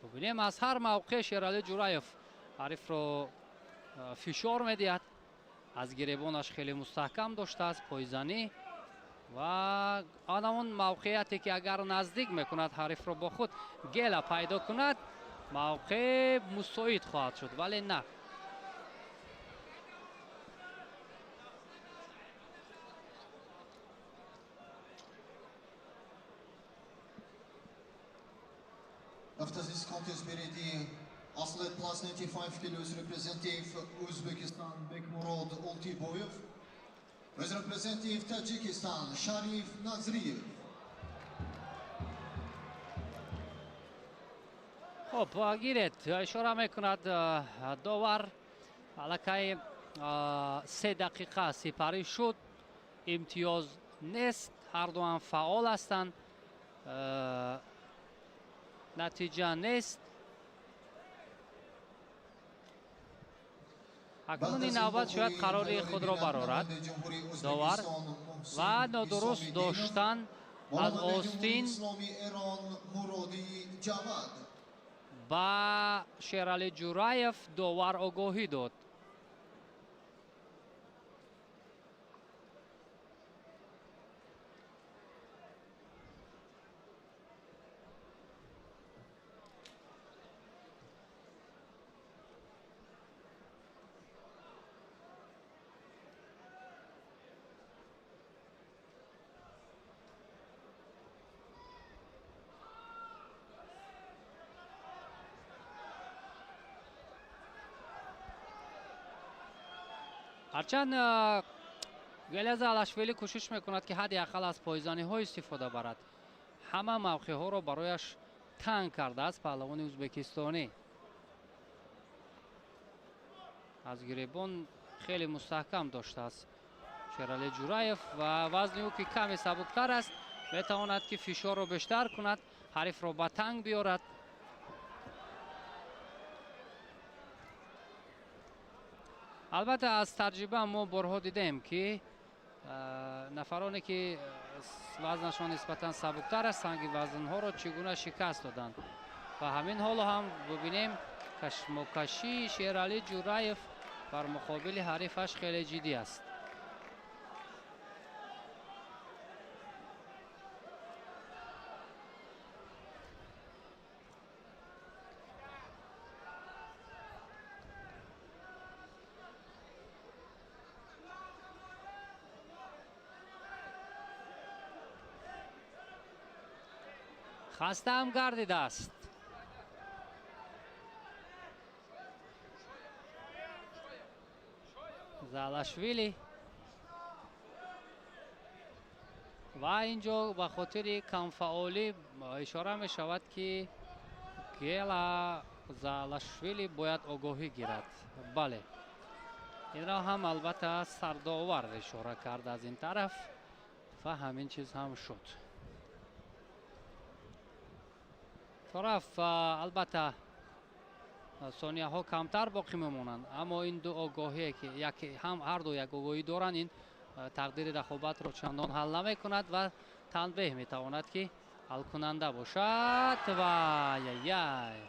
ببینیم از هر موقع شیرالی جورایف حریف را فشار می دهد، از گریبانش خیلی مستحکم داشته است، پایزنی و آن موقعیتی که اگر نزدیک میکند حریف را با خود گیلا پیدا کند موقع مساعد خواهد شد، ولی نه. After this contest, Beredi, athlete plus 95 kilos, representative Uzbekistan, Bekmurod Oltiboyev. With representative Tajikistan, Sharif Nazriyev. خب گیرد اشاره میکند داور علاقه 3 دقیقه سپری شد، امتیاز نیست، هر دو هم فعال هستند، نتیجه نیست. اکنون این نوبت شاید قرار خود را برآورد داور و نادرست داشتن از آستین با شیرالی جورایف داور آگاهی داد. ҳарчанд гелия залашвили кӯшиш мекунад ки ҳадди ақал аз пойзаниҳо истифода барад. ҳама мавқеъҳоро барояш танг кардааст паҳлавони ӯзбекистонӣ. аз гиребон хеле мустаҳкам доштааст Шералӣ Ҷураев ва вазни ӯ ки каме сабуктар аст метавонад ки фишорро бештар кунад, ҳарифро ба танг биёрад. албатта аз таҷриба мо борҳо дидем ки нафароне ки вазнашон нисбатан сабуктар аст санги вазнҳоро чӣ гуна шикаст доданд. ва ҳамин ҳоло ҳам бубинем кашмокашии Шералӣ Ҷураев бар муқобили ҳарифаш хеле ҷиддӣ аст. хаста ҳам гардидааст. залашвили ва инҷо ба хотири камфаъолӣ ишора мешавад ки гела залашвили бояд огоҳӣ гирад. бале, инро ҳам албатта сардовар ишора кард аз ин тараф ва ҳамин чиз ҳам шуд. тараф албатта сонияҳо камтар боқӣ мемонанд, аммо ин ду огоҳие ки ҳар ду як огоҳӣ доранд, ин тақдири рақобатро чандон ҳал намекунад ва танбеҳ метавонад ки ҳалкунанда бошад. ва яй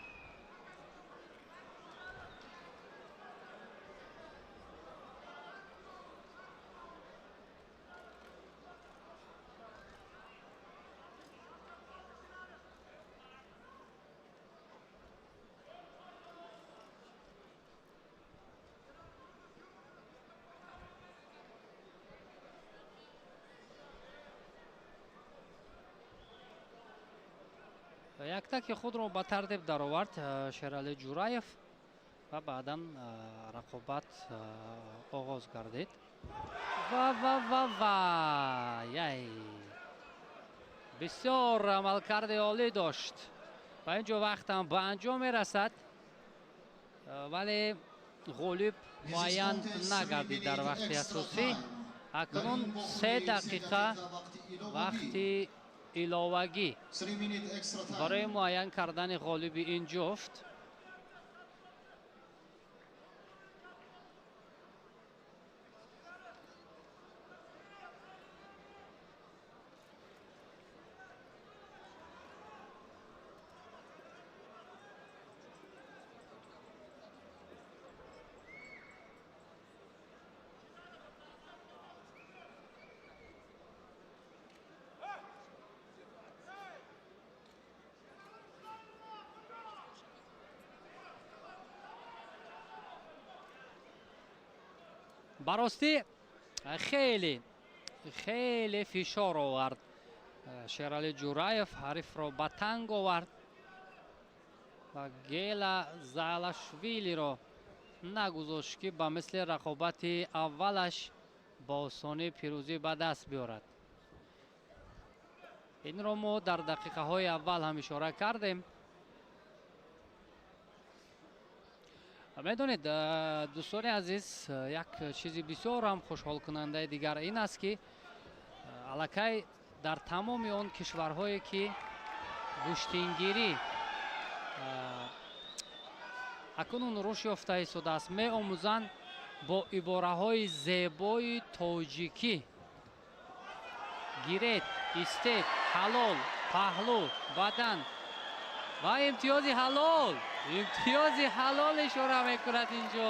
яктаки худро ба тартиб даровард Шералӣ Ҷураев ва баъдан рақобат оғоз гардид. яй бисёр амалкарди олӣ дошт. ба ин ҷо вақтам ба анҷом мерасад, вале ғолиб муайян нагардид дар вақти асосӣ. акнун 3 дақиқа вақти иловагӣ барои муайян кардани ғолиби ин ҷуфт. барости хеле фишор овард Шералӣ Ҷураев, ҳарифро ба танг овард ва гела залашвилиро нагузошт ки ба мисли рақобати аввалаш ба осонӣ пирӯзӣ ба даст биёрад. инро мо дар дақиқаҳои аввал ҳам ишора кардем. медонед дӯстони азиз, як чизи бисёр ҳам хушҳолкунандаи дигар ин аст ки аллакай дар тамоми он кишварҳое ки гӯштингирӣ акнун рушд ёфта истодааст, меомӯзанд бо ибораҳои зебои тоҷикӣ. гирет, истед, ҳалол, паҳлӯ, бадан ва имтиёзи ҳалол. имтиёзи ҳалол ишора мекунад инҷо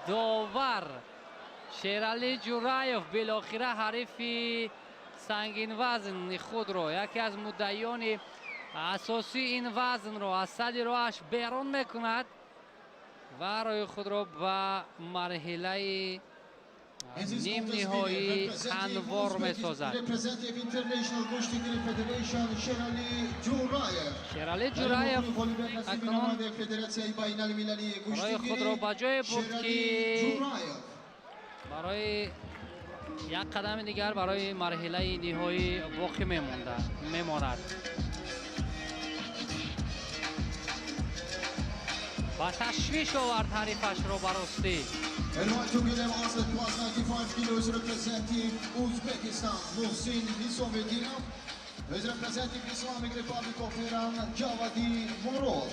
довар Шералӣ Ҷураев. билохира ҳарифи сангинвазни худро, яке аз муддаиёни асосии ин вазнро аз садди роҳаш берун мекунад ва роҳи худро ба марҳилаи نیم نهایی هموار می‌سازد. شیرالی جورایف اکنون برای خود را به جای برد که برای یک قدم دیگر برای مرحله نهایی باقی میماند. با تشویش آورد حریفش را براستی. And right to give them answer plus 95 kilos representing Uzbekistan, Muhsin Hisomedinov. Is representing Islamic Republic of Iran, Javadi Morod.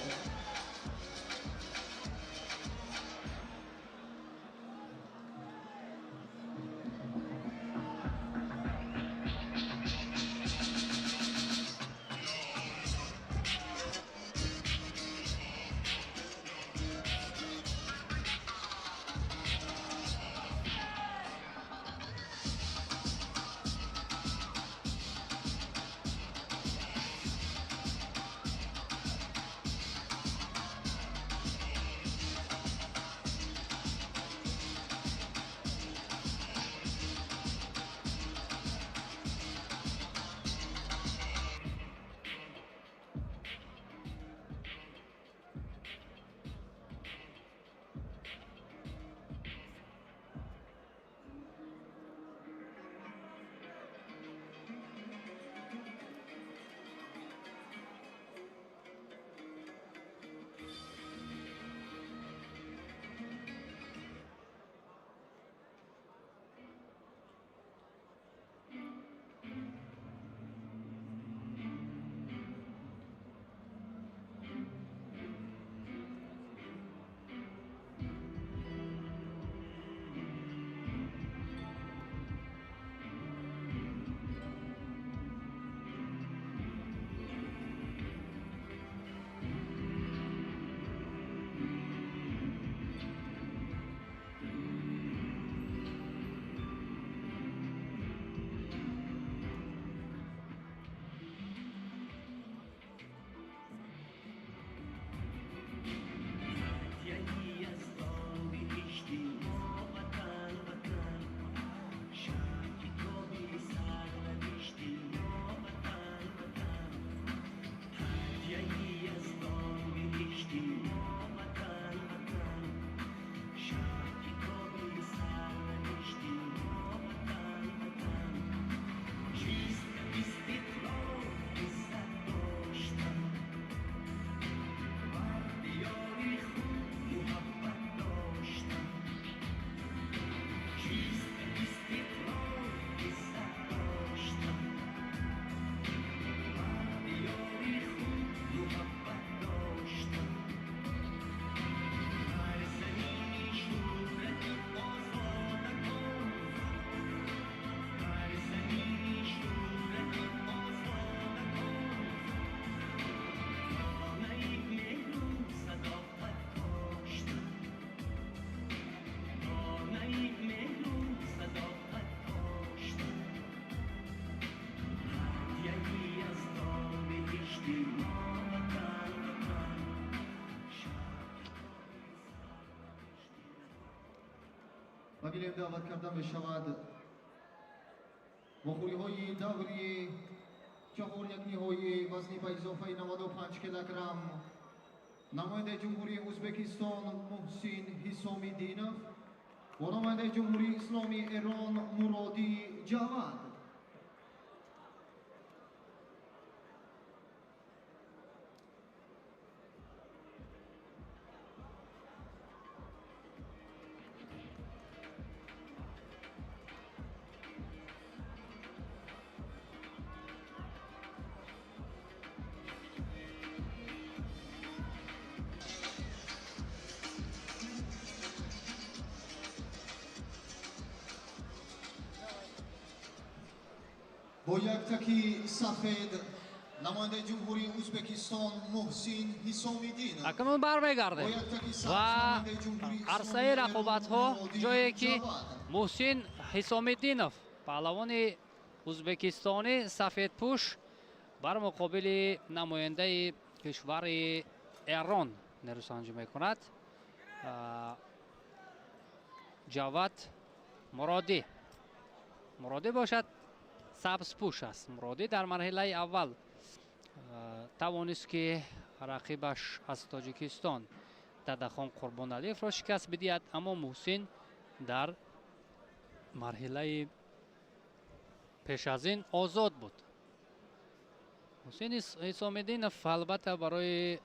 بگیریم دعوت کردن بشود بخوری های دوری چهار یک نهایی وزنی به اضافه 95 کیلوگرم نماینده جمهوری ازبکستان محسین حسامیدینov و نماینده جمهوری اسلامی ایران مرادی جواد. با یک تکی سفید نماینده جمهوری ازبکستان محسین حسامیدینov اکنون برمیگرده و عرصه رقابت ها جایی که محسین حسامیدینov پهلوان ازبکستانی سفید پوش بر مقابل نماینده کشور ایران نیروسنجی میکند. جواد مرادی باشد سبز پوش است. مرادی در مرحله اول توانست که رقیبش از تاجیکستان ددخان قربانعلیف را شکست بدهد، اما محسن در مرحله پیش از این آزاد بود. محسن حسام‌الدینов البته برای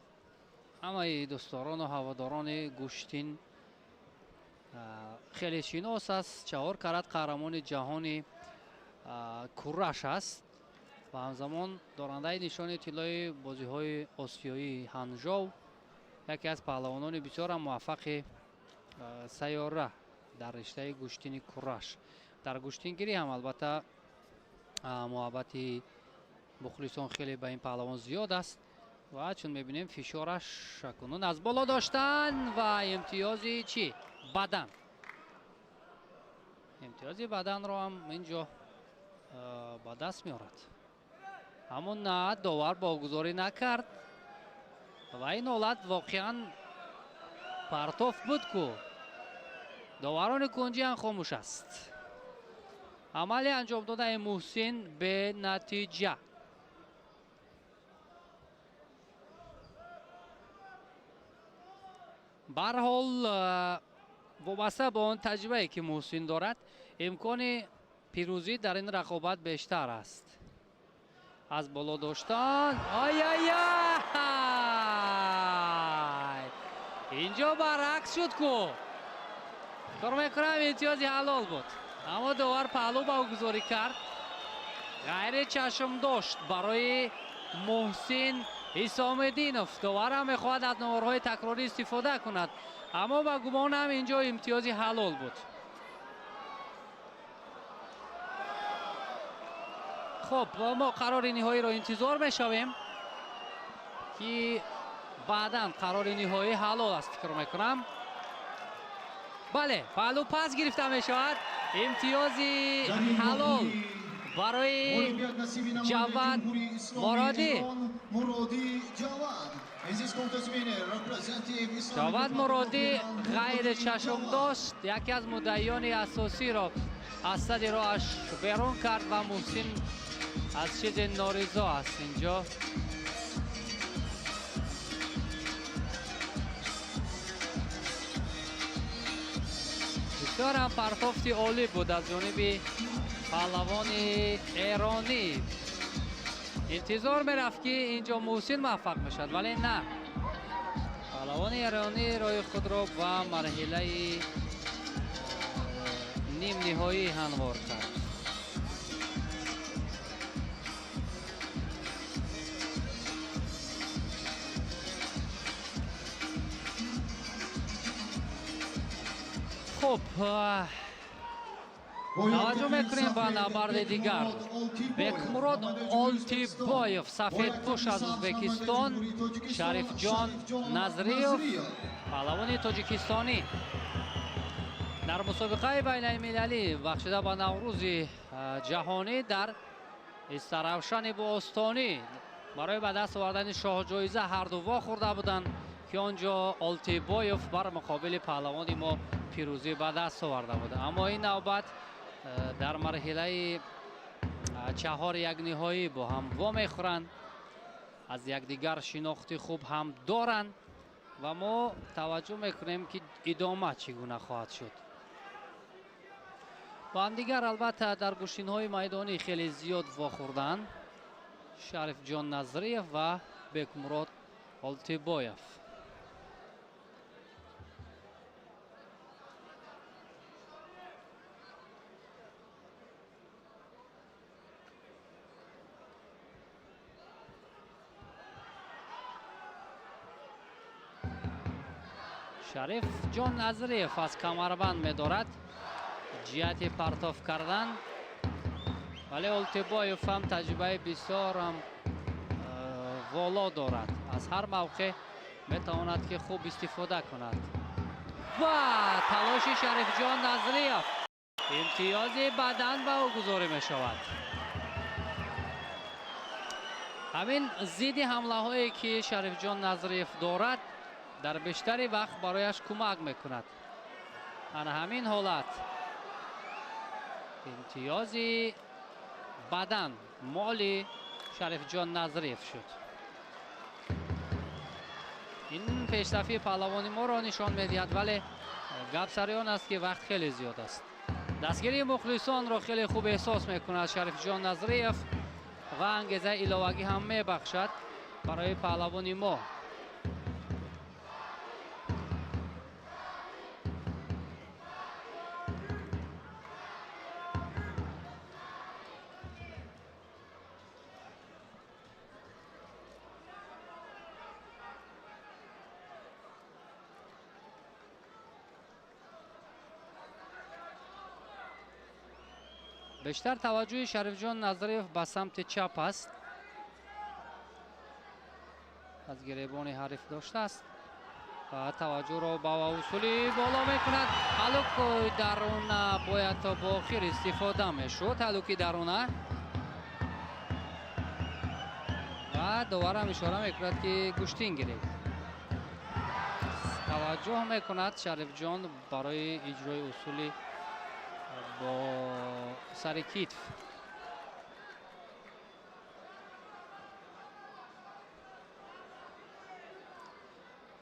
همه دوستداران و هواداران گوشتین خیلی شناس است. 4 کرات قهرمان جهانی کورش است و همزمان دارنده نشان طلای بازی‌های آسیایی هانجو، یکی از پهلوانان بسیار موفق سیاره در رشته گوشتین کورش. در گوشتینگیری هم البته محبت مخلصان خیلی به این پهلوان زیاد است و چون میبینیم فشارش کنون از بالا داشتن و امتیازی چی؟ بدن. امتیازی بدن رو هم اینجا با دست میارد، اما نه داور باگذاری نکرد و این حالت واقعا پرتاف بود که داوران کنجی هم خاموش است. عملی انجام داده محسن به نتیجه. به هر حال وابسته به آن تجربه‌ای که محسن دارد امکان پیروزی در این رقابت بیشتر است. از بالا داشتن اینجا برعکس شد که کار میکنم امتیازی حلال بود، اما داور پهلو باگذاری کرد. غیر چشم داشت برای محسن حسام‌الدینов. داور هم میخواهد از نوارهای تکراری استفاده کند، اما با گمانم اینجا امتیازی حلال بود. خب ما قرار نهایی رو انتظار میشویم که بعداً قرار نهایی حلال است فکر میکنم. بله، پهلو پس گرفته میشود. امتیازی حلال برای جواد مرادی. جواد مرادی غیر چشم داشت، یکی از مدعیان اساسی را از صد راهش بیرون کرد و محسن از چیز نارضا است. اینجا بسیار هم پرتافتی عالی بود از جانب پهلوان ایرانی. انتظار میرفت که اینجا محسن موفق میشد، ولی نه، پهلوان ایرانی رای خود را به مرحله نیم نهایی هموار کرد. خب توجه میکنیم به نبرد دیگر. بکمراد آلتیبایف سفید پوش از ازبکستان، شریف جان نظریف پهلوان تاجیکستانی در مسابقه بین المللی بخشیده به نوروز جهانی در استروشن باستانی برای به دست آوردن شاه جایزه هر دو واخورده بودند که آنجا آلتیبایف بر مقابل پهلوان ما پیروزی به دست آورده بود. اما این نوبت در مرحله 4 یک نهایی با هم وا میخورند، از یکدیگر شناخت خوب هم دارند و ما توجه میکنیم که ادامه چگونه خواهد شد. با هم دیگر البته در گوشتین های میدانی خیلی زیاد وا خوردند، شریف جان نظریف و بکمراد آلتیبایف. شریف جان نظریف از کمربند می‌دارد جهت پرتاف کردن، ولی آلتیبایف هم تجربه بسیار هم والا دارد، از هر موقع میتواند که خوب استفاده کند. و تلاش شریف جان نظریف، امتیاز بدن به او گذاری می شود. همین ضد حمله هایی که شریف جان نظریف دارد در بیشتری وقت برایش کمک میکند. همین حالت امتیازی بدن مالی شریف جان نظریف شد. این پیشرفتی پهلوانی ما را نشان میدهد، ولی گپ سر آن است که وقت خیلی زیاد است. دستگیری مخلصان را خیلی خوب احساس میکند شریف جان نظریف و انگیزه ایلاوگی هم میبخشد برای پهلوانی ما. بیشتر توجه شریف جان نظریف به سمت چپ است. از گریبان حریف داشته است و توجه را با اصولی بالا میکند. حلوک درونه باید تا با آخر استفاده میشد. حلوکی درونه و دوباره هم اشاره میکند که گوشتین گرفت. توجه میکند شریف جان برای اجرای اصولی با سر کتف.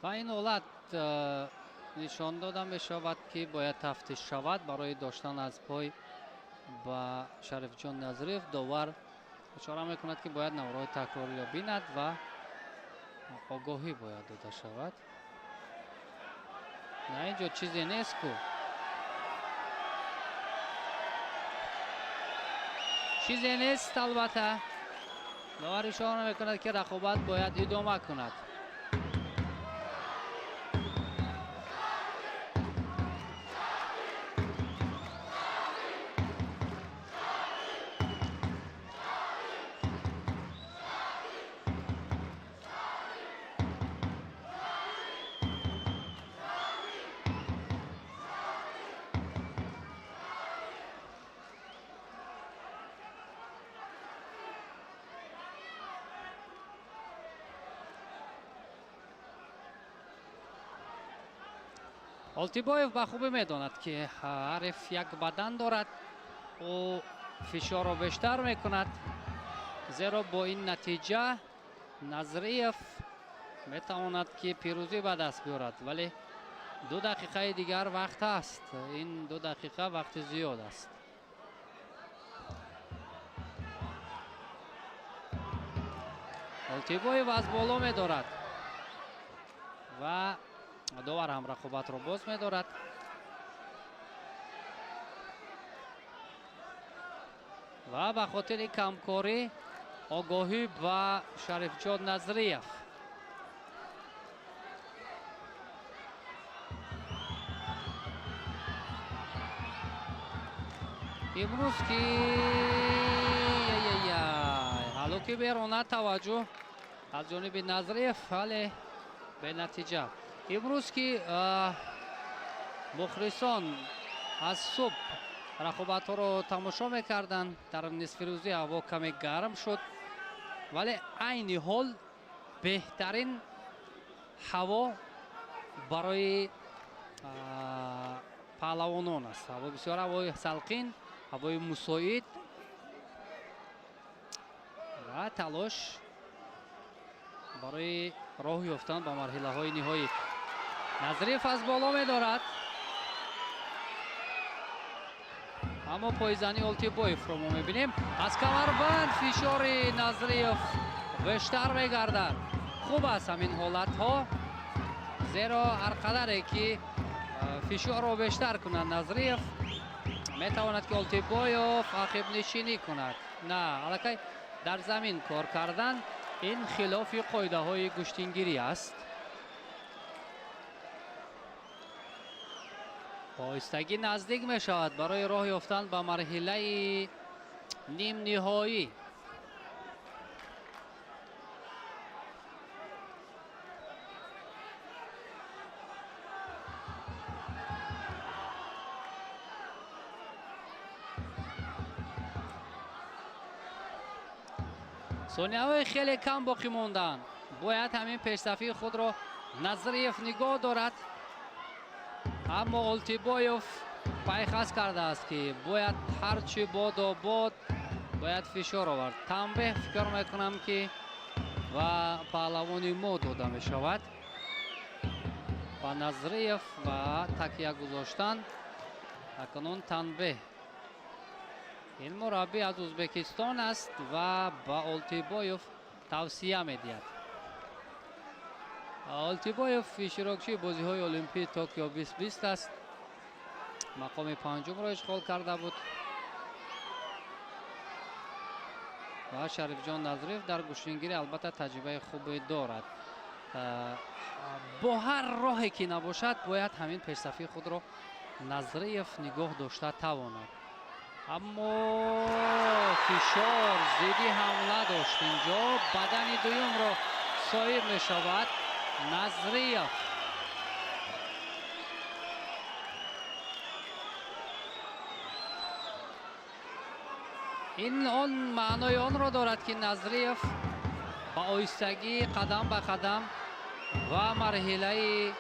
و این حالت نشان داده می شود که باید تفتیش شود برای داشتن از پای با شریف جان نظریف. داور اشاره می کند که باید نورای تکراری را بیند و آگاهی باید داده شود. نه اینجا چیزی نیست که چیزی نیست. البته داور اشاره می کند که رقابت باید ادامه کند. آلتیبایف به خوبی میداند که حریف یک بدن دارد و فشار را بیشتر میکند، زیرا با این نتیجه نظریف میتواند که پیروزی به دست بیارد. ولی 2 دقیقه دیگر وقت است. این 2 دقیقه وقت زیاد است. آلتیبایف از بالا میدارد و داور هم رقابت را باز می‌دارد. و به خاطر کمکاری آگاهی و شریف جان نظریف. امروز که حلوکی بیرونه توجه از جانب نظریف، ولی به نتیجه. امروز که مخلصان از صبح رقابت ها رو تماشا میکردن، در نصف روزی هوا کمی گرم شد، ولی عین حال بهترین هوا برای پهلوانان است. هوا بسیار هوای سلقین، هوای مساعد و تلاش برای راه یافتن به مرحله های نهایی. نظریف از بالا می‌دارد، اما پایزنی آلتیبایف رو ما می‌بینیم. از کمربند فشار نظریف بیشتر می‌گردد. خوب است همین حالت ها، زیرا هر قدری که فشار رو بیشتر کند نظریف میتواند که آلتیبایف عقب نشینی کند. نه، الکی در زمین کار کردن این خلاف قاعده های گشتینگیری است. آهستگی نزدیک می شود برای راه یافتن به مرحله نیم نهایی. ثانیه‌های خیلی کم باقی موندن. باید همین پیشرفتی خود را نظریف نگاه دارد، اما آلتیبایف пайхас кардааст ки бояд ҳарчи бодобод бояд фишор овард. Танбеҳ фикр мекунам ки ва паҳлавони мо дода мешавад. Ба Назриев ва такя гузоштан. акнун Танбеҳ ин мураббӣ аз Узбекистон аст ва ба Олтибоев тавсия медиҳад. Олтибоев иштирокчии бозиҳои олимпии Токио 2020 аст. мақоми панҷумро ишғол карда буд. ва Шарифҷон Назриев дар гӯштингирӣ албатта таҷрибаи хубе дорад. бо ҳар роҳе ки набошад бояд ҳамин пешсафии худро Назриев нигоҳ дошта тавонад. аммо фишор зидди ҳамла дошт инҷо. бадани дуюмро соир мешавад Назриев. ин он маънои онро дорад ки Назриев ба оҳистагӣ қадам ба қадам ва марҳилаи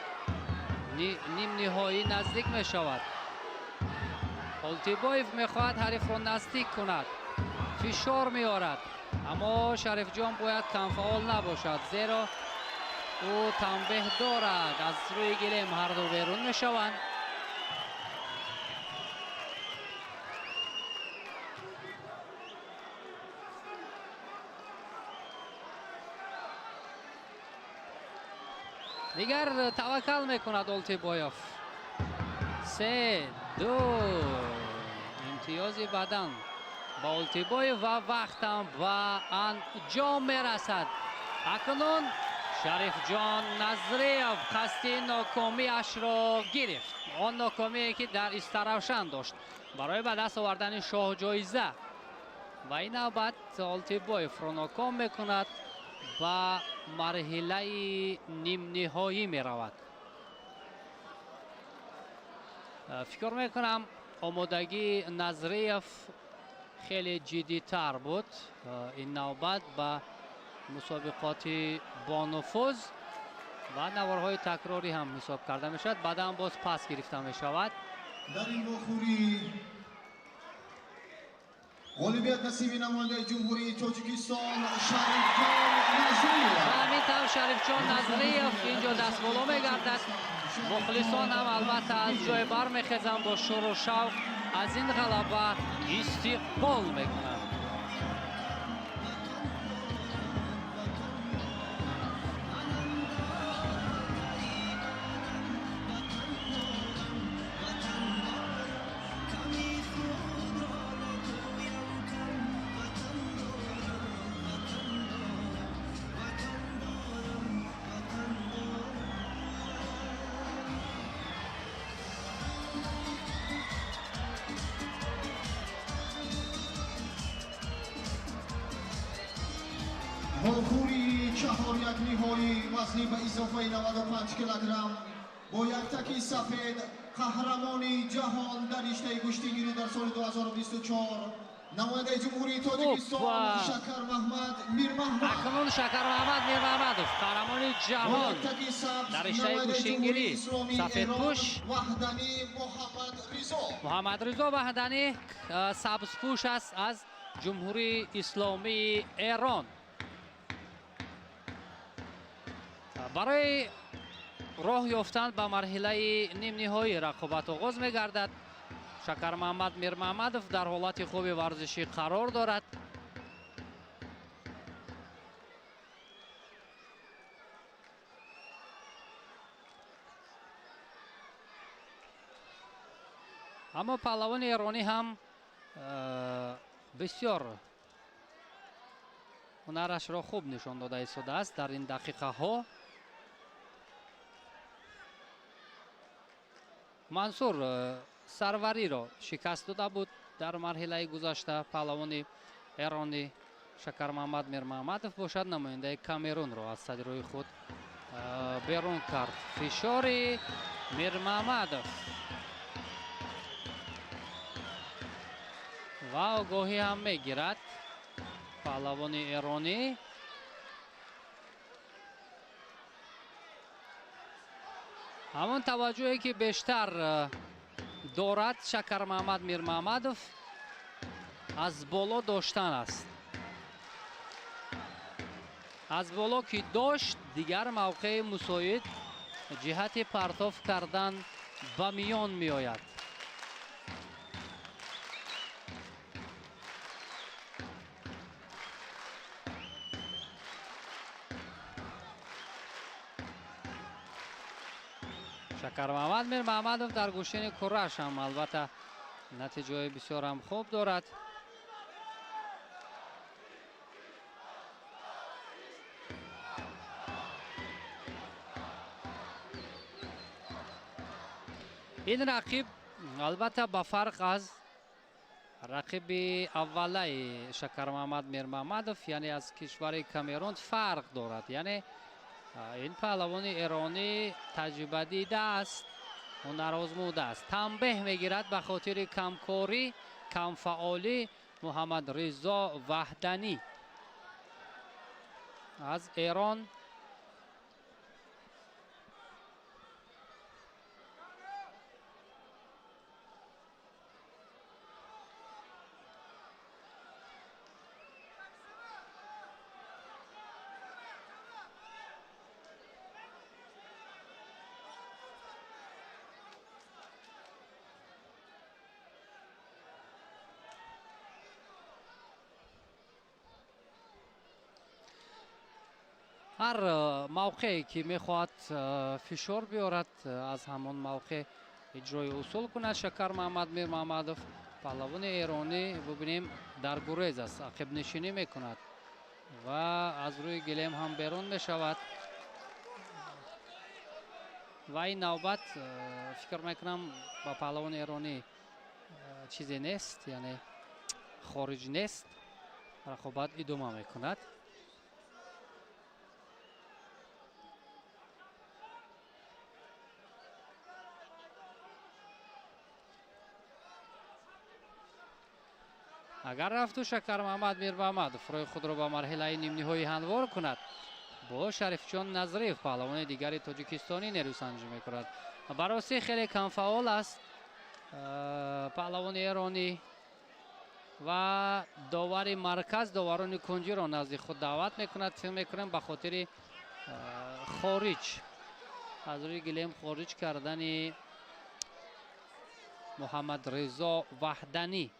нимниҳоӣ наздик мешавад. Олтибоев мехоҳад ҳарифро наздик кунад, фишор меорад, аммо Шарифҷон бояд камфаъол набошад, зеро ӯ танбеҳ дорад. аз рӯи гилем ҳарду берун мешаванд. дигар таваккал мекунад Олтибоев. 3-2 имтиёзи бадан ба Олтибоев ва вақтам ба анҷом мерасад. акнун Шарифҷон Назриев қасди нокомиашро гирифт. он нокомие ки дар Истаравшан дошт барои ба даст овардани шоҳҷоиза. ва ин навбат Олтибоевро ноком мекунад, ба марҳилаи нимниҳоӣ меравад. фикр мекунам омодагии Назриев хеле ҷиддитар буд. ин навбат ба мусобиқоти бонуфуз ва наворҳои такрорӣ ҳам ҳисоб карда мешавад. баъдан боз пас гирифта мешавад. дар ин вохӯрӣ ғолибият насиби намояндаи ҷумҳурии Тоҷикистон Шарифҷон Назриев. ҳамин тавр Шарифҷон Назриев инҷо дастболо мегардад. мухлисон ҳам албатта аз ҷой бармехезанд, бо шӯру шавқ аз ин ғалаба истиқбол мекунанд. вохӯри чаҳор якниҳоӣ вазни ба изофаи 95 килограмм бо яктаки сафед қаҳрамони ҷаҳон дар риштаи гӯштигирӣ дар соли 2024 намояндаи ҷумҳурии Тоҷикистон Шакар Маҳмад Мирмаҳмад. акнун Шакар Маҳмад Мирмаҳмадов қаҳрамони ҷаҳон дар риштаи гӯштигирӣ сафедпӯш. муҳаммад Ризо Ваҳданӣ сабзпӯш аст аз ҷумҳурии исломии Эрон. барои роҳ ёфтан ба марҳилаи нимниҳоӣ рақобат оғоз мегардад. Шакар Маҳмад Мирмаҳмадов дар ҳолати хуби варзишӣ қарор дорад. аммо паҳлавони эронӣ ҳам бисёр ҳунарашро хуб нишон дода истодааст дар ин дақиқаҳо. мансур сарвариро шикаст дода буд дар марҳилаи гузашта. паҳлавони эронӣ Шакар Маҳмад Мирмаҳмадов бошад, намояндаи Камерунро аз садирои худ берун кард. фишори Мирмаҳмадов ва огоҳӣ ҳам мегирад паҳлавони эронӣ. ҳамон таваҷҷӯҳе ки бештар دارد شکر محمد میر محمدов از بالا داشتن است. از بالا که داشت دیگر موقع مساعد جهت پرتاب کردن به میان می آید. شکر محمد میر محمدов در گوشین کره‌اش هم البته نتیجه بسیار هم خوب دارد. این رقیب البته با فرق از رقیب اوله شکر محمد میر محمدов یعنی از کشور کامرون فرق دارد. یعنی این پهلوان ایرانی تجربه دیده است، هنر آزموده است. تنبیه میگیرد به خاطر کمکاری کمفعالی محمد رضا وحدانی از ایران. هر موقعی که میخواهد فشار بیارد از همون موقع اجرای اصول کند شکر محمد میر محمدov. پهلوان ایرانی ببینیم در گریز است، عقب نشینی میکند و از روی گلیم هم بیرون میشود و این نوبت فکر میکنم با پهلوان ایرانی چیزی نیست، یعنی خارج نیست، رقابت ادامه میکند. اگر رفت و شکر محمد میر محمدov روی خود را به مرحله نیم نهایی هموار کند با شریف جان نظریف پهلوان دیگری تاجیکستانی نیروسنجی میکند. بررسی خیلی کم فعال است پهلوان ایرانی و داور مرکز داوران کنجی را نزد خود دعوت میکند. فکر میکنم به خاطر خارج از روی گلیم خارج کردن محمد رضا وحدانی.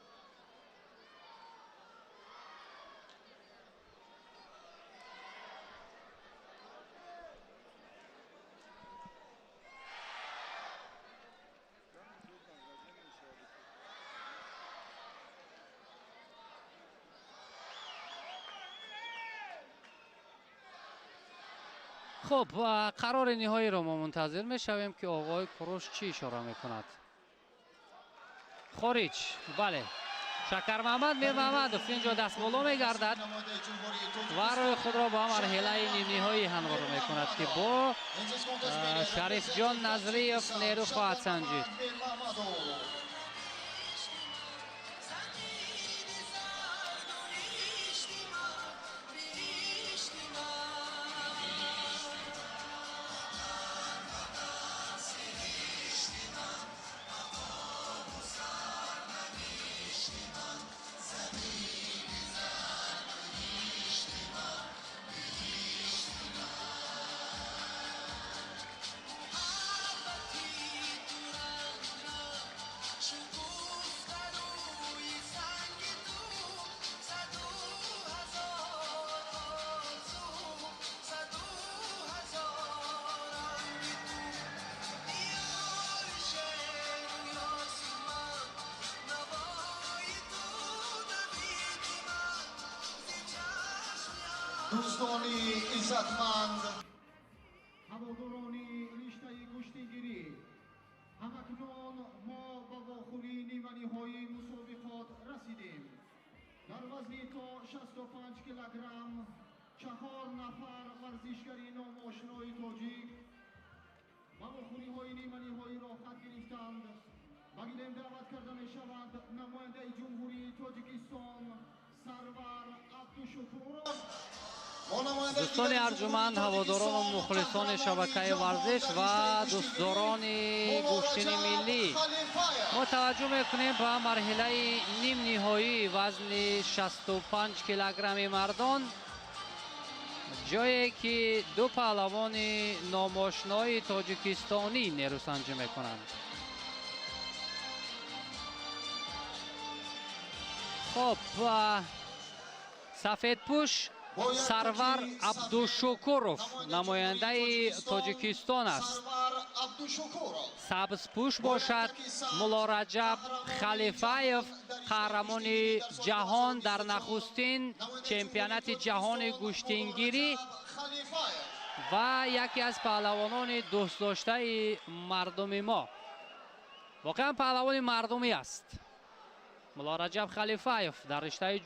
خب قرار نهایی را ما منتظر میشویم که آقای کوروش چی اشاره میکند. خارج، بله، شکر محمد میر محمدov اینجا دست بالا میگردد و روی خود را با مرحله نیم نهایی هموار میکند که با شریف جان نظریف نیرو خواهد سنجید. دوستانی عزتمند، هوادارانی رشته کشتیگیری، همکنون ما به واخوری نیمه‌نهایی مسابقات رسیدیم. در وزن تا 65 کیلوگرم 4 نفر ورزشکاری نامآشنای تاجیک به واخوری‌های نیمه‌نهایی را خط گرفتند. به گلیم دعوت کرده می‌شوند نماینده جمهوری تاجیکستان سرور عبدالشکور دوستان ارجمند، هواداران و مخلصان شبکه ورزش و دوستداران گوشتین ملی، ما توجه میکنیم به مرحله نیم نهایی وزن 65 کیلوگرم مردان، جایی که دو پهلوان ناماشنای تاجیکستانی نیروسنجی میکنند. خب سفید پوش سرور عبدالشکورов نماینده تاجیکستان است. سبز پوش باشد مولا رجب خلیفاєв، قهرمان جهان در نخستین چمپیونات جهان گوشتینگیری و یکی از پهلوانان دوست داشته مردم ما. واقعا پهلوان مردمی است. مولا رجب خلیفاєv در رشته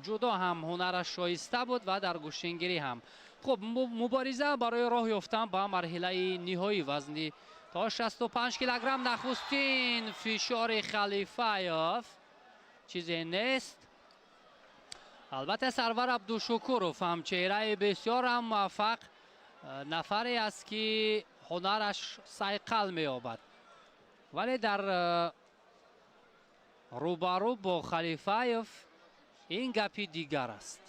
جودو هم هنرش شایسته بود و در گوشتینگیری هم. خب مبارزه برای راه یافتن به مرحله نهایی وزن تا 65 کیلوگرم. نخستین فشار خلیفاєv چیزی نیست. البته سرور عبدالشکورov هم چهره بسیار هم موفق نفری است که هنرش صیقل می‌یابد، ولی در روبرو با خلیفاєv این گپی دیگر است.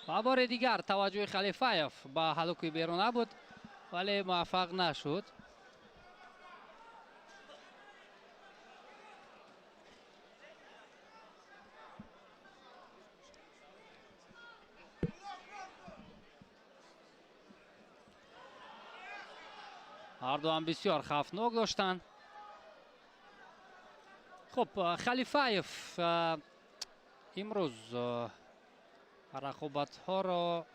و بار دیگر توجه خلیفاєv به حلقه بیرون بود ولی موفق نشد. هر دو هم بسیار خطرناک داشتند. خب خلیفاєv امروز رقابت ها را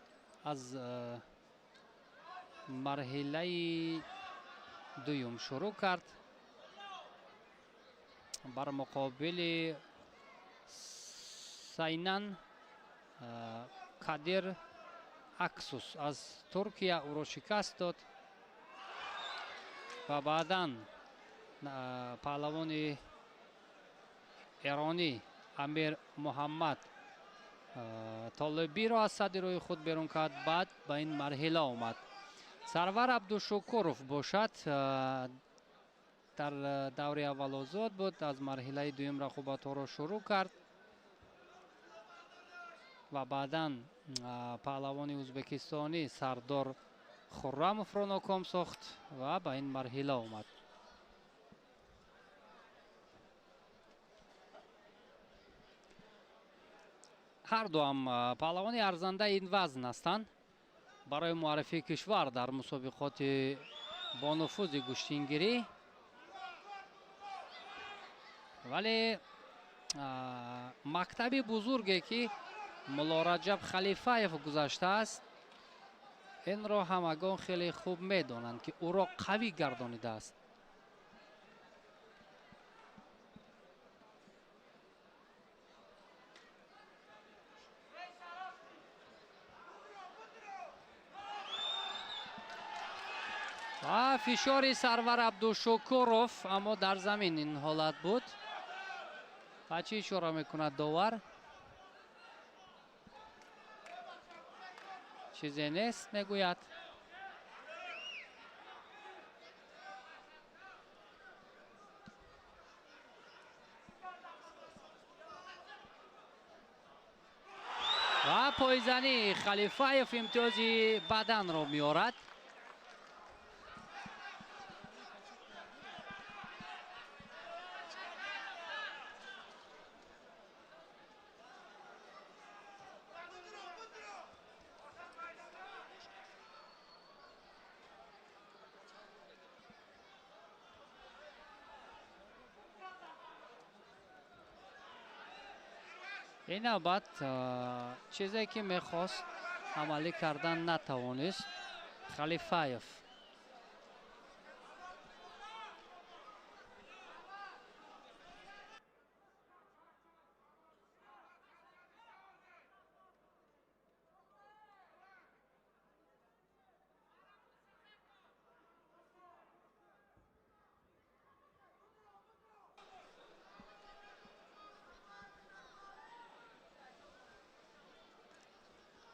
از مرحله دوم شروع کرد بر مقابل ساینان کادر اکسوس از ترکیه او را شکست داد و بعداً پهلوان ایرانی امیر محمد طالبی را از صدر روی خود بیرون کرد. بعد به این مرحله آمد. سرور عبدالشکورov باشد در دور اول آزاد بود، از مرحله دوم رقابت ها را شروع کرد و بعداً پهلوان ازبکستانی سردار خرمov را ناکام ساخت و به این مرحله آمد. هر دو هم پهلوان ارزنده این وزن هستند برای معرفی کشور در مسابقات با نفوذ گوشتینگیری، ولی مکتب بزرگی که مولا رجب خلیفاєv گذاشته است این را همگان خیلی خوب میدانند که او را قوی گردانیده است. و فشار سرور عبدالشکورov اما در زمین این حالت بود. و چی اشاره میکند داور؟ چیزی نیست میگوید. و پایزنی خلیفاєv امتیازی بدن را میارد. این نوبت چیزی که میخواست عملی کردن نتوانست خلیفاєv.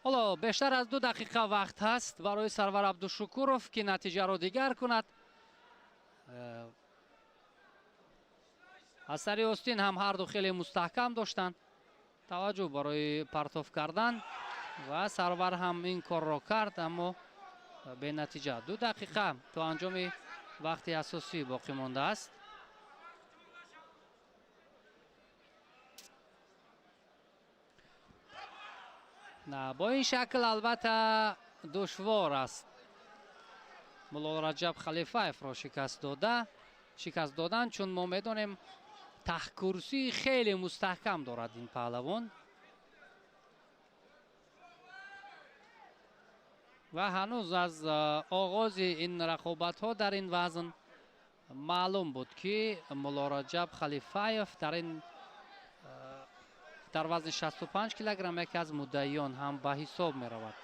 حالا بیشتر از 2 دقیقه وقت هست برای سرور عبدالشکورов که نتیجه رو دیگر کند. از سر اوستین هم هر دو خیلی مستحکم داشتند. توجه برای پرتاب کردن و سرور هم این کار را کرد اما به نتیجه. 2 دقیقه تا انجام وقت اساسی باقی مانده است. نه با این شکل البته دشوار است ملا رجب خلیفایف را شکست دادن چون ما میدونیم تحکرسی خیلی مستحکم دارد این پهلوان و هنوز از آغاز این رقابت ها در این وزن معلوم بود که ملا رجب خلیفایف در وزن 65 کیلوگرم یکی از مدعیان هم به حساب می رود.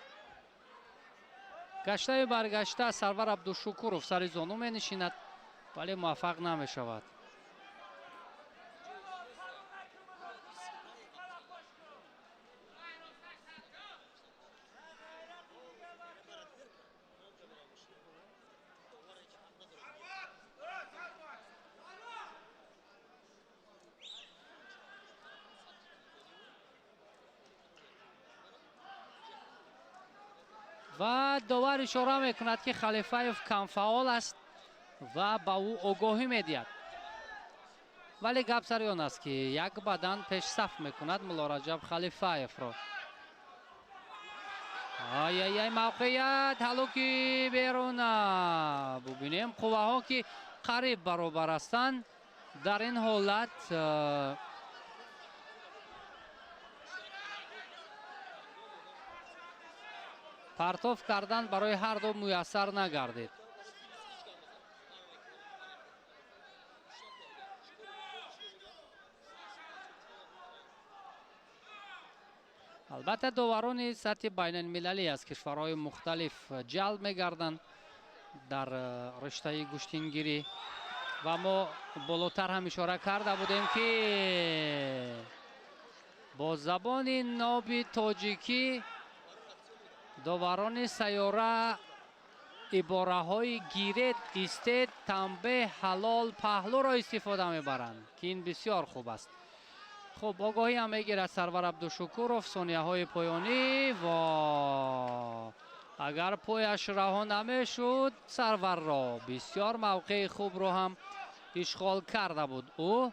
گشته برگشته سرور عبدالشکورov سر زانو می نشیند ولی موفق نمی شود. و داور اشاره میکند که خلیفایف کم فعال است و با او آگاهی میدهد ولی گپ سر آن است که یک بدن پیش صف میکند ملا رجب خلیفایف را. ای موقعیت هلوکی بیرون. ببینیم قوه ها که قریب برابر هستند در این حالت پرتاب کردن برای هر دو میسر نگردید. البته داوران سطح بین المللی از کشورهای مختلف جلب میگردند در رشته گوشتینگیری و ما بالاتر هم اشاره کرده بودیم که با زبان ناب تاجیکی داوران سیاره عباره های گیرد، ایستد، تنبه، حلال، پهلو را استفاده میبرند که این بسیار خوب است. خب آگاهی هم میگیرد سرور عبدالشکورov ثانیه های پایانی و اگر پایش رها نمیشد سرور را بسیار موقع خوب رو هم اشغال کرده بود او.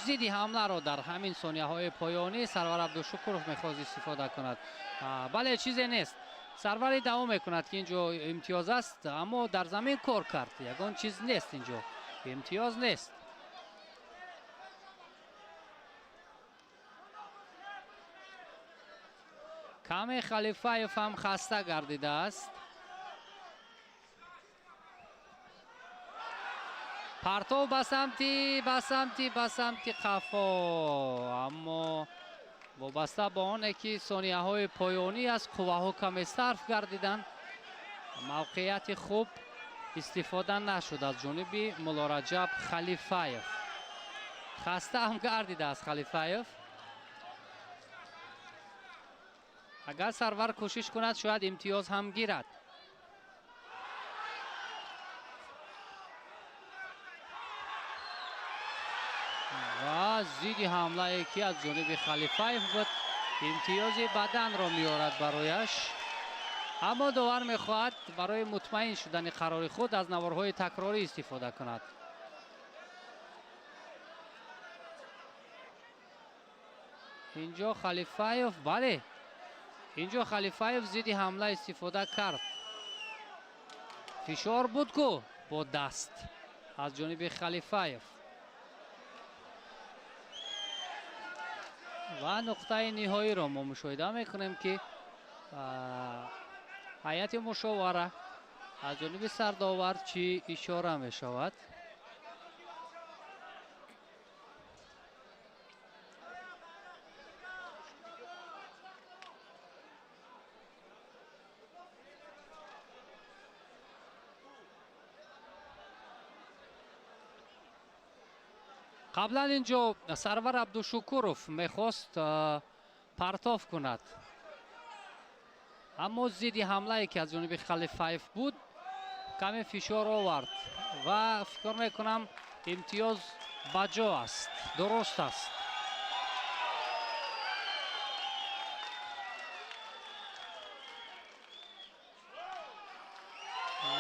زیدی حمله رو در همین ثانیه های پایانی سرور عبدالشکورov میخواست استفاده کند. بله چیزی نیست. سرور دوام میکند که اینجا امتیاز است اما در زمین کار کرد. یگان چیز نیست اینجا. امتیاز نیست. کمی خلیفایف هم خسته گردیده است. پرتو به سمتی قفا اما وابسته با آنه که ثانیه های پایانی از قوه ها کمی صرف گردیدن موقعیت خوب استفاده نشد از جانب ملا رجب خلیفایف. خسته هم گردیده است خلیفایف. اگر سرور کوشش کند شاید امتیاز هم گیرد. و زیدی حمله که از جانب خلیفایف بود امتیاز بدن را میارد برایش اما داور میخواهد برای مطمئن شدن قرار خود از نوارهای تکراری استفاده کند. اینجا خلیفایف بله اینجا خلیفایف زیدی حمله استفاده کرد. فشار بود که با دست از جانب خلیفایف و نقطه نهایی را ما مشاهده میکنیم که هیئت مشاوره از جانب سرداور چی اشاره می شود. قبلا اینجا سرور عبدالشکورов میخواست پرتاب کند، اما ضد حمله که از جانب خلیفاєв بود کمی فشار آورد و فکر میکنم امتیاز بجا است، درست است.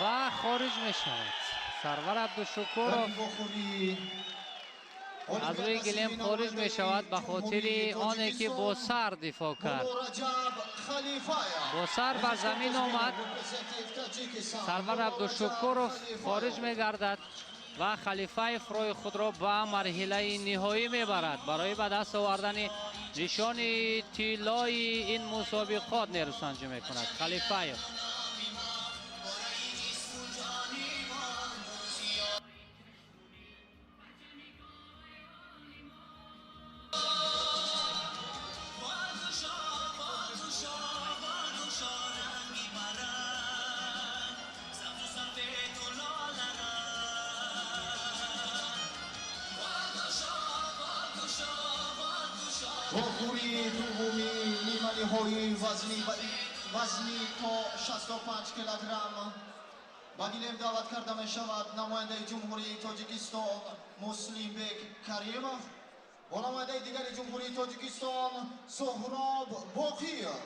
و خارج می شود سرور عبدالشکورov از روی گلیم خارج می شود به خاطر آنه که با سر دفاع کرد. با سر بر زمین آمد. سرور عبدالشکورov خارج می گردد و خلیفاєv روی خود را به مرحله نهایی می برد برای به دست آوردن نشان طلای این مسابقات نیروسنجی می کند. خلیفاєv بخوری دومی نیمانی هایی وزنی تا 65 کیلوگرم با گلیم دعوت کرده می شود نماینده جمهوری تاجیکستان مسلم بک کریمov و نماینده دیگر جمهوری تاجیکستان سهراب باقیov.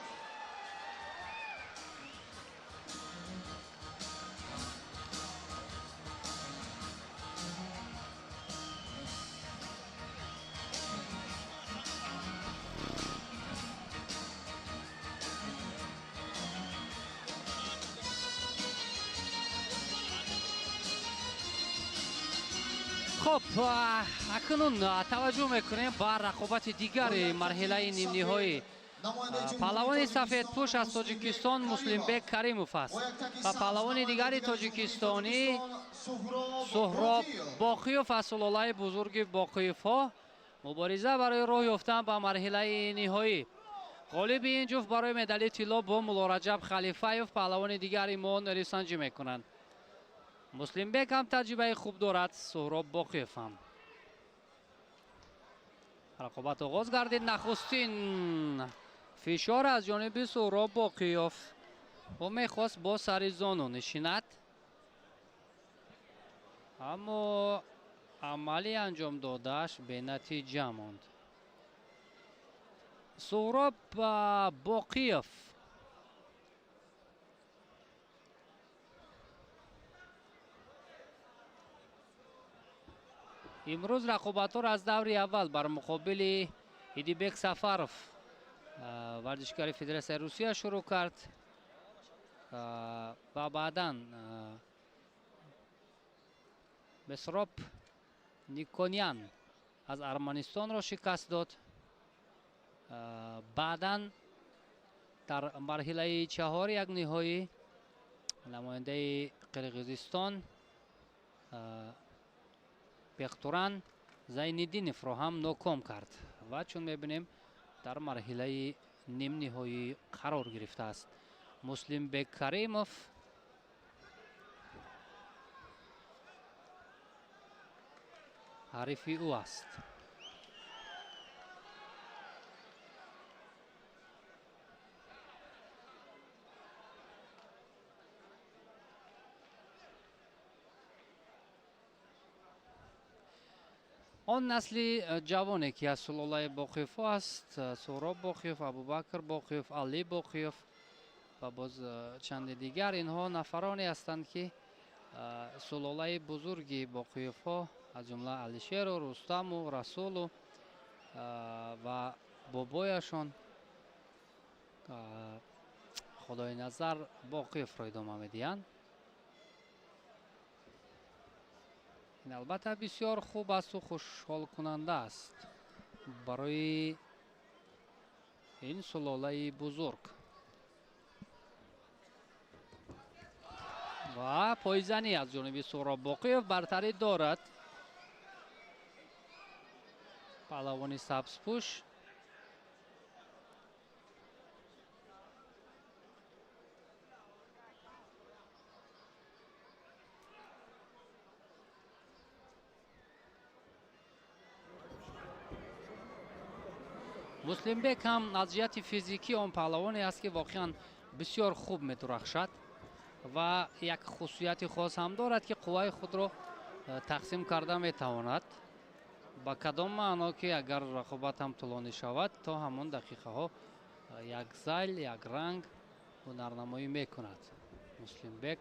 خب اکنون توجه میکنیم به رقابت دیگر مرحله نیم نهایی. پهلوان سفید پوش از تاجیکستان مسلم بک کریمov است و پهلوان دیگری تاجیکستانی سهراب باقیov از سلالای بزرگ باقیov ها مبارزه برای راه یافتن به مرحله نهایی. غالب این جفت برای مدال طلا با مولارجب خلیفاєv پهلوان دیگری ما نیروسنجی میکنند. مسلم بک هم تجربه خوب دارد، سهراب باقیov هم. رقابت آغاز گردید. نخستین فشار از جانب سهراب باقیov و میخواست با سر زانو نشیند اما عملی انجام دادش به نتیجه ماند. سهراب باقیov امروز رقابت ها را از دور اول بر مقابل ایدیبک سفرov ورزشکار فدراسیون روسیه شروع کرد و بعدا بسروپ نیکونیان از ارمنستان را شکست داد. بعدا در مرحله چهار یک نهایی نماینده قرقیزستان بختوران زینالدینov را هم ناکام کرد و چون میبینیم در مرحله نیم نهایی قرار گرفته است. مسلم بک کریمov حریفی او است. آن نسل جوانی که از سلالای باقیov است، سهراب باقیov، ابوبکر باقیov، علی باقیov و باز چند دیگر، اینها نفرانی هستند که سلالای بزرگی باقیov ها از جمله علیشیر و رستم و رسول و بابایشان خدای نظر باقیov را ادامه میدهند. این البته بسیار خوب است و خوشحال کننده است برای این سلاله بزرگ. و پایزنی از جانب سهراب باقیov برتری دارد. پهلوان سبزپوش муслимбек ҳам аз ҷиҳати физикӣ он паҳлавоне аст ки воқеан бисёр хуб метурахшад ва як хусусияти хос ҳам дорад ки қувваи худро тақсим карда метавонад ба кадом маъно ки агар рақобат ҳам тӯлонӣ шавад то ҳамон дақиқаҳо як зайл як ранг ҳунарнамоӣ мекунад муслимбек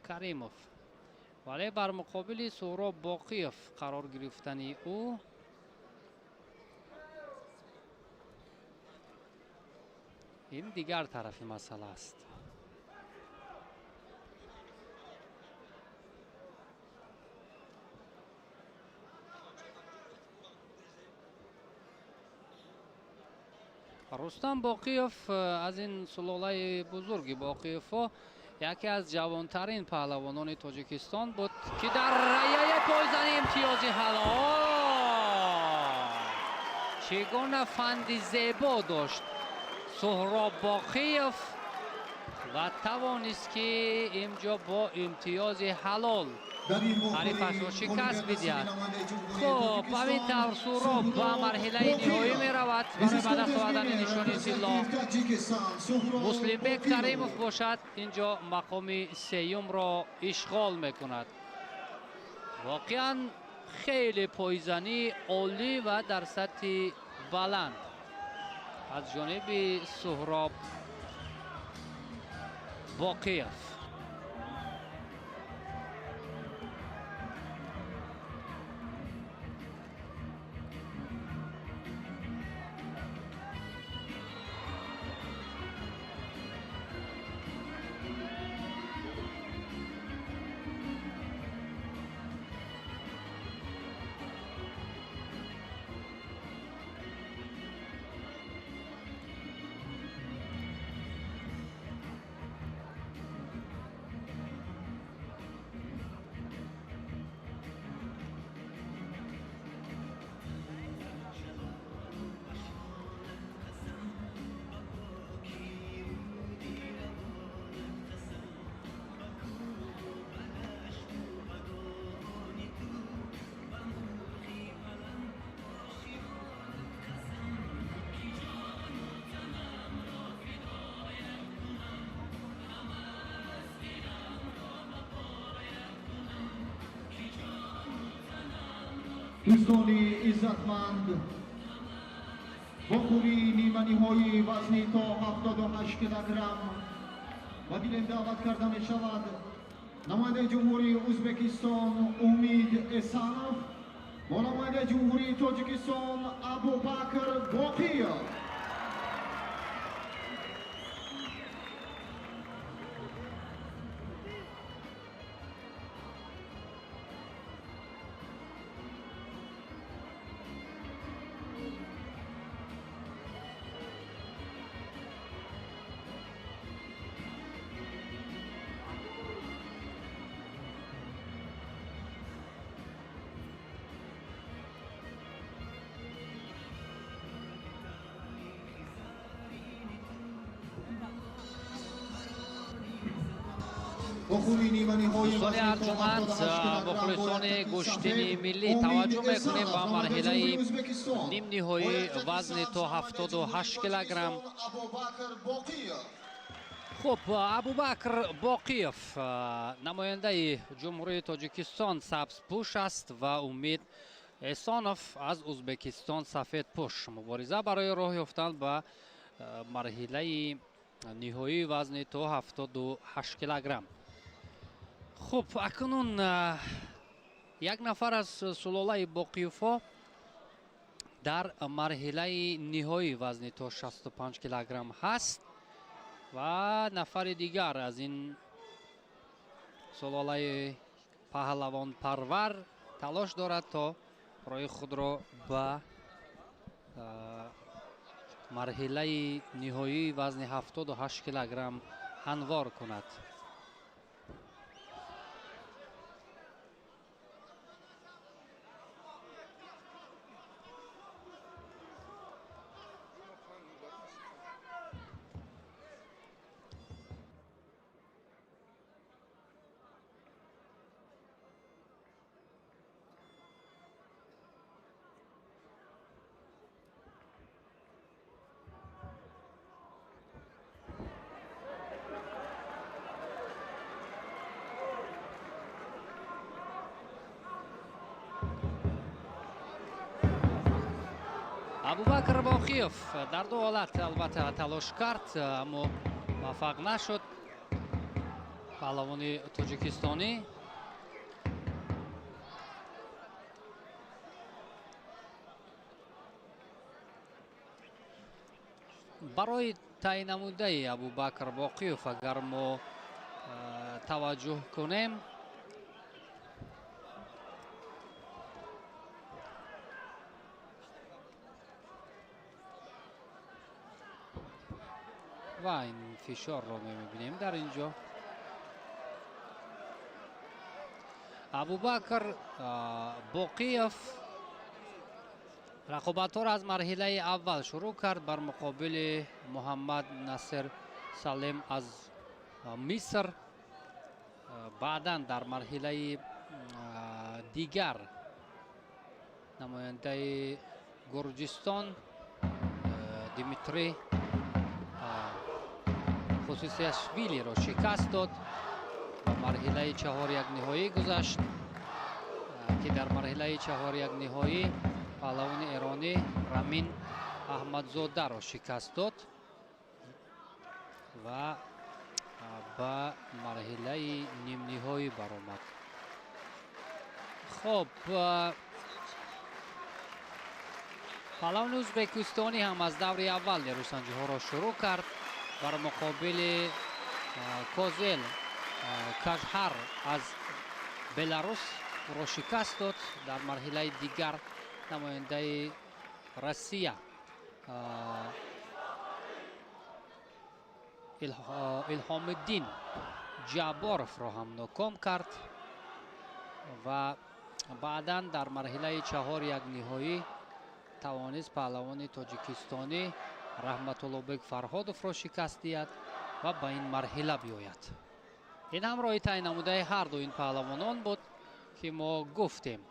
каримов. вале бар муқобили суҳроб боқиев қарор гирифтани ӯ ин дигар тарафи масъала аст. рустам боқиев аз ин сулолаи бузурги боқиевҳо яке аз ҷавонтарин паҳлавонони тоҷикистон буд ки дар райяи пойзани имтиёзи ҳалол чӣ гуна фанди зебо дошт суҳроб боқиев ва тавонист ки инҷо бо имтиёзи ҳалол ҳарифашро шикаст бидиҳад. хуб ҳамин тавр суҳроб ба марҳилаи ниҳоӣ меравад барои ба даст овардани нишони тилло. муслимбек каримов бошад инҷо мақоми сеюмро ишғол мекунад. воқеан хеле пойзанӣ олӣ ва дар сатҳи баланд аз ҷониби суҳроб боқиев. دوستانی عزتمند بخوری نیمه نهایی وزنی تا 78 کیلوگرم و دیدن دعوت کرده می شود نماینده جمهوری ازبکستان امید احسانov و نماینده جمهوری تاجیکستان ابوبکر باقیев. دوستان ارجمند مخلصان گشتنی ملی توجه میکنیم به مرحله نیم نهایی وزن تا 78 کیلوگرم. خب ابوبکر باقیев نماینده جمهوری تاجیکستان سبز پوش است و امید احسانov از ازبکستان سفید پوش. مبارزه برای راه یافتن به مرحله نهایی وزن تا 78 کیلوگرم. خب اکنون یک نفر از سلالای باقیевҳо در مرحله نهایی وزن تا 65 کیلوگرم هست و نفر دیگر از این سلالای پهلوان پرور تلاش دارد تا راه خود را به مرحله نهایی وزن 78 کیلوگرم هموار کند. абубакр боқиев дар ду ҳолат албатта талош кард, аммо муваффақ нашуд. паҳлавони тоҷикистонӣ барои таъин намудаи абубакр боқиев агар мо таваҷҷӯҳ кунем, ва ин фишорро мебинем дар инҷо. абубакр боқиев рақобатҳоро аз марҳилаи аввал шурӯъ кард бар муқобили муҳаммад насир салем аз миср. баъдан дар марҳилаи дигар намояндаи гурҷистон димитрий хусусиашвилиро шикаст дод. ба марҳилаи чаҳори якниҳоӣ гузашт ки дар марҳилаи чаҳори якниҳоӣ паҳлавони эронӣ рамин аҳмадзодаро шикаст дод ва ба марҳилаи нимниҳоӣ баромад. хоб, паҳлавони ӯзбекистонӣ ҳам аз даври аввал нерӯсанҷиҳоро шурӯъ кард. бар муқобили козел кажҳар аз беларус ро шикаст дод. дар марҳилаи дигар намояндаи россия илҳомиддин ҷабборовро ҳам ноком кард ва баъдан дар марҳилаи чаҳори якниҳоӣ тавонист паҳлавони тоҷикистонӣ раҳматуллобек фарҳодовро шикаст диҳад ва ба ин марҳила биёяд. ин ҳамроҳи таъин намудаи ҳарду ин паҳлавонон буд ки мо гуфтем.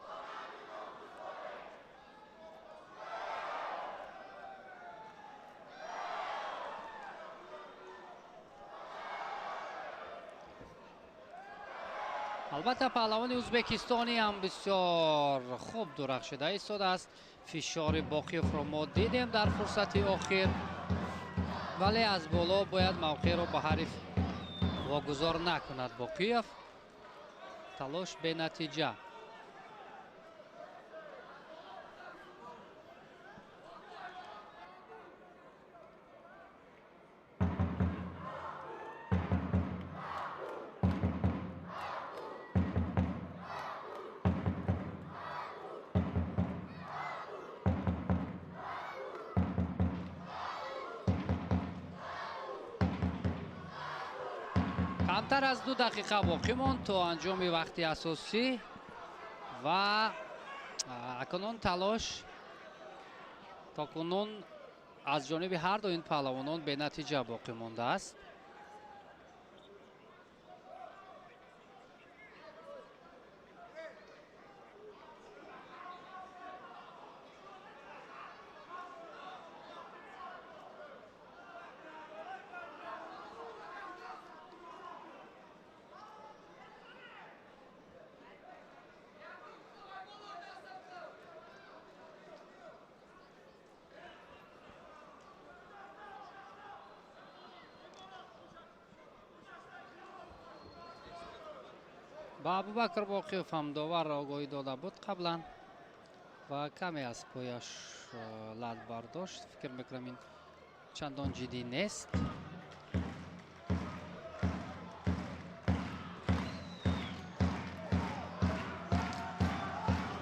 албатта паҳлавони ӯзбекистонӣ ҳам бисёр хуб дурахшида истодааст. фишори боқиевро мо дидем дар фурсати охир, вале аз боло бояд мавқеъро ба ҳариф вогузор накунад. боқиев талош бенатиҷа. камтар аз 2 дақиқа боқӣ монд то анҷоми вақти асосӣ ва акнун талош токунун аз ҷониби ҳарду ин паҳлавонон бенатиҷа боқӣ мондааст. ба абубакр боқиев ҳам довар огоҳӣ дода буд қаблан ва каме аз пояш лад бардошт. фикр мекунам ин чандон ҷиддӣ нест.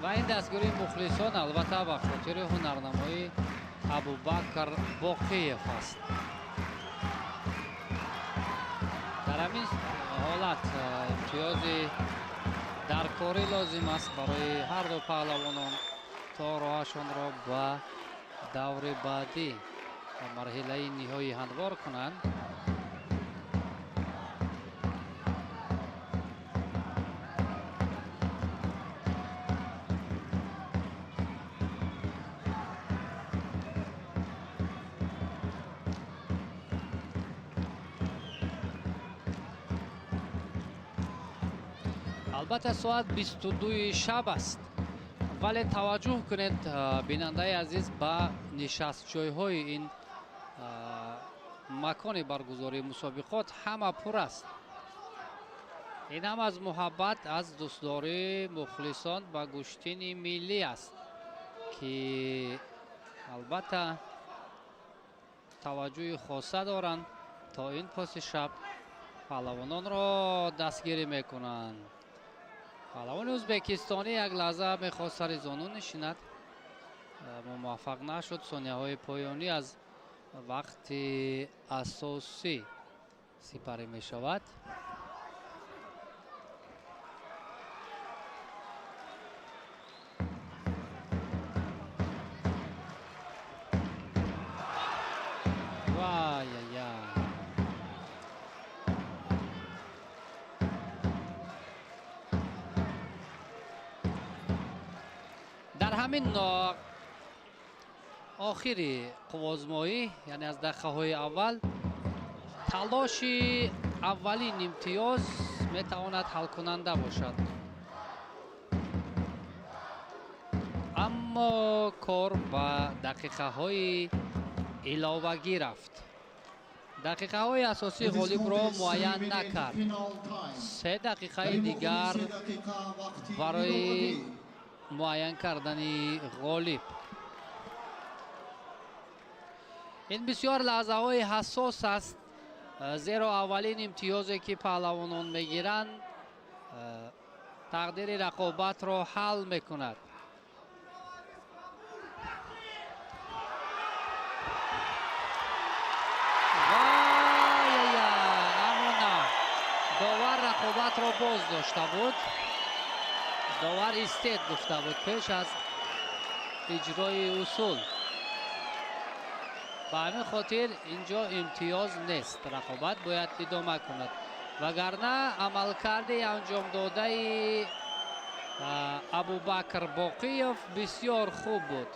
ва ин дастгирии мухлисон албатта ба хотири ҳунарнамои абубакр боқиев аст. дар ҳамин ҳолат имтиёзи даркорӣ лозим аст барои ҳарду паҳлавонон то роҳашонро ба даври баъдӣ ба марҳилаи ниҳоӣ ҳамвор кунанд. البته ساعت 22 شب است вале таваҷҷӯҳ кунед бинандаи азиз ба нишастҷойҳои ин макони баргузории мусобиқот ҳама пур аст. ин ҳам аз муҳаббат, аз дӯстдории мухлисон ба гӯштини миллӣ аст ки албатта таваҷҷӯҳи хоса доранд. то ин поси шаб паҳлавононро дастгирӣ мекунанд. паҳлавони ӯзбекистонӣ як лаҳза мехост сари зону нишинад, муваффақ нашуд. сонияҳои поёнӣ аз вақти асосӣ сипарӣ мешавад. дар ҳамин охири қувозмоӣ, яъне аз дақиқаҳои аввал, талоши аввалин имтиёз метавонад ҳалкунанда бошад. аммо кор ба дақиқаҳои иловагӣ рафт. дақиқаҳои асосии ғолибро муайян накард. 3 дақиқаи дигар барои муайян кардани ғолиб. ин бисёр лаҳзаҳои ҳассос аст, зеро аввалин имтиёзе ки паҳлавонон мегиранд тақдири рақобатро ҳал мекунад. довар рақобатро боз дошта буд. довар истед гуфта буд пеш аз иҷрои усул. ба ҳамин хотир инҷо имтиёз нест, рақобат бояд идома кунад. вагарна амалкарди анҷомдодаи абубакр боқиев бисёр хуб буд.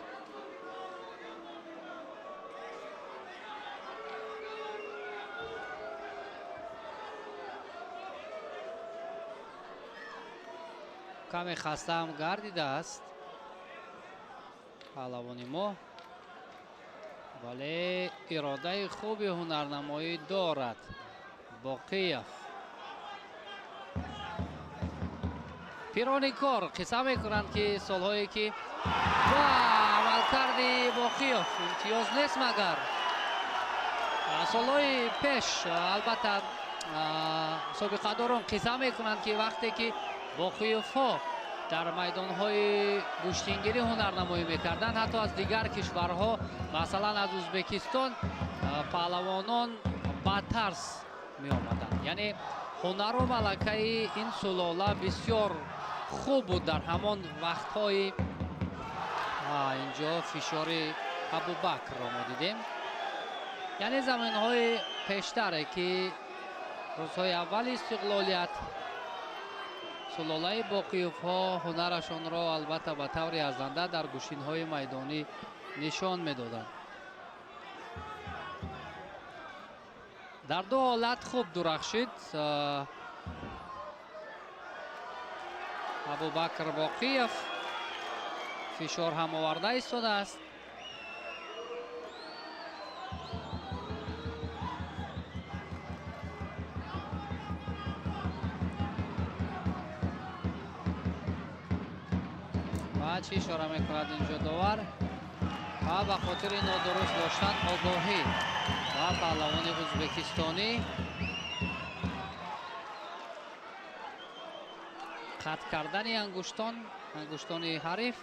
каме хастаам гардидааст паҳлавони мо, вале иродаи хуби ҳунарнамоӣ дорад боқиев. пирони кор қисса мекунанд ки солҳое ки амалкарди боқиев имтиёз нест, магар солҳои пеш албатта собиқадорон қисса мекунанд ки вақте ки боқиевҳо дар майдонҳои гӯштингирӣ ҳунарнамоӣ мекарданд, ҳатто аз дигар кишварҳо, масалан аз ӯзбекистон, паҳлавонон ба тарс меомаданд. яъне ҳунару малакаи ин сулола бисёр хуб буд дар ҳамон вақтҳои инҷо фишори абубакрро мо дидем. яъне заминҳои пештаре ки рӯзҳои аввали истиқлолият сулолаи боқиевҳо ҳунарашонро албатта ба таври арзанда дар гӯшинҳои майдонӣ нишон медоданд. дар ду ҳолат хуб дурахшид абубакр боқиев. фишор ҳам оварда истодааст. چی اشاره میکند اینجا داور و به خاطر نادرست داشتن آگاهی و پهلوان ازبکستانی قطع کردن انگشتان حریف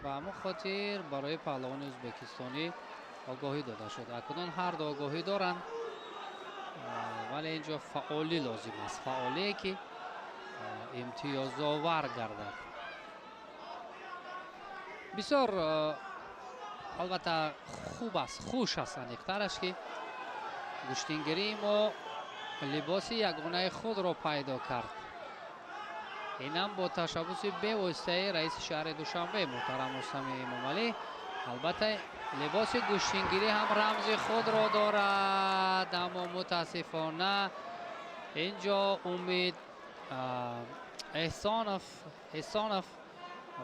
و همون خاطر برای پهلوان ازبکستانی آگاهی داده شد. اکنون هر دو آگاهی دارند ولی اینجا فعالی لازم است، فعالی که امتیازآور گردد. بسیار البته خوب است، خوش است انیقترش که گوشتینگیری ما لباس یگانه خود را پیدا کرد. این هم با تشبوس به واسطه رئیس شهر دوشنبه محترم رستم امامعلی. البته لباس گوشتینگیری هم رمز خود را دارد، اما متاسفانه اینجا امید احسانов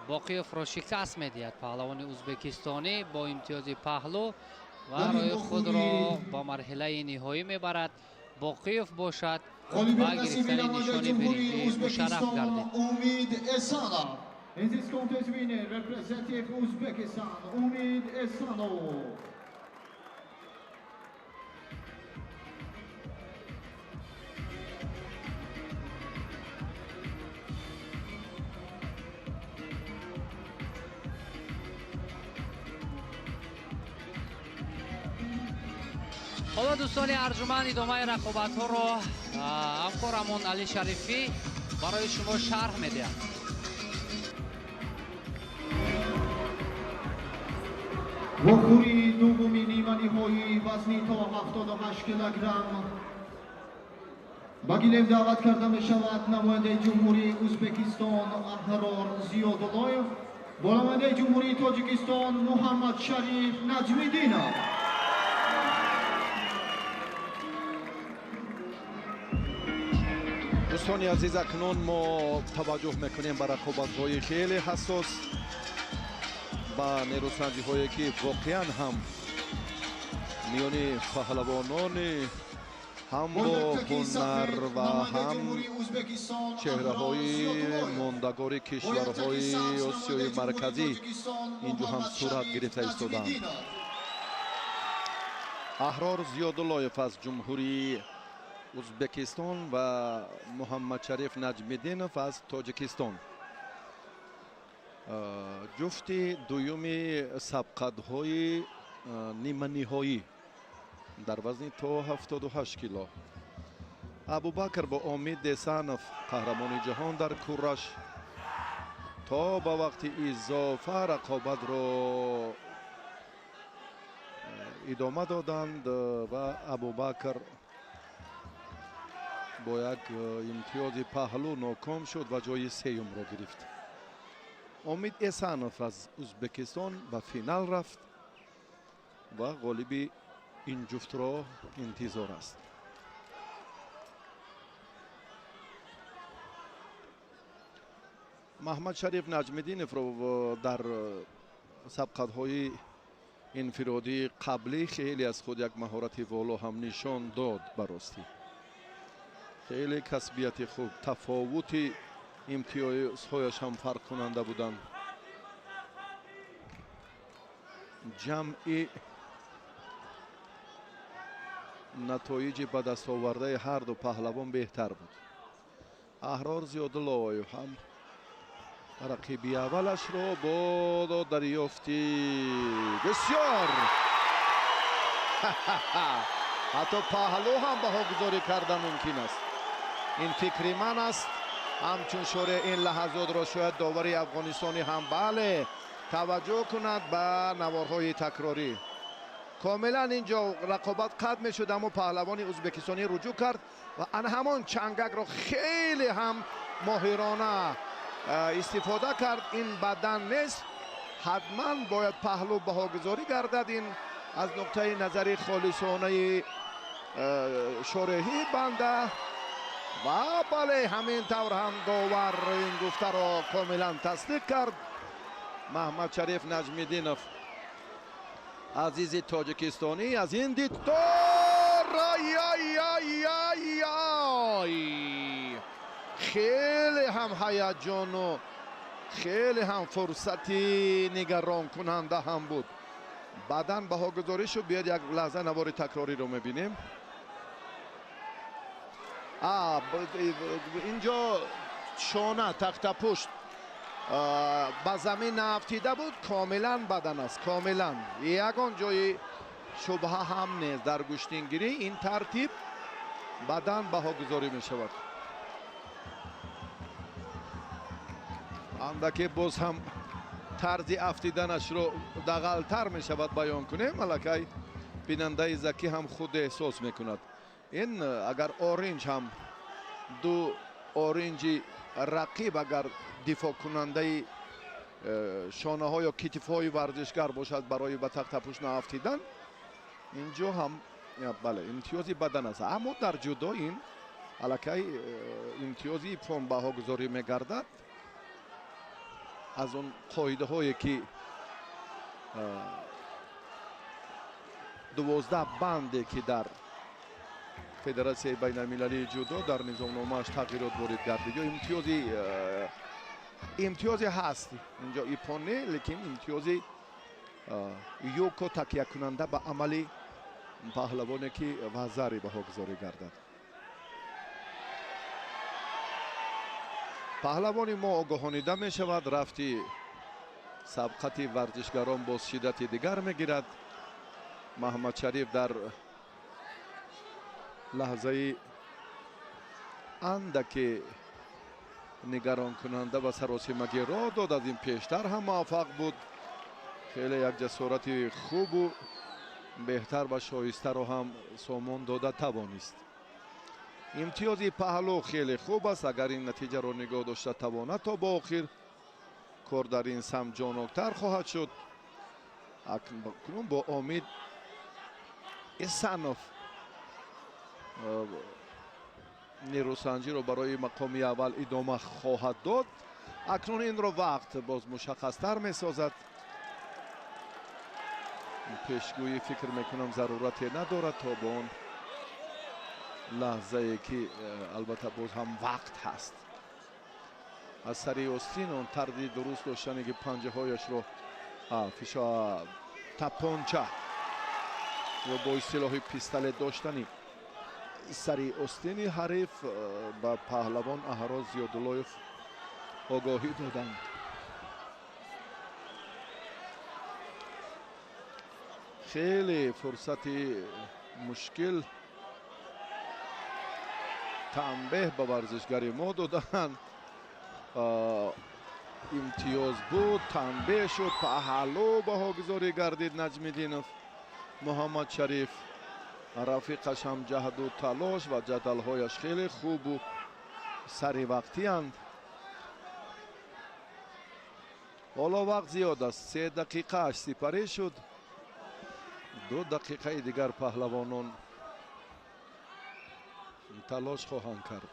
боқиев ро шикаст медиҳад паҳлавони ӯзбекистони бо имтиёзи паҳлу ва рӯи худро ба марҳилаи ниҳоӣ мебарад. боқиев бошад ва гирифтани нишони биринҷӣ мушарраф гардид. Umid Esanov. In this contest winner, representative Uzbekistan, Umid Esanov. حالا دوستان ارجمند ادامه رقابت‌ها را همکارمون علی شریفی برای شما شرح می‌دهد. وخوری دومی نیمه نهایی وزنی تا 78 کیلوگرم با گیلم دعوت کرده می شود نماینده جمهوری ازبکستان احرار زیاداللایف با نماینده جمهوری تاجیکستان محمد شریف نجمیدینov. دوستان عزیز اکنون ما توجه میکنیم به رقابت‌های خیلی حساس با نیروسنجی‌هایی که واقعاً هم میان پهلوانان هم با هنر و هم چهره‌های ماندگار کشورهای آسیای مرکزی اینجا هم صورت گرفته ایستادند. احرار زیاداللایف از جمهوری ازبکستان و محمد شریف نجمیدینov از تاجیکستان جفت دوم سبقت‌های نیمه نهایی در وزن تا 78 کیلو. ابوبکر با امید احسانov قهرمان جهان در کورش تا به وقت اضافه رقابت را ادامه دادند و ابوبکر با یک امتیاز پهلو ناکام شد و جای سوم را گرفت. امید احسانov از ازبکستان به فینال رفت و غالب این جفت را انتظار است. محمد شریف نجمیدینov را در سبقت‌های انفرادی قبلی خیلی از خود یک مهارت والا هم نشان داد. براستی خیلی کسبیت خوب، تفاوت امتیازهایش هم فرق کننده بودند. جمع نتایج به دست آورده هر دو پهلوان بهتر بود. احرار زیاداللایف هم رقیبی اولش را با دریافتی بسیار حتی پهلو هم بهاگذاری کردن ممکن است. این فکری من است. همچون شوره این لحظات را شاید داوری افغانستانی هم بله توجه کند به نوارهای تکراری. کاملا اینجا رقابت قطع می شد اما پهلوان ازبکستانی رجوع کرد و آن همان چنگک را خیلی هم ماهرانه استفاده کرد. این بدن نیست، حتما باید پهلو بهاگذاری گردد. این از نقطه نظر خالصانه شارحی بنده و بله همین طور هم داور این گفته را کاملا تصدیق کرد. محمد شریف نجمیدینov عزیز تاجیکستانی از این دیدار خیلی هم هیجان و خیلی هم فرصتی نگران کننده هم بود. بعداً بهاگذاری شد. بیاید یک لحظه نوار تکراری رو میبینیم. اینجا شانه تخت پشت با زمین افتیده بود. کاملا بدن است، کاملا یگان جای شبهه هم نیست. در گشتینگیری این ترتیب بدن بهاگذاری می شود. اندکی باز هم طرز افتیدنش رو دغل‌تر می شود بیان کنیم. ملکه بیننده ذکی هم خود احساس می کند. این اگر اورنج هم دو اورنجی رقیب اگر دفاع کننده شانه ها یا کتف های ورزشگر باشد برای به تخت پوش نافتیدن، اینجا هم بله امتیازی بدن است. اما در جدا این الکی امتیازی پون بهاگذاری میگردد. از اون قاعده هایی که 12 بنده که در فدراسیون بین المللی جودو در نظامنامه‌اش تغییرات وارد کرده. یا امتیازی هست اینجا ایپونه، لیکن امتیازی یوکو تکیه کننده به عملی پهلوانی که وزاری به گذاری گردد. پهلوانی ما آگاهانیده می شود، رفتی سبقت ورزشگران باز شدت دیگر می گیرد. محمد شریف در لحظه اندکی نگران کننده و سراسیمگی را داد، از این پیشتر هم موفق بود. خیلی یک جسارت خوب و بهتر و شایسته رو هم سامان داده توانست. امتیازی پهلو خیلی خوب است. اگر این نتیجه رو نگاه داشته تواند تا با آخر کار در این سمت جانکتر خواهد شد. اکنون با امید اسانوف نیروسنجی رو برای مقامی اول ادامه خواهد داد. اکنون این رو وقت باز مشخصتر می سازد. پیشگویی فکر میکنم ضرورتی ندارد تا به اون لحظه که البته باز هم وقت هست. از سری اوستین اون تردید درست داشتنی که پنجه هایش رو فشار تپانچه و با اصطلاح پیستل داشتنی سری اوستینی حریف به پهلوان احراز زیادالایف آگاهی دادند. خیلی فرصت مشکل تنبیه به ورزشگری ما دادن. امتیاز بود، تنبیه شد، پهلو بهاگذاری گردید نجمیدینوف. محمد شریف رفیقش هم جهد و تلاش و جدلهایش خیلی خوب و سری وقتی اند. حالا وقت زیاد است، 3 دقیقه اش سپری شد. 2 دقیقه دیگر پهلوانان تلاش خواهند کرد.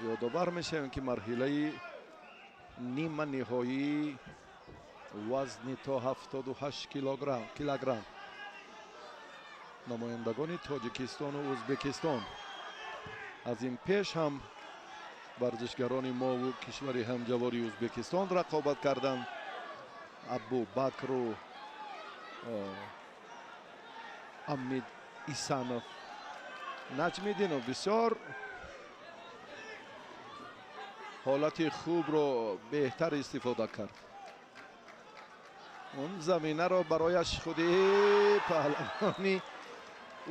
یادآور میشیم که مرحله نیمه نهایی وزن تا 78 کیلوگرم نمایندگان تاجیکستان و ازبکستان. از این پیش هم ورزشگران ما و کشور همجواری ازبکستان رقابت کردند. ابو بکر و امید ایسانوف. نجمیدینوف بسیار حالت خوب رو بهتر استفاده کرد. اون زمینه رو برایش خودی پهلوانی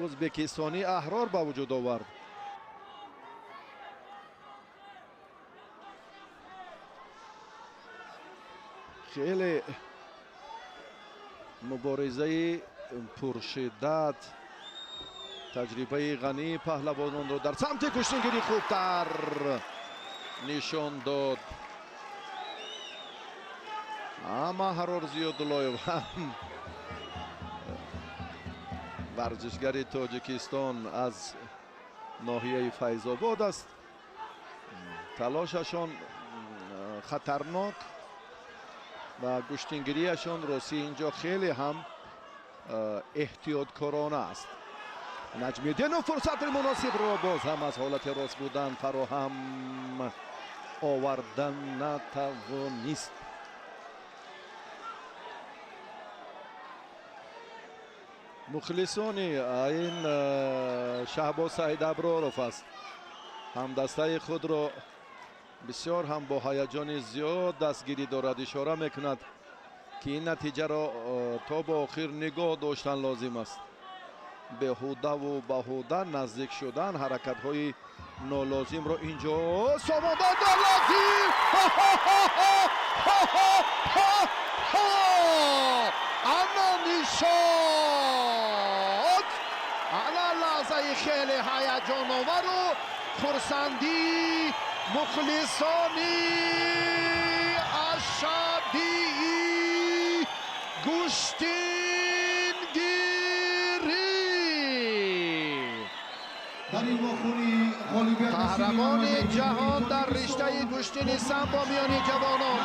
ازبکستانی احرار به وجود آورد. خیلی مبارزه پرشدت، تجربه غنی پهلوانان رو در سمت کشتیگیری خوبتر نشان داد. اما حرار زیادالایف هم ورزشگر تاجیکستان از ناحیه فیض آباد است. تلاششان خطرناک و گشتینگیریشان راستی اینجا خیلی هم احتیاطکارانه است. نجمیدینوف فرصت مناسب را باز هم از حالت راست بودن فراهم آوردن نتوانست. مخلصان این شهباز سعید ابراروف است. هم دسته خود را بسیار هم با هیجان زیاد دستگیری دارد. اشاره میکند که این نتیجه را تا به آخر نگاه داشتن لازم است. بهوده و بهوده نزدیک شدن، حرکت های نالازم را اینجا سامانده در لازم. انا نشاد، انا لحظه خیلی هیجان آور و خرسندی مخلصانی اشدی گشتینگیری. در این واخونی قهرمان جهان در رشته گشتین سم با میانی جوانان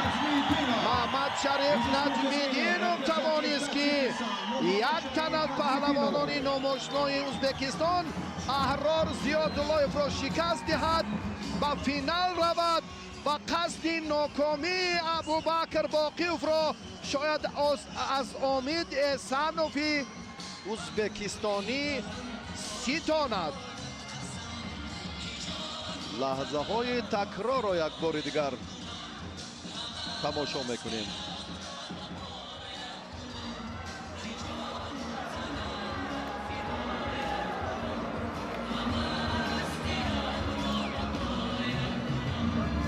محمد شریف نجمیدینov توانست که یک تن از پهلوانان نامآشنای ازبکستان احرار زیاداللهیف را شکست دهد به فینال رود و قصد ناکامی ابوبکر باقیوف را شاید از امید احسانوفی ازبکستانی ستاند. لحظه های تکرار را یک بار دیگر تماشا میکنیم.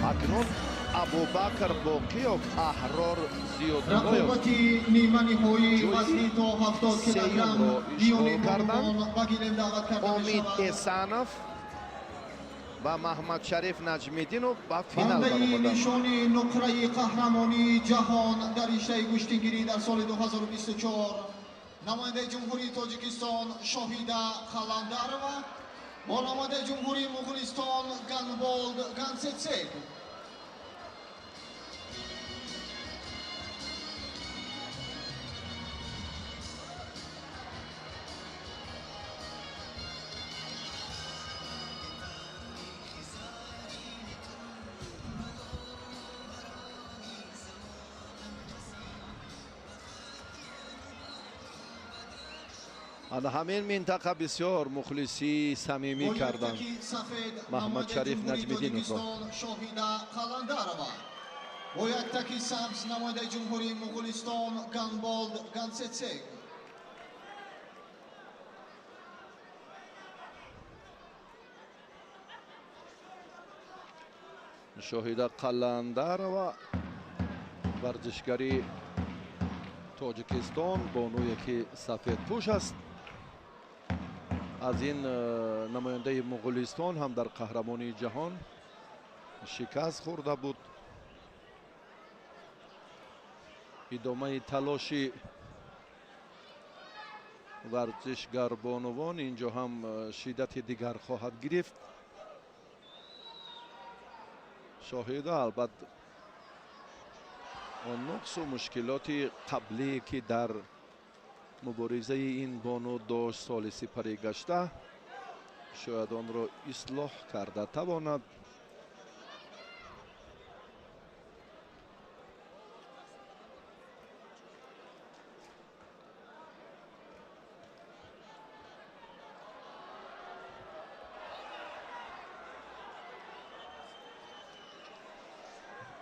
اکنون ابوبکر باقیوف احرار زیاداللهیف رقابتی نیمانی های وزنی تا 70 کیلوگرم میانی پهلوان و گیلم دعوت کرده امید احسانوف و محمد شریف نجمیدینov با فینال برنده برآمدند. نشان نقره قهرمانی جهان در رشته گشتیگیری در سال 2024 نماینده جمهوری تاجیکستان شاهیده خلندرova با نماینده جمهوری مغولستان گنبولد گنسیتسیگ. از همین منطقه بسیار مخلصی صمیمی کردند محمد شریف نجمیدینov را. شاهیده خلندرova با یک تکی سبز نماینده جمهوری مغولستان گنبولد گنسیتسیگ. شاهیده قلندرova ورزشگری تاجیکستان بانویی که سفید پوش است. از این نماینده مغولستان هم در قهرمانی جهان شکست خورده بود. ادامه تلاشی ورزشگر بانوان اینجا هم شدت دیگر خواهد گرفت. شاهد البته آن نقص و مشکلات قبلی که در مبارزه این بانو داشت سال سپری گشته شاید آن را اصلاح کرده تواند.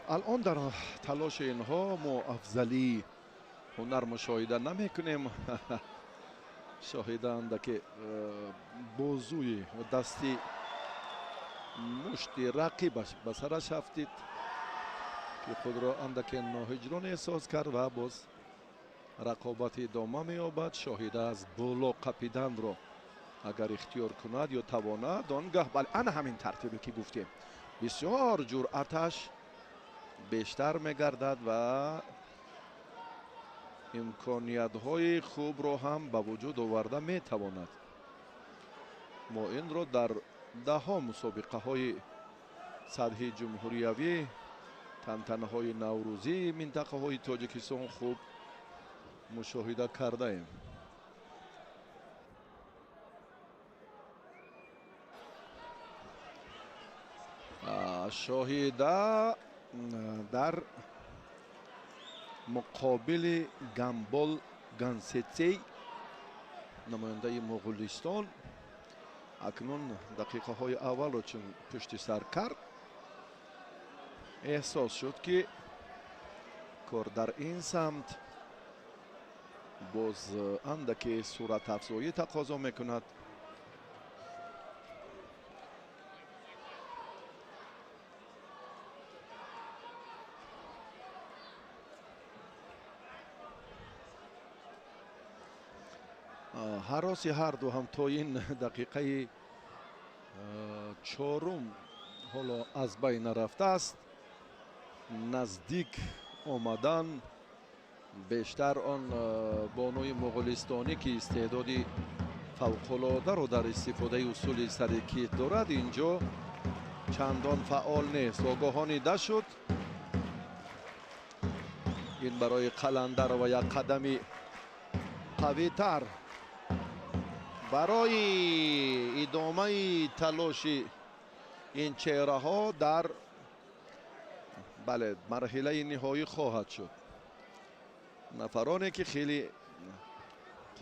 الان در تلاش اینها ما افضلی هنر مشاهده نمی کنیم. شاهدند که بازوی دستی مشتی رقیبش به سرش افتید که خود را اندک ناهجران احساس کرد و باز رقابت ادامه می یابد. شاهده از بالا قپیدن را اگر اختیار کند یا تواند آنگاه بله انا همین ترتیبی که گفتیم بسیار جرأتش بیشتر میگردد و امکانیت های خوب را هم به وجود آورده میتواند. ما این را در دهها مسابقه های سطح جمهوریوی تنتنه های نوروزی منطقه های تاجیکستان خوب مشاهده کرده ایم. شاهده در مقابل گنبول گنسیتسیگ نماینده مغولستان اکنون دقیقه های اول را چون پشت سر کرد احساس شد که کار در این سمت باز اندکی صورت افزایی تقاضا میکند. حراسی هر دو هم تا این دقیقه چهارم حالا از بین رفته است. نزدیک آمدن بیشتر آن بانوی مغولستانی که استعدادی фавқулодаро дар истифодаи усули сари дорад. инҷо чандон фаъол нест. огоҳонида шуд. ин барои қаландар ва як қадами қавитар барои идомаи талоши ин чеҳраҳо дар марҳилаи ниҳоӣ хоҳад шуд. нафароне ки хеле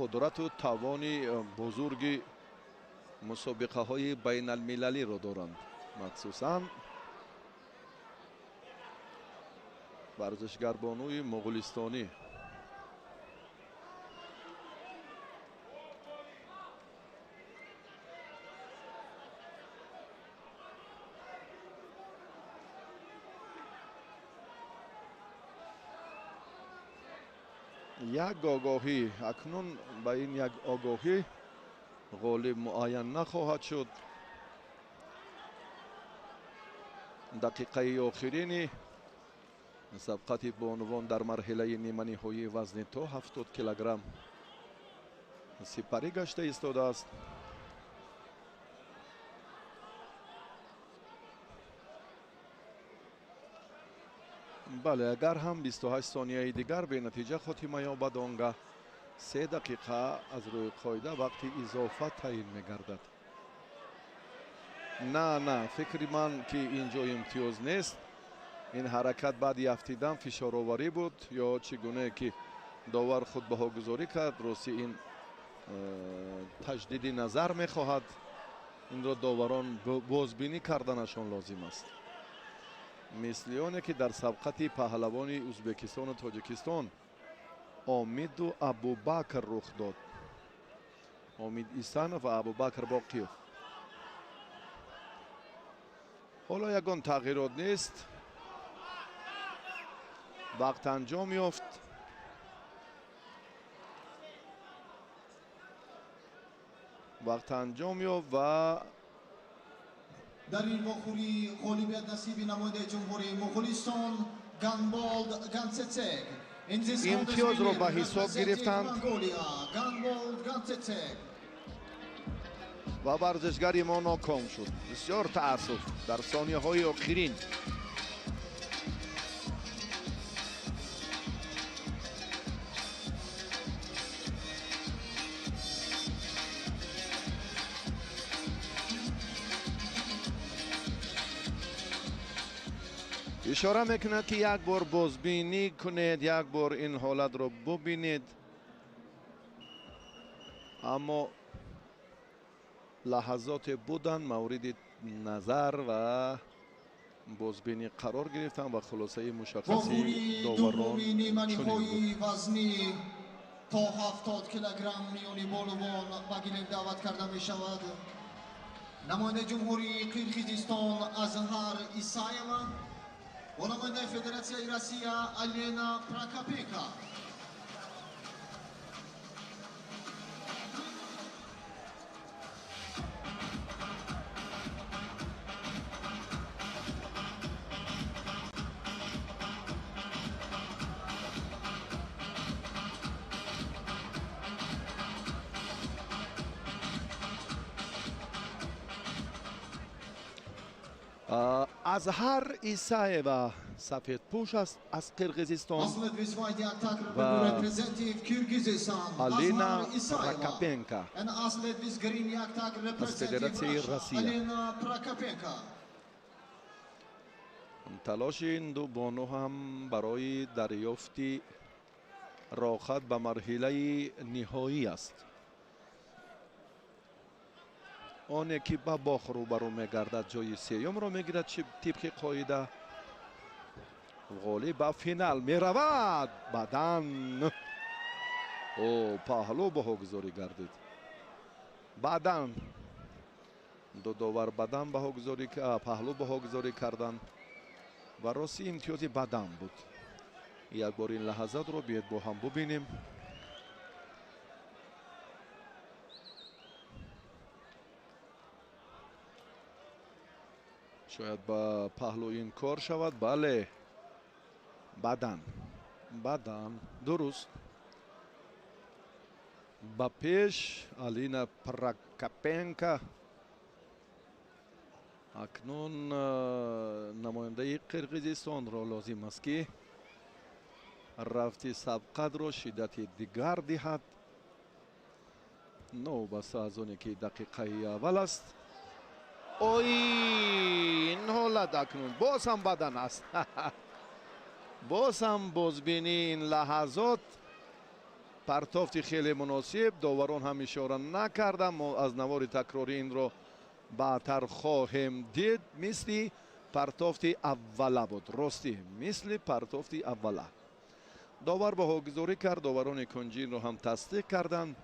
қудрату тавони бузурги мусобиқаҳои байналмилалиро доранд, махсусан варзишгарбонуи муғулистонӣ. як огоҳӣ акнун ба ин як огоҳӣ ғолиб муайян нахоҳад шуд. дақиқаи охирини сабқати бонувон дар марҳилаи ниманиҳоии вазни то 70 килограмм сипарӣ гашта истодааст. бале, агар ҳам 28 сонияи дигар бенатиҷа хотима ёбад, он гаҳ 3 дақиқа аз рӯи қоида вақти изофа таъин мегардад. на фикри ман ки инҷо имтиёз нест. ин ҳаракат баъди афтидан фишороварӣ буд ё чӣ гуне ки довар худ баҳогузорӣ кард. рости ин таҷдиди назар мехоҳад. инро доварон бозбинӣ карданашон лозим аст. мисли оне ки дар сабқати паҳлавони ӯзбекистону тоҷикистон омиду абубакр рух дод. омид исанов ва абубакр боқиев. ҳоло ягон тағйирот нест. вақт анҷом ёфт. ва дар ин вохӯрӣ ғолибият насиби намояндаи ҷумҳурии муғулистон Ганболд Гансетсег имтиёзро ба ҳисоб гирифтанд ва варзишгари мо ноком шуд. бисёр таассуф дар сонияҳои охирин. ишора мекунад ки як бор бозбинӣ кунед, як бор ин ҳолатро бубинед. аммо лаҳазоте буданд мавриди назар ва бозбинӣ қарор гирифтанд ва хулосаи мушаххаси доварон ниманиҳои вазни то 70 килограмм миёни болувон ба гилем даъват карда мешавад. намояндаи ҷумҳурии Қирғизистон Азҳар Исаева ва намояндаи Федератсияи Россия Алена Прокопенко. азҳар исаева сафедпӯш аст аз қирғизистон ва алина прокопенко аз федератсияи россия. талоши ин ду бону ҳам барои дарёфти роҳхат ба марҳилаи ниҳоӣ аст. оне ки ба бох рӯбарӯ мегардад ҷои сеюмро мегирад тибқи қоида. ғолиб ба финал меравад. бадан паҳлӯ баҳогузорӣ гардид. бадан дудовар бадан паҳлӯ баҳогузорӣ карданд ва рости имтиёзи бадан буд. як бор ин лаҳазатро биед бо ҳам бубинем. шояд ба паҳлӯ ин кор шавад. бале, бадан дуруст. ба пеш Алина Прокопенко акнун намояндаи Қирғизистонро лозим аст ки рафти сабқадро шиддати дигар диҳад. новбаста аз оне ки дақиқаи аввал аст. ой ин ҳолат акнун боз ҳам бадан аст. боз ҳам бозбини ин лаҳазот партофти хеле муносиб. доварон ҳам ишора накардам. мо аз навори такрори инро баъдтар хоҳем дид. мисли партофти аввала буд. ростӣ мисли партофти аввала. довар баҳогузорӣ кард. доварони кунҷинро ҳам тасдиқ карданд.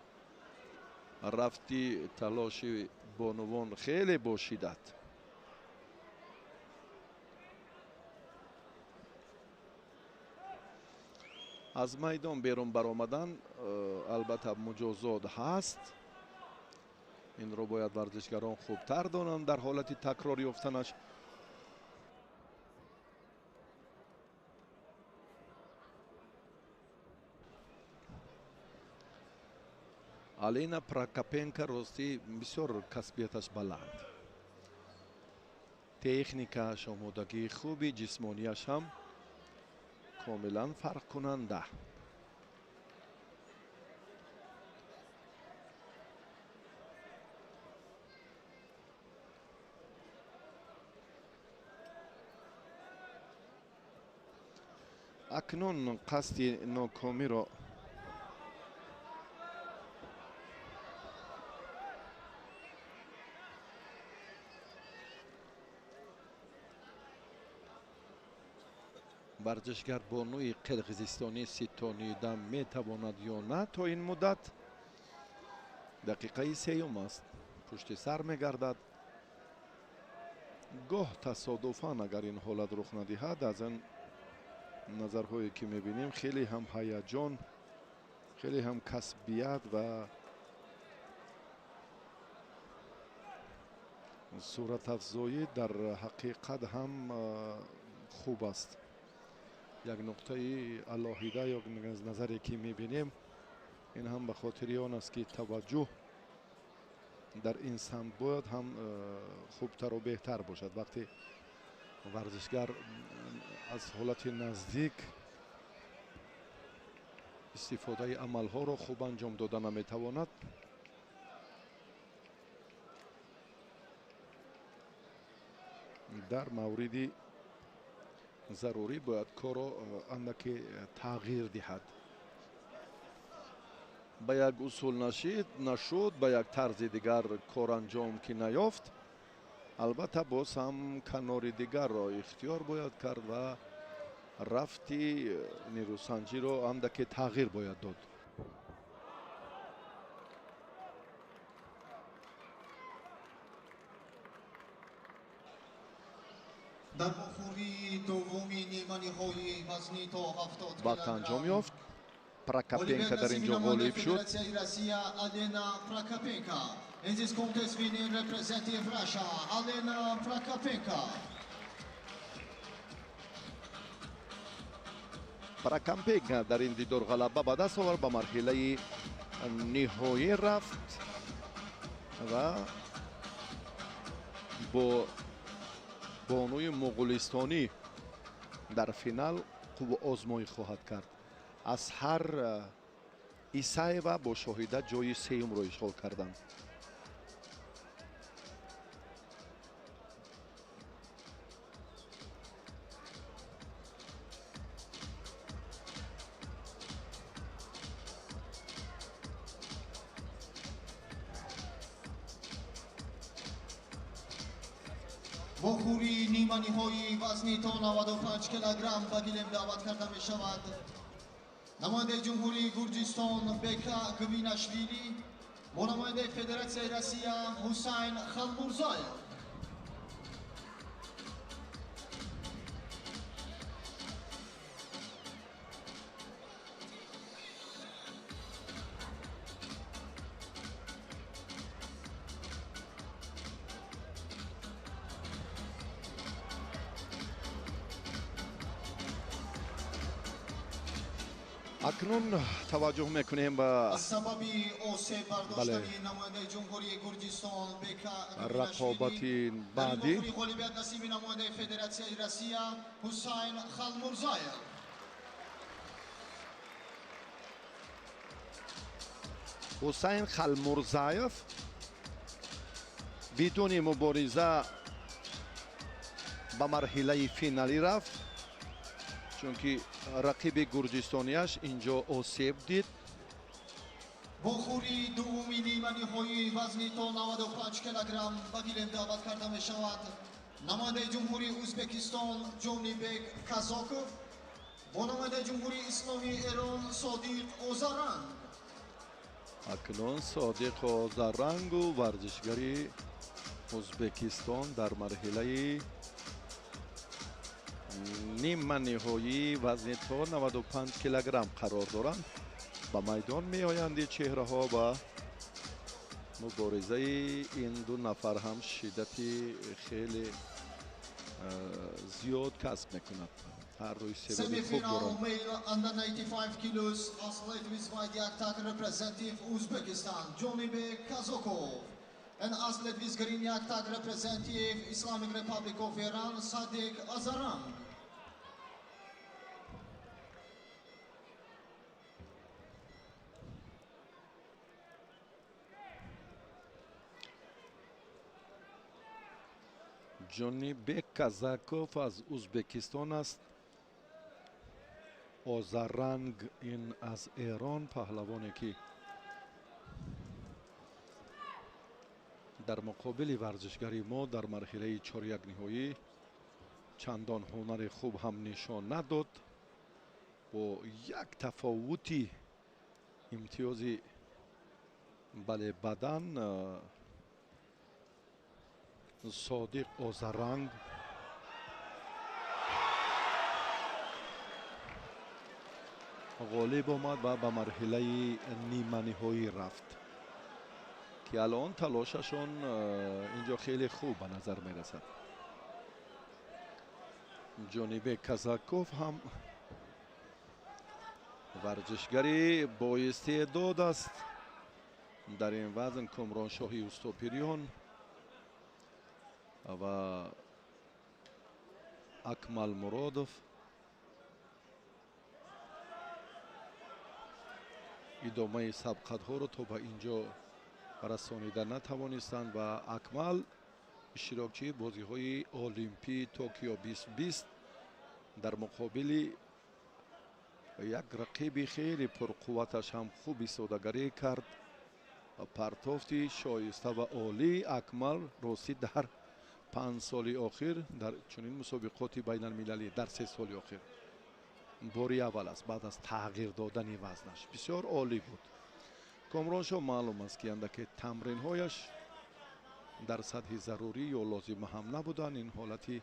рафти талоши бонувон хеле бошидат. аз майдон берун баромадан албатта муҷозот ҳаст. инро бояд варзишгарон хубтар донанд дар ҳолати такрор ёфтанаш. Алина Прокопенко ростӣ бисёр касбияташ баланд. техникааш, омодагии хуби, ҷисмонияш ҳам комилан фарқкунанда. акнун қасди нокомиро варзишгар бонуи қирғизистони ситонида метавонад ё на то ин муддат. дақиқаи сеюм аст. пушти сар мегардад. гоҳ тасодуфан агар ин ҳолат рух надиҳад, аз ин назарҳое ки мебинем хеле ҳам ҳаяҷон, хеле ҳам касбият ва суратафзоӣ дар ҳақиқат ҳам хуб аст. як нуқтаи алоҳида ё назаре ки мебинем, ин ҳам ба хотири он аст ки таваҷҷӯҳ дар инсон бояд ҳам хубтару беҳтар бошад. вақте варзишгар аз ҳолати наздик истифодаи амалҳоро хуб анҷом дода наметавонад, дар мавриди зарурӣ бояд корро андаке тағйир диҳад. ба як усул нашуд, ба як тарзи дигар коранҷом ки наёфт, албатта боз ҳам канори дигарро ихтиёр бояд кард ва рафти нерӯсанҷиро андаке тағйир бояд дод. дар бохури дуввуми ниманиҳои вазни то 70 вақт анҷом ёфт. Прокопенко дар инҷо ғолиб шуд. Alina Prokopенко. In this contest winning representing Russia, Alina Prokopенко. Prokopенко дар ин дидор ғалаба ба даст овард, ба марҳилаи ниҳоӣ рафт ва бо бонуи муғулистонӣ дар финал қуввоозмоӣ хоҳад кард. Асҳар Исаева бо шоҳида ҷои сеюмро ишғол карданд. бохури ниманиҳои вазни то 95 килограмм ба гилем даъват карда мешавад. намояндаи ҷумҳурии Гурҷистон Бека Гвинашвили бо намояндаи Федератсияи Россия Ҳусайн Халмурзоев. اکنون توجه میکنیم به از سببی آسیب برداشتنی نماینده جمهوری گرجستان رقابت بعدی در غالبیت نصیب نماینده فدراسیون روسیه حسین خلمرزایف. حسین خلمرزایف بدون مبارزه به مرحله فینالی رفت، چون که رقیب گرجستانیش اینجا آسیب دید. با خوری دومی نیمه نهایی وزنی تا 95 کیلوگرم به گیلم دعوت کرده می شود نماینده جمهوری ازبکستان جونیبک کازاکوف با نماینده جمهوری اسلامی ایران صادق اوزارنگ. اکنون صادق اوزارنگ و ورزشگری ازبکستان در مرحله نیم نهایی وزن تا 95 کیلوگرم قرار دارند. به میدان می آیند. چهره ها با مبارزه این دو نفر هم شدت خیلی زیاد کسب میکند. هر روی سبب خوب دارند. Male under 95 kilos athlete with wide attack representative Uzbekistan Jonibek Kazokov and athlete with green attack representative Islamic Republic of Iran Sadiq Azarang. جونیبک کازاکوف از ازبکستان است. اوزارنگ این از ایران، پهلوانی که در مقابل ورزشگری ما در مرحله 4 نهایی چندان هنر خوب هم نشان نداد. با یک تفاوتی امتیازی بله بدن صادق اوزارنگ غالب آمد و به مرحله نیمه نهایی رفت که الان تلاششون اینجا خیلی خوب به نظر می رسد. جونیبک کازاکوف هم ورزشگری با استعداد است. در این وزن کامرانشاهی اوستاپیریان و اکمل مرادوف ادامه سبقت ها رو تا به اینجا رسانیده نتوانستند و اکمل اشتراکچی بازی های المپی توکیو 2020 در مقابل یک رقیب خیلی پرقوتش هم خوب ایستادگی کرد و پرتافتی شایسته و عالی اکمل رسید در 5 سال اخیر در چنین مسابقات بین المللی در 3 سال اخیر باری اول است بعد از تغییر دادن وزنش. بسیار عالی بود. کامرانشاه معلوم است که اندک تمرین هایش در سطح ضروری یا لازم هم نبودن. این حالتی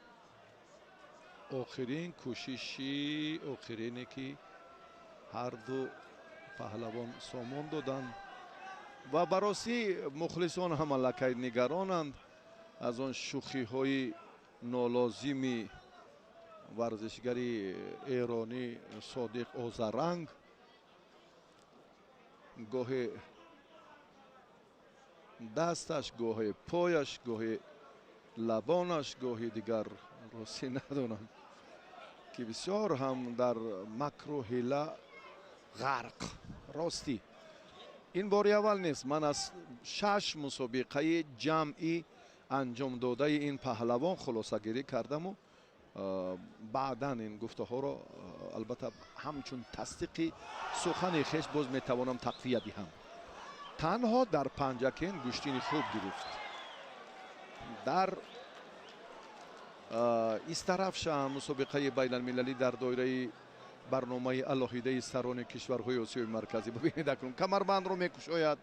آخرین کوششی آخرینی که هر دو پهلوان سامان دادند و براسی مخلصان هم لکه نگرانند از آن شوخی های نالازمی ورزشگری ایرانی صادق اوزارنگ. گاهی دستش، گاهی پایش، گاهی لبانش، گاهی دیگر راستی ندانم که بسیار هم در مکر و حیله غرق. راستی این باری اول نیست. من از 6 مسابقه جمعی انجام داده این پهلوان خلاصه گیری کردم و بعدا این گفته ها را البته همچون تصدیقی سخن خیش باز میتوانم تقویه دهم. تنها در پنجکین گوشتین خوب گرفت. در استرافش مسابقه بین المللی در دایره برنامه علاهیده سران کشورهای آسیای مرکزی ببینید اکنون کمربند رو میکشاید.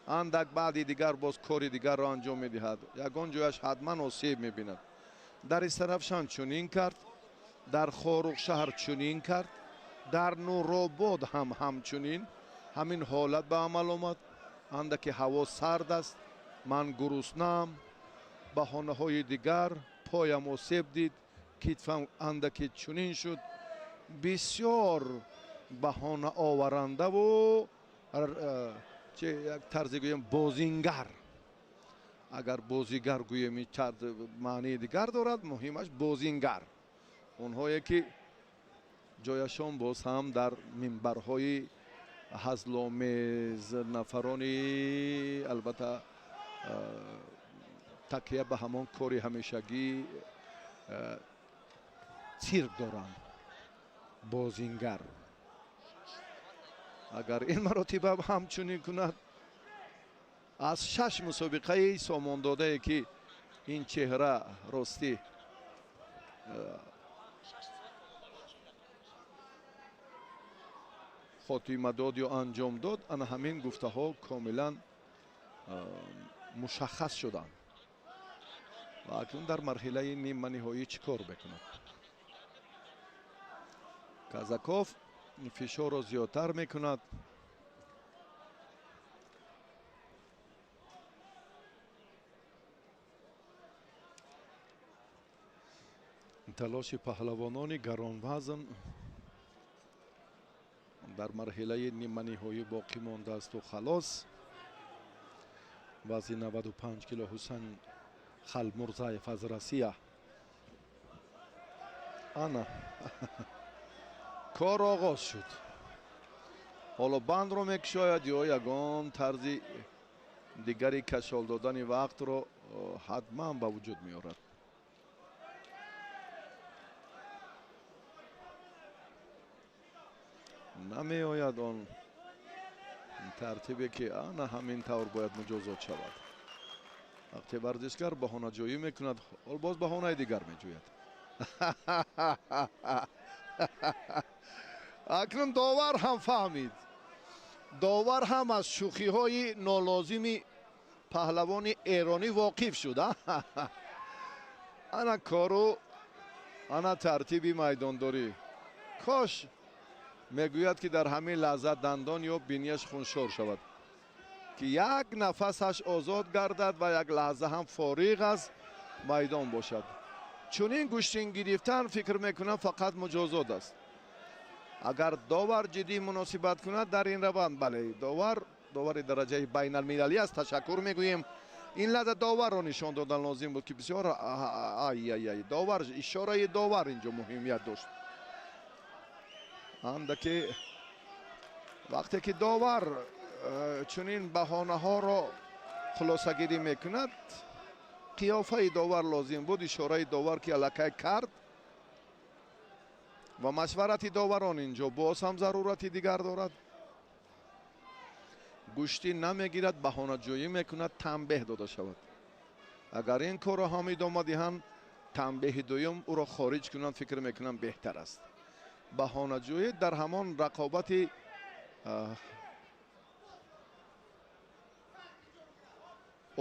اندک بعدی دیگر باز کاری دیگر را انجام میدهد. یگان جایش حتما آسیب میبیند. در استرافشان چنین کرد، در خاروق شهر چنین کرد، در نورآباد هم همچنین همین حالت به عمل آمد. اندک هوا سرد است، من گرسنه‌ام، بهانه های دیگر، پایم آسیب دید، کتفم اندک چنین شد. بسیار баҳона оварандаву як тарзе гӯем бозингар. агар бозигар гӯем маънии дигар дорад, муҳимаш бозингар. онҳое ки ҷояшон боз ҳам дар минбарҳои ҳазломез, нафарони албатта такя ба ҳамон кори ҳамешагӣ цирк доранд. бозингар агар ин маротиба ҳамчунин кунад, аз 6 мусобиқаи сомондодае ки ин чеҳра ростӣ хотима дод ё анҷом дод, ана ҳамин гуфтаҳо комилан мушаххас шуданд. ва акнун дар марҳилаи нима ниҳоӣ чӣ кор мекунад? Казаков фишорро зиёдтар мекунад. талоши паҳлавонони гаронвазн дар марҳилаи ниманиҳоӣ боқӣ мондаасту халос. вазни 95 кило Ҳусайн Халмурзаев аз Россия. ана кор оғоз шуд. ҳоло бандро мекушояд ё ягон тарзи дигари кашол додани вақтро ҳатман ба вуҷуд меорад. намеояд он тартибе ки ана ҳамин тавр бояд муҷозот шавад. вақте варзишгар баҳонаҷоӣ мекунад, ҳол боз баҳонаи дигар меҷӯяд. акнун довар ҳам фаҳмид. довар ҳам аз шӯхиҳои нолозими паҳлавони эронӣ воқиф шуд. ана кору, ана тартиби майдондорӣ. кош мегӯяд ки дар ҳамин лаҳза дандон ё бинияш хуншор шавад, ки як нафасаш озод гардад ва як лаҳза ҳам фориғ аз майдон бошад. чунин гӯштин гирифтан фикр мекунам фақат муҷозот аст. агар довар ҷиддӣ муносибат кунад дар ин раванд, бале, довари дараҷаи байналмилалӣ аст. ташаккур мегӯем. ин лаҳза доварро нишон додан лозим буд, ки бисёр довар, ишораи довар инҷо муҳимият дошт. андаки вақте ки довар чунин баҳонаҳоро хулосагирӣ мекунад, қиёфаи довар лозим буд, ишораи довар ки аллакай кард ва машварати доварон инҷо боз ҳам зарурати дигар дорад. гӯштӣ намегирад, баҳонаҷоӣ мекунад, танбеҳ дода шавад. агар ин корро ҳам идома диҳанд, танбеҳи дуюм ӯро хориҷ кунанд, фикр мекунам беҳтар аст. баҳонаҷоӣ дар ҳамон рақобати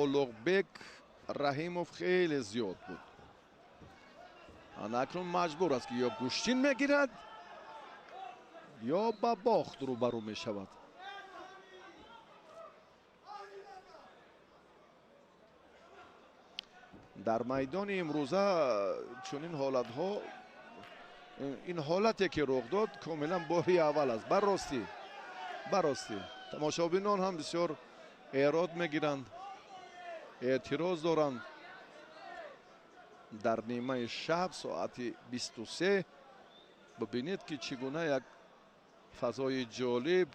улуғбек Раҳимов хеле зиёд буд. ана акнун маҷбур аст ки ё гӯштин мегирад, ё ба бохт рӯбарӯ мешавад. дар майдони имрӯза чунин ҳолатҳо, ин ҳолате ки рух дод комилан бори аввал аст. баростӣ тамошобинон ҳам бисёр эрод мегиранд, эътироз доранд. дар нимаи шаб соати 23 бибинед ки чӣ гуна як фазои ҷолиб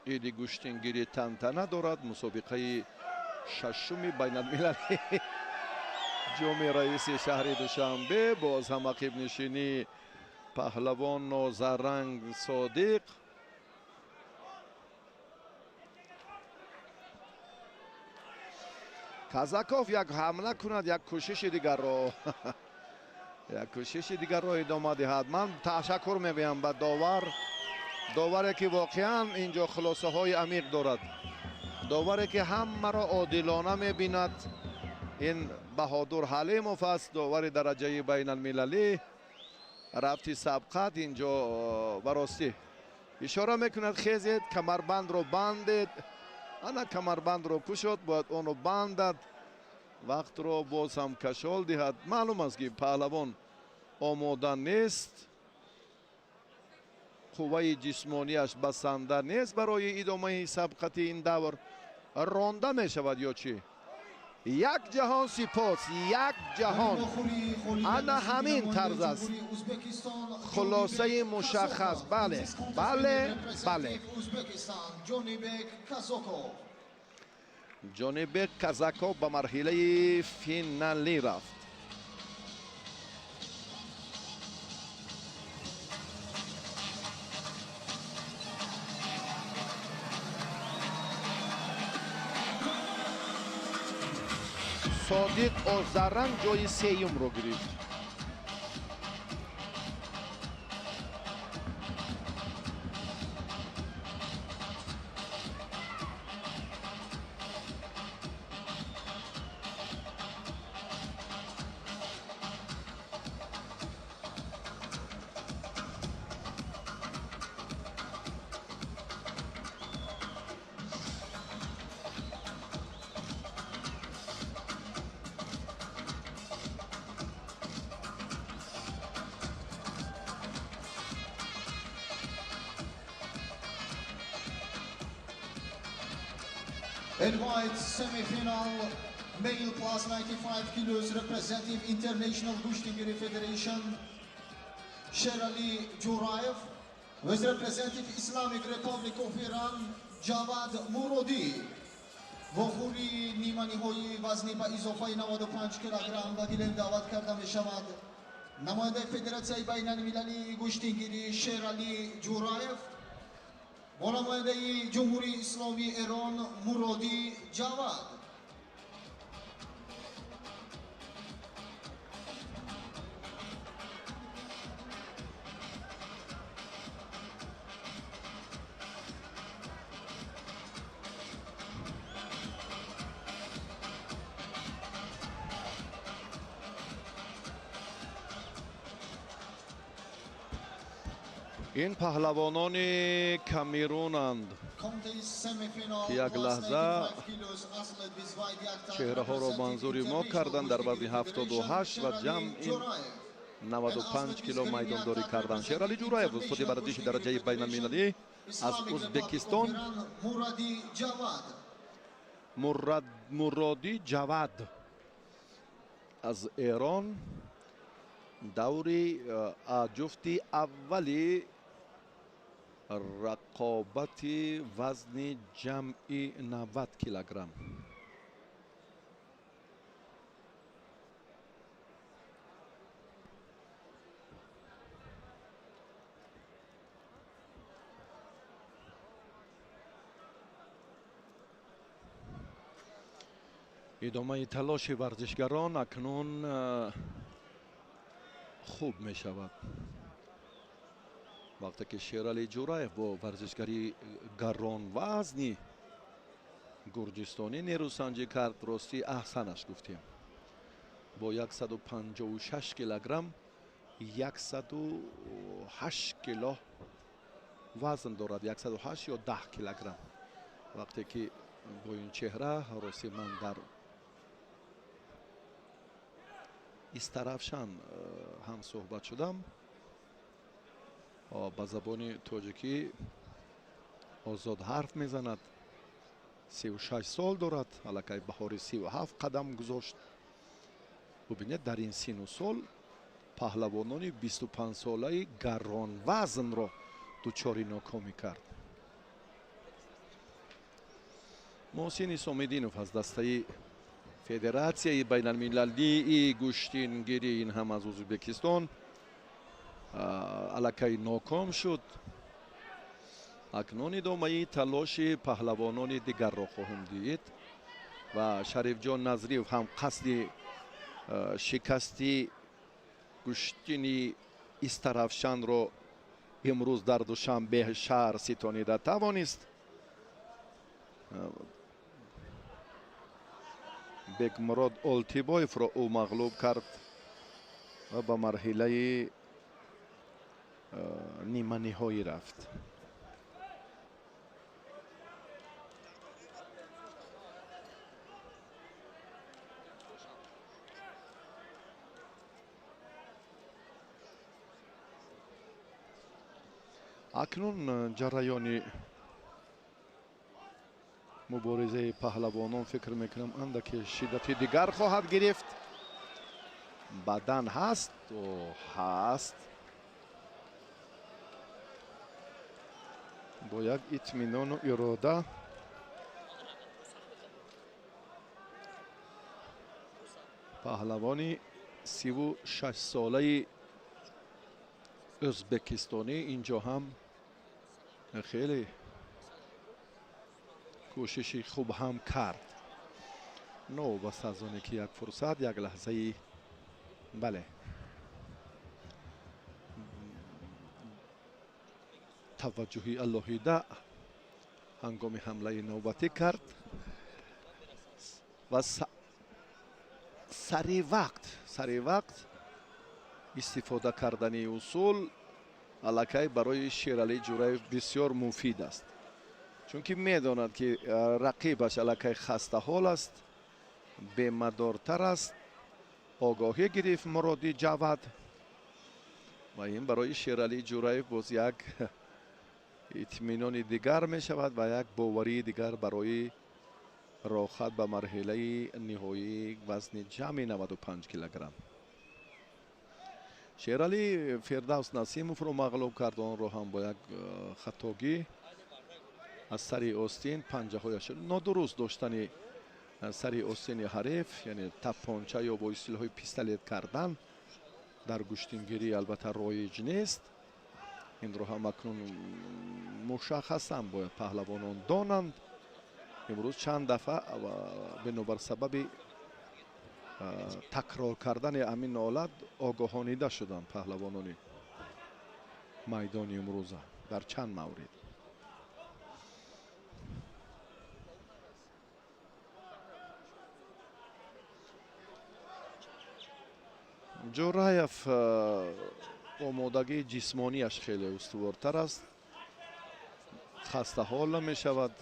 иди гӯштингирӣ тантана дорад. мусобиқаи шашуми байналмилалӣ ҷоми раиси шаҳри душанбе, боз ҳам ақибнишинӣ паҳлавон нозаранг Содиқ. Казаков як ҳамла кунад, як кӯшиши дигарро идома диҳад. ман ташаккур мегӯям ба доваре ки воқеан инҷо хулосаҳои амиқ дорад. доваре ки ҳамаро одилона мебинад. ин Баҳодур Ҳалимов аст, довари дараҷаи байналмилалӣ. рафти сабқат инҷо баростӣ ишора мекунад, хезед, камарбандро бандед. ана камарбандро кушод, бояд онро бандад, вақтро боз ҳам кашол диҳад. маълум аст ки паҳлавон آماده نیست، قوه جسمانیش بسنده نیست برای ادامه سبقت این دور، رانده می شود یا چی؟ یک جهان سپاس، یک جهان. انا همین طرز است، خلاصه مشخص. بله بله بله. جانبک کازاکو به مرحله فینالی رفت. صادق آذرنگ جای سیوم رو گرفت. In white semi-final, male class 95 kilos, representing International Gushtangiri Federation, Sherali Jurayev, with representing Islamic Republic of Iran, Javad Murodi. وخوری نیمانی های وزنی با اضافه 95 کیلوگرم و دیلم دعوت کرده می شود نماینده فدراسیون بین المللی گوشتگیری شیرالی جورایف و نماینده جمهوری اسلامی ایران مرادی جواد. این پهلوانان کامیرونند که یک لحظه چهره ها را منظوری ما کردند در وزن 78 و جمع این 95 کیلو میدانداری کردند. شیرالی جورایف استاد ورزش درجه بین المللی از ازبکستان، مرادی جواد از ایران دوری جفتی اولی رقابت وزن جمعی 90 کیلوگرم. ادامه تلاش ورزشگران اکنون خوب می شود. وقتی که شیرالی جورایف با ورزشگری گران وزنی گرجستانی نیروسنجی کرد، راستی احسنش گفتیم. با 156 کیلوگرم 108 کیلو وزن دارد، 108 یا 10 کیلوگرم. وقتی که با این چهره راستی من در استرافشان هم صحبت شدم. با زبان تاجیکی آزاد حرف میزند. 36 سال دارد، الکی بهار 37 قدم گذاشت. ببینید در این سن و سال پهلوانان 25 ساله گران وزن را دچار ناکامی کرد. محسن سامیدینوف از دسته فدراسیون بین المللی گوشتینگیری این هم از ازبکستان الکی ناکام شد. اکنون ادامه تلاش پهلوانان دیگر را خواهیم دید و شریف جان نظریف هم قصد شکستی گوشتین استرافشان را امروز در دوشنبه شهر ستانیده توانست. بکمراد اولتیبایف را او مغلوب کرد و به مرحله نیمه نهایی رفت. акнун ҷараёни муборизаи паҳлавонон фикр мекунам андаке шиддати дигар хоҳад гирифт. бадан ҳаст ҳаст бо як итминону ирода паҳлавони 36-солаи ӯзбекистонӣ инҷо ҳам хеле кӯшиши хуб ҳам кард. новобаста аз оне ки як фурсат як лаҳзаи бале таваҷҷуҳи алоҳида ҳангоми ҳамлаи навбатӣ кард ва сари вақт истифода кардани усул аллакай барои Шералӣ Ҷураев бисёр муфид аст. чунки медонад ки рақибаш аллакай хастаҳол аст, бемадортар аст, огоҳӣ гирифт муроди ҷавад ва ин барои Шералӣ Ҷураев боз як итминони дигар мешавад ва як боварии дигар барои рохат ба марҳилаи ниҳоии вазни ҷамъи 95 килограмм. Шералӣ Фирдавс Насимовро мағлуб кард, онро ҳам бо як хатогӣ аз сари остин панҷаҳояш нодуруст доштани сари остини ҳариф, яъне тапонча ё бо истилоҳи пистолет кардан дар гӯштингирӣ албатта роиҷ нест. инро ҳам акнун мушаххасан бояд паҳлавонон донанд. имрӯз чанд дафъа бинобар сабаби такрор кардани амин ҳолат огоҳонида шуданд паҳлавонони майдони имрӯза дар чанд маврид. ҷураев омодагии ҷисмонияш хеле устувортар аст, хастаҳол намешавад,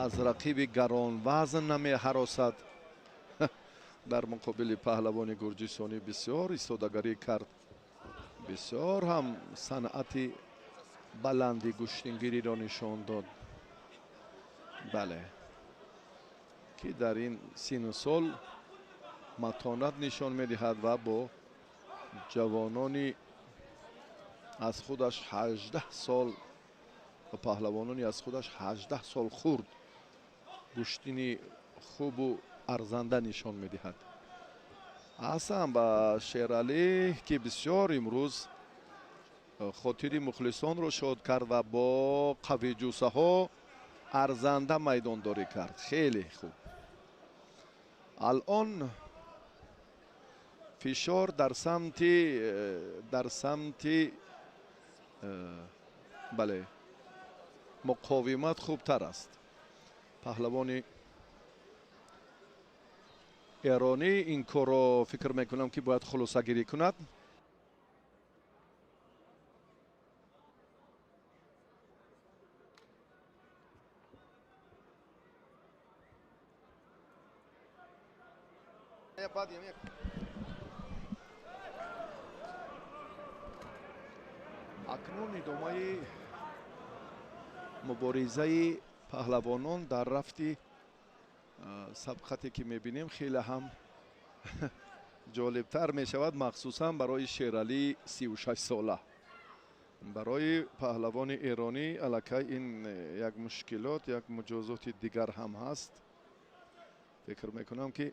аз рақиби гаронвазн намеҳаросад. дар муқобили паҳлавони гурҷистонӣ бисёр истодагарӣ кард, бисёр ҳам санъати баланди гӯштингириро нишон дод. бале ки дар ин сину сол матонат нишон медиҳад ва бо ҷавонони аз худаш 18 сол ва паҳлавонони аз худаш 18 сол хурд гӯштини хубу арзанда нишон медиҳад. аслан ба Шералӣ ки бисёр имрӯз хотири мухлисонро шод кард ва бо қавиҷӯсаҳо арзанда майдондорӣ кард. хеле хуб. алон фишор дар самти бале муқовимат хубтар аст. паҳлавони эронӣ ин корро фикр мекунам ки бояд хулосагирӣ кунад. акнун идомаи муборизаи паҳлавонон дар рафти сабқате ки мебинем хеле ҳам ҷолибтар мешавад, махсусан барои Шералӣ 36-сола. барои паҳлавони эронӣ аллакай ин як мушкилот, як муҷозоти дигар ҳам ҳаст. фикр мекунам ки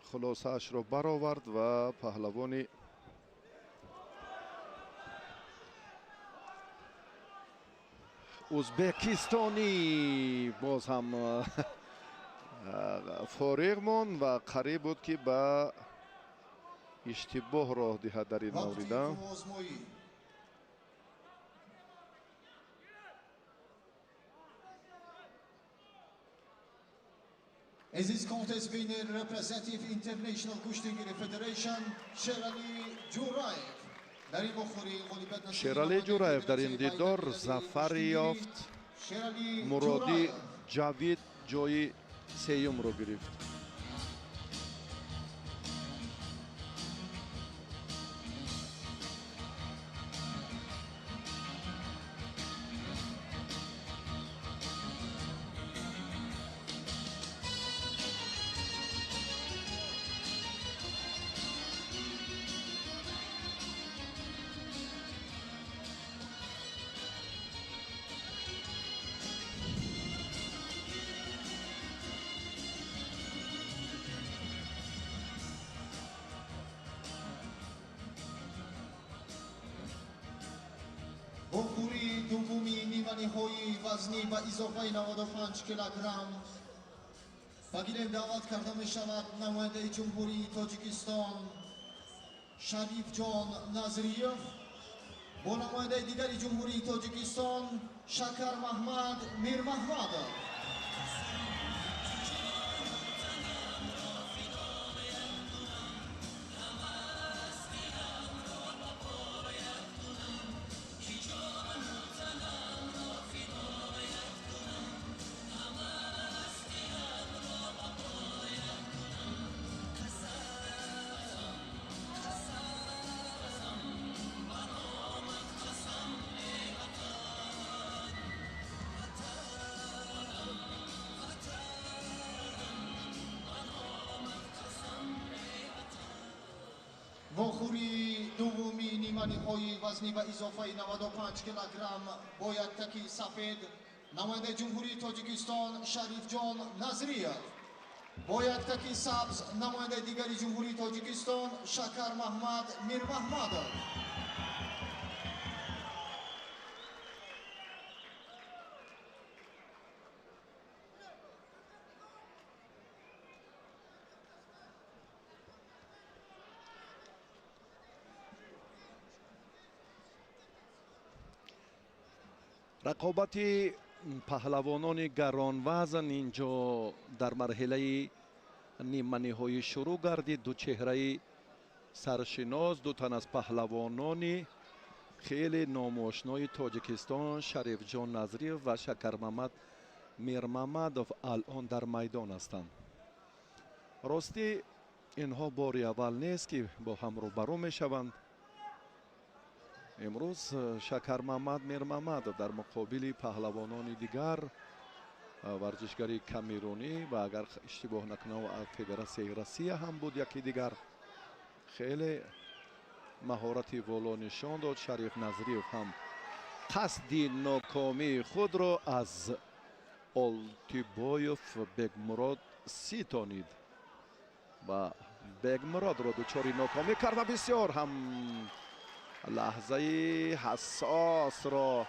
хулосаашро баровард ва паҳлавони ӯзбекистонӣ боз ҳам фориғ монд ва қариб буд ки ба иштибоҳ роҳ диҳад дар ин маврида. As this contest winner representing International Kushtagiri Federation, Sheralӣ Ҷураев. Шералӣ Ҷураев дар ин дидор зафари ёфт. Муроди Ҷавид ҷои сеюмро гирифт. وخوری دومی نیمه‌نهایی وزنی با اضافه 95 کیلوگرم با گلیم دعوت کرده می شود نماینده جمهوری تاجیکستان شریف جان نظریف با نماینده دیگری جمهوری تاجیکستان شکر محمد میر محمد. وخوری دومی نیمه‌نهایی وزنی با اضافه 95 کیلوگرم با یک تکی سفید نماینده جمهوری تاجیکستان شریف جان نظریف با یک تکی سبز نماینده دیگری جمهوری تاجیکستان شکر محمد میر محمد. رقابت پهلوانان گرانوزن اینجا در مرحله نیمه نهایی شروع گردید. دو چهره سرشناس دو تن از پهلوانان خیلی نامآشنای تاجیکستان شریف جان نظریف و شکر محمد میر محمدov الان در میدان هستند. راستی اینها بار اول نیست که با هم روبرو می شوند. امروز شکر محمد میر محمدov در مقابل پهلوانان دیگر ورزشگری کامیرونی و اگر اشتباه نکنم فدراسیون روسیه هم بود یکی دیگر خیلی مهارتی والا نشان داد. شریف نظریف هم قصد ناکامی خود را از آلتیبایوف بگمراد ستانید و بگمراد را دچار ناکامی کرد و بسیار هم لحظه حساس را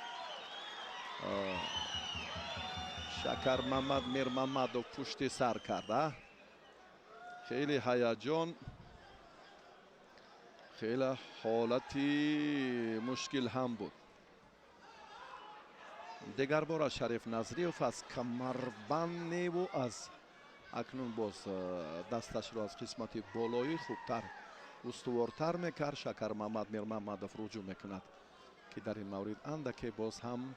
شکر محمد میر محمدov پشت سر کرده. خیلی هیجان خیلی حالتی مشکل هم بود. دیگر بار شریف نظریف از کمربند و از اکنون باز دستش را از قسمت بالایی خوبتر استوارتر میکرد. شکر محمد میر محمدov رجوع میکند که در این مورد اندکی باز هم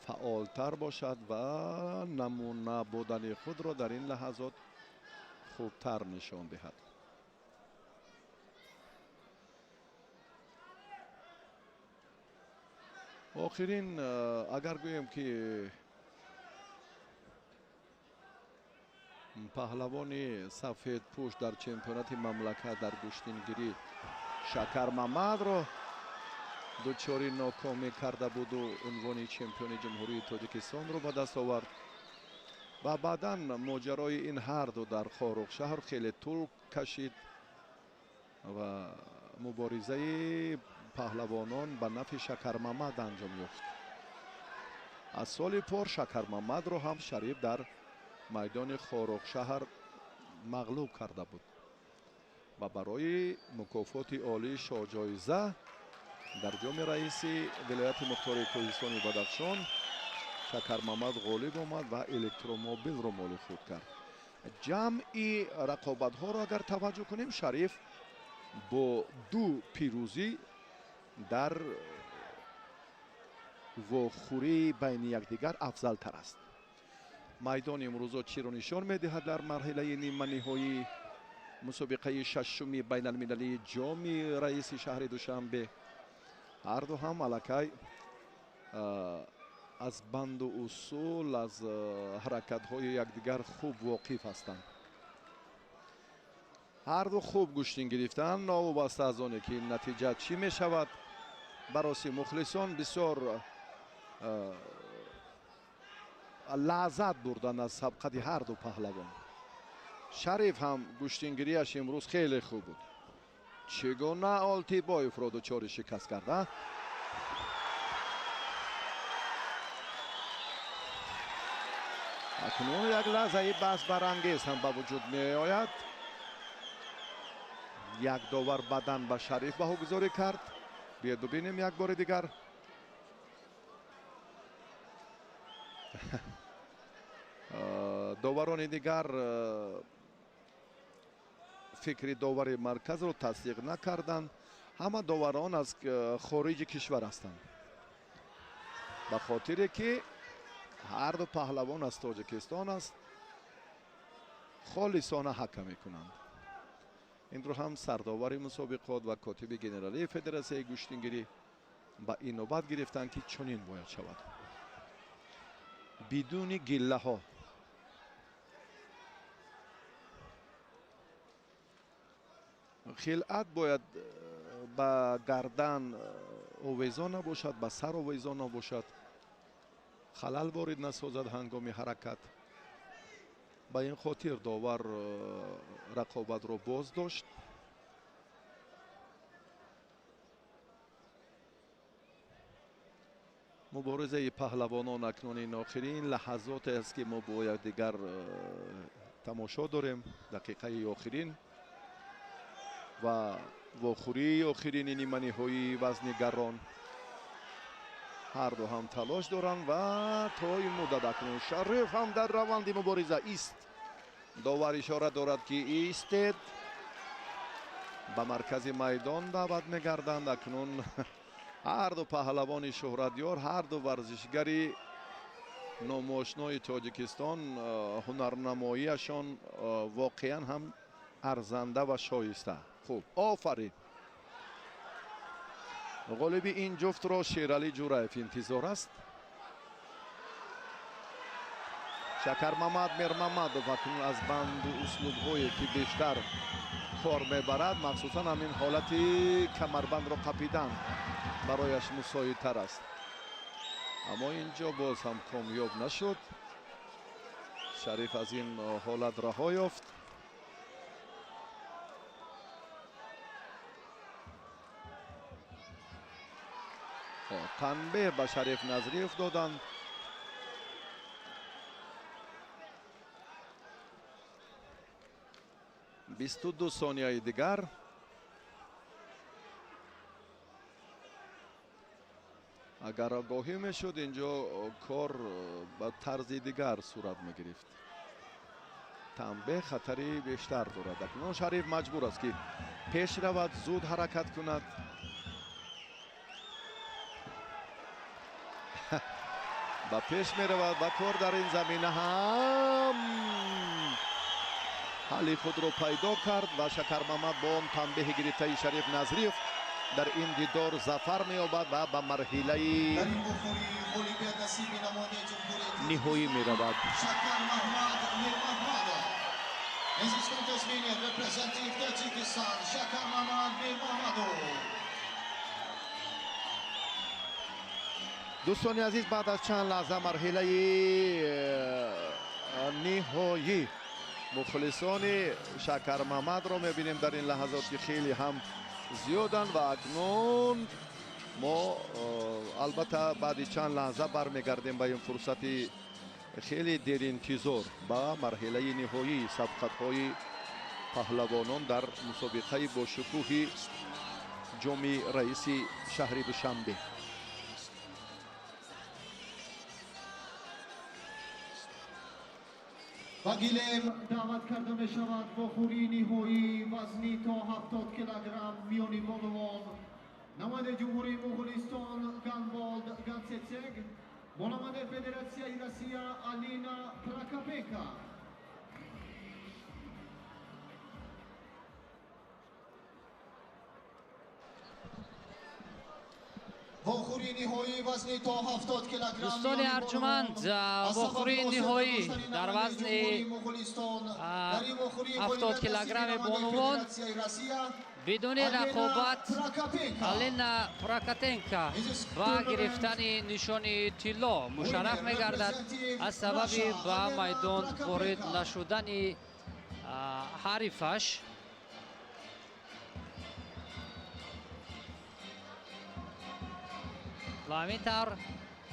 فعالتر باشد و نمونه بودن خود را در این لحظات خوبتر نشان دهد. آخرین اگر گویم که پهلوان سفید پوش در چمپیونات مملکت در گشتنگیری شکر محمد را دچار ناکامی کرده بود و عنوان چمپیون جمهوری تاجیکستان را به دست آورد و بعدا ماجرای این هر دو در خاروخشهر خیلی طول کشید و مبارزه پهلوانان به نفع شکر محمد انجام یافت. از سال پر شکر محمد را هم شریف در میدان خاروخشهر مغلوب کرده بود و برای مکافات عالی شاجایزه در جام رئیس ولایت مختار کوهستان بدخشان شکر محمد غالب آمد و الکتروموبیل را مال خود کرد. جمعی رقابت ها را اگر توجه کنیم شریف با دو پیروزی در وخوری بین یکدیگر افضل تر است. میدان امروز چی را نشان می‌دهد در مرحله نیمه نهایی مسابقه ششم بین المللی جام رئیس شهر دوشنبه هر دو هم الکی از بند و اصول از حرکت های یکدیگر خوب واقف هستند. هر دو خوب گشتین گرفتن ناوابسته از آنه که نتیجه چی می شود برای مخلصان بسیار لذت بردن از سبقت هر دو پهلوان. شریف هم گشتینگیریش امروز خیلی خوب بود. چگونه آلتیبایوف را دچار شکست کرده акнун як лаҳзаи баҳсбарангез ҳам ба вуҷуд меояд. як довар бадан ба Шариф баҳогузорӣ кард. биед бубинем як бори дигар. доварони дигар фикри довари марказро тасдиқ накарданд. ҳама доварон аз хориҷи кишвар ҳастанд. ба хотире ки ҳар ду паҳлавон аз тоҷикистон аст. холисона ҳака мекунанд. инро ҳам сардовари мусобиқот ва котиби генералии федератсияи гӯштингирӣ ба инобат гирифтанд ки чунин бояд шавад. бидуни гиллаҳо. хилъат бояд ба гардан овезон набошад, ба сар овезон набошад, халал ворид насозад ҳангоми ҳаракат. ба ин хотир довар рақобатро боз дошт. муборизаи паҳлавонон акнунин охирин лаҳазоте аст ки мо бо якдигар тамошо дорем. дақиқаи охирин ва вохӯрии охирини ниманиҳоии вазни гарон. ҳар ду ҳам талош доранд ва то ин муддат акнун Шариф ҳам дар раванди мубориза ист. довар ишора дорад ки истед. ба маркази майдон даъват мегарданд. акнун ҳар ду паҳлавони шӯҳратёр, ҳар ду варзишгари номошнои тоҷикистон ҳунарнамоиашон воқеан ҳам арзанда ва шоиста. хуб, офарин. ғолиби ин ҷуфтро Шералӣ Ҷураев интизор аст. Шакармамад Мирмамадов акнун аз банду услубҳое ки бештар кор мебарад, махсусан ҳамин ҳолати камарбандро қапидан барояш мусоидтар аст. аммо инҷо боз ҳам комёб нашуд. Шариф аз ин ҳолат раҳо ёфт. танбеҳ ба Шариф Назриев доданд. бисту ду сонияи дигар. агар огоҳӣ мешуд, инҷо кор ба тарзи дигар сурат мегирифт. танбеҳ хатари бештар дорад. акнун Шариф маҷбур аст ки пеш равад, зуд ҳаракат кунад. ба пеш меравад ва кор дар ин замина ҳам ҳалли худро пайдо кард ва Шакармамад бо он танбеҳи гирифтаи Шариф Назриев дар ин дидор зафар меёбад ва ба марҳилаи ниҳоӣ меравад. дӯстони азиз, баъд аз чанд лаҳза марҳилаи ниҳоӣ мухлисони Шакармамадро мебинем дар ин лаҳазот ки хеле ҳам зиёданд ва акнун мо албатта баъди чанд лаҳза бармегардем ба ин фурсати хеле деринтизор ба марҳилаи ниҳоии сабқатҳои паҳлавонон дар мусобиқаи бошукӯҳи ҷоми раиси шаҳри Душанбе. ба гилем даъват карда мешавад вохӯрии ниҳоӣ вазни то 70 килограмм миёни болувон намояндаи ҷумҳурии Муғулистон Ганболд Гансетсег бо намояндаи Федератсияи Россия Алина Прокопенко. вохӯрии ниҳоӣ вазни то 70 килограмм. дӯстони арҷуманд, вохӯрии ниҳоӣ дар вазни 70 килограмми бонувон бидуни рақобат Алина Прокопенко ба гирифтани нишони тилло мушарраф мегардад аз сабаби ба майдон ворид нашудани ҳарифаш. ва ҳамин тавр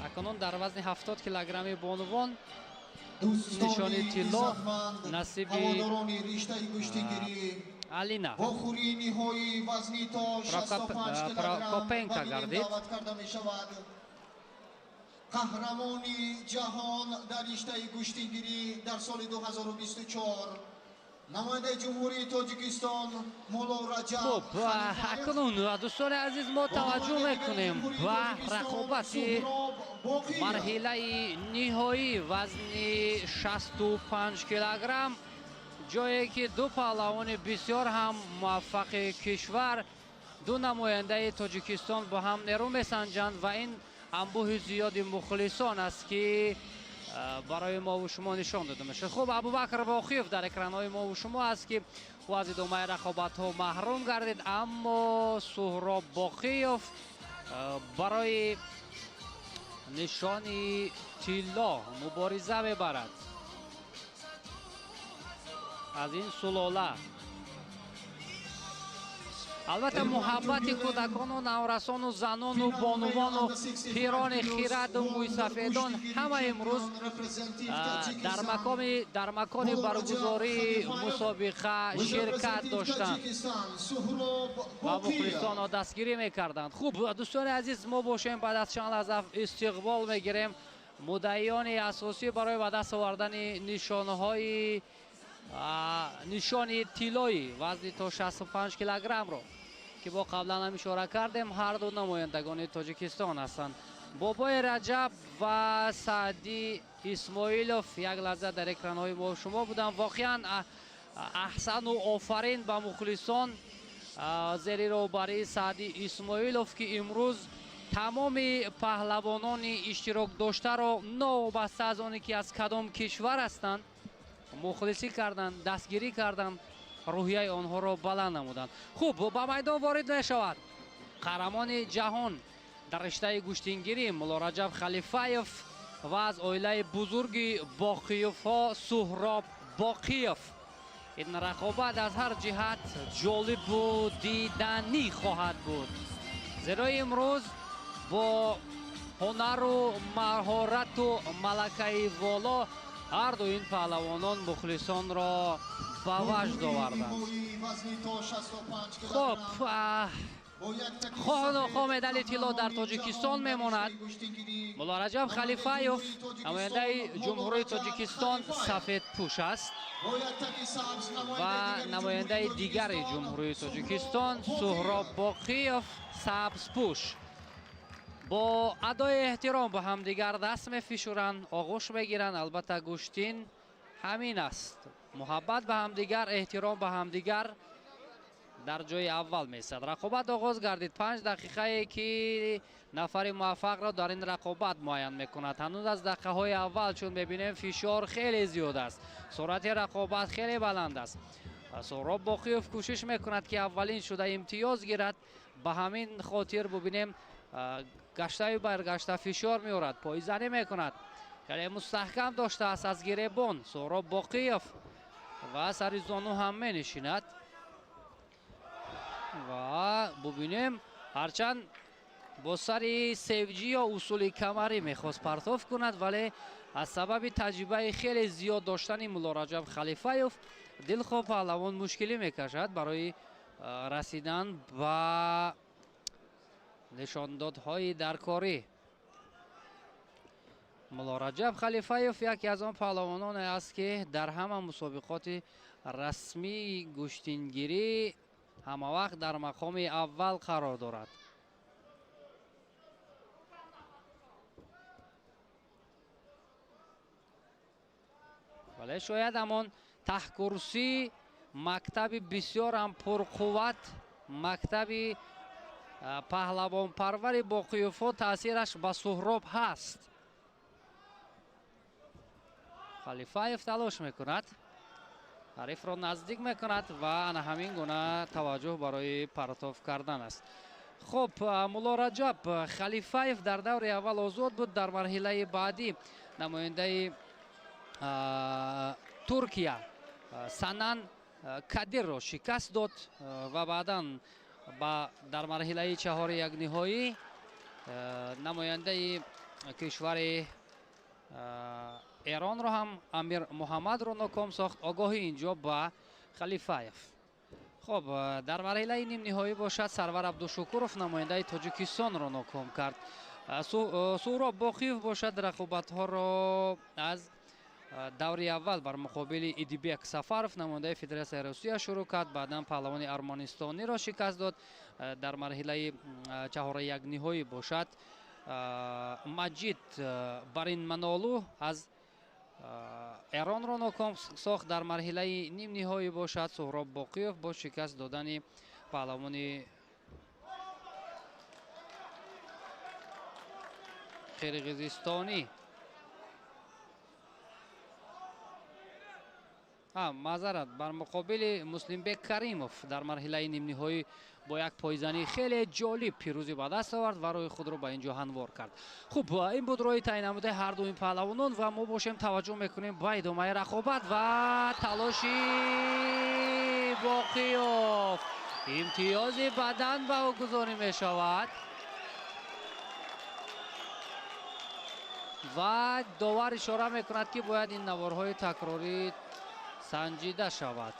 акнун дар вазни 70 килограмми бонувон нишони тилло насиби ҳаводорони риштаи куштигирӣ алина бо хӯрии ниҳоӣ вазни то 65 килограмм Прокопенко ба бинем гардид. даъват карда мешавад. қаҳрамони ҷаҳон дар риштаи куштигирӣ дар соли 2024 намояндаи ҷумҳурии тоҷикистон Мулло Раҷаб хуб акнун дӯстони азиз мо таваҷҷӯҳ мекунем ба рақобати марҳилаи ниҳоӣ вазни 65 килограмм, ҷое ки ду паҳлавони бисёр ҳам муваффақи кишвар, ду намояндаи тоҷикистон бо ҳам нерӯ месанҷанд ва ин анбӯҳи зиёди мухлисон аст ки барои мо ву шумо нишон дода мешавад. Хуб, Абубакр Воқиев дар экранҳои мо ву шумо аст ки ӯ аз идомаи рақобатҳо маҳрум гардид, аммо Суҳроб Боқиев барои нишони тилло мубориза мебарад. аз ин сулола албатта муҳаббати кӯдакону наврасону занону бонувану пирони хираду мӯйсафедон ҳама имрӯз дар макони баргузории мусобиқа ширкат доштанд ва мухлисонро дастгирӣ мекарданд. Хуб, дӯстони азиз, мо бошем баъд аз чанд лаҳза истиқбол мегирем муддаиёни асосӣ барои ба даст овардани нишони тиллои вазни то 65 килограммро ки бо қаблан ҳам ишора кардем, ҳар ду намояндагони тоҷикистон ҳастанд. Бобои Раҷаб ва Саъди Исмоилов як лаҳза дар экранҳои мо шумо буданд. Воқеан аҳсану офарин ба мухлисон зери роҳбарии Саъди Исмоилов ки имрӯз тамоми паҳлавонони иштирокдоштаро новобаста аз оне ки аз кадом кишвар ҳастанд мухлисӣ карданд, дастгирӣ карданд, рӯҳияи онҳоро баланд намуданд. Хуб, ба майдон ворид мешавад қаҳрамони ҷаҳон дар риштаи гӯштингирӣ Мулло Раҷаб Халифаев ва аз оилаи бузурги Боқиевҳо Суҳроб Боқиев. ин рақобат аз ҳар ҷиҳат ҷолибу диданӣ хоҳад буд, зеро имрӯз бо ҳунару маҳорату малакаи воло ҳар ду ин паҳлавонон мухлисонро ба ваҷд оварданд. хуб, хоҳ медали тилло дар тоҷикистон мемонад. Мулло Раҷаб Халифаев намояндаи ҷумҳурии тоҷикистон сафедпӯш аст ва намояндаи дигари ҷумҳурии тоҷикистон Суҳроб Боқиев сабзпӯш бо адои эҳтиром ба ҳамдигар даст мефишуранд, оғӯш мегиранд. Албатта гӯштин ҳамин аст, муҳаббат ба ҳамдигар, эҳтиром ба ҳамдигар дар ҷои аввал месад. Рақобат оғоз гардид. 5 дақиқае ки нафари муваффақро дар ин рақобат муайян мекунад. ҳанӯз аз дақиқаҳои аввал чун мебинем фишор хеле зиёд аст, суръати рақобат хеле баланд аст. Суҳроб Боқиев кӯшиш мекунад ки аввалин шуда имтиёз гирад, ба ҳамин хотир бубинем гаштаи баргашта фишор меорад, пойзанӣ мекунад, хеле мустаҳкам доштааст аз гиребон Суҳроб Боқиев ва сари зону ҳам менишинад ва бубинем ҳарчанд бо сари севҷӣ ё усули камарӣ мехост партов кунад, вале аз сабаби таҷрибаи хеле зиёд доштани Мулло Раҷаб Халифаев дилхоҳ паҳлавон мушкилӣ мекашад барои расидан ба нишондодҳои даркорӣ. Мулло Раҷаб Халифаев яке аз он паҳлавононе аст ки дар ҳама мусобиқоти расмии гӯштингирӣ ҳамавақт дар мақоми аввал қарор дорад. вале шояд ҳамон таҳкурсӣ мактаби бисёрам пурқувват, мактаби паҳлавонпарвари Боқиевҳо таъсираш ба Суҳроб ҳаст. Халифаев талош мекунад, ҳарифро наздик мекунад ва ана ҳамин гуна таваҷҷӯҳ барои партов кардан аст. хуб, Мулло Раҷаб Халифаев дар даври аввал озод буд. Дар марҳилаи баъдӣ намояндаи Туркия Санан Кадирро шикаст дод ва баъдан дар марҳилаи чаҳори якниҳоӣ намояндаи кишвари ایران رو هم امیر محمد رو ناکام ساخت. آگاهی اینجا با خلیفاєв. خب در مرحله نیم نهایی باشد سرور عبدالشکورов نماینده تاجیکستان رو ناکام کرد. سهراب باقیوف باشد رقابت ها را از دوری اول بر مقابل ایدیبک سفرов نماینده فدراسیون روسیه شروع کرد. بعدا پهلوان ارمنستانی را شکست داد. در مرحله 4-1 نهایی باشد مجید برین منالو از ایران را ناکام ساخت. در مرحله نیم نهایی باشد سهراب باقیوف با شکست دادن پهلوان قرقیزستانی معذرت بر مقابل مسلمبک کریموف در مرحله نیم نهایی با یک پایزنی خیلی جالب پیروزی به دست آورد و روی خود را به اینجا هموار کرد. خوب این بود روی تعیین نموده هر دو این پهلوانان و ما باشیم توجه میکنیم به ادامه رقابت و تلاشی باقیوف. امتیاز بدن به او گذاری می شود و داور اشاره میکند که باید این نوارهای تکراری سنجیده شود.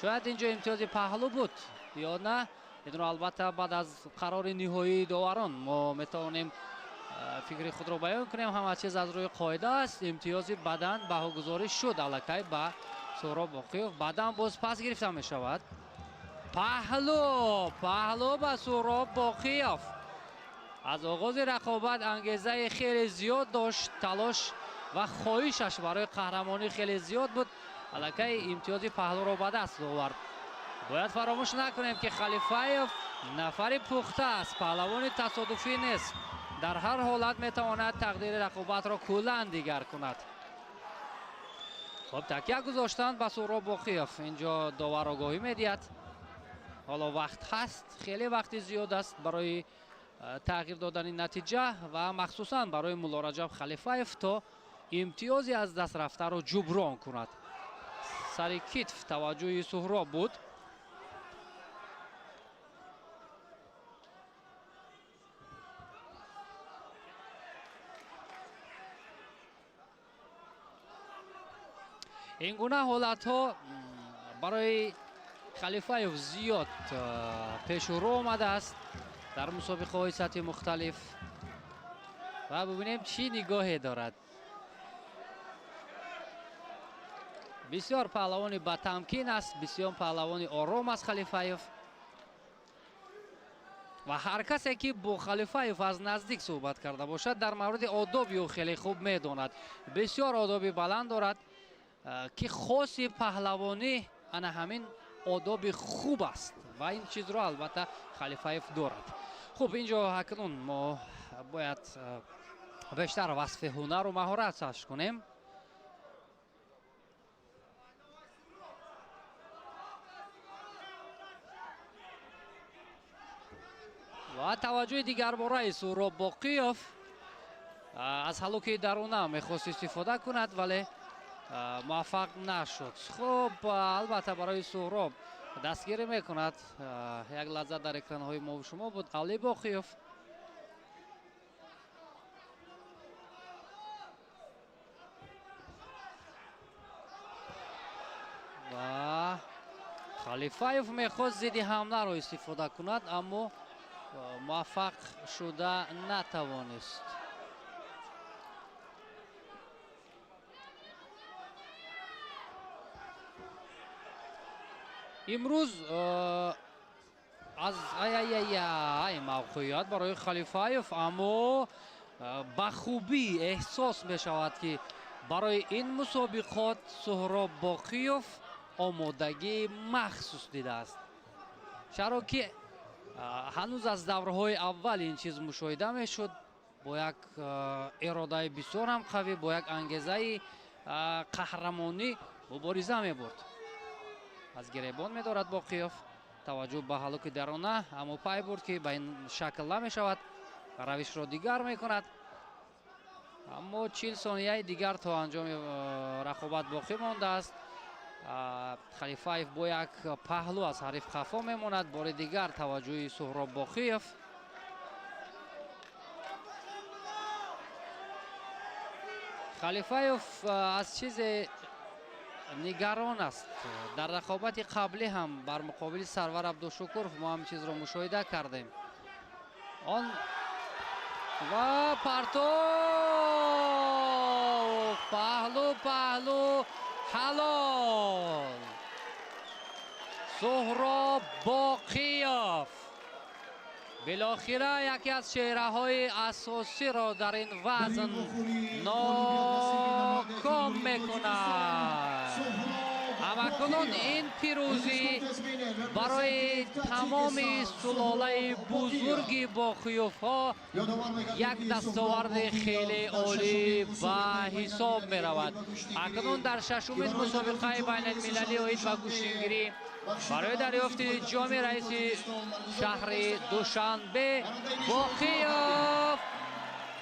شاید اینجا امتیاز پهلو بود یا نه، این البته بعد از قرار نهایی داوران ما میتوانیم فکر خود را بیان کنیم. همه چیز از روی قاعده است. امتیاز بدن بهاگذاری شد الکی به سهراب باقیوف. بعدا باز پس گرفته می شود. پهلو به سهراب باقیوف از آغاز رقابت انگیزه خیلی زیاد داشت. تلاش و خواهشش برای قهرمانی خیلی زیاد بود. الکی امتیاز پهلو را به دست آورد. باید فراموش نکنیم که خلیفاєv نفر پخته است. پهلوان تصادفی نیست. در هر حالت میتواند تقدیر رقابت را کلا دیگر کند. خب تکیه گذاشتن به سهراب باقیوف. اینجا داور آگاهی میدهد. حالا وقت هست، خیلی وقت زیاد است برای تغییر دادن نتیجه و مخصوصا برای مولا رجب خلیفاєv تا امتیازی از دست رفته را جبران کند. سر کتف توجه سهراب بود. این گونه حالت ها برای خلیفاєv زیاد پیش رو آمده است در مسابقه های سطح مختلف و ببینیم چی نگاهی دارد. بسیار پهلوان با تمکین است، بسیار پهلوان آرام است خلیفاєv و هر کسی که با خلیفاєv از نزدیک صحبت کرده باشد در مورد آداب او خیلی خوب میداند. بسیار آداب بلند دارد که خاص پهلوانی انا همین آداب خوب است و این چیز را البته خلیفاєv دارد. خب اینجا اکنون ما باید بیشتر وصف هنر و مهارتش کنیم. و توجه دیگر برای سهراب باقیوف از هلوکی درونه میخواست استفاده کند ولی موفق نشد. خب البته برای سهراب دستگیری میکند. یک لحظه در اکران های ما و شما بود علی باقیوف و خلیفاєv میخواست ضد حمله را استفاده کند اما موفق شده نتوانست. امروز از موقعیت برای خلیفاєv اما به خوبی احساس می شود که برای این مسابقات سهراب باقیوف آمادگی مخصوص دیده است. چرا که هنوز از دورهای اول این چیز مشاهده می شد با یک اراده بسیار هم قوی، با یک انگیزه قهرمانی مبارزه می برد. از گریبان می دارد باقیوف. توجه به هلوک درونه اما پای برد که به این شکل نمی شود. روش را دیگر می کند اما 40 ثانیه دیگر تا انجام رقابت باقی مانده است. خلیفاєv با یک پهلو از حریف خفا می ماند. بار دیگر توجه سهراب باقیوف. халифаев аз чизе нигарон аст. дар рақобати қаблӣ ҳам бар муқобили Сарвар Абдушукуров мо ҳам чизро мушоҳида кардем. Он ва партов паҳлу ҳалол Суҳроб Боқиев билохира яке аз чеҳраҳои асосиро дар ин вазн ноком мекунад. ҳамакунун ин пирӯзӣ барои тамоми сулолаи бузурги Боқиевҳо як дастоварди хеле олӣ ба ҳисоб меравад. акнун дар шашумин мусобиқаи байналмилалӣ оид ба куштингирӣ барои дарёфти ҷоми раиси шаҳри Душанбе Боқиев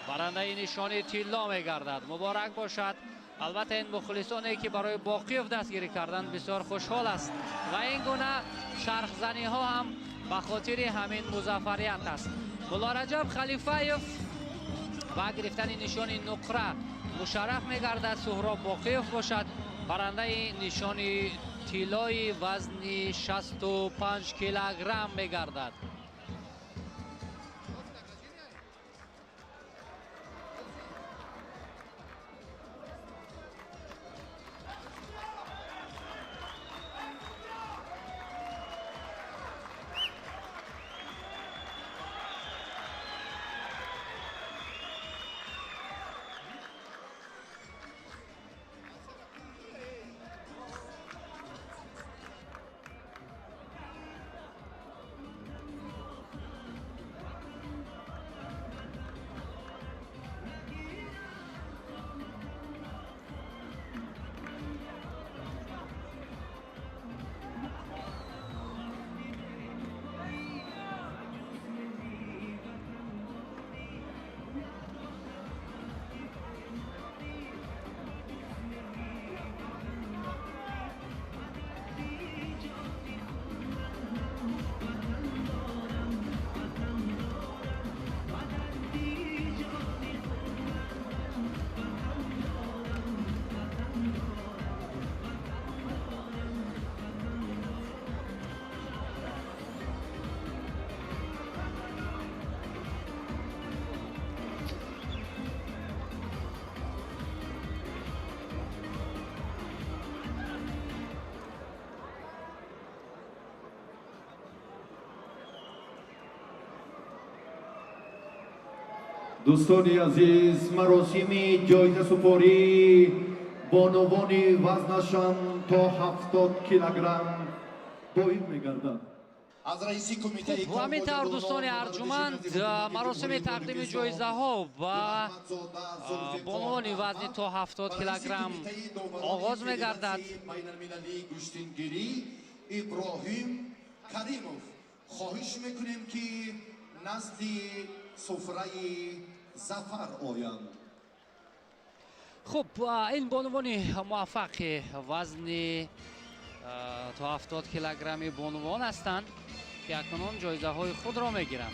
барандаи нишони тилло мегардад. муборак бошад. албатта ин мухлисоне ки барои Боқиев дастгирӣ карданд бисёр хушҳол аст ва ин гуна шархзаниҳо ҳам ба хотири ҳамин музаффарият аст. Муллораҷаб Халифаев ба гирифтани нишони нуқра мушарраф мегардад. Суҳроб Боқиев бошад барандаи нишони тиллои вазни 65 килограмм мегардад. دوستان عزیز مراسم جایزه سپاری بانوان وزنشان تا 70 کیلوگرم دایم می‌گردد. و همینطور دوستان ارجمند مراسم تقدیم جایزه ها و بانوان وزن تا 70 کیلوگرم آغاز می‌گردد. ابراهیم کریموف خواهش میکنیم که نزد سفره زفر آیند. خب این بانوان موفق وزن تا 70 کیلوگرمی بانوان هستند که اکنون جایزه های خود را میگیرند.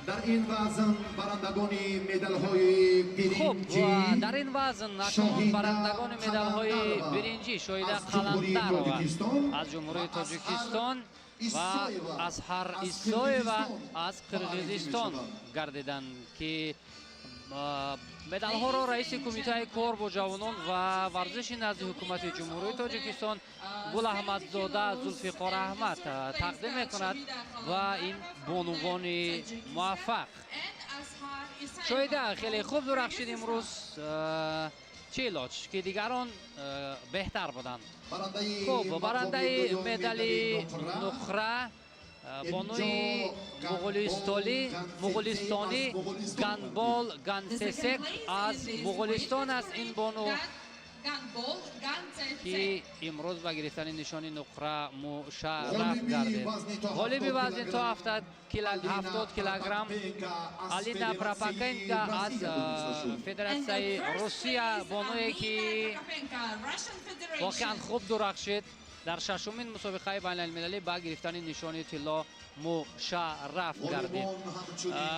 در این وزن برندگان مدال های برنجی خب در این وزن اکنون برندگان مدال های برنجی شاهده قلندر از جمهوری تاجیکستان و اظهر ایسایeva از قرغیزستان گردیدند که مدال ها را رئیس کمیته کار با جوانان و ورزش نزد حکومت جمهوری تاجیکستان گل احمدزاده ذوالفقار احمد تقدیم میکند و این بانوان موفق شاید خیلی خوب درخشید امروز چیلاچ که دیگران بهتر بودند. خب برنده مدال نقره بانوی مغولستانی گنبال گنسسک از مغولستان است. این بانو که امروز با گرفتن نشانی نقره مشرف گردید. غالب وزن تا 70 کیلوگرم آلینا پراپاکینکا از فدراسیون روسیه بانویی که واقعا خوب درخشید در ششمین مسابقه بین المللی با گرفتن نشانی طلا مشرف گردید.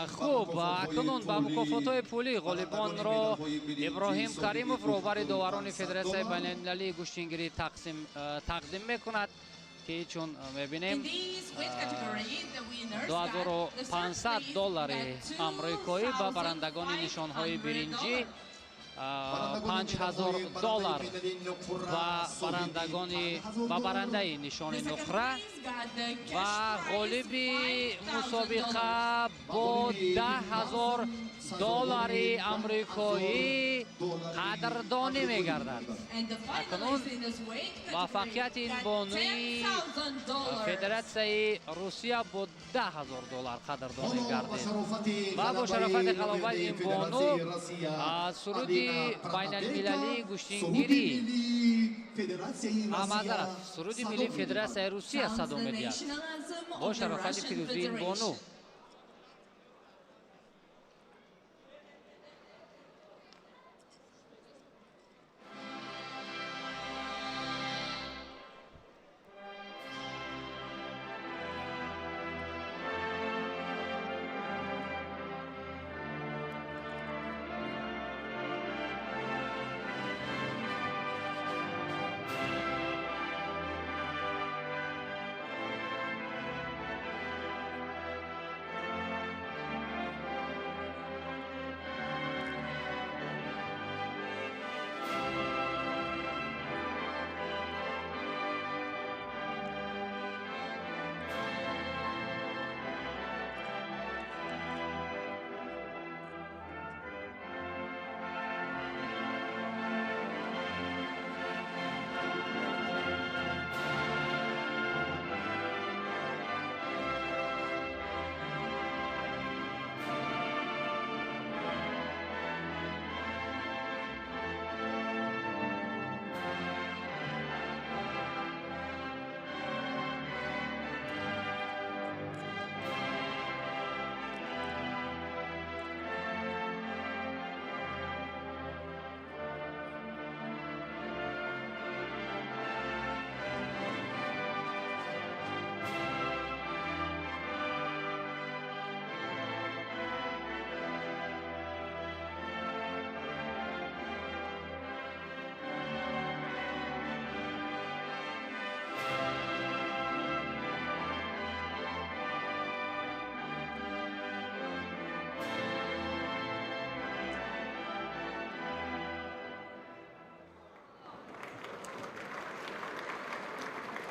خوب اکنون با مکافات پولی غالبان را ابراهیم کریموف روبر داوران فدراسیون بین المللی گوشتنگری تقدیم میکند که چون میبینیم $2500 آمریکایی با برندگان نشانهای برنجی، $5000 و برنده نشان نقره و غالب مسابقه با $10,000 آمریکایی قدردانی میگردد. اکنون موفقیت این بانوی فدراسیون روسیه با $10,000 قدردانی گردید و با شرافت غلبت این بانو سرود بین المللی گوشتنگری سرود ملی فدراسیون روسیه صدا می‌دهد با شرافت پیروزی این بانو.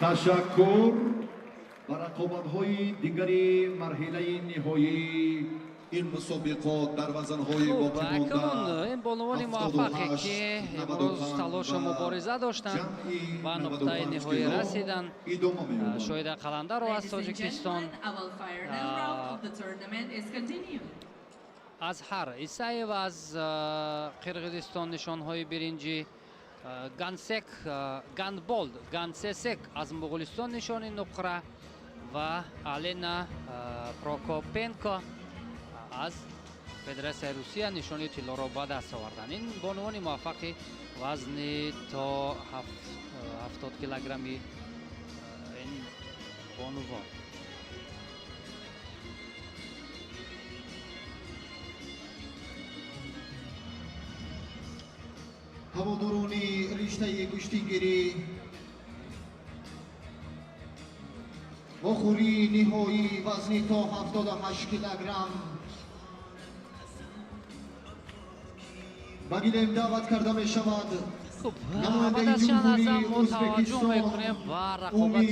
تشکر و رقابت‌های دیگری مرحله نهایی این مسابقات در وزن‌های باقی مانده این بانوان موفقی که امروز تلاش مبارزه داشتند و نقطه نهایی رسیدند. شاید قلنده رو از تاجیکستان از هر ایسایو از قرقیزستان نشانهای برنجی، گانسسک از مغولستان نشان نقره و آلینا پروکوپنکو از فدراسیون روسیه نشانی طلا را به دست آوردند. این بانوان موفقی وزن تا 70 کیلوگرمی این بانوان. هوادارانی رشته گوشتنگری با خوری نهایی وزنی تا 78 کیلوگرم با گیلم دعوت کرده می شود. خب بعد از چند از ما توجه میکنیم و رقابت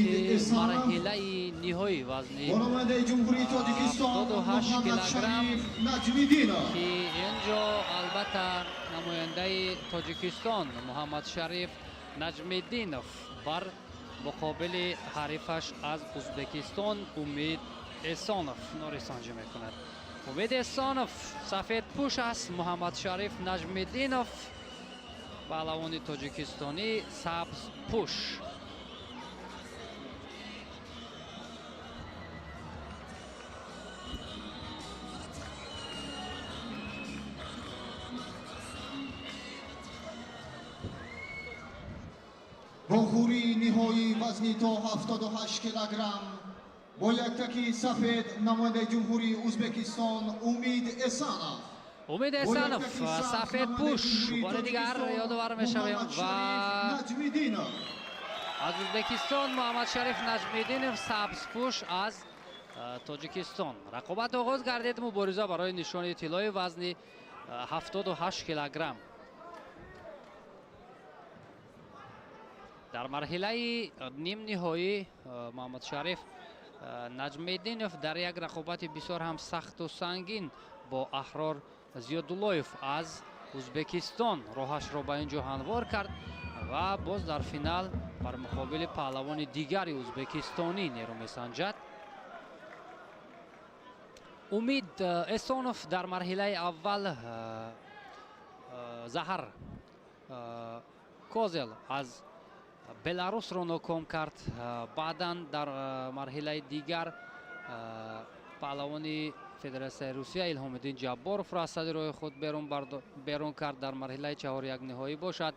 مرحله نهایی وزنی 78 کیلوگرم که اینجا البته نماینده تاجیکستان محمد شریف نجمیدینوف بر مقابل حریفش از ازبکستان امید احسانوف نوریسنجی میکند. امید احسانوف سفید پوش است، محمد شریف نجمیدینوف паҳлавони тоҷикистонӣ сабз пӯш. با خوری نهایی وزنی تا 78 کیلوگرم با یک تکی سفید نماینده جمهوری ازبکستان امید احسانов. امید احسانов سفید پوش بار دیگر یادآور میشویم و از ازبکستان محمد شریف نجمیدینов سبز پوش از тоҷикистон. рақобат оғоз гардид. мубориза барои нишони тиллои вазни 78 килограмм. дар марҳилаи нимниҳоӣ муҳаммад шариф наҷмеддинов дар як рақобати бисёр ҳам сахту сангин бо аҳрор зиёдуллоев аз узбекистон роҳашро ба ин ҷо ҳамвор кард ва боз дар финал бар муқобили паҳлавони дигари узбекистонӣ нерӯ месанҷад. умид эҳсонов дар марҳилаи аввал заҳар козел аз беларусро ноком кард. баъдан дар марҳилаи дигар паҳлавони федератсияи русия илҳомиддин ҷабборовро аз садри роҳи худ берун кард. дар марҳилаи чаҳори якниҳоӣ бошад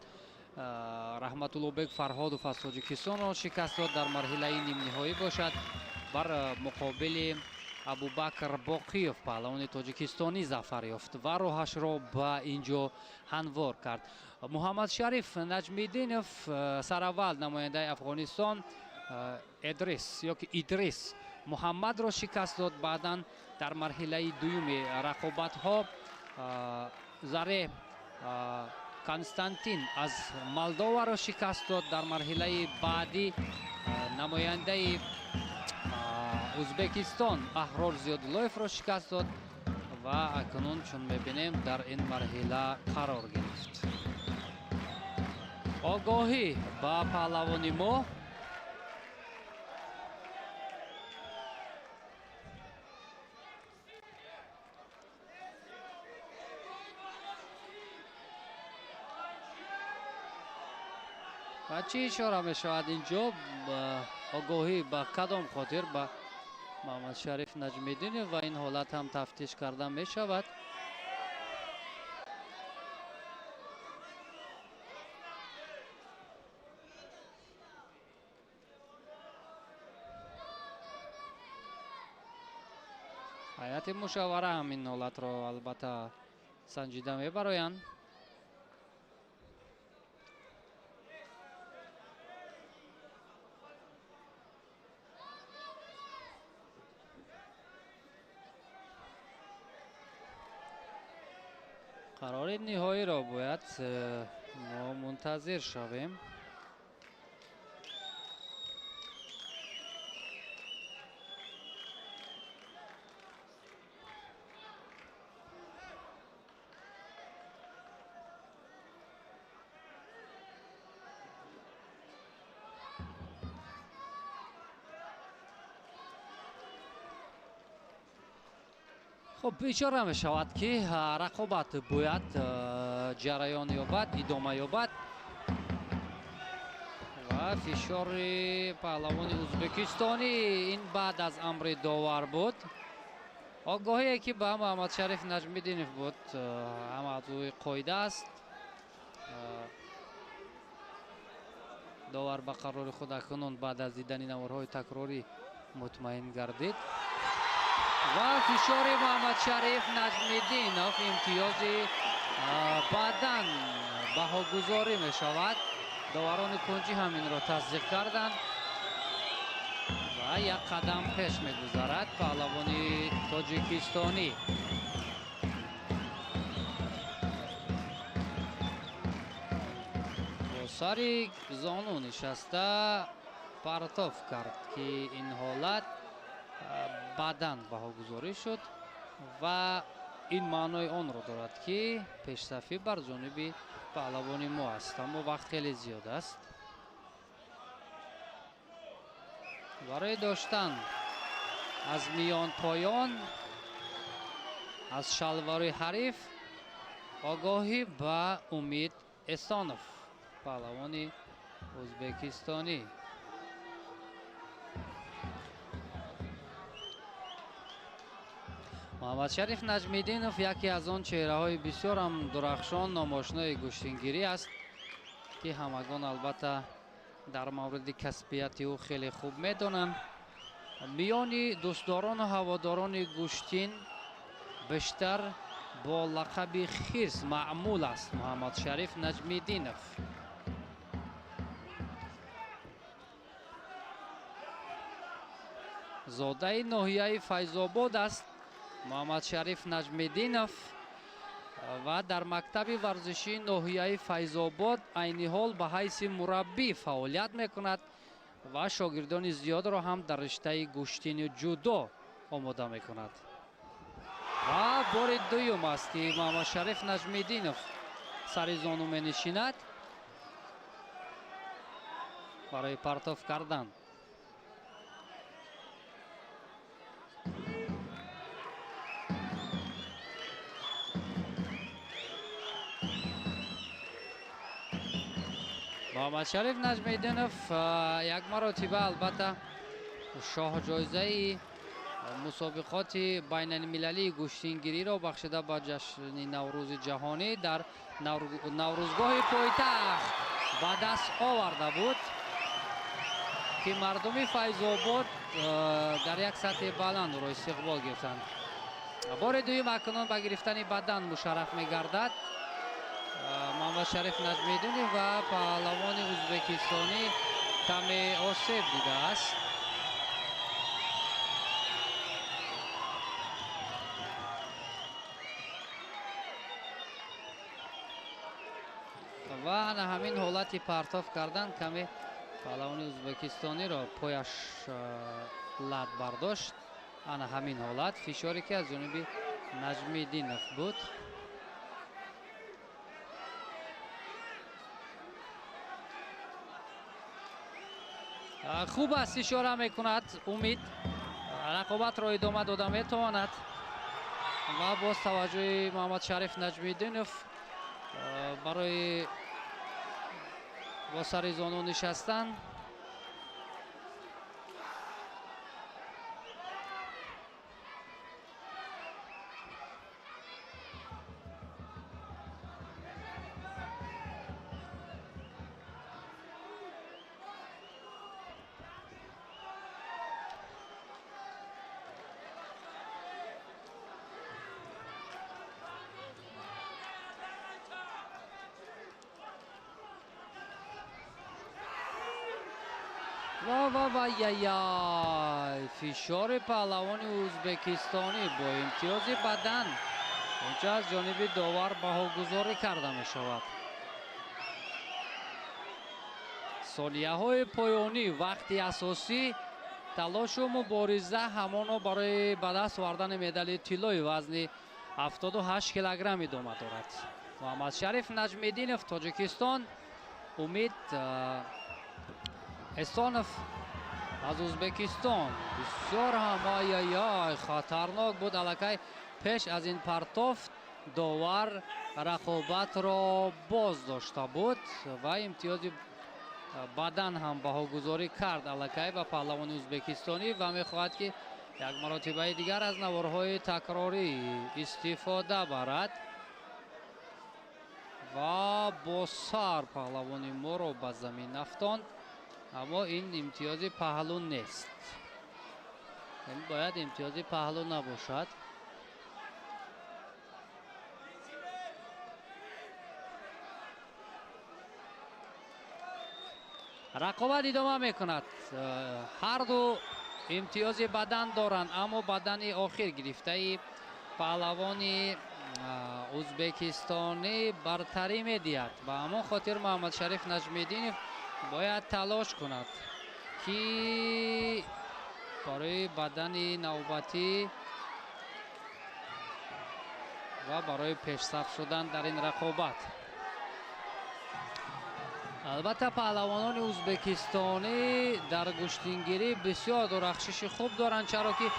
раҳматуллобек фарҳодов аз тоҷикистонро шикаст дод. дар марҳилаи нимниҳоӣ бошад бар муқобили абубакр боқиев паҳлавони тоҷикистонӣ зафар ёфт ва роҳашро ба ин ҷо ҳамвор кард. муҳаммад шариф наҷмиддинов сараввал намояндаи афғонистон идрис муҳаммадро шикаст дод. баъдан дар марҳилаи дуюми рақобатҳо заре константин аз молдоваро шикаст дод. дар марҳилаи баъдӣ намояндаи узбекистон аҳрор зиёдуллоевро шикаст дод ва акнун чун мебинем дар ин марҳила қарор гирифт. огоҳӣ ба паҳлавони мо. ва чӣ ишора мешавад ин ҷо? огоҳӣ ба кадом хотир ба муҳаммад шариф наҷмиддинов ва ин ҳолат ҳам тафтиш карда мешавад. ҳайати мушаввара ҳам ин ҳолатро албатта санҷида мебароянд. қарори ниҳоиро бояд мо мунтазир шавем. خب اشاره می شود که رقابت باید جریان یابد، ادامه یابد و فشار پهلوان ازبکستانی این بعد از امر داور بود. آگاهی که به محمد شریف نجمیدینov بود هم از اوی قاعده است. داور به قرار خود اکنون بعد از دیدن نوارهای تکراری مطمئن گردید و فشار محمد شریف نجمیدینov امتیازی بعداً بهاگذاری می شود. داوران کنجی همین را تصدیق کردند و یک قدم پیش می گذارد پهلوانی تاجیکستانی. با سری زانو نشسته پرتاب کرد که این حالت بعداً بهاگذاری شد و این معنای آن را دارد که پیش‌صفی بر جانب پهلوانی ما است، اما وقت خیلی زیاد است. برای داشتن از میان پایان از شلوار حریف آگاهی به امید اسونوف پهلوانی ازبکستانی. محمد شریف نجمیدینов یکی از آن چهره‌های بسیار هم درخشان نمایشنای گشتینگیری است که همگان البته در مورد کسبیت او خیلی خوب میدونن. میان دوستداران و هواداران گشتین بیشتر با لقب خرس معمول است محمد شریف نجمیدینov. زاده ناحیه فیض‌آباد است محمد شریف نجمیدینov و در مکتب ورزشی ناحیه فیض‌آباد عین حال به حیث مربی فعالیت میکند و شاگردان زیاد را هم در رشته گشتین جودو آماده میکند. و بار دوم است که محمد شریف نجمیدینov سر زانو می نشیند برای پرتاب کردن. محمد شریف نجمیدینov یک مرتبه البته شاه جایزه مسابقات بین المللی گشتینگیری را بخشیده با جشن نوروز جهانی در نوروزگاه پایتخت به دست آورده بود که مردم فیض‌آباد در یک سطح بلند را استقبال گرفتند. بار دوم اکنون به گرفتن بدن مشرف می‌گردد محمد شریف نجمیدینov و پهلوان ازبکستانی کمی آسیب دیده است. و همین حالتی پرتاب کردن کمی پهلوان ازبکستانی را پایش لد برداشت. انا همین حالت فشاری که از جانب نجمیدینov بود. خوب است اشاره میکند امید رقابت را ادامه داده میتواند و باز توجه محمد شریف نجمیدینov برای با سر زانو نشستن. و فشار پهلوان ازبکستانی با امتیاز بدن اینجا از جانب داور بهاگذاری کرده می شود. ثانیه های پایانی وقتی اساسی تلاش و مبارزه همانا برای به دست آوردن مدال طلای وزن 78 کیلوگرم ادامه دارد. محمد شریف نجمیدینov تاجیکستان، امید اسونوف از ازبکستان. بسیار هم خطرناک بود. الکی پیش از این پرتافت داور رقابت را باز داشته بود و امتیاز بدن هم بهاگذاری کرد الکی به پهلوان ازبکستانی و میخواهد که یک مرتبه دیگر از نوارهای تکراری استفاده برد و با سر پهلوانی ما را به زمین افکند. اما این امتیاز پهلو نیست. این باید امتیاز پهلو نباشد. رقابت ادامه میکند. هر دو امتیاز بدن دارند اما بدن آخر گرفته پهلوان ازبکستانی برتری میدهد. به همون خاطر محمد شریف نجمیدینov باید تلاش کند که برای بدن نوبتی و برای پیشرفت شدن در این رقابت. البته پهلوانان ازبکستانی در گشتینگیری بسیار درخشش خوب دارند، چرا که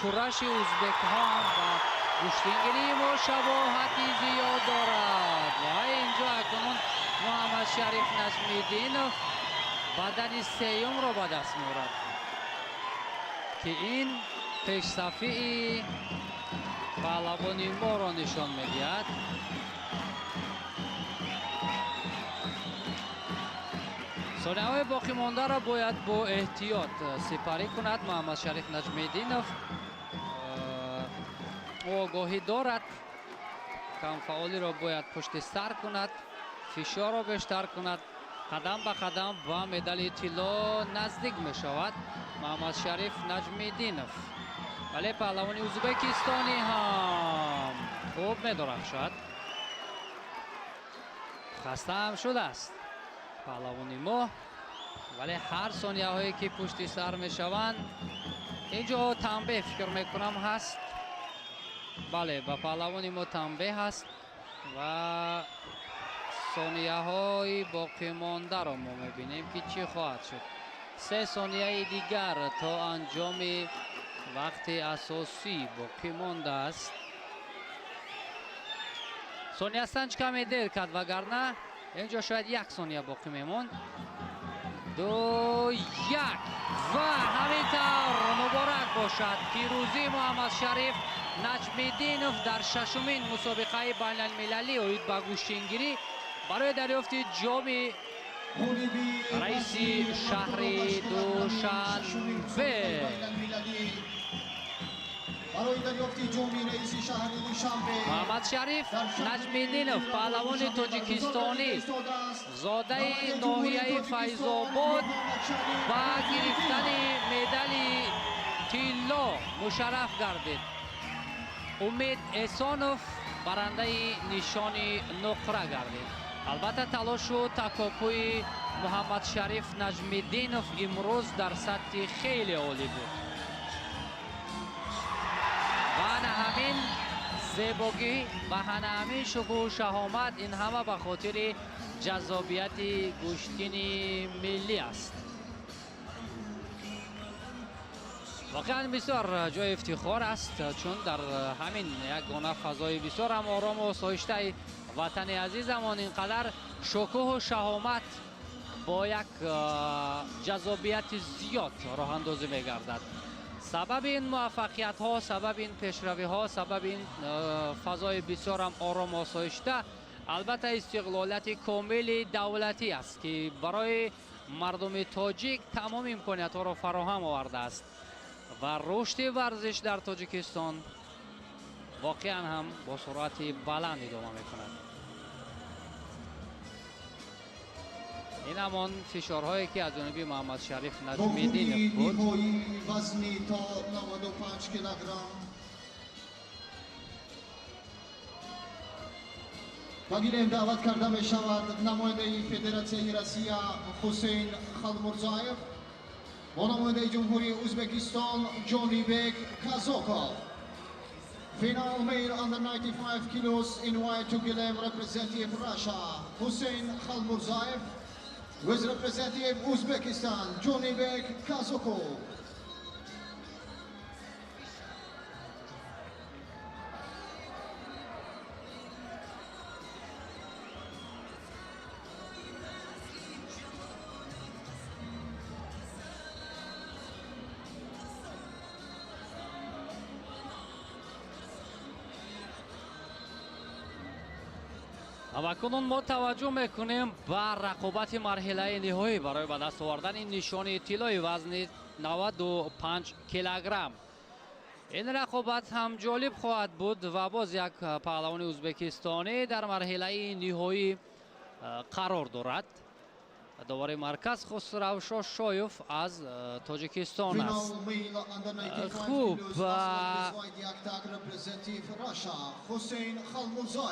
کورش ازبک ها هم با گشتینگیری ما شباهتی زیاد دارد و اینجا اکنون محمد شریف نجمیدینов بدنی سیوم رو به دست می‌آورد که این پیش‌صفی پهلوانی ما را نشان می‌دهد. ثانیه‌های باقی مانده را باید با احتیاط سپری کند. محمد شریف نجمیدینov آگاهی دارد کم فعالی را باید پشت سر کند، فشار را بیشتر کند، قدم به قدم با مدال طلا نزدیک می شود محمد شریف نجمیدینov. ولی پهلوانی ازبکستانی هم خوب می درخشد. خسته هم شده است پهلوانی ما، ولی هر ثانیه هایی که پشت سر می شوند اینجا تنبیه فکر می کنم هست. بله به پهلوانی ما تنبیه هست و ثانیه های باقی مانده را ما می بینیم که چی خواهد شد. 3 ثانیه دیگر تا انجام وقت اساسی باقی مانده است. ثانیه سنج کمی دیر کرد وگرنه اینجا شاید 1 ثانیه باقی میموند. 2 1 و همینطور مبارک باشد پیروزی محمد شریف نجمیدینov در 6مین مسابقه بین المللی اوید به گوشتینگیری برای دریافت جام رئیس شهر دوشنبه. محمد شریف نجمیدینov پهلوان تاجیکستانی زاده ناحیه فیض‌آباد با گرفتن مدال طلا مشرف گردید. امید احسانov برنده نشان نقره گردید. البته تلاش و تکاپوی محمد شریف نجمیدینov امروز در سطح خیلی عالی بود و همین زیبایی و همین شکوه و شهامت این همه به خاطر جذابیت گوشتین ملی است. واقعا بسیار جای افتخار است چون در همین یگانه فضای بسیار هم آرام و آسایشته وطن عزیزمان اینقدر شکوه و شهامت با یک جذابیت زیاد راه اندازی می‌گردد. سبب این موفقیت ها، سبب این پیشروی ها، سبب این فضای بسیار هم آرام و آسایشته البته استقلالیت کامل دولتی است که برای مردم تاجیک تمام امکانیت ها را فراهم آورده است و رشد ورزش در تاجیکستان واقعا هم با سرعت بلند ادامه می‌کند. این همان فشارهایی که از جانب محمد شریف نجمیدینov بود. وزنی تا 95 کیلوگرم بگیریم دعوت کرده می شود نماینده فدراسیون روسیه حسین خالمرزایف و نماینده جمهوری ازبکستان جونیبek Kazokov. Final male under 95 kilos in white to Guilhem representative Russia Hussein Khalmurzaev with representative Uzbekistan Jonibek Kazokov. و کنون ما توجه میکنیم به رقابت مرحله نهایی برای به دست آوردن این نشان طلای وزن 95 کیلوگرم. این رقابت هم جالب خواهد بود و باز یک پهلوان ازبکستانی در مرحله نهایی قرار دارد. دوباره مرکز خسرو شاه شایف از تاجیکستان است. خوب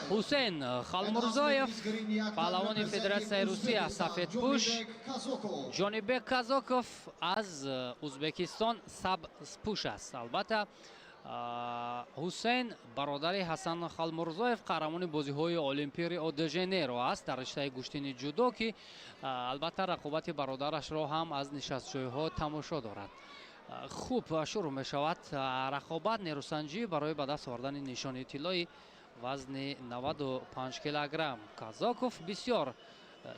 حسین خالمرزایف پهلوان فدراسیون روسیه سفیدپوش، جونیبek کازاکوف از ازبکستان سبزپوش است. البته حسین برادر حسن خالمرزایف قهرمان بازی‌های المپیک ریو د ژانیرو است در رشته گشتین جودو که البته رقابت برادرش را هم از نشست‌جوی‌ها تماشا دارد. خوب شروع می شود رقابت نیروسنجی برای به دست آوردن نشان طلای وزن 95 کیلوگرم. کازاکوف بسیار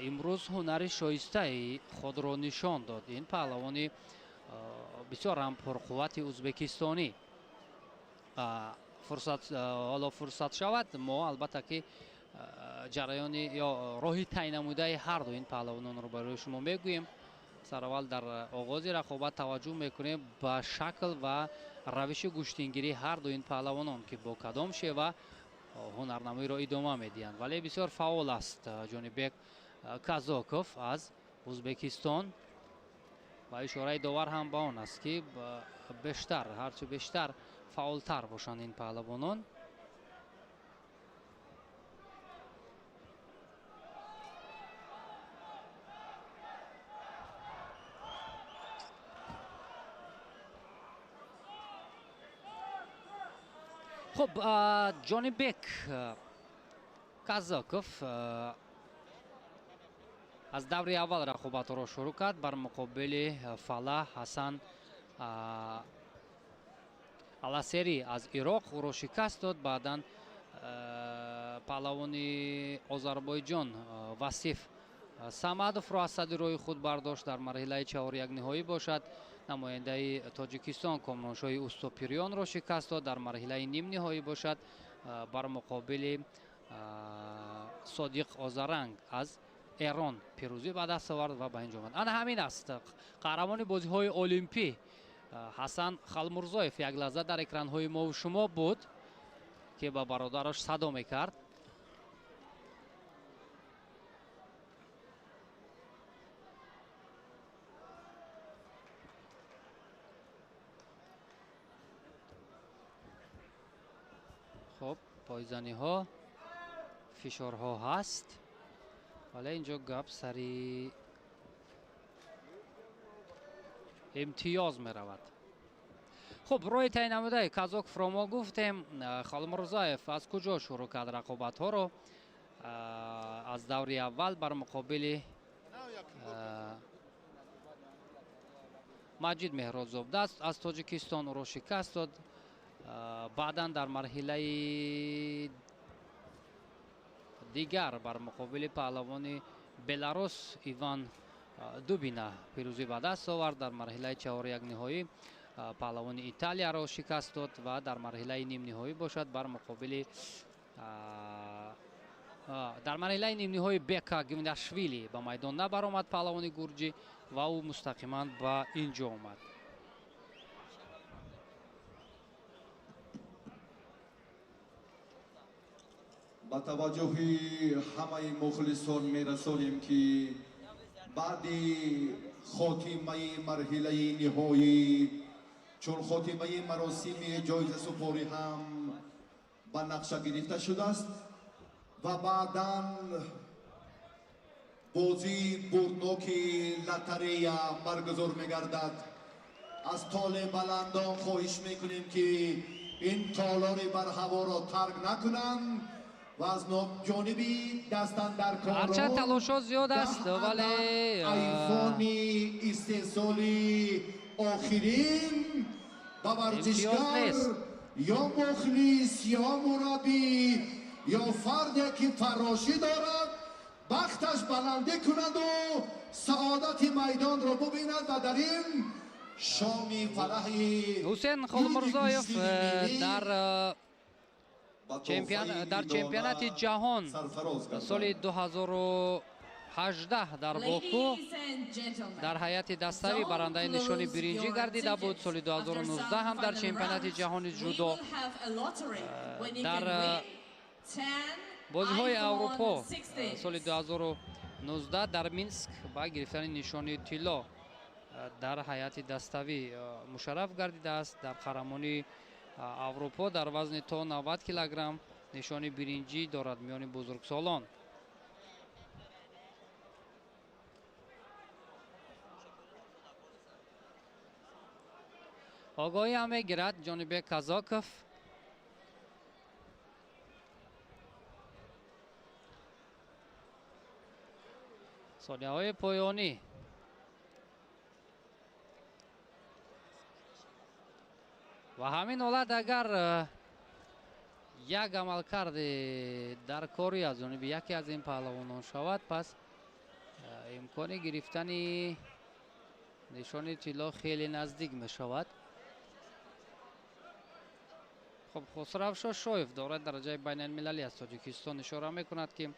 имрӯз ҳунари шоистаи худро нишон дод. Ин паҳлавони бисёр ҳам пурқуввати ӯзбекистонӣ. ҳоло фурсат шавад, мо албатта ки ҷараёни ё роҳи тай намудаи ҳарду ин паҳлавононро барои шумо мегӯем. сараввал дар оғози рақобат таваҷҷӯҳ мекунем ба шакл ва равиши гӯштингирии ҳарду ин паҳлавонон ки бо кадом шева ҳунарнамоиро идома медиҳанд. Вале бисёр фаъол аст ҷонибек Казоков аз Ӯзбекистон ва ишораи довар ҳам ба он аст ки бештар, ҳарчи бештар фаъолтар бошанд ин паҳлавонон. خب جانبک Казаков аз даври аввал рақобатро шурӯъ кард бар муқобили Фалаҳ Ҳасан Аласери аз Ироқ. ӯро шикаст дод. баъдан паҳлавони Озарбойҷон Васиф Самадовро аз садри роҳи худ бардошт. дар марҳилаи чаҳори якниҳоӣ бошад. намояндаи Тоҷикистон Комроншоҳи Устопирёнро шикаст дод. дар марҳилаи нимниҳоӣ бошад бар муқобили Содиқ Озаранг аз Эрон пирӯзӣ ба даст овард ва ба ин ҷо омад. ана ҳамин аст қаҳрамони бозиҳои олимпӣ Ҳасан Халмурзоев як лаҳза дар экранҳои мову шумо буд ки ба бародараш садо мекард. хуб пойзаниҳо фишорҳо ҳаст, вале инҷо гап сари имтиёз меравад. хуб роҳи тайин намудаи Казоковро мо гуфтем. Халмурзоев аз куҷо шурӯъ кард рақобатҳоро? аз даври аввал бар муқобили Маҷид Меҳрозовда аз Тоҷикистон ӯро шикаст дод. баъдан дар марҳилаи дигар бар муқобили паҳлавони Беларус Иван Дубина пирӯзӣ ба даст овард. дар марҳилаи чаҳори якниҳоӣ паҳлавони Италияро шикаст дод ва дар марҳилаи нимниҳоӣ бошад бар муқобили дар марҳилаи нимниҳои Бека Гимнашвили ба майдон набаромад паҳлавони гурҷӣ ва ӯ мустақиман ба ин ҷо омад. با توجه همه مخلصان میرسانیم که بعد خاتمه مرحله نهایی چون خاتمه مراسم جایزه سپاری هم به نقشه گرفته شده است و بعداً بازی بردناک لاتاریا برگزار میگردد. از تال بلندان خواهش میکنیم که این تالار بر هوا را ترک نکنند و از جانبی دستن در کاران هرچند تلاش‌ها زیاد است ولی ایفون استحصالی آخرین با ورزشگر یا مخلص یا مربی یا فردی که فراشی دارد بختش بلنده کند و سعادت میدان را ببیند و در این شام فرحی حسین خالمرزاєв در چمپیونات جهان سال 2018 در باکو در هیئت دستاوی برنده نشان برنجی گردیده بود. سال 2019 هم در چمپیونات جهان جودو در بازی‌های اروپا سال 2019 در مینسک با گرفتن نشان طلا در هیئت دستاوی مشرف گردیده است. در قهرمانی اروپا در وزن تا 90 کیلوگرم نشان برنجی دارد میان بزرگسالان. آگاهی هم میگیرد جانب کازاکوف. ثانیه‌های پایانی و همین حالت اگر یک عملکرد در کاری از جانب یکی از این پهلوانان شود پس имкони гирифтани нишони тило хеле наздик мешавад. خب خسرو شوشویف دارد درجه بین المللی از تاجیکستان اشاره میکند که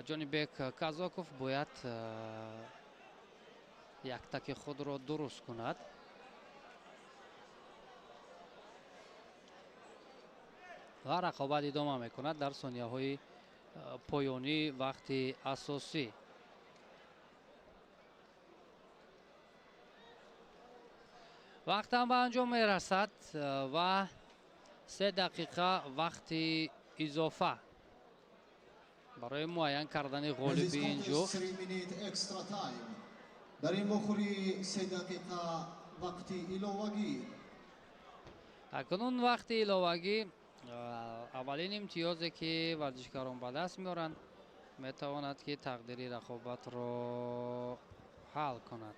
جانبک کازاکوف باید یک تک خود را درست کند. و رقابت ادامه میکند در ثانیه های پایانی وقت اساسی. وقت هم به انجام میرسد و 3 دقیقه وقت اضافه برای معین کردن غالب این جفت. در این بخوری 3 دقیقه وقت ایلوواگی. اکنون وقت ایلوواگی اولین امتیازی که ورزشکاران به دست میارند میتواند که تقدیر رقابت را حل کند.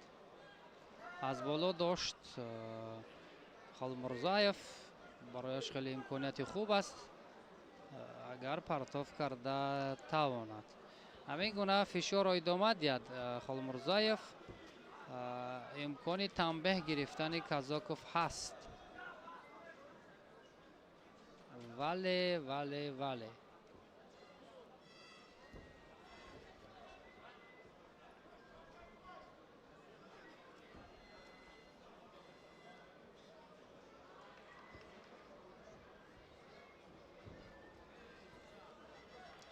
از بالا داشت خالمرزایف، برایش خیلی امکانیت خوب است اگر پرتاب کرده تواند. همین گونه فشار را ادامه دهد خالمرزایف. امکانی تنبیه گرفتن کازاکوف هست. ولی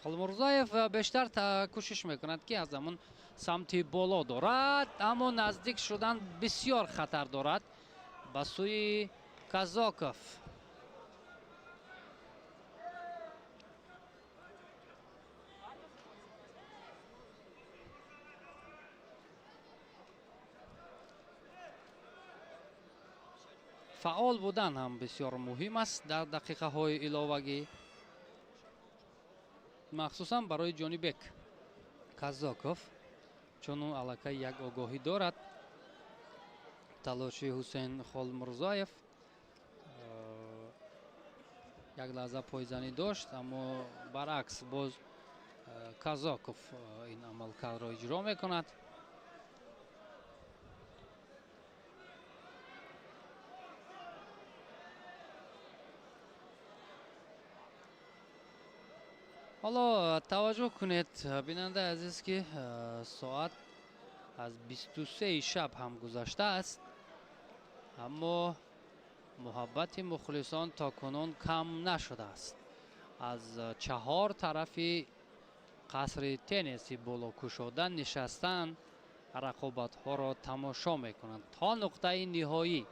خالمرزایف بیشتر کوشش میکند که از همون سمت بالا دارد، اما نزدیک شدن بسیار خطر دارد به سوی کازاکوف. فعال بودن هم بسیار مهم است در دقیقه های ایلوواگی، مخصوصا برای جانبک کازاکوف، چون اون علاقه یک آگاهی دارد. تلاش حسین خالمرزایف یک لحظه پایزنی داشت، اما برعکس باز کازاکوف این عملکرد را اجرا میکند. حالا توجه کنید بیننده عزیز که ساعت از 23 شب هم گذشته است، اما محبت مخلصان تا کنون کم نشده است. از 4 طرف قصر تنیس بالا کشاده نشستن رقابت ها را تماشا میکنند تا نقطه نهایی.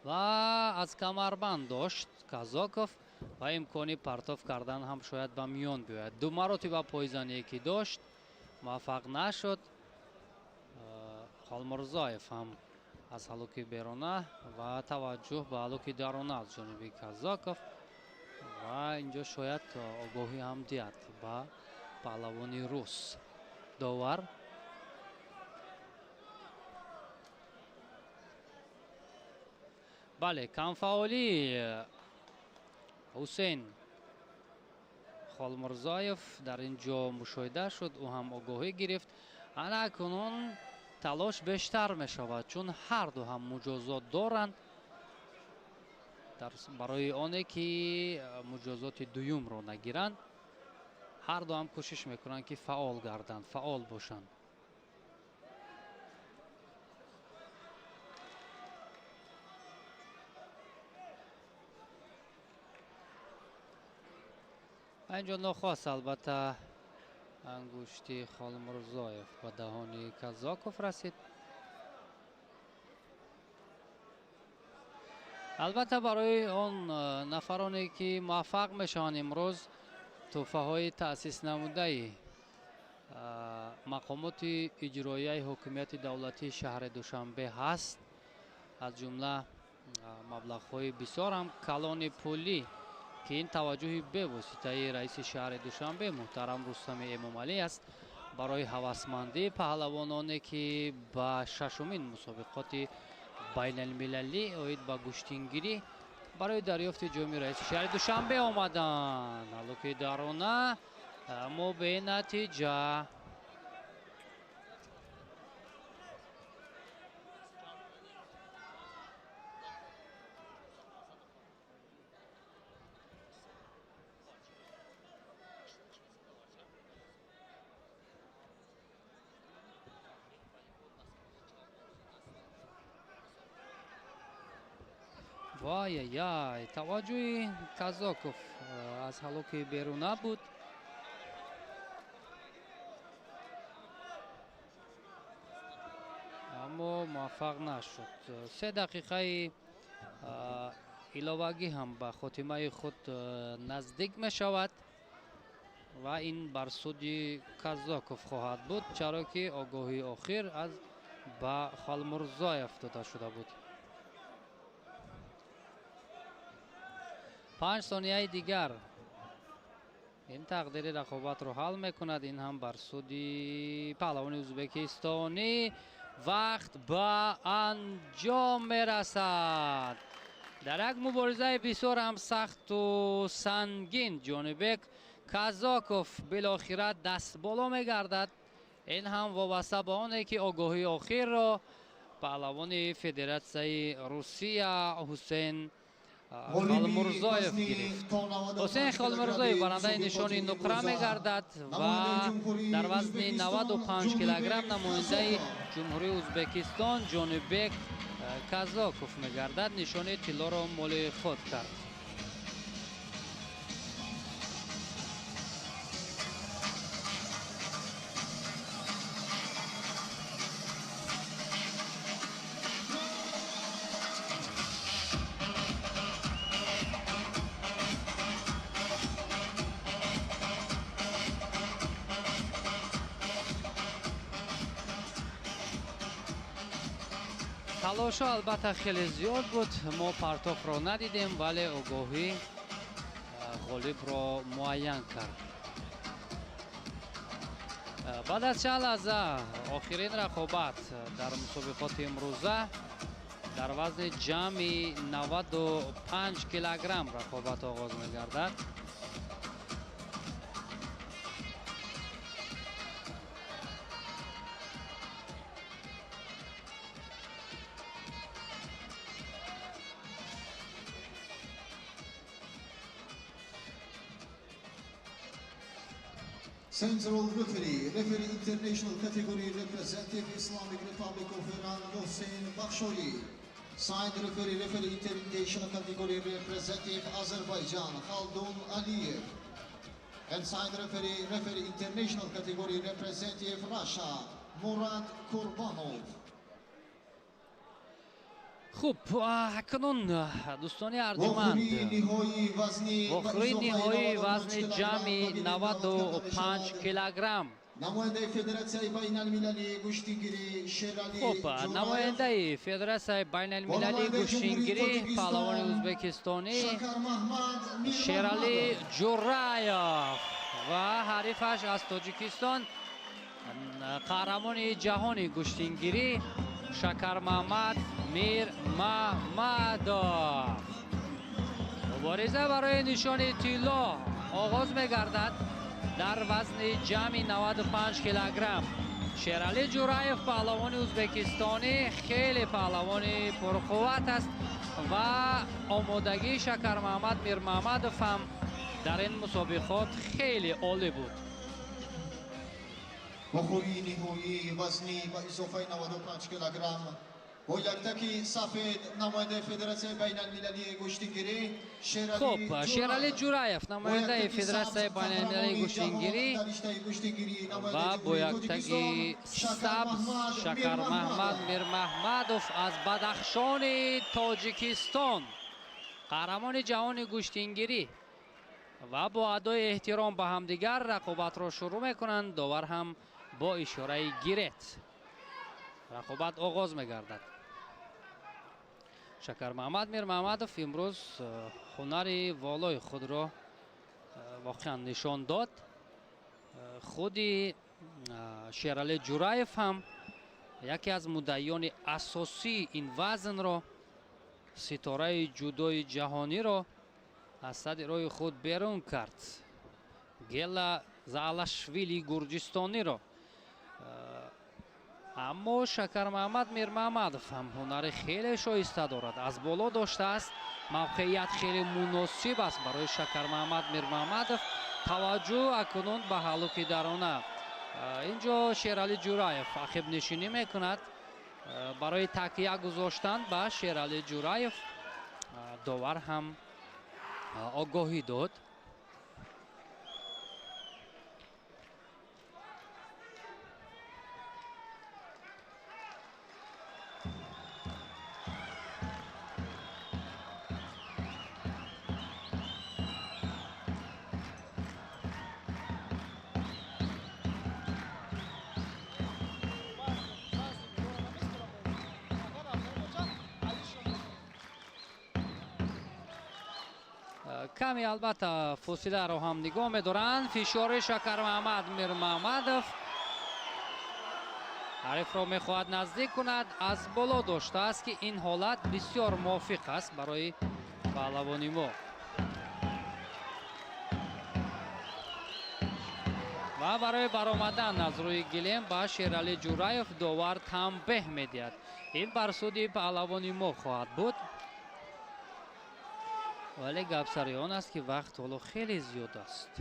و از کمربند داشت کازاکوف و امکانی پرتاب کردن هم شاید به میان بیاید. 2 مرتبه پایزنی که داشت موفق نشد. خالمرزایف هم از هلوک بیرونه و توجه به هلوک درونه از جانب کازاکوف و اینجا شاید آگاهی هم دید به پهلوان روس. داور بله، کمفعالی حسین خالمرزایف در اینجا مشاهده شد. او هم آگاهی گرفت. اکنون تلاش بیشتر می شود چون هر دو هم مجازات دارند. برای آنه که مجازات دوم را نگیرند هر دو هم کوشش میکنند که فعال گردند، فعال باشند. اینجا نخواست البته انگشتی خالمرزایف به دهان کازاکوف رسید. البته برای اون نفرانی که موفق میشن امروز تحفه های تأسیس نموده مقامات اجرایی حکومت دولتی شهر دوشنبه هست. از جمله مبلغ های بسیار هم کلان پولی که این توجهی به واسطه رئیس شهر دوشنبه محترم رستم امامعلی است برای هوسمندی پهلوانانی که با 6مین مسابقات بین المللی اوید با گشتینگیری برای دریافت جام رئیس شهر دوشنبه آمدن. هلوک درونه اما به نتیجه وای یای توجه کازاکوف از حلقه بیرون نبود. اما موفق نشد. 3 دقیقه ایلاوگی هم به خاتمه خود نزدیک می شود و این بر سودی کازاکوف خواهد بود، چرا که آگاهی آخر از به خالمرزایف داده شده بود. 5 ثانیه دیگر این تقدیر رقابت رو حل میکند. این هم بر سودی پهلوان ازبکستانی. وقت به انجام میرسد. در یک مبارزه بسیار هم سخت و سنگین جانبک کازاکوف بالاخره دست بالا میگردد. این هم وابسته به آنه که آگاهی آخر را پهلوان فدراسیون روسیه حسین خالمرزایف گرفت. حسین خالمرزایف برنده نشانی نقره میگردد و در وزن 95 کیلوگرم نماینده جمهوری ازبکستان جانبک کازاکوف میگردد. نشانی طلا را مال خود کرد. تلاشا البته خیلی زیاد بود. ما پرتاب را ندیدیم ولی آگاهی غالب را معین کرد. بعد از چند لحظه آخرین رقابت در مسابقات امروزه در وزن جمعی 95 کیلوگرم رقابت آغاز می‌گردد. Central referee international category representative Islamic Republic of Iran Hossein Bakhshori. Side referee international category representative Azerbaijan Khaldun Aliyev. And side referee international category representative Russia Murad Kurbanov. خوب اکنون دوستان ارجمند آخرین نهایی وزن جمعی 95 کیلوگرم. نماینده فدراسیون بین المللی گوشتینگیری شیرالی خب نماینده فدراسیون بین المللی گوشتینگیری پهلوان ازبکستانی شیرالی جورایف و حریفش از تاجیکستان قهرمان جهانی گوشتینگیری شکر محمد میر محمدوف. مبارزه برای نشان طلا آغاز می‌گردد. در وزن جمعی 95 کیلوگرم شیرالی جورایف پهلوان ازبکستانی خیلی پهلوان پرقوت است و آمادگی شکر محمد میر محمدوف هم در این مسابقات خیلی عالی بود. بخوری نهایی وزنی با اضافه 95 کیلوگرم با یک تکی سفید نماینده فدراسیون بین المللی گوشتینگیری خب شیرالی جورایف نماینده فدراسیون بین المللی گوشتینگیری و با یک تکی سبز شکر محمد میر محمدوف از بدخشان تاجیکستان قهرمان جهان گوشتینگیری و با ادای احترام به همدیگر رقابت را شروع میکنند. داور هم با اشاره گیرت رقابت آغاز میگردد. شکر محمد میر محمدوف امروز هنر والای خود را واقعا نشان داد. خودی شیرالی جورایف هم یکی از مدعیان اساسی این وزن را ستاره جودوی جهانی را از صد روی خود بیرون کرد. گل заалашвили гурҷистониро. аммо Шакармаҳмад Мирмаҳмадов ҳам ҳунари хеле шоиста дорад. Аз боло доштааст, мавқеият хеле муносиб аст барои Шакармаҳмад Мирмаҳмадов. таваҷҷӯҳ акунун ба ҳалуки дарона. инҷо Шерали Ҷураев ахибнишинӣ мекунад барои такя гузоштан ба Шерали Ҷураев. довар ҳам огоҳӣ дод. каме албатта фосиларо ҳам нигоҳ медоранд. фишори Шакармаҳмад Мирмаҳмадов ҳарифро мехоҳад наздик кунад. аз боло доштааст ки ин ҳолат бисёр мувофиқ аст барои паҳлавони мо. ва барои баромадан аз рӯи гилем ба Шерали Ҷураев довар танбеҳ медиҳад. ин бар суди паҳлавони мо хоҳад буд. вале гап сари он аст ки вақт ҳоло хеле зиёд аст.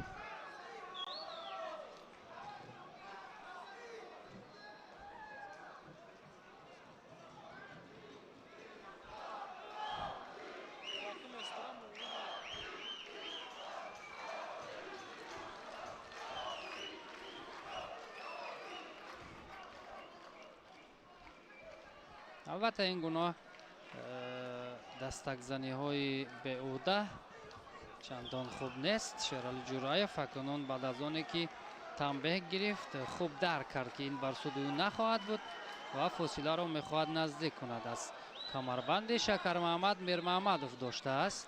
албатта ин гуноҳ дастакзаниҳои беӯҳда чандон хуб нест. Шерали Ҷураев акунун баъд аз оне ки танбеҳ гирифт хуб дарк кард ки ин бар суди ӯ нахоҳад буд ва фосиларо мехоҳад наздик кунад. аз камарбанди Шакармаҳмад Мирмаҳмадов доштааст.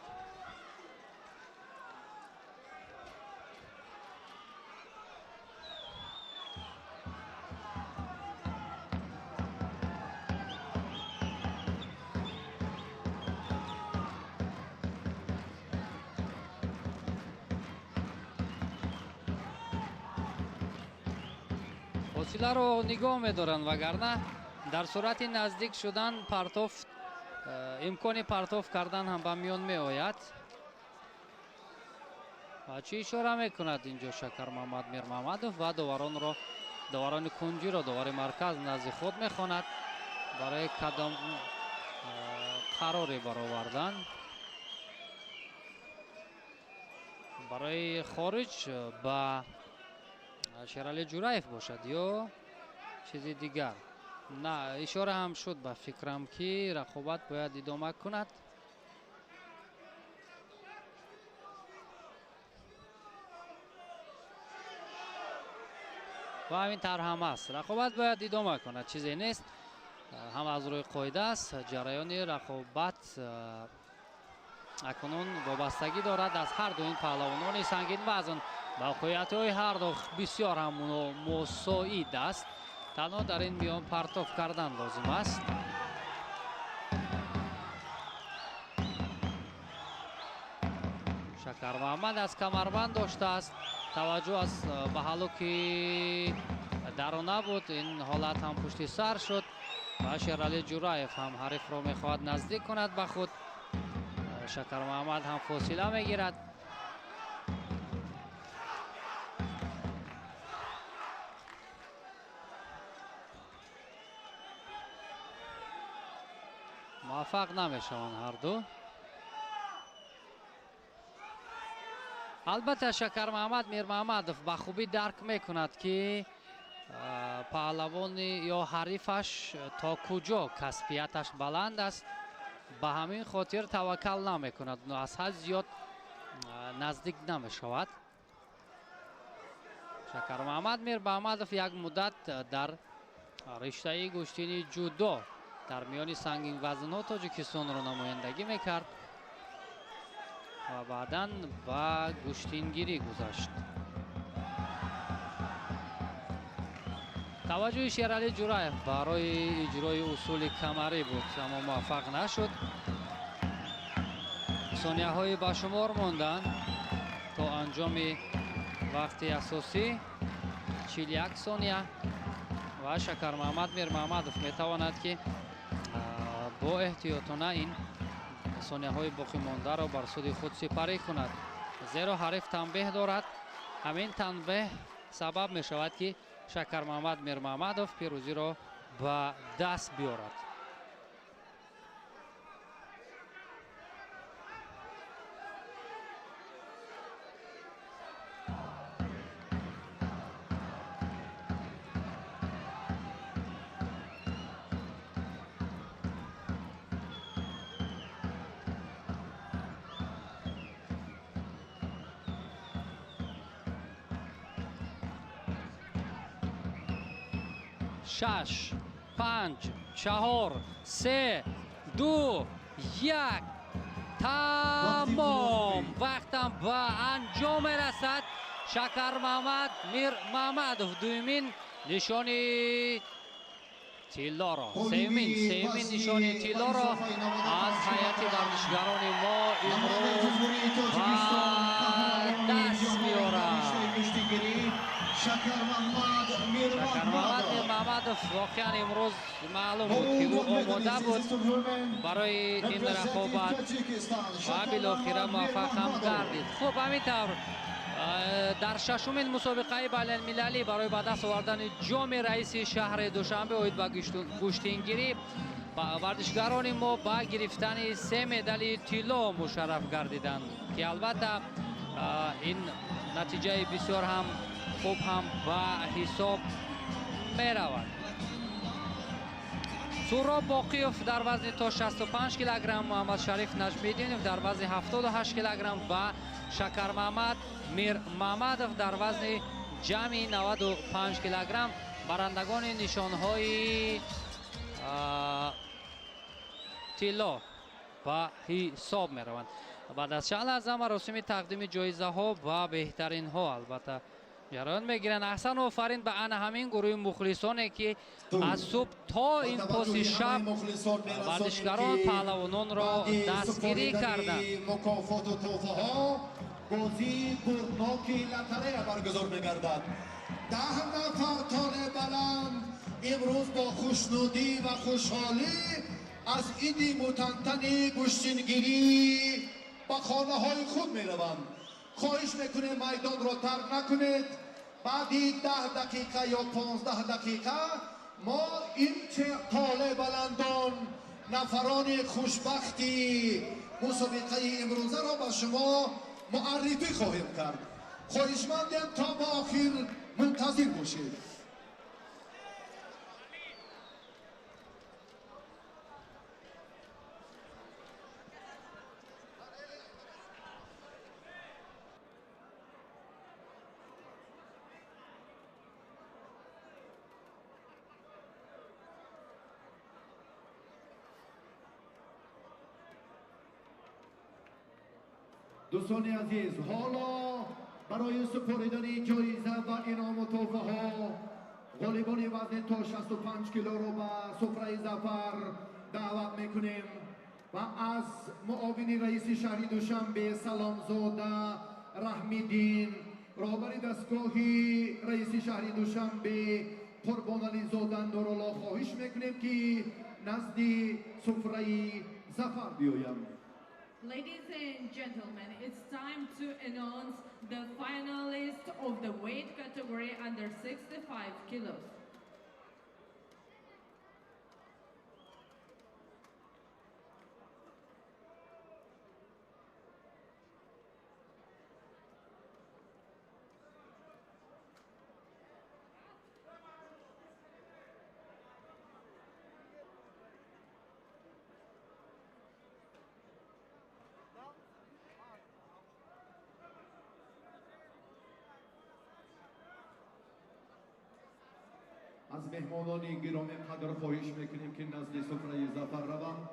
фосиларо нигоҳ медоранд, вагарна дар сурати наздик шудан партов имкони партов кардан ҳам ба миён меояд. ва чӣ ишора мекунад инҷо Шакармаҳмад Мирмаҳмадов ва доварони кунҷиро довари марказ назди худ мехонад барои кадом қароре баровардан. барои хориҷ ба Шерали Ҷураев бошад ё чизи дигар. на, ишора ҳам шуд ба фикрам ки рақобат бояд идома кунад. ва ҳамин тавр ҳам аст. рақобат бояд идома кунад, чизе нест. ҳам аз рӯи қоида аст. ҷараёни рақобат акунун вобастагӣ дорад аз ҳарду ин паҳлавонони сангинвазн. мавқеиятҳои ҳарду бисёр ҳам мусоид аст. танҳо дар ин миён партов кардан лозим аст. Шакармаҳмад аз камарбанд доштааст. таваҷҷӯҳ аст ба ҳалуки дарона буд. ин ҳолат ҳам пушти сар шуд. ва Шерали Ҷураев ҳам ҳарифро мехоҳад наздик кунад ба худ. Шакармаҳмад ҳам фосила мегирад. муваффақ намешаванд ҳарду. албатта Шакармаҳмад Мирмаҳмадов ба хубӣ дарк мекунад ки паҳлавони ё ҳарифаш то куҷо касбияташ баланд аст. ба ҳамин хотир таваккал намекунад, аз ҳад зиёд наздик намешавад. Шакармаҳмад Мирмаҳмадов як муддат дар риштаи гӯштини ҷудо дар миёни сангинвазнҳо Тоҷикистонро намояндагӣ мекард ва баъдан ба гӯштингирӣ гузашт. таваҷҷӯҳи Шерали Ҷураев барои иҷрои усули камарӣ буд, аммо муваффақ нашуд. сонияҳои ба шумор монданд то анҷоми вақти асосӣ 41 сония ва Шакармаҳмад Мирмаҳмадов метавонад ки бо эҳтиётона ин сонияҳои боқимондаро бар суди худ сипарӣ кунад. Зеро ҳариф танбеҳ дорад. Ҳамин танбеҳ сабаб мешавад ки Шакармаҳмад Мирмаҳмадов пирӯзиро ба даст биёрад. شش، پنج، چهار، سه، دو، یک. تمام. وقتم به انجام رسد. شکرمحمد میرمحمدov دومین نشانی طلا را سومین نشانی طلا را از هیئت ورزشگران ما امروز به دست میارد. شکرمحمد میرمحمدov واقعا امروز معلوم بود که او آماده بود برای این رقابت و بالاخره موفق هم گردید. خب همینطور در ششمین مسابقه بین‌المللی برای به دست آوردن جام رئیس شهر دوشنبه اوید به گشتینگیری ورزشگران ما با گرفتن 3 مدال طلا مشرف گردیدند که البته این نتیجه بسیار هم خوب هم به حساب می رود. سهراب باقیوف در وزن تا 65 کیلوگرم، محمد شریف نجمیدینov در وزن 78 کیلوگرم و شکرمحمد میرمحمدov در وزن جمعی 95 کیلوگرم برندگان نشانهای طلا به حساب می روند. بعد از چند لحظه مراسم تقدیم جایزه ها و بهترین ها البته جریان میگیرن. احسن آفرین به همین گروه مخلصانی که از صبح تا این پاس شب ورزشگران پهلوانان را دستگیری کردند. مکافات و تحفه ها بازی بردناکی لطره برگزار میگردد. 10 نفر تال بلند امروز با خوشنودی و خوشحالی از ایدی متنتنی گشتینگیری با خانه های خود می روند. خواهش میکنه میدان را ترک نکنید. بعدی 10 دقیقه یا 15 دقیقه ما این تاله بلندان نفران خوشبختی مسابقه امروزه را به شما معرفی خواهیم کرد. خواهشمندم تا به آخر منتظر باشید. دوستان عزیز، حالا برای سپردن جایزه و انعام و تحفه ها غالبان وزن تا 65 کیلو رو به سفره ظفر دعوت میکنیم و از معاون رئیس شهر دوشنبه سلامزاده رحمیدین، رهبر دستگاهی رئیس شهر دوشنبه قربانعلی زاده نورالله خواهش میکنیم که نزد سفره ظفر بیایم. Ladies and gentlemen, it's time to announce the finalists of the weight category under 65 kilos. از مهمانان گرامی قدر خواهش میکنیم که نزد سفره ظفر روند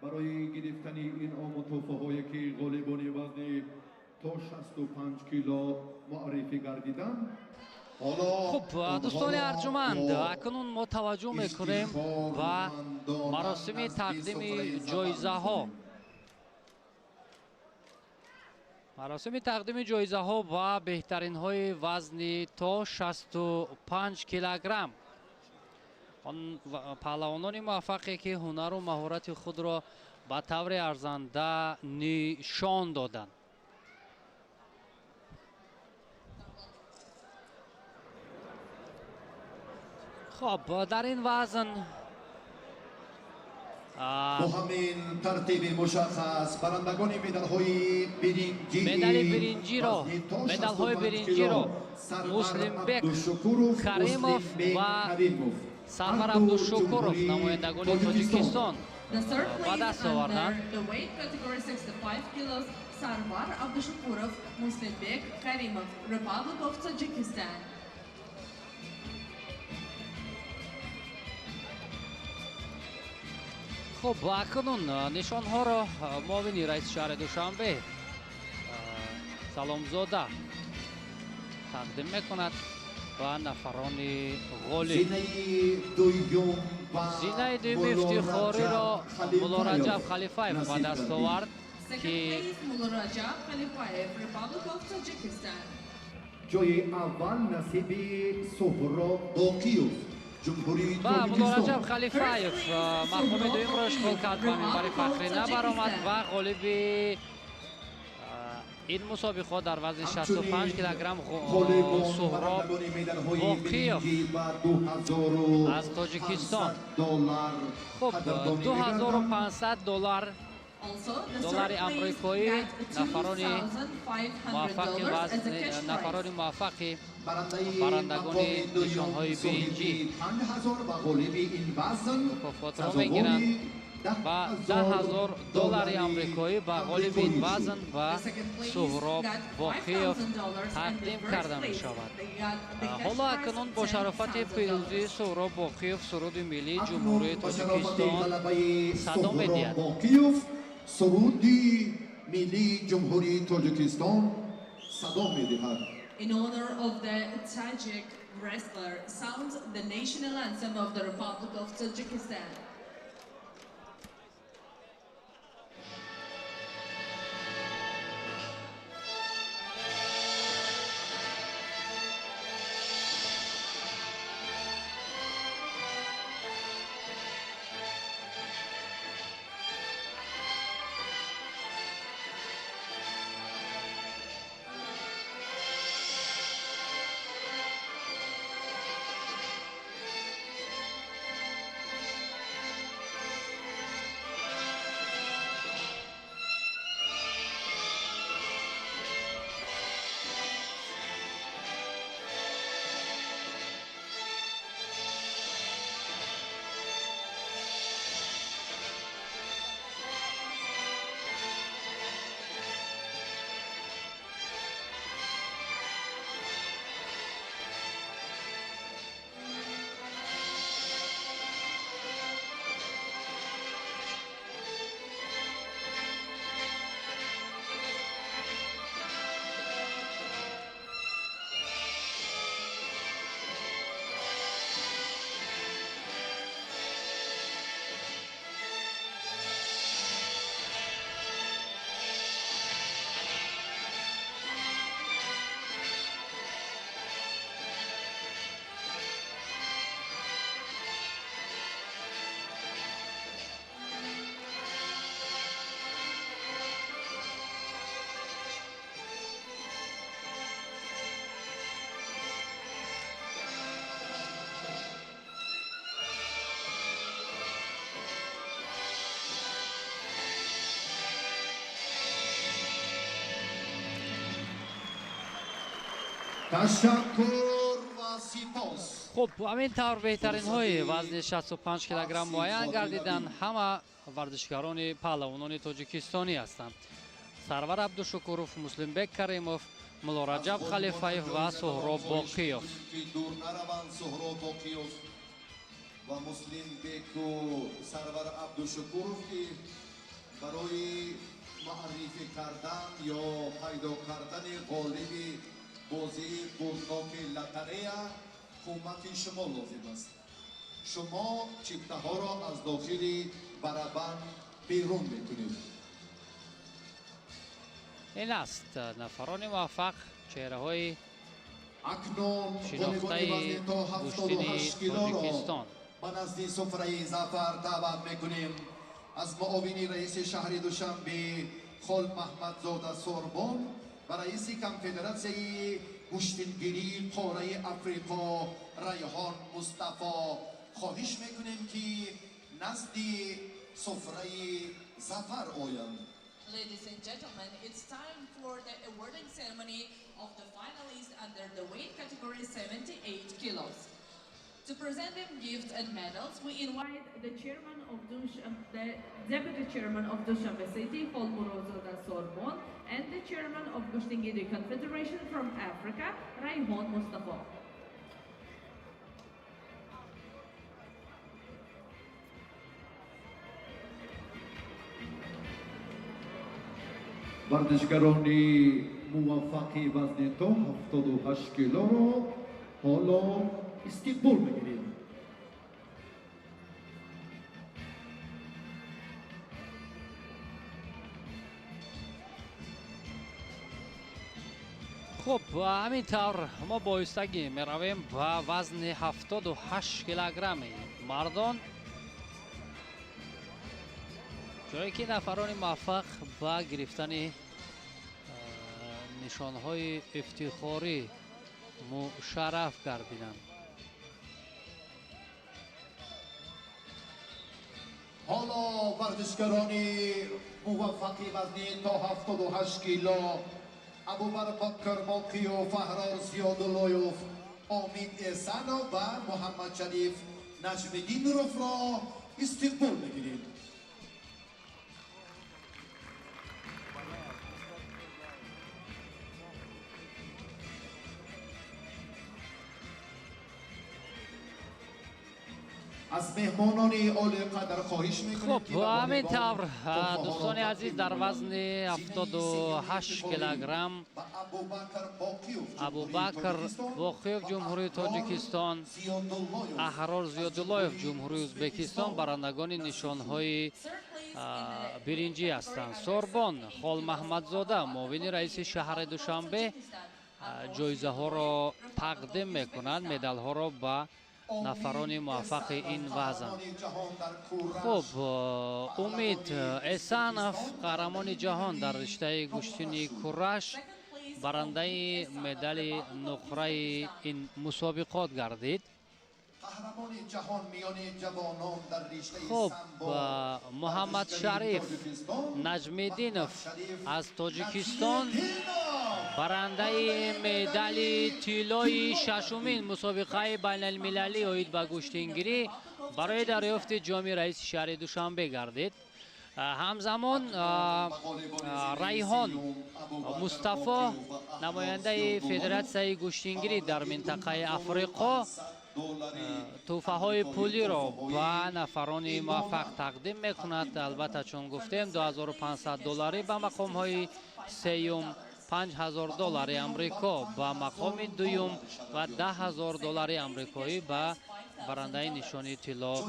برای گرفتن این انعام و تحفه هایی که غالبان وزن تا 65 کیلو معرفی گردیدند. خب دوستان ارجمند، اکنون ما توجه میکنیم و مراسم تقدیم جایزه ها. مراسم تقدیم جایزه ها و بهترین های وزنی تا 65 کیلوگرم. آن پهلوانان موفقی که هنر و مهارت خود را به طور ارزنده نشان دادند. خب در این وزن با همین ترتیب مشخص برندگان مدال‌های برنجی مدال‌های برنجی را مسلم بک کریموف و سرور عبدالشکورов نمایندگان تاجیکستان به دست آوردند. Sarvar Abdushakurov, Muslimbek Karimov, Republic of Tajikistan. خب اکنون نشان ها را معاون رئیس شهر دوشنبه سلامزاده تقدیم میکند و نفران غالی. زینه دوم افتخاری را مولا رجب خلیفاєв به دست آورد که جای اول نصیب سهراب باقیوف و مولا رجب خلیفاєв مقام دوم را اشغال کرد و منبر فخری نبرآمد و غالب این مسابقه در وزن 65 کیلوگرم سهراب باقیوف از تاجیکستان. خب $2500 دلار آمریکایی نفران موفق برندگان نشانهای برنجی مکافات را میگیرند و $10,000 آمریکایی به غالب این وزن و سهراب باقیوف تقدیم کرده می شود. حالا اکنون با شرافت پیروزی سهراب باقیوف سرود ملی جمهوری تاجیکستان صدا می دهد. سرودی ملی جمهوری تاجیکستان صدا می دهد. In honor of the Tajik wrestler, sounds the national anthem of the Republic of Tajikistan. تشکر و سپاس. خب همین طور بهترین های وزن 65 کیلوگرم معین گردیدن همه ورزشکاران پهلوانان تاجیکستانی هستند. سرور عبدالشکورов، مسلم بک کریموف، مولا رجب خلیفاєв و سهراب باقیوف. دور نروند سهراب باقیوف و مسلم بک و سرور عبدالشکورov که برای معرفی کردن یا پیدا کردن غالب بازی بزرگ لاتاریا کمک شما لازم است. شما چیپته ها را از داخل برابر بیرون میکنید. این است نفران موفق چهره‌های اکنون شناخته والیبال تا گوشتین 78 کیلو رو تاجیکستان به نزد سفره ظفر دعوت میکنیم از معاون رئیس شهر دوشنبه خل محمد زاده سوربون و رئیس کنفدراسیون گوشتنگیری قاره افریقا ریحان مصطفی خواهش میکنیم که نزد سفره ظفر آیند. Ladies and gentlemen, it's time for the awarding ceremony of the finalists under the weight category 78 kilos. To present them gifts and medals, we invite The chairman of the deputy chairman of Dushanbe City, Holmurozoda Sorbon, and the chairman of Gustingiri Confederation from Africa, Raihan Mustafa. ورزشکارانی موفقی وزن تا 78 کیلو رو حالا استقبال میگیریم. خب همینطور ما بایستگی میرویم و وزن 78 کیلوگرمی مردان، جایی که نفران موفق با گرفتن نشانهای افتخاری مشرف گردیدند. حالا ورزشکارانی موفقی وزن تا 78 کیلو ابوبکر ماکی و فهرار زیاداللهیوف، امید احسان و محمد شریف نجم‌الدین روف را استقبال می‌گیریم. از مهمانان عالی قدر خواهش میکنیم خب همینطور دوستان عزیز در وزن 78 کیلوگرم ابوبکر باقیوف جمهوری تاجیکستان، احرار زیاداللهیوف جمهوری ازبکستان برندگان نشانهای برنجی هستند. سوربون خال محمدزاده معاون رئیس شهر دوشنبه جایزه ها را تقدیم میکنند، مدال ها را به نفران موفق این وزن. خب امید احسانوف قهرمان جهان در رشته گوشتنی کورش برنده مدال نقره این مسابقات گردید. خب محمد شریف نجم‌الدینوف از تاجیکستان برنده مدال طلای ششمین مسابقه بین المللی اوید به گوشتنگیری برای دریافت جام رئیس شهر دوشنبه گردید. همزمان ریحان مصطفی نماینده فدراسیون گوشتنگیری در منطقه افریقا توفه های پولی را به نفران موفق تقدیم میکند. البته چون گفتیم 2500 دلاری به مقام های سیوم، 5000 دلار امریکا به مقام دوم و 10000 دلار امریکایی به برنده نشانی طلا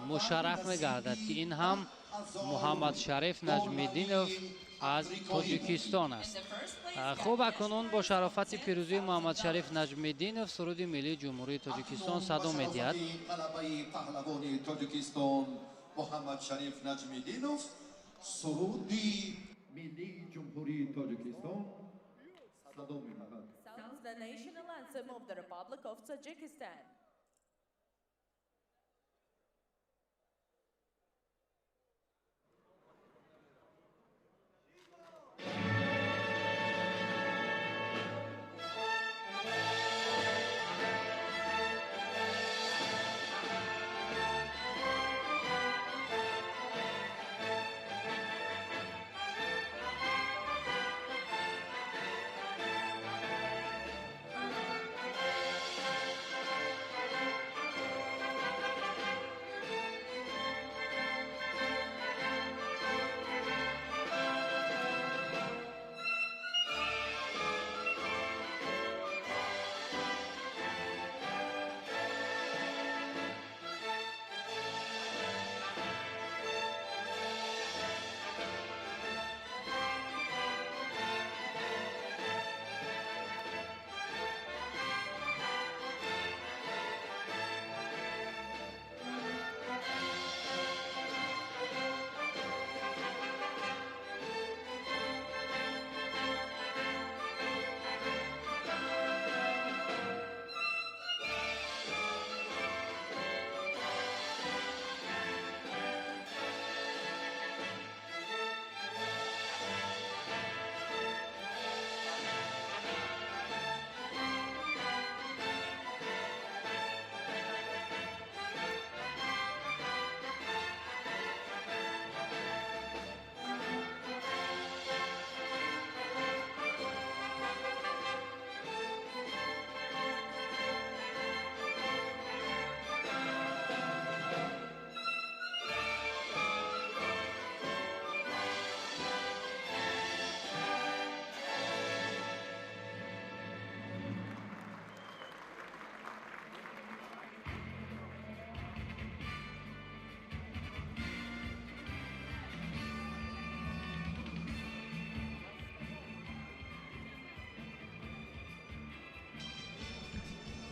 مشرف میگردد که این هم محمد شریف نجم‌الدینوف از تاجیکستان است. خوب اکنون با شرافت پیروزی محمد شریف نجم‌الدینوف سرود ملی جمهوری تاجیکستان صدا می‌دهد. پهلوان تاجیکستان محمد شریف نجم‌الدینوف سرود ملی جمهوری تاجیکستان صدا می‌دهد. Sounds the national anthem of the Republic of Tajikistan.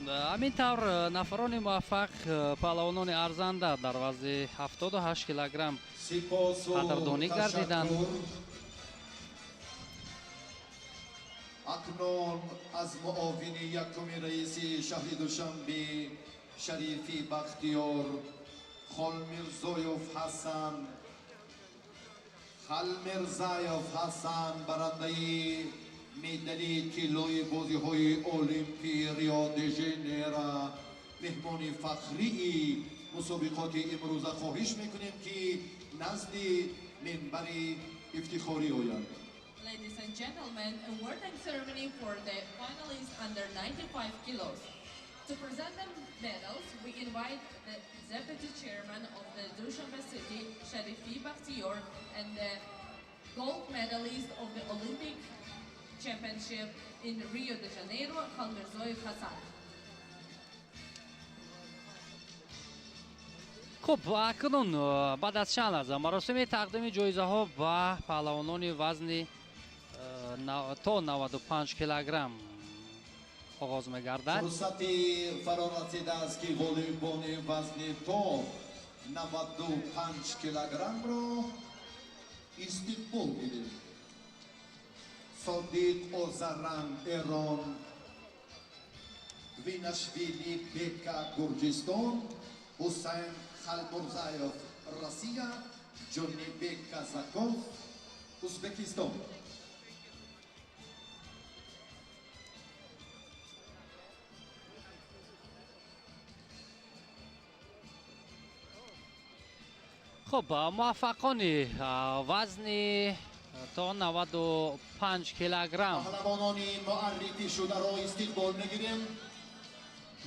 ҳамин тавр нафарони муваффақ паҳлавонони арзанда дар вазни 78 килограмм қадрдонӣ гардиданд. акнун аз муовини якуми раиси шаҳри душанбе шарифи бахтиёр холмирзоев ҳасан барандаи медали тиллои бозиҳои олимпии рио де жанейро меҳмони фахрии мусобиқоти имрӯза хоҳиш мекунем ки назди минбари ифтихорӣ оянд. Ladies and gentlemen, a awarding ceremony for the finalists under 95 kilos. To present the medals, we invite the Deputy Chairman of the Dushanbe City, Sharifi Bakhtiyor, and the gold medalist of the Olympic Championship in Rio de Janeiro, Khalmirzoyev Hassan. خب اکنون بعد از چند لحظه مراسم تقدیم جایزه‌ها به پهلوانان وزن تا 95 کیلوگرم آغاز می‌گردد. فرصتی فرارسیده است که والیبال وزن تا 95 کیلوگرم را استقبال می‌دهیم. صادق اوزاران ایران، گویناشویلی بکا گرجستان، حسین خالمرزایف روسیه، جانبک کازاکوف ازبکستان. خب موفقان وزن تا 95 کیلوگرم پهلوانان معرفی شده را استقبال می‌گیریم.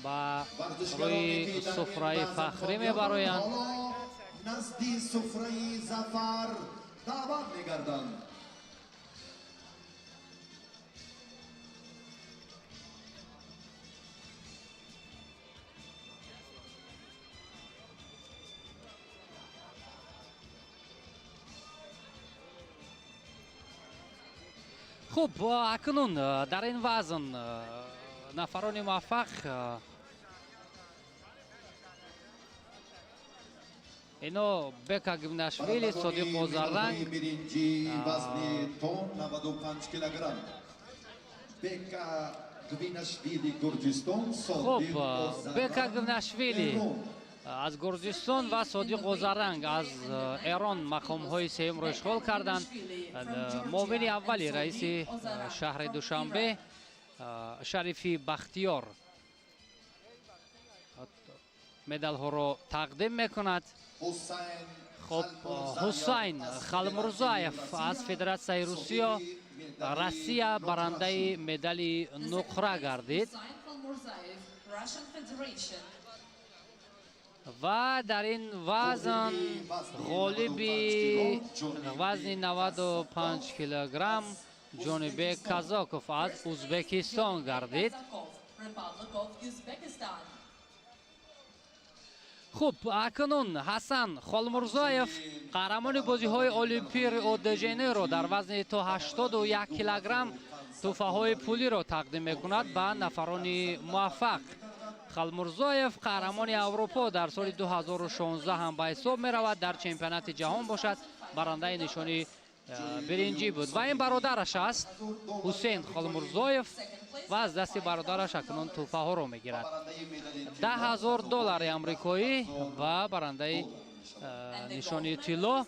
با روی سفره فخری میبرویند. نزدی سفره ظفر دعوت می‌گردند. خب اکنون در این وزن نفران موفق اینو بکا گویناشویلی، صادق اوزاران، برنجی وزن تون 95 کیلوگرم. بکا گویناشویلی گرجستان، خب بکا گویناشویلی از گرجستان و صادق اوزاران از ایران مقام‌های سوم را اشغال کردند. معاون اولی رئیس شهر دوشنبه شریفی بختیار مدال‌ها را تقدیم می‌کند. خب حسین خالمرزایف از فدراسیای روسیه برنده مدال نقره گردید و در این وزن غالب وزن 95 کیلوگرم جانبک کازاکوف از ازبکستان گردید. خب اکنون حسن خالمرزایف قهرمان بازی‌های المپیک ریو ده ژانیرو در وزن تا 81 کیلوگرم تحفه‌های پولی را تقدیم می‌کند به نفران موفق. خالمرزایف قهرمان اروپا در سال 2016 هم به حساب می‌رود. در چمپیونات جهان باشد برنده نشانی برنجی بود و این برادرش است حسین خالمرزایف و از دست برادرش اکنون تحفه ها را میگیرد. $10,000 آمریکایی و برنده نشانی طلا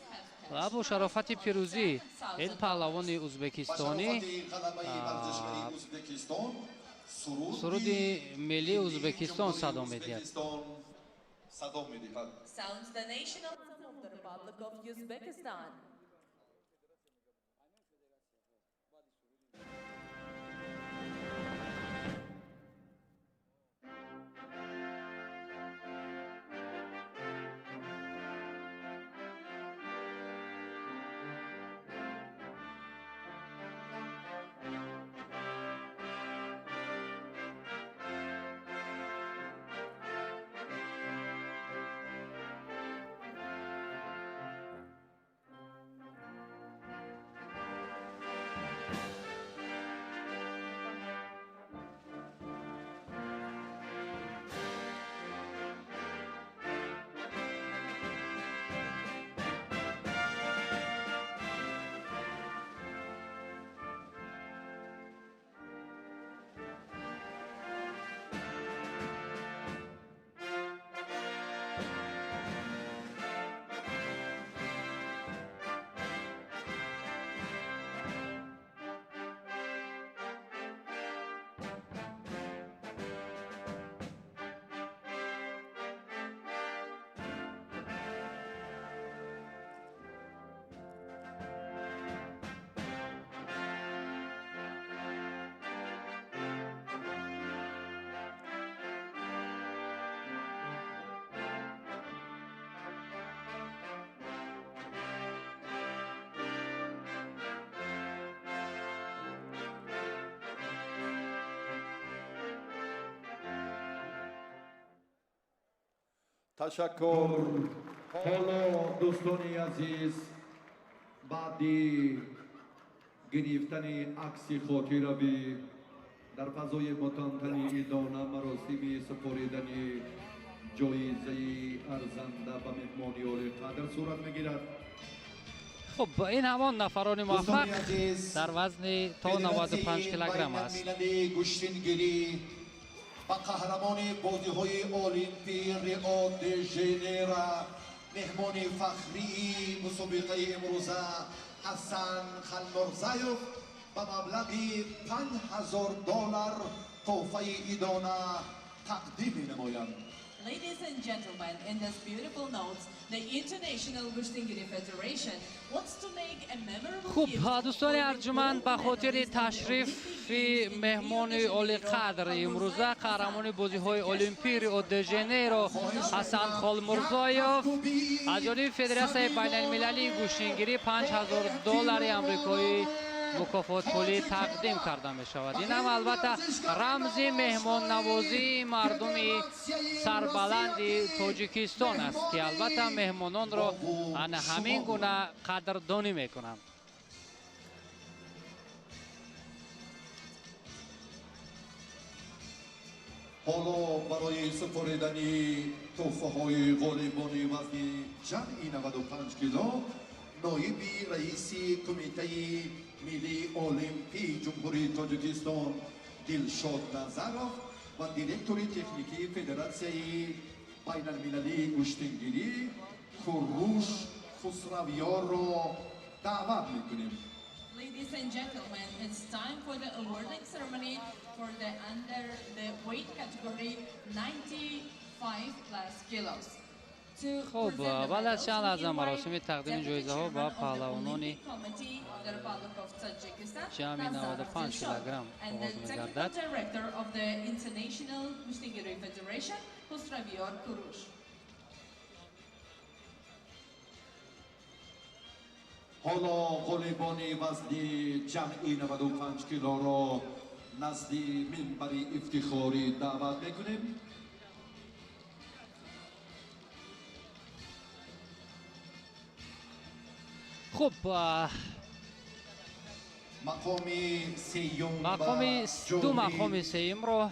و با شرافت پیروزی این پهلوان ازبکستانی سرود ملی ازبکستان صدا می‌دهد. Sounds the national anthem of the Republic of Uzbekistan. تشکر. حالا دوستان عزیز بعدی گرفتن عکس خاطره‌ای در فضای متانتنی ادانه مراسم سپاریدن جایزه ارزنده به مهمانی عالی قدر صورت میگیرد. خب این همان نفران موفق در وزن تا 95 کیلوگرم است. گوشتینگیری با قهرمان بازی‌های المپی ریو د ژانیرو مهمان فخری مسابقه امروزه حسن خلمرزایوف با مبلغ $5,000 تحفه ادانه تقدیم نمایند. Ladies and gentlemen, in this beautiful notes, the International Gustingiri Federation wants to make a memorable خوب دوستان ارجمند به خاطر تشریف مهمان عالی قدر امروزه قهرمان بازی‌های المپی ریو د ژانیرو حسن خالمرزایوف از جانب فدراسیون بین‌المللی گوشتینگیری $5,000 آمریکایی مکافات پولی تقدیم کرده می شود. این هم البته رمز مهمان نوازی مردم سربلند تاجیکستان است که البته مهمانان را همین گونه قدردانی می کنند. حالا برای سپاریدن تحفه‌های غالبان وزن جمعی 95 کیلو نایب رئیس کمیته ملی المپی جمهوری تاجیکستان دلشاد نظروف و دیرکتور تکنیکی فدراسیون بین المللی گوشتینگیری کوروش خسرویار را دعوت میکنیم. Ladies and gentlemen, it's time for the awarding ceremony for the under the weight category 95 plus kilos. خب بعد از چند لحظه مراسم تقدیم جایزه ها با پهلوانان جمعی 95 کیلوگرم آغاز می‌گردد. حالا غالبان وزن جمعی 95 کیلو را نزد منبر افتخاری دعوت میکنیم. خب مقام سیوم را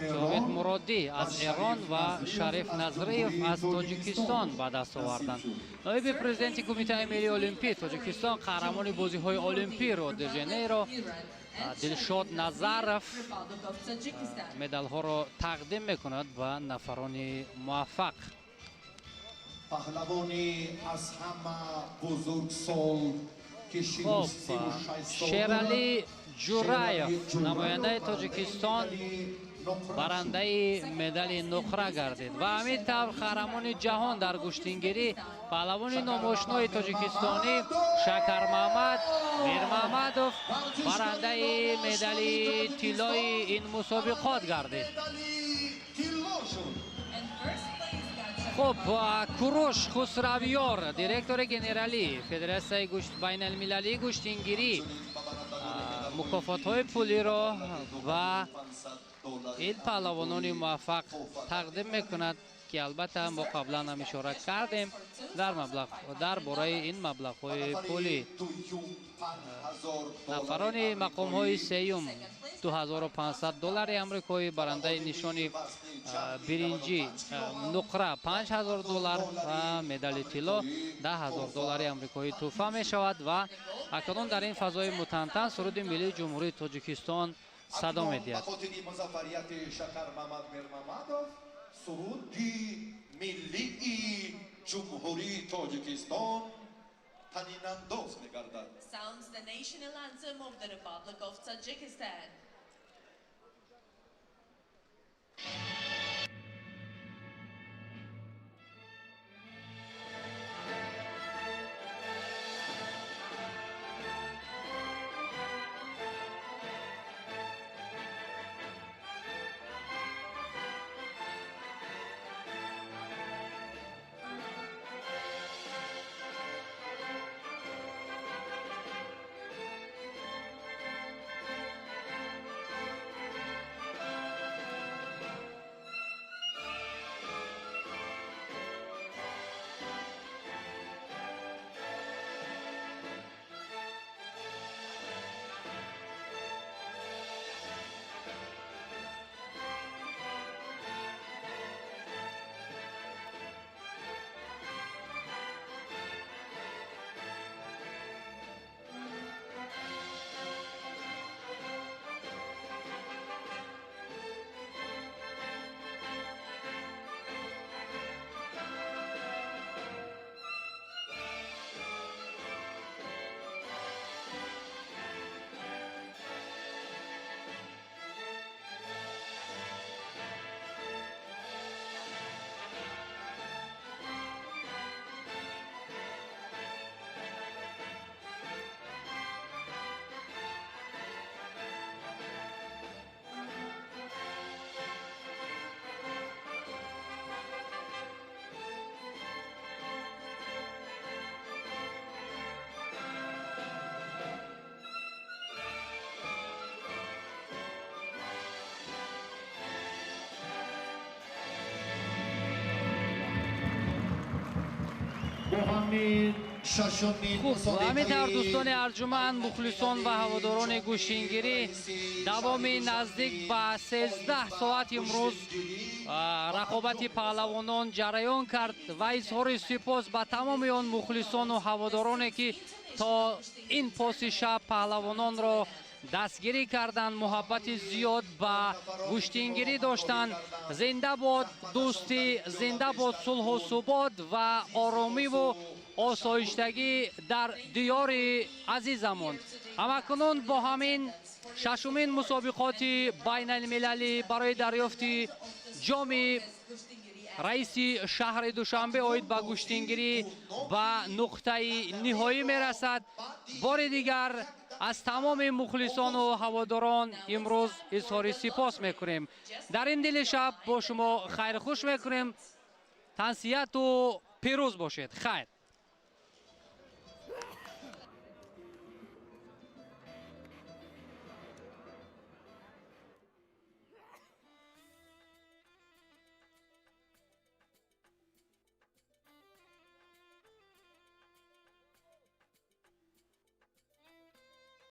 جاوید مرادی از ایران و شریف نظریف از تاجیکستان به دست آوردند. نایب پرزیدنت کمیته ملی المپی تاجیکستان قهرمان بازی‌های المپی ریو د ژانیرو دلشاد نظروف مدال ها را تقدیم میکند به نفران موفق. پهلوانی از همه بزرگ سال که شیرالی جورایف نماینده تاجیکستان برنده مدال نقره گردید و همین طور قهرمان جهان در گوشتینگیری پهلوان نامآشنای تاجیکستانی شکر محمد میر محمدوف برنده مدال طلای این مسابقات گردید. خب کوروش خسرویار دیرکتور گنرالی فدراسیون بین المللی گوشتینگیری مکافات های پولی را و این پهلوانان موفق تقدیم میکند که البته ما قبلا هم اشاره کردیم در باره این مبلغ های پولی. نفران مقام های سیوم $2,500 آمریکایی برنده نشانی برنجی نقره $5,000 و مدال طلا $10,000 آمریکایی تحفه می شود و اکنون در این فضای متنتن سرود ملی جمهوری تاجیکستان صدا می دهد. سرود ملی جمهوری تاجیکستان تنین انداز می گردد. Sounds the national anthem of the Republic of Tajikistan. حامد ششمین خوب همینطور دوستان ارجمند مخلصان و هواداران گوشتینگیری دوامی نزدیک به 13 ساعت امروز رقابت پهلوانان جریان کرد و اظهار سپاس به تمام آن مخلصان و هوادارانی که تا این پاس شب پهلوانان را دستگیری کردند، محبت زیاد به گوشتینگیری داشتند. زنده باد دوستی، زنده باد صلح و ثبات و آرامی و آسایشتگی در دیار عزیزمون. همکنون با همین ششمین مسابقات بین المللی برای دریافت جام رئیس شهر دوشنبه آید به گوشتینگیری به نقطه نهایی میرسد. بار دیگر از تمام مخلصان و هواداران امروز اظهار سپاس میکنیم. در این دل شب با شما خیر خوش میکنیم. تنسیت و پیروز باشید. خیر.